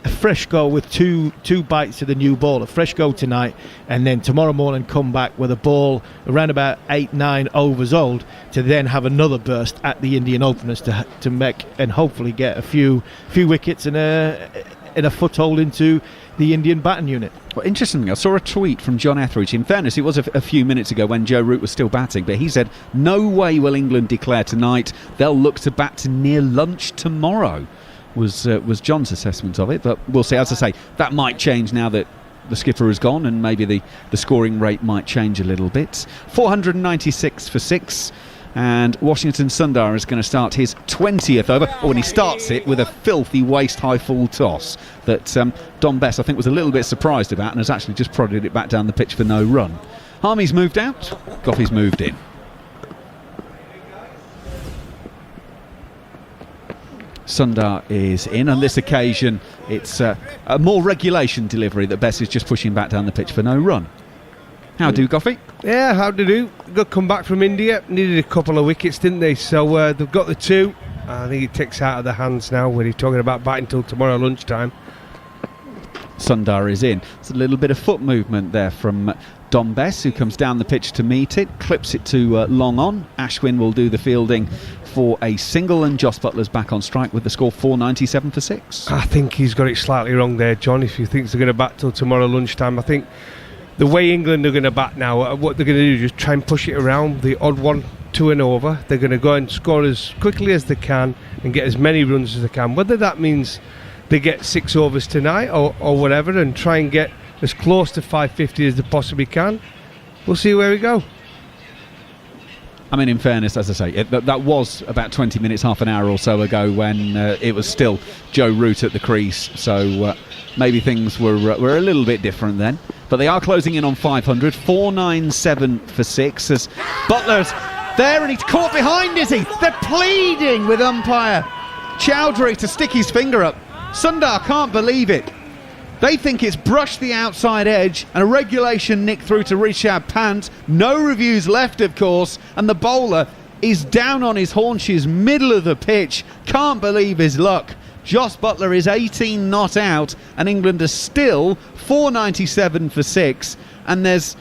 fresh go with two bites of the new ball, a fresh go tonight, and then tomorrow morning come back with a ball around about 8-9 overs old to then have another burst at the Indian openers to make and hopefully get a few wickets and a foothold into the Indian batting unit. Well, interestingly, I saw a tweet from John Etheridge. In fairness, it was a few minutes ago when Joe Root was still batting, but he said, no way will England declare tonight. They'll look to bat to near lunch tomorrow. Was John's assessment of it, but we'll see. As I say, that might change now that the skipper has gone, and maybe the scoring rate might change a little bit. 496 for 6, and Washington Sundar is going to start his 20th over, when he starts it with a filthy waist-high full toss that Dom Bess, I think, was a little bit surprised about and has actually just prodded it back down the pitch for no run. Harmy's moved out, Goffey's moved in. Sundar is in. On this occasion, it's a more regulation delivery that Bess is just pushing back down the pitch for no run. How do, Goffey? Yeah, how do do? Good comeback from India. Needed a couple of wickets, didn't they? So they've got the 2. I think it takes out of their hands now when he's talking about batting till tomorrow lunchtime. Sundar is in. It's a little bit of foot movement there from Dom Bess, who comes down the pitch to meet it, clips it to long on. Ashwin will do the fielding for a single, and Jos Buttler's back on strike with the score 497 for 6. I think he's got it slightly wrong there, John, if he thinks they're going to bat till tomorrow lunchtime. I think the way England are going to bat now, what they're going to do is just try and push it around, the odd one to and over. They're going to go and score as quickly as they can and get as many runs as they can. Whether that means they get 6 overs tonight or whatever, and try and get as close to 550 as they possibly can. We'll see where we go. I mean, in fairness, as I say, that was about 20 minutes, half an hour or so ago when it was still Joe Root at the crease. So maybe things were a little bit different then. But they are closing in on 500. 497 for 6 as Butler's there and he's caught behind, is he? They're pleading with umpire Chowdhury to stick his finger up. Sundar can't believe it. They think it's brushed the outside edge and a regulation nick through to Rishabh Pant. No reviews left, of course, and the bowler is down on his haunches, middle of the pitch. Can't believe his luck. Jos Buttler is 18 not out, and England are still 497 for 6. And there's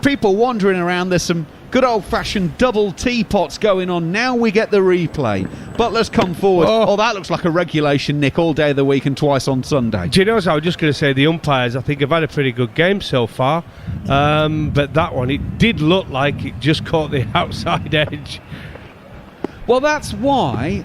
people wandering around. There's some good old-fashioned double teapots going on. Now we get the replay. Butler's come forward. Oh, that looks like a regulation nick all day of the week and twice on Sunday. Do you know what I was just going to say? The umpires, I think, have had a pretty good game so far. But that one, it did look like it just caught the outside edge. Well, that's why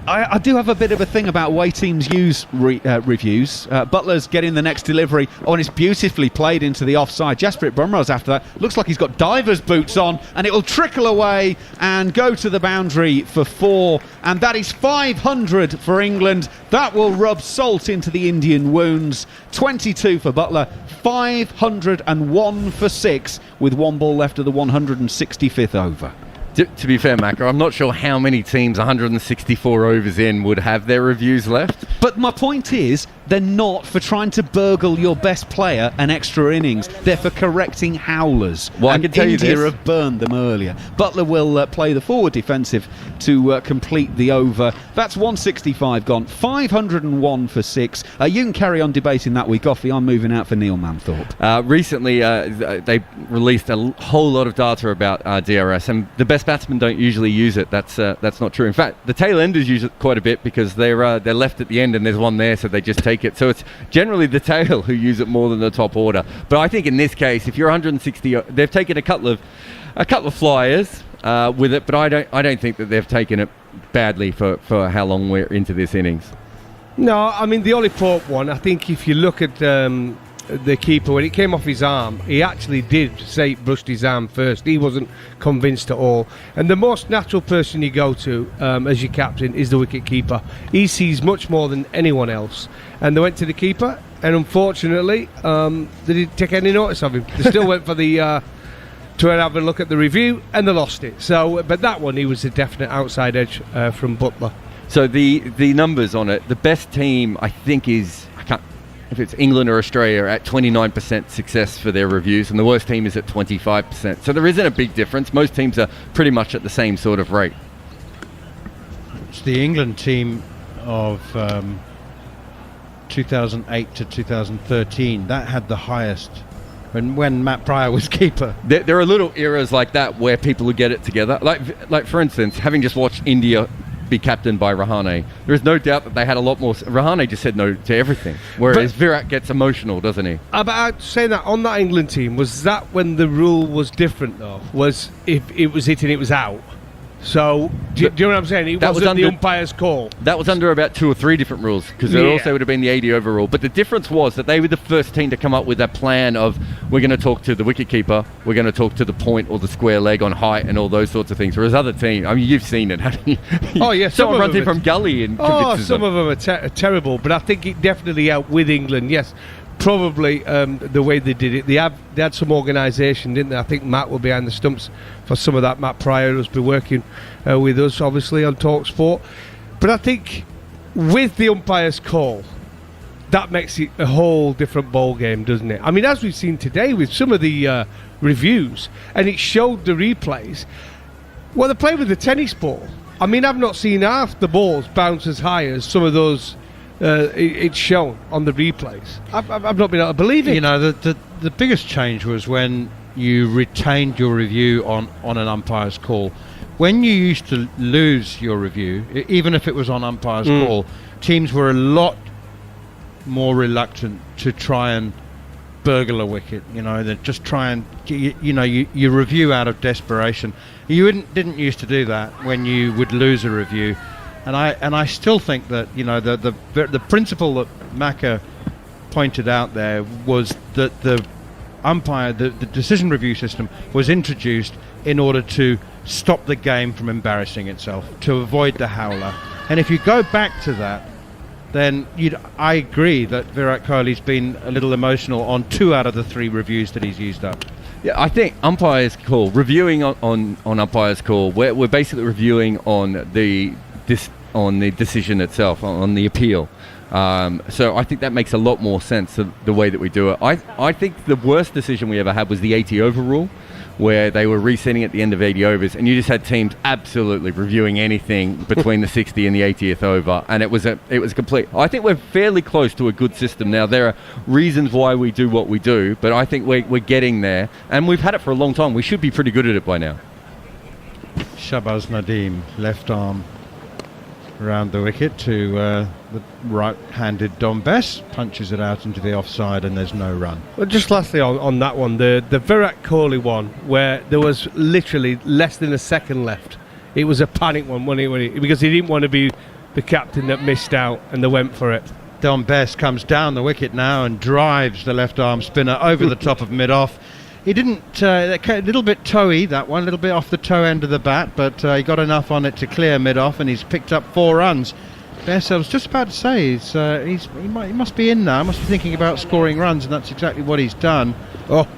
I do have a bit of a thing about way teams use reviews. Butler's getting the next delivery. Oh, and it's beautifully played into the offside. Jasprit Bumrah's after that. Looks like he's got diver's boots on, and it will trickle away and go to the boundary for 4. And that is 500 for England. That will rub salt into the Indian wounds. 22 for Butler, 501 for 6, with 1 ball left of the 165th over. To be fair, Macca, I'm not sure how many teams 164 overs in would have their reviews left. But my point is, they're not for trying to burgle your best player an extra innings. They're for correcting howlers. Well, and I can tell India you this. have burned them earlier. Butler will play the forward defensive to complete the over. That's 165 gone. 501 for 6. You can carry on debating that week off. I'm moving out for Neil Manthorpe. Recently, they released a whole lot of data about DRS, and the best batsmen don't usually use it. That's not true. In fact, the tail enders use it quite a bit because they're left at the end and there's one there, so they just take it. So it's generally the tail who use it more than the top order. But I think in this case, if you're 160, they've taken a couple of flyers with it, but I don't think that they've taken it badly for how long we're into this innings. No, I mean the Ollie Pope one. I think if you look at the keeper, when it came off his arm, he actually did say it brushed his arm first. He wasn't convinced at all. And the most natural person you go to as your captain is the wicket keeper. He sees much more than anyone else. And they went to the keeper, and unfortunately, they didn't take any notice of him. They still went for the to have a look at the review, and they lost it. So, but that one, he was a definite outside edge from Butler. So the numbers on it, the best team I think is, if it's England or Australia, at 29% success for their reviews, and the worst team is at 25%. So there isn't a big difference. Most teams are pretty much at the same sort of rate. It's the England team of 2008 to 2013 that had the highest when Matt Pryor was keeper. There are little eras like that where people would get it together. Like for instance, having just watched India be captained by Rahane, there is no doubt that they had a lot more. Rahane just said no to everything, whereas Virat gets emotional, doesn't he? But I'd say that on that England team, was that when the rule was different though? Was if it was hit and it was out? So do you know what I'm saying? It wasn't the umpire's call. That was under about 2 or 3 different rules, because there also would have been the 80 over rule. But the difference was that they were the first team to come up with a plan of, we're going to talk to the wicketkeeper, we're going to talk to the point or the square leg on height and all those sorts of things. Whereas other teams, I mean, you've seen it, haven't you? Oh yeah, someone runs in from gully and convinces some them. of them are terrible. But I think it definitely helped with England. Yes. Probably the way they did it. They had some organisation, didn't they? I think Matt were behind the stumps for some of that. Matt Pryor has been working with us, obviously, on TalkSport. But I think with the umpire's call, that makes it a whole different ball game, doesn't it? I mean, as we've seen today with some of the reviews, and it showed the replays. Well, they play with the tennis ball. I mean, I've not seen half the balls bounce as high as some of those. It's shown on the replays. I've not been able to believe it. You know, the biggest change was when you retained your review on an umpire's call. When you used to lose your review, even if it was on umpire's call, teams were a lot more reluctant to try and burgle a wicket. You know, they just try and you review out of desperation. You didn't used to do that when you would lose a review. And I still think that, you know, the principle that Macca pointed out there was that the umpire, the decision review system was introduced in order to stop the game from embarrassing itself, to avoid the howler. And if you go back to that, then I agree that Virat Kohli's been a little emotional on 2 out of the 3 reviews that he's used up. Yeah, I think umpires call, reviewing on umpires call, we're basically reviewing on the decision itself, on the appeal. So I think that makes a lot more sense of the way that we do it. I think the worst decision we ever had was the 80 over rule, where they were resetting at the end of 80 overs, and you just had teams absolutely reviewing anything between the 60 and the 80th over, and it was complete. I think we're fairly close to a good system now. There are reasons why we do what we do, but I think we're getting there, and we've had it for a long time. We should be pretty good at it by now. Shahbaz Nadeem, left arm around the wicket to the right-handed Dom Bess, punches it out into the offside, and there's no run. Well, just lastly on that one, the Virat Kohli one, where there was literally less than a second left. It was a panic one, wasn't it? Because he didn't want to be the captain that missed out, and they went for it. Dom Bess comes down the wicket now and drives the left-arm spinner over the top of mid-off. He didn't, a little bit toey, that one, a little bit off the toe end of the bat, but he got enough on it to clear mid-off, and he's picked up 4 runs. Bess, I was just about to say, he must be in now, must be thinking about scoring runs, and that's exactly what he's done. Oh,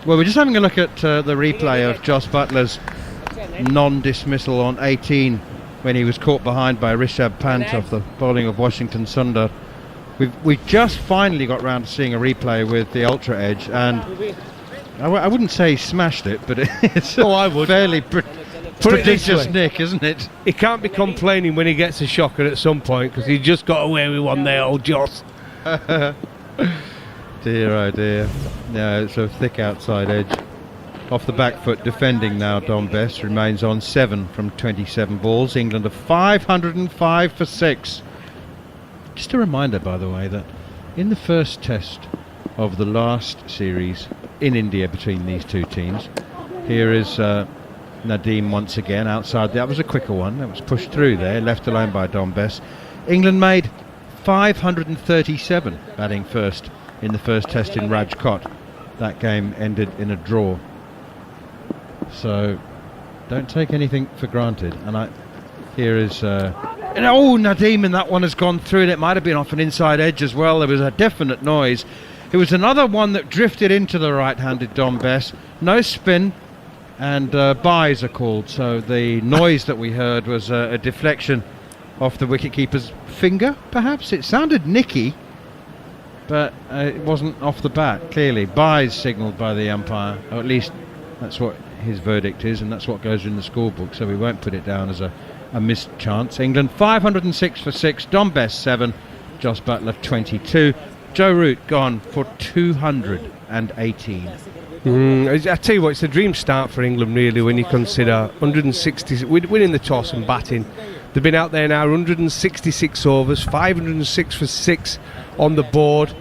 well, we're just having a look at the replay of Jos Buttler's non-dismissal on 18 when he was caught behind by Rishabh Pant off the bowling of Washington Sundar. We've just finally got round to seeing a replay with the Ultra Edge, and I wouldn't say he smashed it, but it's I would. Fairly prodigious nick, isn't it? He can't be complaining when he gets a shocker at some point, because he just got away with one there, old Jos. Dear, oh dear. No, it's a thick outside edge. Off the back foot, defending now, Dom Bess remains on 7 from 27 balls. England are 505 for 6. Just a reminder, by the way, that in the first test of the last series in India between these two teams, here is Nadeem once again outside. That was a quicker one. That was pushed through there, left alone by Dom Bess. England made 537 batting first in the first test in Rajkot. That game ended in a draw. So don't take anything for granted. And here is Nadeem, and that one has gone through, and it might have been off an inside edge as well. There was a definite noise. It was another one that drifted into the right-handed Dom Bess. No spin, and byes are called. So the noise that we heard was a deflection off the wicketkeeper's finger, perhaps. It sounded nicky, but it wasn't off the bat, clearly. Byes signalled by the umpire, or at least that's what his verdict is, and that's what goes in the scorebook, so we won't put it down as a missed chance. England 506 for 6, Dom Bess 7, Jos Buttler 22. Joe Root gone for 218. I tell you what, it's a dream start for England, really, when you consider 160, winning the toss and batting. They've been out there now 166 overs, 506 for 6 on the board. A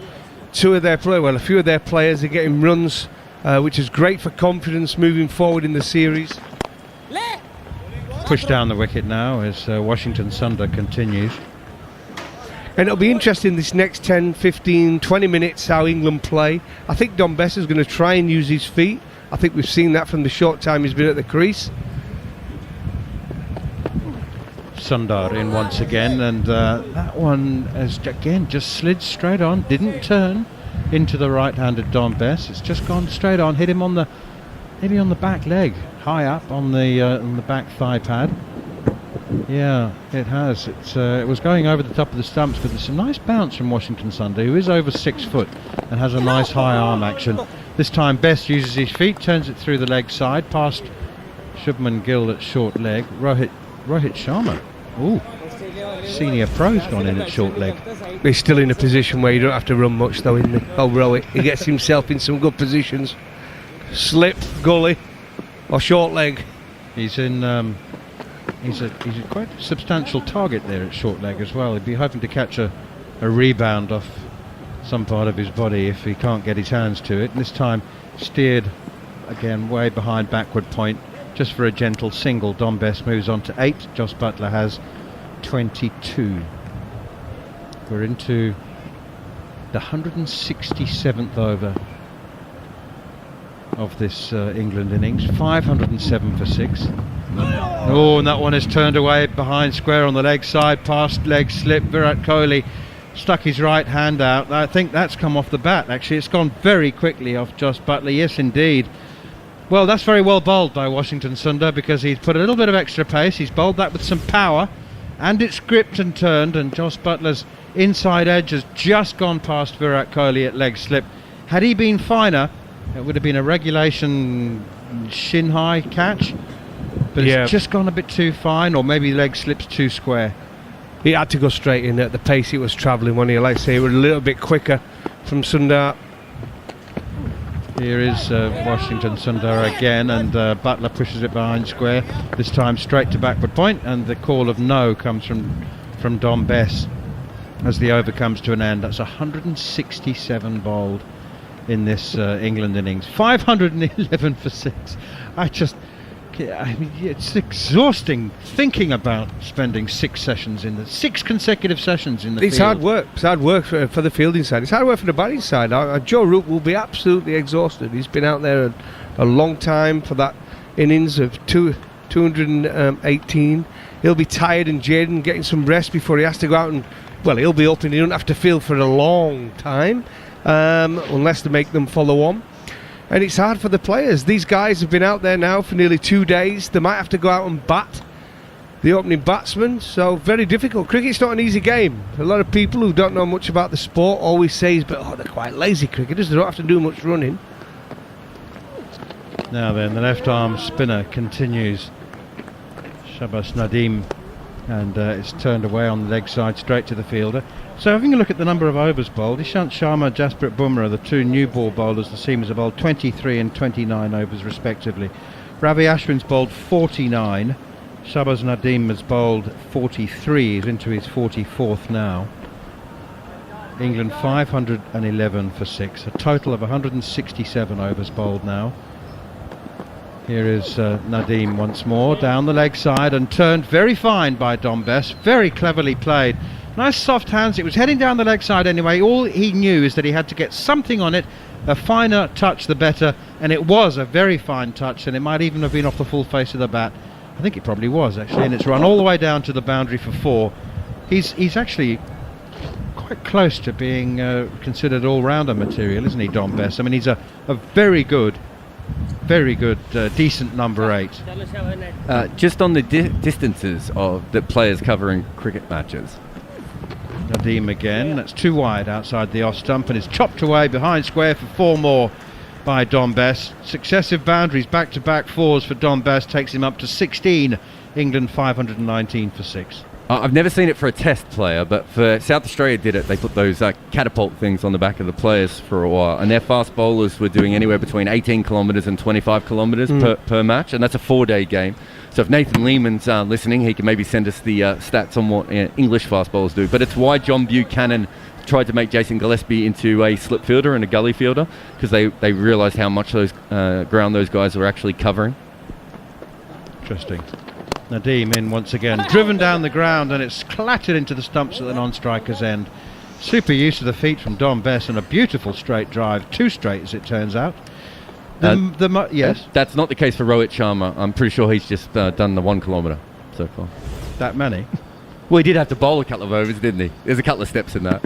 few of their players are getting runs, which is great for confidence moving forward in the series. Pushed down the wicket now as Washington Sundar continues. And it'll be interesting this next 10, 15, 20 minutes how England play. I think Dom Bess is going to try and use his feet. I think we've seen that from the short time he's been at the crease. Sundar in once again, and that one has again just slid straight on, didn't turn into the right-handed Dom Bess. It's just gone straight on, hit him on the back leg, high up on the back thigh pad. Yeah, it has. It was going over the top of the stumps, but there's a nice bounce from Washington Sundar, who is over 6 foot and has a nice high arm action. This time Bess uses his feet, turns it through the leg side, past Shubman Gill at short leg. Rohit Sharma. Ooh, senior pro's gone in at short leg. He's still in a position where you don't have to run much, though, isn't he? Oh, Rohit. He gets himself in some good positions. Slip, gully, or short leg. He's in. He's a quite substantial target there at short leg as well. He'd be hoping to catch a rebound off some part of his body if he can't get his hands to it. And this time steered again way behind backward point, just for a gentle single. Dom Bess moves on to 8. Jos Buttler has 22. We're into the 167th over of this England innings. 507 for 6. Oh, and that one is turned away behind square on the leg side, past leg slip. Virat Kohli stuck his right hand out. I think that's come off the bat, actually. It's gone very quickly off Jos Buttler. Yes, indeed. Well, that's very well bowled by Washington Sundar, because he's put a little bit of extra pace. He's bowled that with some power, and it's gripped and turned, and Jos Buttler's inside edge has just gone past Virat Kohli at leg slip. Had he been finer, it would have been a regulation shin high catch, but it's just gone a bit too fine, or maybe leg slips too square. He had to go straight in at the pace he was travelling when he, like I say, was a little bit quicker from Sundar. Here is Washington Sundar again, and Buttler pushes it behind square, this time straight to backward point, and the call of no comes from Dom Bess as the over comes to an end. That's 167 bowled in this England innings. 511 for 6. I mean, it's exhausting thinking about spending 6 consecutive sessions in the field. It's hard work. It's hard work for the fielding side. It's hard work for the batting side. Joe Root will be absolutely exhausted. He's been out there a long time for that innings of 218. He'll be tired and jaded and getting some rest before he has to go out and, well, he'll be hoping he don't have to field for a long time, unless they make them follow on. And it's hard for the players. These guys have been out there now for nearly 2 days. They might have to go out and bat the opening batsman, so very difficult. Cricket's not an easy game. A lot of people who don't know much about the sport always say, but they're quite lazy cricketers, they don't have to do much running. Now then, the left arm spinner continues, Shahbaz Nadeem, and it's turned away on the leg side straight to the fielder. So having a look at the number of overs bowled, Ishant Sharma, Jasprit Bumrah, the 2 new ball bowlers, the seamers, have bowled 23 and 29 overs respectively. Ravi Ashwin's bowled 49, Shahbaz Nadeem has bowled 43, he's into his 44th now. England 511 for 6, a total of 167 overs bowled now. Here is Nadeem once more, down the leg side and turned very fine by Dom Bess, very cleverly played. Nice soft hands, it was heading down the leg side anyway. All he knew is that he had to get something on it, a finer touch the better, and it was a very fine touch, and it might even have been off the full face of the bat. I think it probably was actually, and it's run all the way down to the boundary for 4. He's actually quite close to being considered all-rounder material, isn't he, Dom Bess? I mean, he's a very good, decent number 8. Just on the distances of the players covering cricket matches. Nadeem again, that's too wide outside the off stump, and is chopped away behind square for 4 more by Dom Bess. Successive boundaries, back-to-back 4s for Dom Bess, takes him up to 16. England 519 for 6. I've never seen it for a test player, but for South Australia did it. They put those catapult things on the back of the players for a while, and their fast bowlers were doing anywhere between 18 kilometres and 25 kilometres per match, and that's a 4-day game. So if Nathan Lehman's listening, he can maybe send us the stats on what English fast bowlers do. But it's why John Buchanan tried to make Jason Gillespie into a slip fielder and a gully fielder, because they realised how much those ground those guys were actually covering. Interesting. Nadeem in once again, driven down the ground, and it's clattered into the stumps at the non-striker's end. Super use of the feet from Dom Bess, and a beautiful straight drive, 2 straight as it turns out. Yes? That's not the case for Rohit Sharma. I'm pretty sure he's just done the 1 kilometre so far. That many? Well, he did have to bowl a couple of overs, didn't he? There's a couple of steps in that.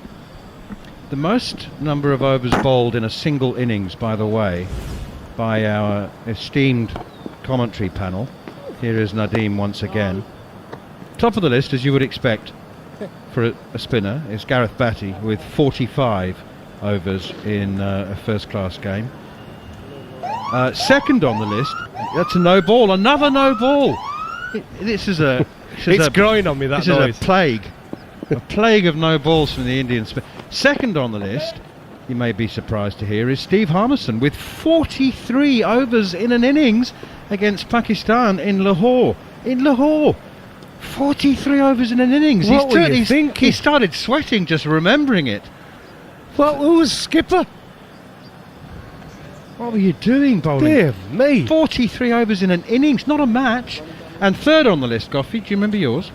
The most number of overs bowled in a single innings, by the way, by our esteemed commentary panel. Here is Nadeem once again. Top of the list, as you would expect for a spinner, is Gareth Batty with 45 overs in a first-class game. Second on the list, that's a no ball, another no ball. It's growing on me, that noise. This is a plague of no balls from the Indian spin. Second on the list, you may be surprised to hear, is Steve Harmison with 43 overs in an innings against Pakistan in Lahore. 43 overs in an innings. What were you thinking? He started sweating just remembering it. Well, who was skipper? What were you doing, bowling? Dear me. 43 overs in an innings, not a match. And third on the list, Goffey, do you remember yours?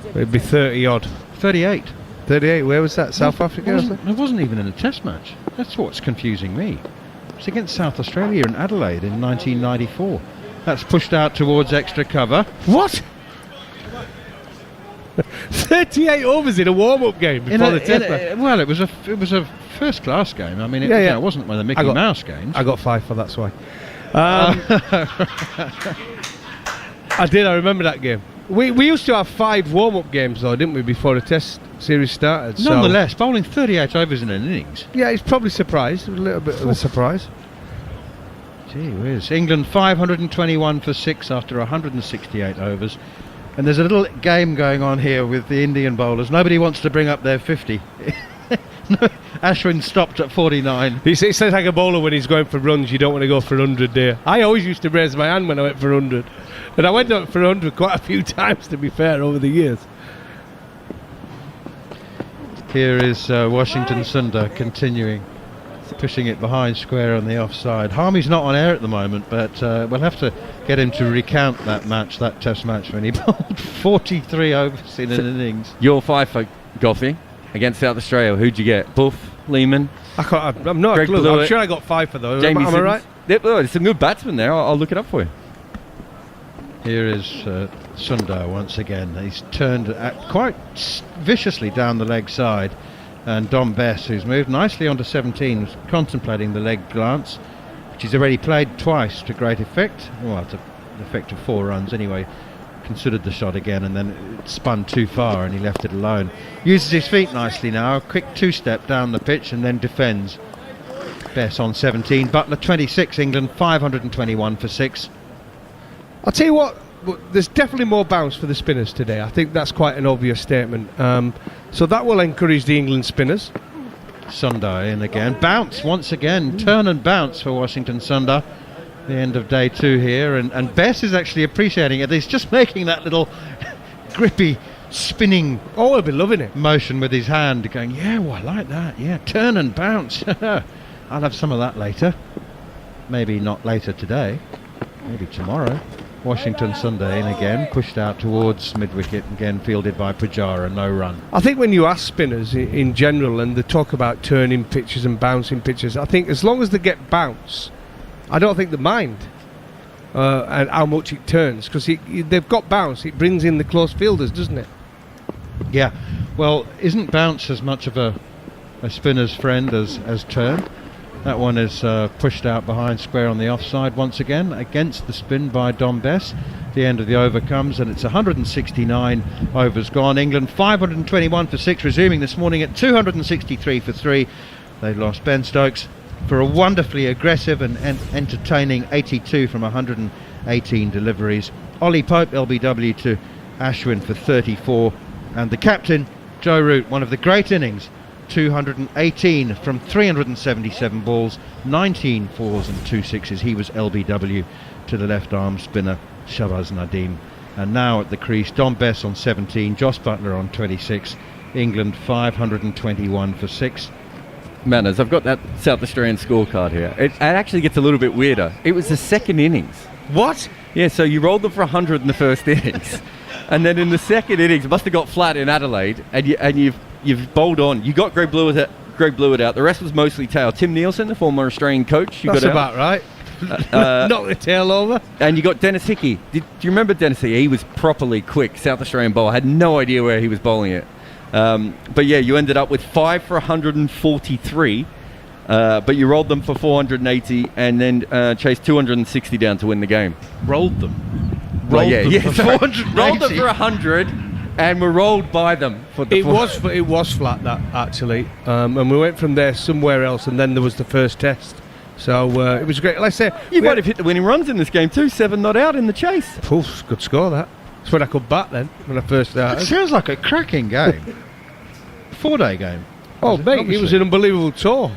It'd be 30 odd. 38. 38, where was that? South Africa? It wasn't even in a test match. That's what's confusing me. It's against South Australia in Adelaide in 1994. That's pushed out towards extra cover. What? 38 overs in a warm-up game before the test match. Well, it was a first-class game. I mean, it wasn't one of the Mickey Mouse games. I got 5 for that's why. I did. I remember that game. We used to have 5 warm-up games though, didn't we, before the test series started? Nonetheless, bowling 38 overs in an innings. Yeah, he's probably surprised. A little bit of a surprise. Gee whiz. England 521 for 6 after 168 overs. And there's a little game going on here with the Indian bowlers. Nobody wants to bring up their 50. Ashwin stopped at 49. He says like a bowler when he's going for runs, you don't want to go for 100 there. I always used to raise my hand when I went for 100. And I went up for 100 quite a few times, to be fair, over the years. Here is Washington Sundar continuing, pushing it behind square on the offside. Harmy's not on air at the moment, but we'll have to get him to recount that test match when he bowled 43 overs in an innings. Your 5 for golfing against South Australia. Who'd you get? Buff, Lehman? I'm not a clue. Blewett, I'm sure I got 5 for those. Jamie Am I right? Yep, there's some good batsmen there. I'll look it up for you. Here is Sundar once again. He's turned quite viciously down the leg side, and Dom Bess, who's moved nicely onto 17, was contemplating the leg glance, which he's already played twice to great effect. Well, to the effect of 4 runs anyway. Considered the shot again, and then it spun too far and he left it alone. Uses his feet nicely now, a quick 2-step down the pitch and then defends. Bess on 17, Butler 26, England 521 for 6. I'll tell you what, there's definitely more bounce for the spinners today. I think that's quite an obvious statement. So that will encourage the England spinners. Sundar in again. Bounce once again. Turn and bounce for Washington Sundar. The end of day 2 here. And Bess is actually appreciating it. He's just making that little grippy, spinning he'll be loving it. motion with his hand, going, yeah, well, I like that. Yeah, turn and bounce. I'll have some of that later. Maybe not later today. Maybe tomorrow. Washington Sundar in again, pushed out towards mid-wicket, again fielded by Pujara, no run. I think when you ask spinners in general, and they talk about turning pitches and bouncing pitches, I think as long as they get bounce, I don't think they mind and how much it turns, because they've got bounce. It brings in the close fielders, doesn't it? Yeah, well, isn't bounce as much of a spinner's friend as turn? That one is pushed out behind square on the offside once again, against the spin by Dom Bess. The end of the over comes, and it's 169 overs gone. England 521 for 6, resuming this morning at 263 for 3. They lost Ben Stokes for a wonderfully aggressive and entertaining 82 from 118 deliveries. Ollie Pope, LBW, to Ashwin for 34. And the captain, Joe Root, one of the great innings, 218 from 377 balls, 19 fours and 2 sixes. He was LBW to the left arm spinner Shahbaz Nadeem. And now at the crease, Dom Bess on 17, Jos Buttler on 26. England 521 for 6. Manners, I've got that South Australian scorecard here. It actually gets a little bit weirder. It was the second innings. What? Yeah, so you rolled them for 100 in the first innings, and then in the second innings, it must have got flat in Adelaide, and you've bowled on. You got Greg Blewett out. The rest was mostly tail. Tim Nielsen, the former Australian coach, you That's got about out. right. Knock the tail over. And you got Dennis Hickey. Do you remember Dennis Hickey? He was properly quick, South Australian bowler. Had no idea where he was bowling it. But yeah, you ended up with 5 for 143, but you rolled them for 480 and then chased 260 down to win the game. Rolled them? Rolled them for 480. Rolled them for 100 and were rolled by them. For the it was flat, that actually, and we went from there somewhere else, and then there was the first test. So it was great. Like I say, you might have hit the winning runs in this game too. 7 not out in the chase. Oof, good score that. That's when I could bat then, when I first started. It sounds like a cracking game. 4-day game. Oh, mate, obviously. It was an unbelievable tour.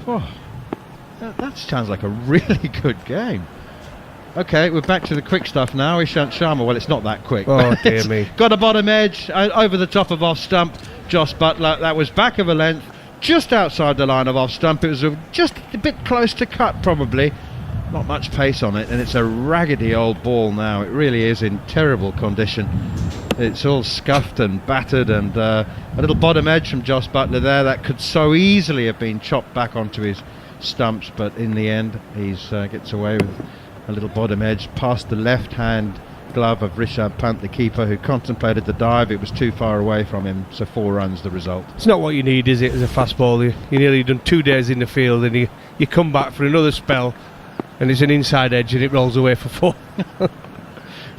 Oh, that sounds like a really good game. Okay, we're back to the quick stuff now. Ishant Sharma, well, it's not that quick. Oh, dear me. Got a bottom edge over the top of off stump. Jos Buttler, that was back of a length, just outside the line of off stump. It was just a bit close to cut, probably. Not much pace on it, and it's a raggedy old ball now. It really is in terrible condition. It's all scuffed and battered, and a little bottom edge from Jos Buttler there that could so easily have been chopped back onto his stumps, but in the end he gets away with A little bottom edge past the left-hand glove of Rishabh Pant, the keeper, who contemplated the dive. It was too far away from him, so 4 runs the result. It's not what you need, is it, as a fast bowler? You're nearly done 2 days in the field, and you come back for another spell, and it's an inside edge, and it rolls away for 4.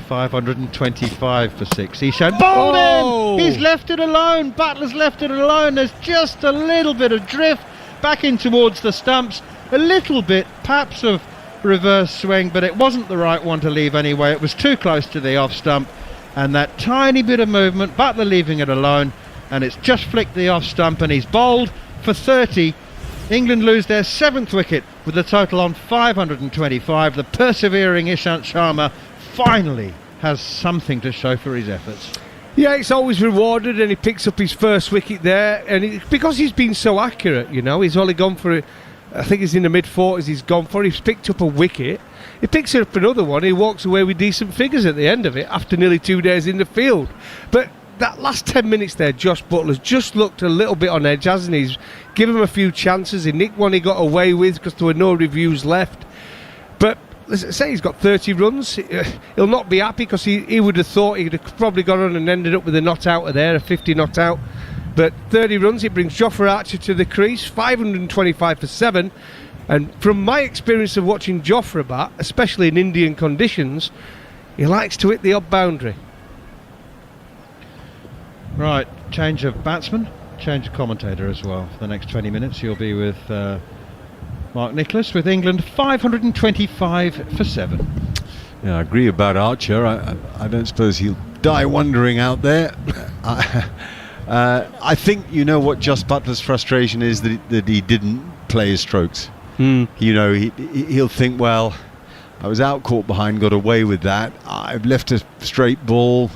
525 for 6. Ishant bowled in! He's left it alone. Butler's left it alone. There's just a little bit of drift back in towards the stumps. A little bit, perhaps, of reverse swing, but it wasn't the right one to leave anyway. It was too close to the off stump, and that tiny bit of movement, Butler leaving it alone, and it's just flicked the off stump, and he's bowled for 30. England lose their 7th wicket with a total on 525. The persevering Ishant Sharma finally has something to show for his efforts. Yeah, it's always rewarded, and he picks up his first wicket there, and because he's been so accurate, he's only gone for it. I think he's in the mid-40s he's gone for. He's picked up a wicket. He picks up another one. He walks away with decent figures at the end of it after nearly 2 days in the field. But that last 10 minutes there, Josh Butler's just looked a little bit on edge, hasn't he? He's given him a few chances. He nicked one he got away with because there were no reviews left. But let's say he's got 30 runs. He'll not be happy because he would have thought he'd have probably gone on and ended up with a not out of there, a 50 not out. But 30 runs, it brings Jofra Archer to the crease, 525 for 7. And from my experience of watching Jofra bat, especially in Indian conditions, he likes to hit the odd boundary. Right, change of batsman, change of commentator as well. For the next 20 minutes, you'll be with Mark Nicholas with England 525 for 7. Yeah, I agree about Archer. I don't suppose he'll die wondering out there. I think what Just Butler's frustration is, that he didn't play his strokes. He'll think, well, I was out caught behind, got away with that. I've left a straight ball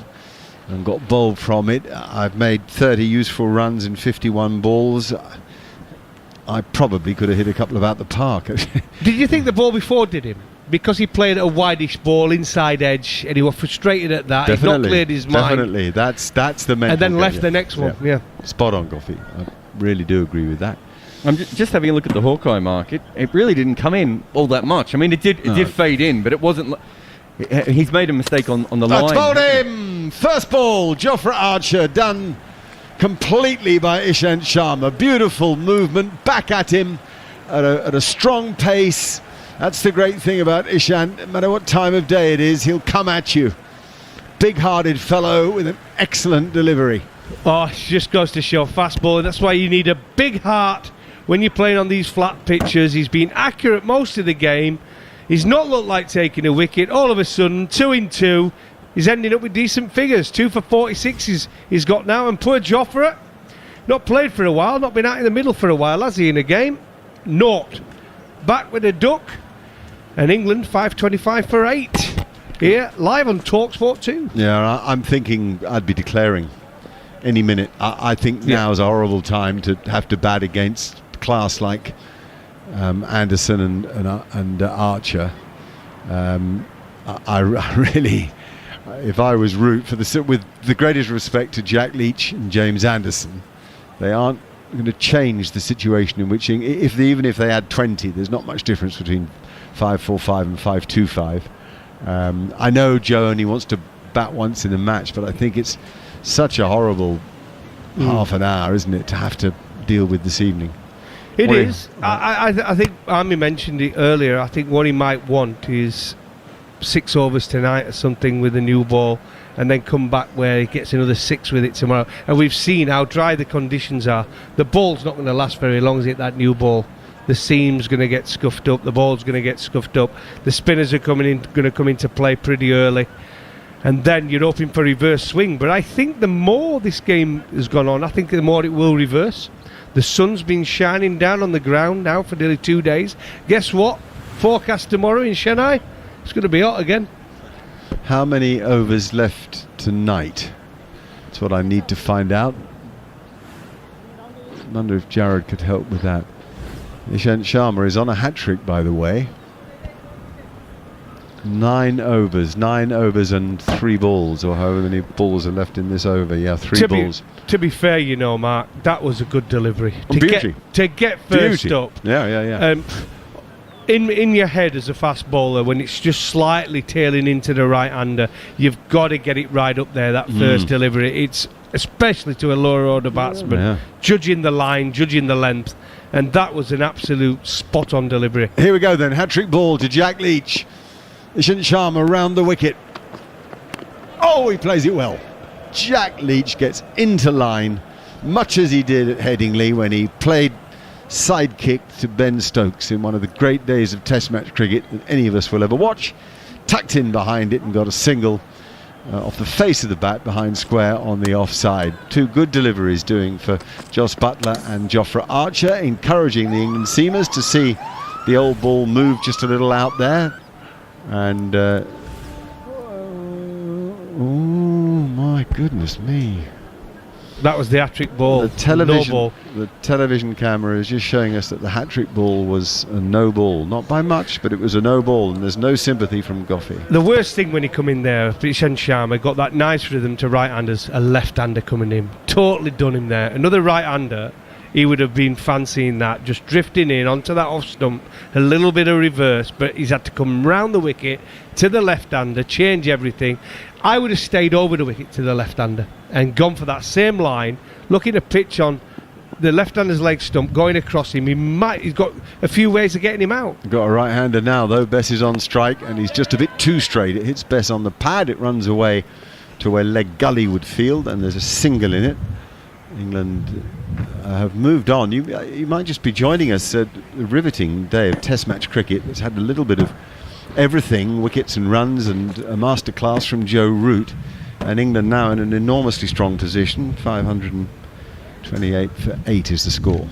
and got bowled from it. I've made 30 useful runs in 51 balls. I probably could have hit a couple of out the park. Did you think the ball before did him? Because he played a wideish ball, inside edge, and he was frustrated at that. He's not cleared his mind. Definitely, that's the mental. And then left the next one. Yeah. Spot on, Goffey. I really do agree with that. I'm just having a look at the Hawkeye market. It really didn't come in all that much. I mean, it did fade in, but it wasn't. He's made a mistake on the line. That's bowled him. First ball, Jofra Archer done completely by Ishant Sharma. Beautiful movement back at him at a strong pace. That's the great thing about Ishant. No matter what time of day it is, he'll come at you. Big-hearted fellow with an excellent delivery. Oh, it just goes to show fast bowling. That's why you need a big heart when you're playing on these flat pitches. He's been accurate most of the game. He's not looked like taking a wicket. All of a sudden, 2 in 2. He's ending up with decent figures. 2 for 46 he's got now. And poor Jofra, not played for a while, not been out in the middle for a while, has he, in a game? Naught. Back with a duck. And England 525 for 8. Here, live on TalkSport 2. Yeah, I'm thinking I'd be declaring any minute. I think now's a horrible time to have to bat against class like Anderson and Archer. I really, if I was Root, with the greatest respect to Jack Leach and James Anderson, they aren't going to change the situation in which, even if they had 20, there's not much difference between 5-4-5 and 5-2-5. I know Joe only wants to bat once in a match, but I think it's such a horrible half an hour, isn't it, to have to deal with this evening. It is. I think Army mentioned it earlier. I think what he might want is 6 overs tonight or something with a new ball, and then come back where he gets another 6 with it tomorrow. And we've seen how dry the conditions are. The ball's not going to last very long, is it, that new ball? The seam's going to get scuffed up, the ball's going to get scuffed up, the spinners are going to come into play pretty early, and then you're hoping for reverse swing. But I think the more this game has gone on, I think the more it will reverse. The sun's been shining down on the ground now for nearly 2 days. Guess what? Forecast tomorrow in Chennai, it's going to be hot again. How many overs left tonight? That's what I need to find out. I wonder if Jared could help with that. Ishant Sharma is on a hat-trick, by the way. 9 overs and 3 balls, or however many balls are left in this over. Yeah, 3 balls. To be fair, Mark, that was a good delivery. To get first up. Yeah. in your head as a fast bowler, when it's just slightly tailing into the right-hander, you've got to get it right up there, that first delivery. It's especially to a lower order batsman, judging the line, judging the length, and that was an absolute spot-on delivery. Here we go then, hat-trick ball to Jack Leach. Ishant Sharma around the wicket. Oh, he plays it well. Jack Leach gets into line, much as he did at Headingley when he played sidekick to Ben Stokes in one of the great days of Test match cricket that any of us will ever watch. Tucked in behind it and got a single off the face of the bat behind square on the offside. Two good deliveries doing for Jos Buttler and Jofra Archer, encouraging the England seamers to see the old ball move just a little out there. And oh my goodness me, that was the hat-trick ball. The television, no ball. The television camera is just showing us that the hat-trick ball was a no ball. Not by much, but it was a no ball, and there's no sympathy from Goffey. The worst thing when he come in there, Ishant Sharma got that nice rhythm to right-handers, a left-hander coming in. Totally done him there. Another right-hander, he would have been fancying that, just drifting in onto that off-stump, a little bit of reverse, but he's had to come round the wicket to the left-hander, change everything. I would have stayed over the wicket to the left-hander and gone for that same line, looking to pitch on the left-hander's leg stump, going across him. He's got a few ways of getting him out. Got a right-hander now, though. Bess is on strike, and he's just a bit too straight. It hits Bess on the pad. It runs away to where leg gully would field, and there's a single in it. England have moved on. You might just be joining us at a riveting day of Test match cricket. It's had a little bit of everything, wickets and runs, and a masterclass from Joe Root. And England now in an enormously strong position. 528 for 8 is the score.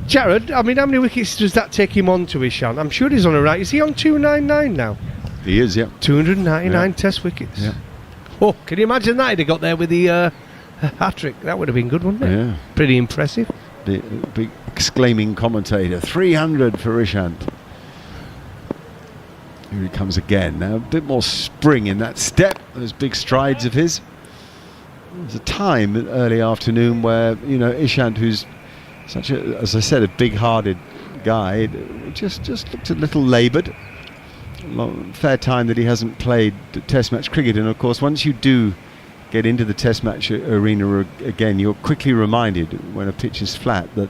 Jared, I mean, how many wickets does that take him on to, Ishant? I'm sure he's on a right. Is he on 299 now? He is, yeah. 299 Test wickets. Yeah. Oh, can you imagine that? He'd have got there with the hat-trick. That would have been good, wouldn't it? Yeah. Pretty impressive. The big exclaiming commentator. 300 for Ishant. Here he comes again. Now a bit more spring in that step, those big strides of his. There's a time in early afternoon where, Ishant, who's such a, as I said, a big-hearted guy, just looked a little laboured. Fair time that he hasn't played Test match cricket, and of course once you do get into the Test match arena again, you're quickly reminded when a pitch is flat that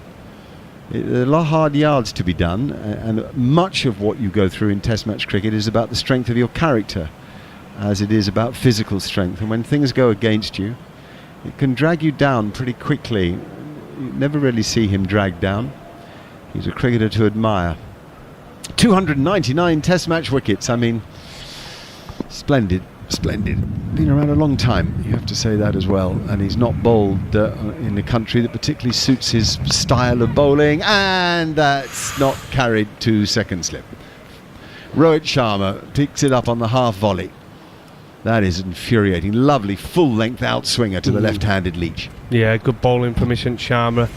there are a lot of hard yards to be done, and much of what you go through in Test match cricket is about the strength of your character as it is about physical strength. And when things go against you, it can drag you down pretty quickly. You never really see him dragged down. He's a cricketer to admire. 299 Test match wickets. I mean, splendid. Been around a long time, you have to say that as well. And he's not bowled in a country that particularly suits his style of bowling, and that's not carried to second slip. Rohit Sharma picks it up on the half volley. That is infuriating. Lovely full-length outswinger to the left-handed Leach. Yeah, good bowling from Ishant Sharma.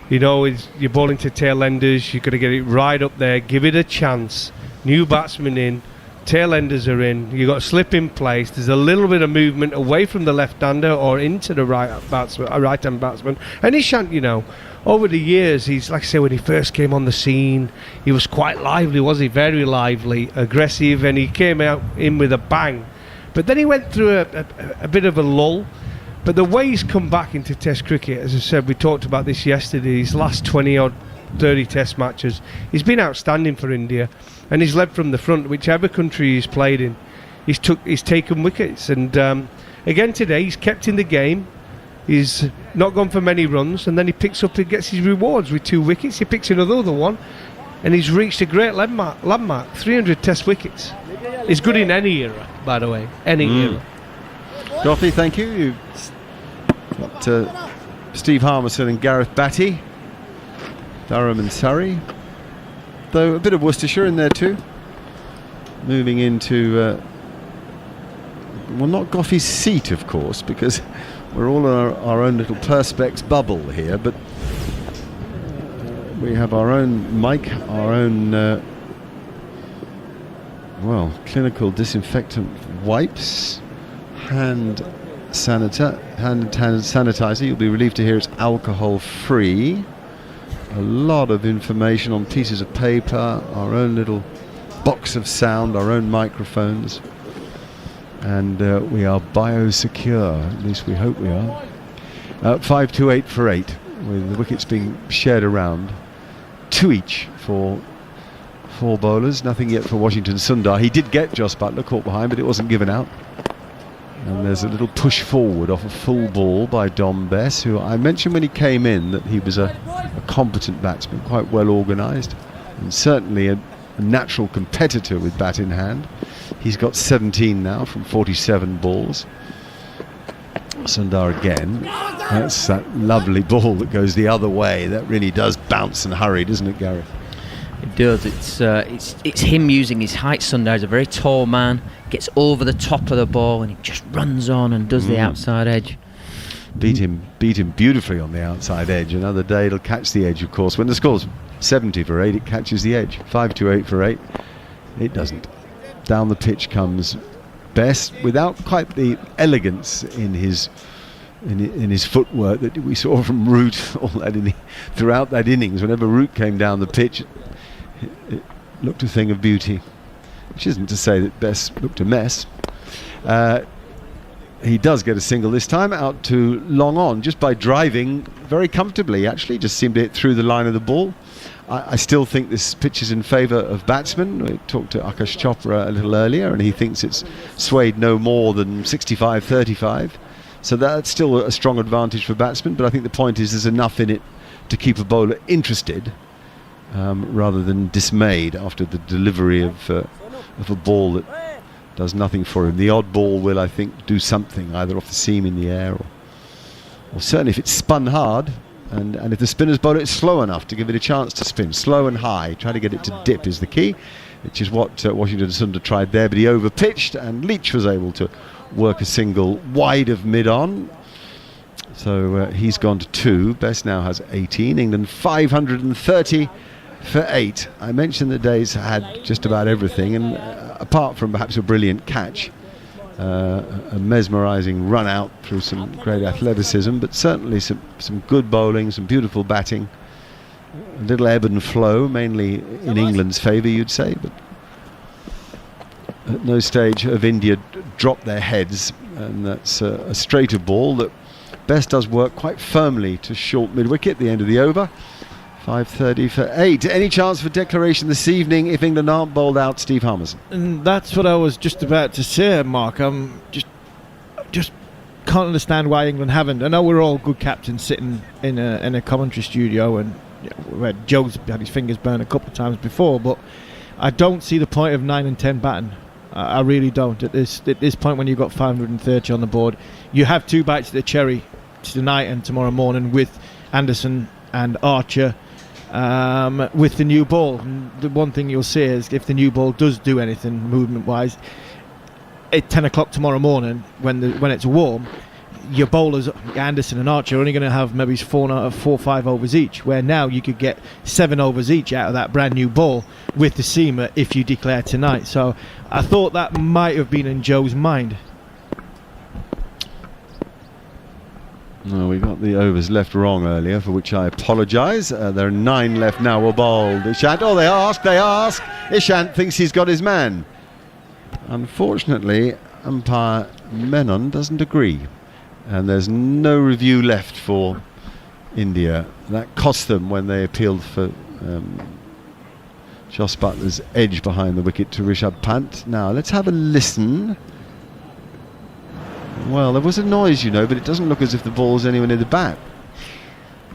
You're bowling to tail-enders, you've got to get it right up there, give it a chance. New batsman in, tail-enders are in, you've got to slip in place. There's a little bit of movement away from the left-hander or into the right-hand batsman. And Ishant, over the years, he's, like I say, when he first came on the scene, he was quite lively, was he? Very lively, aggressive, and he came out in with a bang. But then he went through a bit of a lull. But the way he's come back into Test cricket, as I said, we talked about this yesterday, his last 20 or 30 Test matches, he's been outstanding for India, and he's led from the front, whichever country he's played in. He's taken wickets, and again today he's kept in the game. He's not gone for many runs, and then he gets his rewards with 2 wickets. He picks another one, and he's reached a great landmark, 300 Test wickets. It's good in any era, by the way, any era. Goffey, thank you. You've got Steve Harmison and Gareth Batty, Durham and Surrey, though a bit of Worcestershire in there too. Moving into, not Goffey's seat, of course, because we're all in our own little Perspex bubble here, but we have our own mic, our own, clinical disinfectant wipes, hand sanitizer. You'll be relieved to hear it's alcohol free. a lot of information on pieces of paper, our own little box of sound, our own microphones, and we are biosecure, at least we hope we are. 5-2-8 for 8, with the wickets being shared around, 2 each for 4 bowlers, nothing yet for Washington Sundar. He did get Jos Buttler caught behind, but it wasn't given out. And there's a little push forward off a full ball by Dom Bess, who I mentioned when he came in that he was a competent batsman, quite well organised, and certainly a natural competitor with bat in hand. He's got 17 now from 47 balls. Sundar again. That's that lovely ball that goes the other way. That really does bounce and hurry, doesn't it, Gareth? It does. It's him using his height. Sundar is a very tall man. Gets over the top of the ball and he just runs on and does the outside edge. Beat him beautifully on the outside edge. Another day it'll catch the edge, of course. When the score's 70 for 8, it catches the edge. 5-8 for 8, it doesn't. Down the pitch comes Bess without quite the elegance in his footwork that we saw from Root throughout that innings. Whenever Root came down the pitch, it looked a thing of beauty, which isn't to say that Bess looked a mess. He does get a single this time out to long on, just by driving very comfortably. Actually, just seemed to hit through the line of the ball. I still think this pitch is in favour of batsmen. We talked to Akash Chopra a little earlier, and he thinks it's swayed no more than 65-35. So that's still a strong advantage for batsmen. But I think the point is there's enough in it to keep a bowler interested, rather than dismayed after the delivery of a ball that does nothing for him. The odd ball will, I think, do something, either off the seam in the air, or certainly if it's spun hard. And if the spinner's bowler is slow enough to give it a chance to spin, slow and high, try to get it to dip is the key, which is what Washington Sundar tried there, but he overpitched and Leach was able to work a single wide of mid-on. So he's gone to 2. Bess now has 18. England 530 for 8. I mentioned that Day's had just about everything, and apart from perhaps a brilliant catch, a mesmerising run out through some great athleticism, but certainly some good bowling, some beautiful batting, a little ebb and flow, mainly in England's favour, you'd say, but at no stage have India dropped their heads, and that's a straighter ball that Bess does work quite firmly to short mid-wicket at the end of the over. 5:30 for 8. Any chance for declaration this evening if England aren't bowled out, Steve Harmison? And that's what I was just about to say, Mark. I'm just can't understand why England haven't. I know we're all good captains sitting in a commentary studio, and Joe's had his fingers burned a couple of times before, but I don't see the point of 9 and 10 batting. I really don't. At this point, when you've got 530 on the board, you have 2 bites of the cherry tonight and tomorrow morning with Anderson and Archer. With the new ball, and the one thing you'll see is if the new ball does do anything movement-wise, at 10 o'clock tomorrow morning, when it's warm, your bowlers, Anderson and Archer, are only going to have maybe 4 or 5 overs each, where now you could get 7 overs each out of that brand new ball with the seamer if you declare tonight. So I thought that might have been in Joe's mind. No, we got the overs left wrong earlier, for which I apologise. There are 9 left now. We're bowled. Ishant. Oh, they ask. Ishant thinks he's got his man. Unfortunately, umpire Menon doesn't agree, and there's no review left for India. That cost them when they appealed for Jos Buttler's edge behind the wicket to Rishabh Pant. Now let's have a listen. Well, there was a noise, but it doesn't look as if the ball's anywhere near the bat.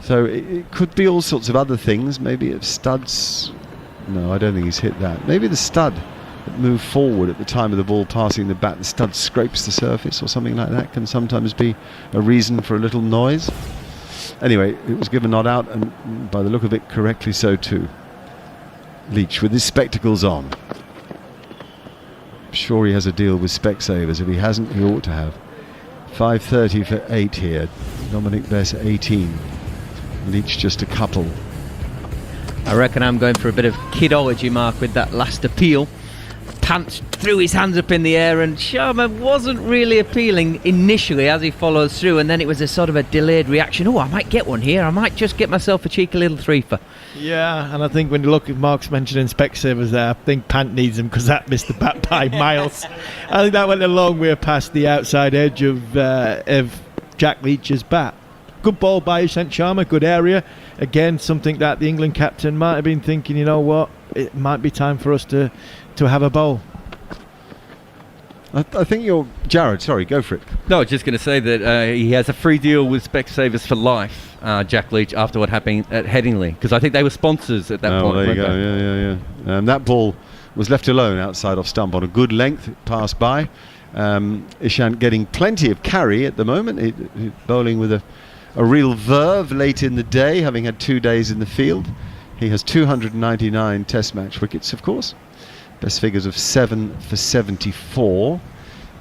So it could be all sorts of other things. Maybe it's studs. No, I don't think he's hit that. Maybe the stud that moved forward at the time of the ball passing the bat, the stud scrapes the surface or something like that, can sometimes be a reason for a little noise. Anyway, it was given not out, and by the look of it, correctly so too. Leach with his spectacles on. I'm sure he has a deal with Specsavers. If he hasn't, he ought to have. 5:30 for 8 here. Dominic Bess 18. Leach just a couple. I reckon I'm going for a bit of kidology, Mark, with that last appeal. Pant threw his hands up in the air, and Sharma wasn't really appealing initially as he followed through, and then it was a sort of a delayed reaction. Oh, I might get one here. I might just get myself a cheeky little threefer. Yeah, and I think when you look at Mark's mentioning Specsavers there, I think Pant needs them because that missed the bat by miles. I think that went a long way past the outside edge of Jack Leach's bat. Good ball by Ishant Sharma, good area. Again, something that the England captain might have been thinking, you know what, it might be time for us to have a bowl. I think you're... Jared, sorry, go for it. No, I was just going to say that he has a free deal with Specsavers for life, Jack Leach, after what happened at Headingley, because I think they were sponsors at that point. Oh, there you go, yeah. That ball was left alone outside off stump on a good length. It passed by. Ishant getting plenty of carry at the moment. He bowling with a real verve late in the day, having had 2 days in the field. He has 299 Test match wickets, of course. Best figures of 7 for 74.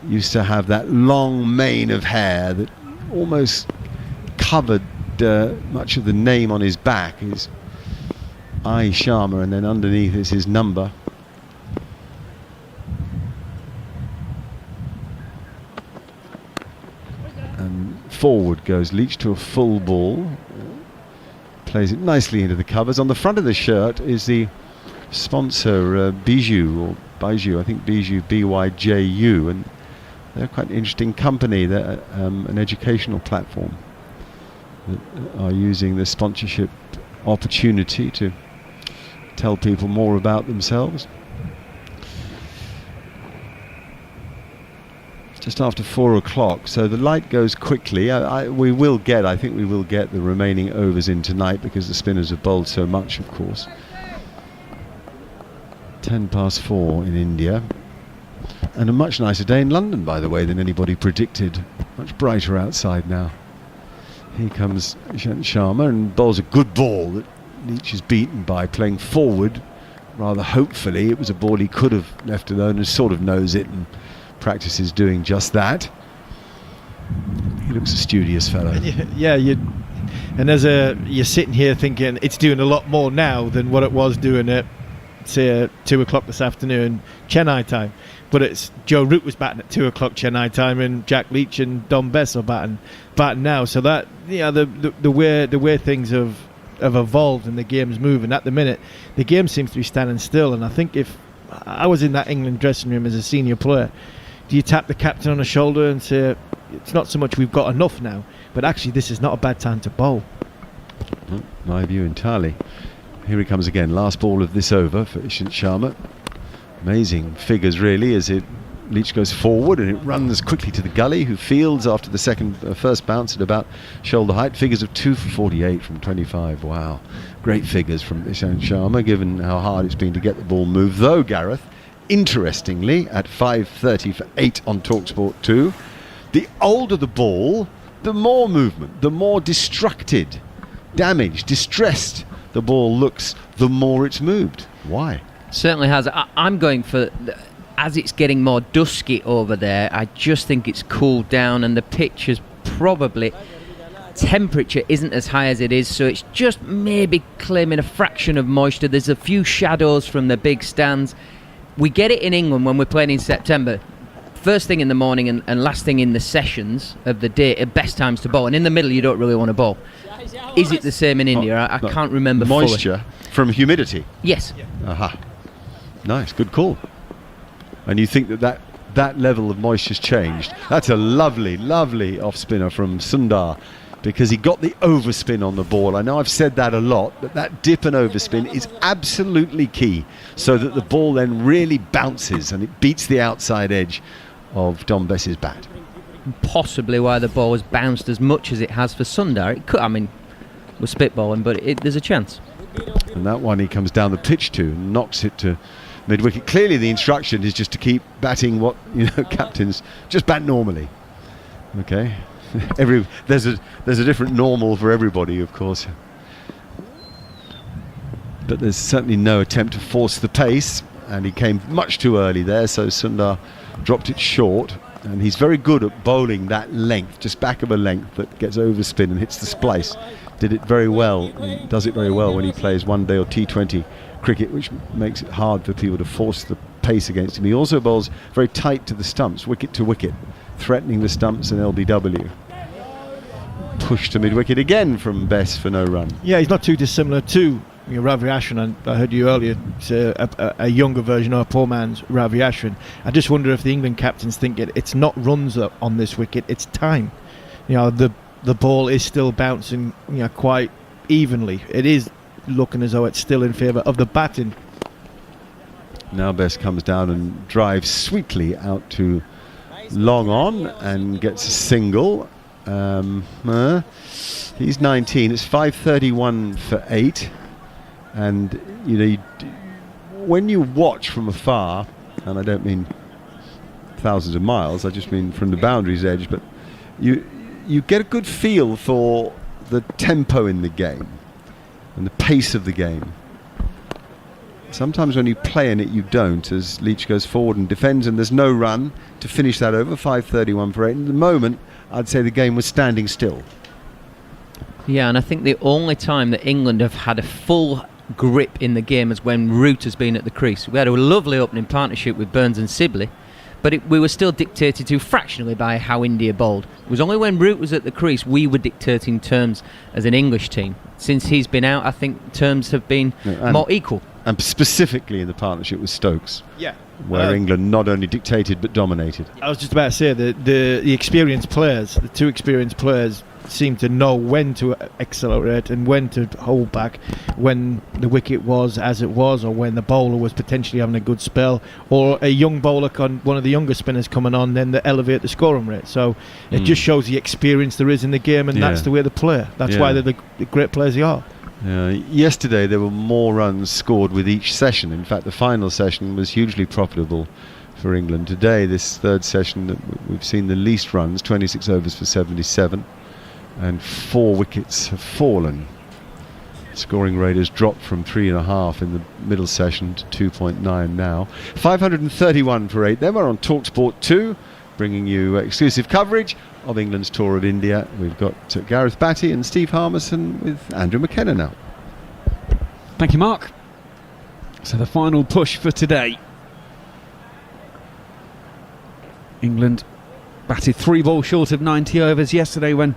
Used to have that long mane of hair that almost covered much of the name on his back. His I Sharma, and then underneath is his number. And forward goes Leach to a full ball. Plays it nicely into the covers. On the front of the shirt is the sponsor, Bijou, or Bijou, I think Bijou, BYJU, and they're quite an interesting company. They're an educational platform that are using the sponsorship opportunity to tell people more about themselves. Just after 4 o'clock, so the light goes quickly. I think we will get the remaining overs in tonight because the spinners have bowled so much, of course. 4:10 in India, and a much nicer day in London, by the way, than anybody predicted. Much brighter outside now. Here comes Ishant Sharma and bowls a good ball that Leach is beaten by, playing forward rather hopefully. It was a ball he could have left alone and sort of knows it and practices doing just that. He looks a studious fellow. You're sitting here thinking it's doing a lot more now than what it was doing at, say, 2 o'clock this afternoon Chennai time. But it's Joe Root was batting at 2 o'clock Chennai time, and Jack Leach and Dom Bess are batting now. So that, the way things have evolved and the game's moving at the minute, the game seems to be standing still. And I think if I was in that England dressing room as a senior player, do you tap the captain on the shoulder and say, it's not so much we've got enough now, but actually this is not a bad time to bowl? My view entirely. Here he comes again, last ball of this over for Ishant Sharma. Amazing figures really as Leach goes forward and it runs quickly to the gully, who fields after the first bounce at about shoulder height. Figures of 2 for 48 from 25. Wow, great figures from Ishant Sharma given how hard it's been to get the ball moved. Though, Gareth, interestingly, at 5:30 for 8 on TalkSport 2, the older the ball, the more movement, the more destructed, damaged, distressed the ball looks, the more it's moved. Why? Certainly has. I'm going for, as it's getting more dusky over there, I just think it's cooled down, and the pitch is probably, temperature isn't as high as it is, so it's just maybe claiming a fraction of moisture. There's a few shadows from the big stands. We get it in England when we're playing in September. First thing in the morning and last thing in the sessions of the day are best times to bowl, and in the middle you don't really want to bowl. Is it the same in India? I can't remember. Moisture fully. From humidity? Yes. Aha. Nice, good call. And you think that level of moisture's changed? That's a lovely, lovely off spinner from Sundar, because he got the overspin on the ball. I know I've said that a lot, but that dip and overspin is absolutely key, so that the ball then really bounces and it beats the outside edge of Dom Bess's bat. Possibly why the ball has bounced as much as it has for Sundar. It could, I mean, we're spitballing, but there's a chance. And that one he comes down the pitch to, knocks it to mid-wicket. Clearly the instruction is just to keep batting what, captains just bat normally. Okay. There's a different normal for everybody, of course. But there's certainly no attempt to force the pace, and he came much too early there, so Sundar dropped it short. And he's very good at bowling that length, just back of a length that gets overspin and hits the splice. Did it very well, does it very well when he plays one day or T20 cricket, which makes it hard for people to force the pace against him. He also bowls very tight to the stumps, wicket to wicket, threatening the stumps and LBW. Push to mid-wicket again from Bess for no run. Yeah, he's not too dissimilar to Ravi Ashwin. I heard you earlier. It's a younger version of a poor man's Ravi Ashwin. I just wonder if the England captains think it's not runs on this wicket, it's time. The ball is still bouncing quite evenly. It is looking as though it's still in favour of the batting. Now Bess comes down and drives sweetly out to long on and gets a single. He's 19. It's 5:31 for 8, and when you watch from afar, and I don't mean thousands of miles, I just mean from the boundary's edge, but you get a good feel for the tempo in the game and the pace of the game. Sometimes when you play in it, you don't, as Leach goes forward and defends, and there's no run to finish that over. 5:31 for 8. And at the moment, I'd say the game was standing still. Yeah, and I think the only time that England have had a full grip in the game is when Root has been at the crease. We had a lovely opening partnership with Burns and Sibley, but we were still dictated to fractionally by how India bowled. It was only when Root was at the crease we were dictating terms as an English team. Since he's been out, I think terms have been more equal. And specifically in the partnership with Stokes. Yeah. Where England not only dictated but dominated. I was just about to say that the experienced players, the two experienced players, seem to know when to accelerate and when to hold back, when the wicket was as it was, or when the bowler was potentially having a good spell, or a young bowler, one of the younger spinners coming on, then they elevate the scoring rate. So it just shows the experience there is in the game, and that's the way they play. That's why they're the great players they are. Yesterday there were more runs scored with each session. In fact, the final session was hugely profitable for England. Today, this third session, we've seen the least runs, 26 overs for 77, and 4 wickets have fallen. Scoring rate has dropped from 3.5 in the middle session to 2.9 now. 531 for 8. Then we're on TalkSport 2, bringing you exclusive coverage of England's tour of India. We've got Gareth Batty and Steve Harmison with Andrew McKenna now. Thank you, Mark. So the final push for today. England batted 3 balls short of 90 overs yesterday when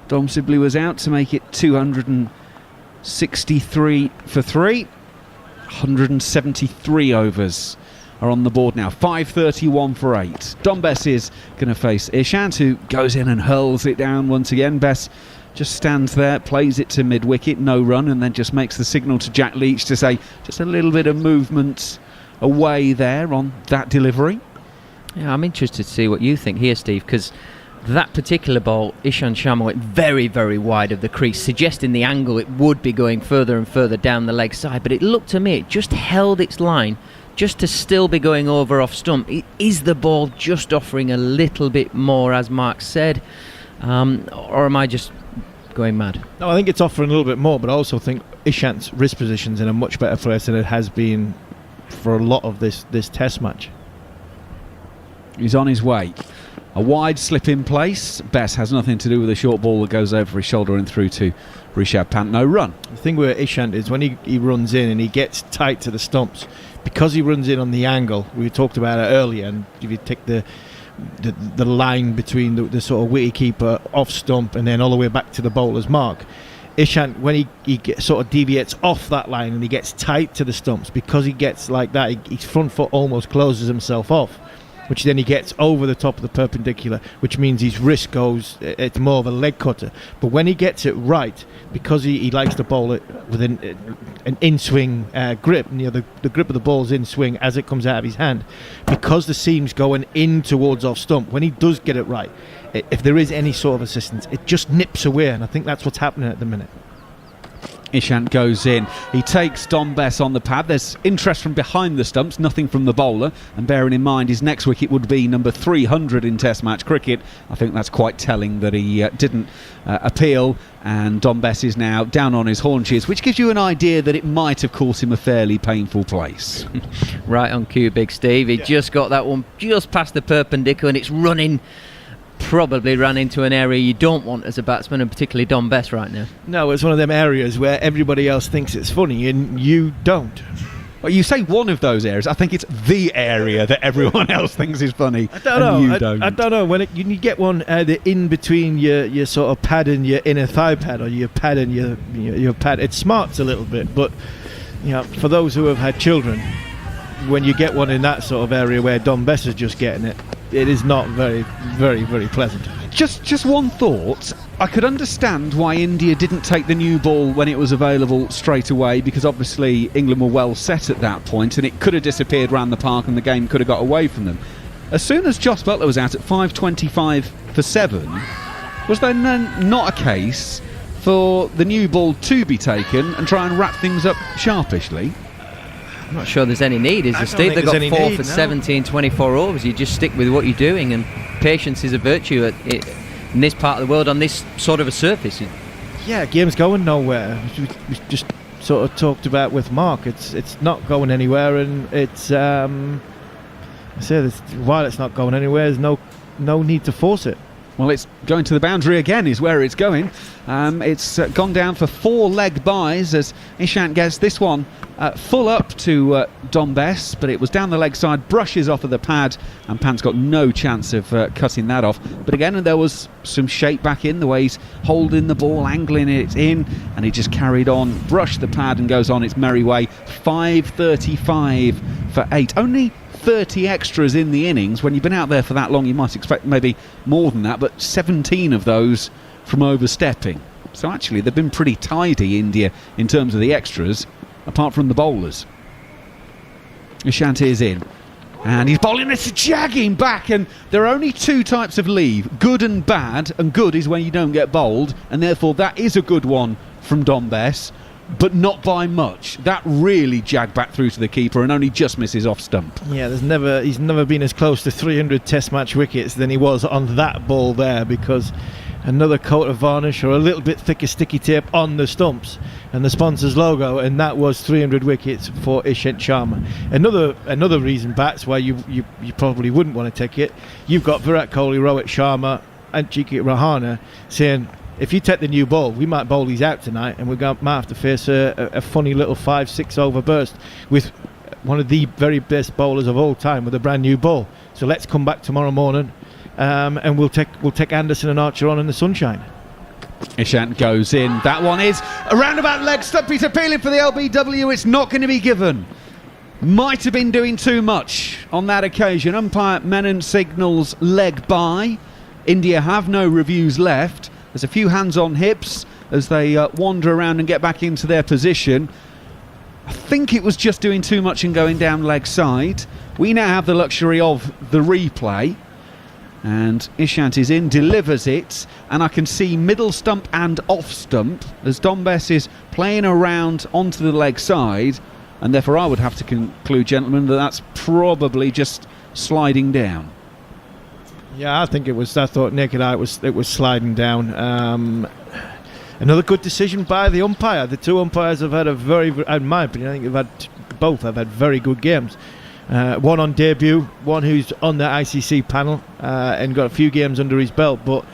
Dom Sibley was out to make it 263 for 3. 173 overs are on the board now. 5:31 for 8. Dom Bess is going to face Ishant, who goes in and hurls it down once again. Bess just stands there, plays it to mid-wicket, no run, and then just makes the signal to Jack Leach to say just a little bit of movement away there on that delivery. Yeah, I'm interested to see what you think here, Steve, because that particular ball, Ishant Sharma went very, very wide of the crease, suggesting the angle it would be going further and further down the leg side, but it looked to me, it just held its line just to still be going over off stump. Is the ball just offering a little bit more, as Mark said, or am I just going mad? No, I think it's offering a little bit more, but I also think Ishant's wrist position's in a much better place than it has been for a lot of this test match. He's on his way. A wide slip in place. Bess has nothing to do with the short ball that goes over his shoulder and through to Rishabh Pant. No run. The thing with Ishant is when he runs in and he gets tight to the stumps, because he runs in on the angle, we talked about it earlier, and if you take the line between the sort of wicketkeeper off stump and then all the way back to the bowler's mark, Ishant, when he sort of deviates off that line and he gets tight to the stumps, because he gets like that, his front foot almost closes himself off, which then he gets over the top of the perpendicular, which means his wrist goes, it's more of a leg cutter. But when he gets it right, because he likes to bowl it with an in-swing grip, the grip of the ball's in swing as it comes out of his hand, because the seam's going in towards off stump, when he does get it right, if there is any sort of assistance, it just nips away, and I think that's what's happening at the minute. Ishant goes in. He takes Dom Bess on the pad. There's interest from behind the stumps, nothing from the bowler. And bearing in mind his next wicket would be number 300 in Test match cricket, I think that's quite telling that he didn't appeal. And Dom Bess is now down on his haunches, which gives you an idea that it might have caught him a fairly painful place. Right on cue, Big Steve. He just got that one just past the perpendicular, and it's running. Probably ran into an area you don't want as a batsman, and particularly Dom Bess right now. No, it's one of them areas where everybody else thinks it's funny and you don't. Well, you say one of those areas. I think it's the area that everyone else thinks is funny. I don't know. You don't. I don't know. When you get one in between your sort of pad and your inner thigh pad, or your pad and your pad, it smarts a little bit. But for those who have had children, when you get one in that sort of area where Don Bess is just getting it, it is not very, very, very pleasant. Just one thought. I could understand why India didn't take the new ball when it was available straight away, because obviously England were well set at that point and it could have disappeared around the park and the game could have got away from them. As soon as Jos Buttler was out at 5:25 for 7, was there not a case for the new ball to be taken and try and wrap things up sharpishly? I'm not sure there's any need, is there, Steve? They've got 4 for 17, 24 overs. You just stick with what you're doing, and patience is a virtue in this part of the world on this sort of a surface. Yeah, game's going nowhere. We just sort of talked about with Mark. It's not going anywhere, and it's while it's not going anywhere, there's no need to force it. Well, it's going to the boundary again is where it's going. It's gone down for 4 leg byes as Ishant gets this one full up to Don Bess, but it was down the leg side, brushes off of the pad, and Pant's got no chance of cutting that off. But again, there was some shape back in, the way he's holding the ball, angling it in, and he just carried on, brushed the pad and goes on its merry way. 5:35 for 8. Only 30 extras in the innings. When you've been out there for that long, you might expect maybe more than that, but 17 of those from overstepping. So actually they've been pretty tidy, India, in terms of the extras, apart from the bowlers. Ishant is in and he's bowling, it's jagging back, and there are only 2 types of leave, good and bad, and good is when you don't get bowled, and therefore that is a good one from Don Bess, but not by much. That really jagged back through to the keeper and only just misses off stump. Yeah, he's never been as close to 300 Test match wickets than he was on that ball there, because another coat of varnish or a little bit thicker sticky tape on the stumps and the sponsor's logo, and that was 300 wickets for Ishant Sharma. Another reason, Bats, why you probably wouldn't want to take it. You've got Virat Kohli, Rohit Sharma and Ajit Rahane saying, if you take the new ball, we might bowl these out tonight, and we might have to face a funny little 5-6 over burst with one of the very best bowlers of all time with a brand new ball. So let's come back tomorrow morning, and we'll take Anderson and Archer on in the sunshine. Ishant goes in. That one is a roundabout leg stump. He's appealing for the LBW. It's not going to be given. Might have been doing too much on that occasion. Umpire Menon signals leg by. India have no reviews left. There's a few hands on hips as they wander around and get back into their position. I think it was just doing too much and going down leg side. We now have the luxury of the replay, and Ishant is in, delivers it, and I can see middle stump and off stump as Don Bess is playing around onto the leg side, and therefore I would have to conclude, gentlemen, that that's probably just sliding down. Yeah, I think it was. I thought naked eye it was sliding down. Another good decision by the umpire. The 2 umpires have had in my opinion, I think both have had very good games. One on debut, one who's on the ICC panel and got a few games under his belt. But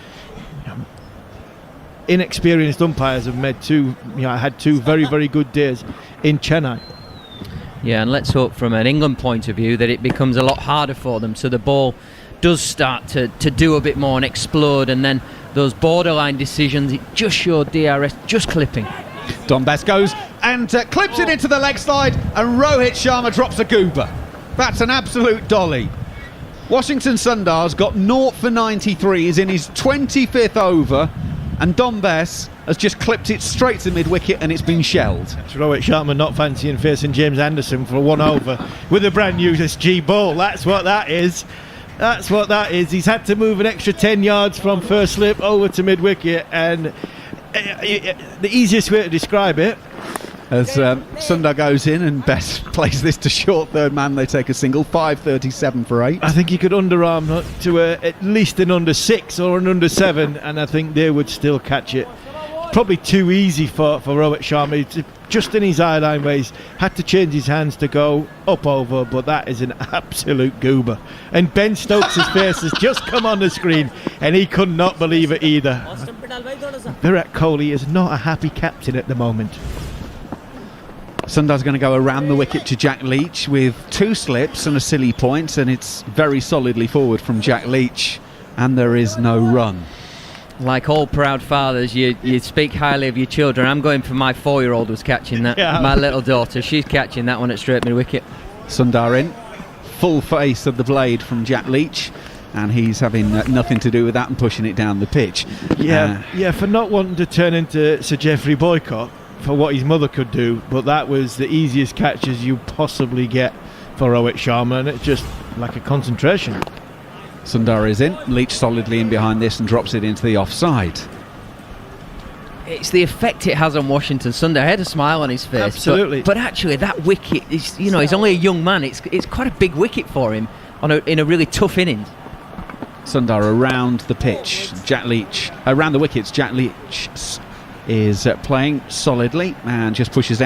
inexperienced umpires have had 2 very, very good days in Chennai. Yeah, and let's hope from an England point of view that it becomes a lot harder for them, so the ball does start to do a bit more and explode, and then those borderline decisions, it just showed DRS just clipping. Don Bess goes and clips it into the leg side, and Rohit Sharma drops a goober. That's an absolute dolly. Washington Sundar's got 0 for 93, is in his 25th over, and Don Bess has just clipped it straight to mid-wicket, and it's been shelled. It's Rohit Sharma not fancying facing James Anderson for 1 over with a brand new SG ball. That's what that is. That's what that is. He's had to move an extra 10 yards from first slip over to mid-wicket, and the easiest way to describe it, as Sundar goes in and Bess plays this to short third man, they take a single. 5:37 for 8. I think he could underarm to at least an under 6 or an under 7, and I think they would still catch it. Probably too easy for Rohit Sharma. It's just in his eye line where he's had to change his hands to go up over, but that is an absolute goober. And Ben Stokes' face has just come on the screen, and he could not believe it either. Virat Kohli is not a happy captain at the moment. Sundar's going to go around the wicket to Jack Leach with 2 slips and a silly point, and it's very solidly forward from Jack Leach, and there is no run. Like all proud fathers, you speak highly of your children. I'm going for my 4-year-old was catching that. Yeah. My little daughter, she's catching that one at straight mid-wicket. Sundar in, full face of the blade from Jack Leach, and he's having nothing to do with that and pushing it down the pitch. Yeah, for not wanting to turn into Sir Geoffrey Boycott for what his mother could do, but that was the easiest catches you possibly get for Rohit Sharma, and it's just like a concentration. Sundar is in, Leach solidly in behind this and drops it into the offside. It's the effect it has on Washington. Sundar had a smile on his face. Absolutely. But actually, that wicket is, he's only a young man. It's quite a big wicket for him in a really tough innings. Sundar around the pitch. Jack Leach around the wickets. Jack Leach is playing solidly and just pushes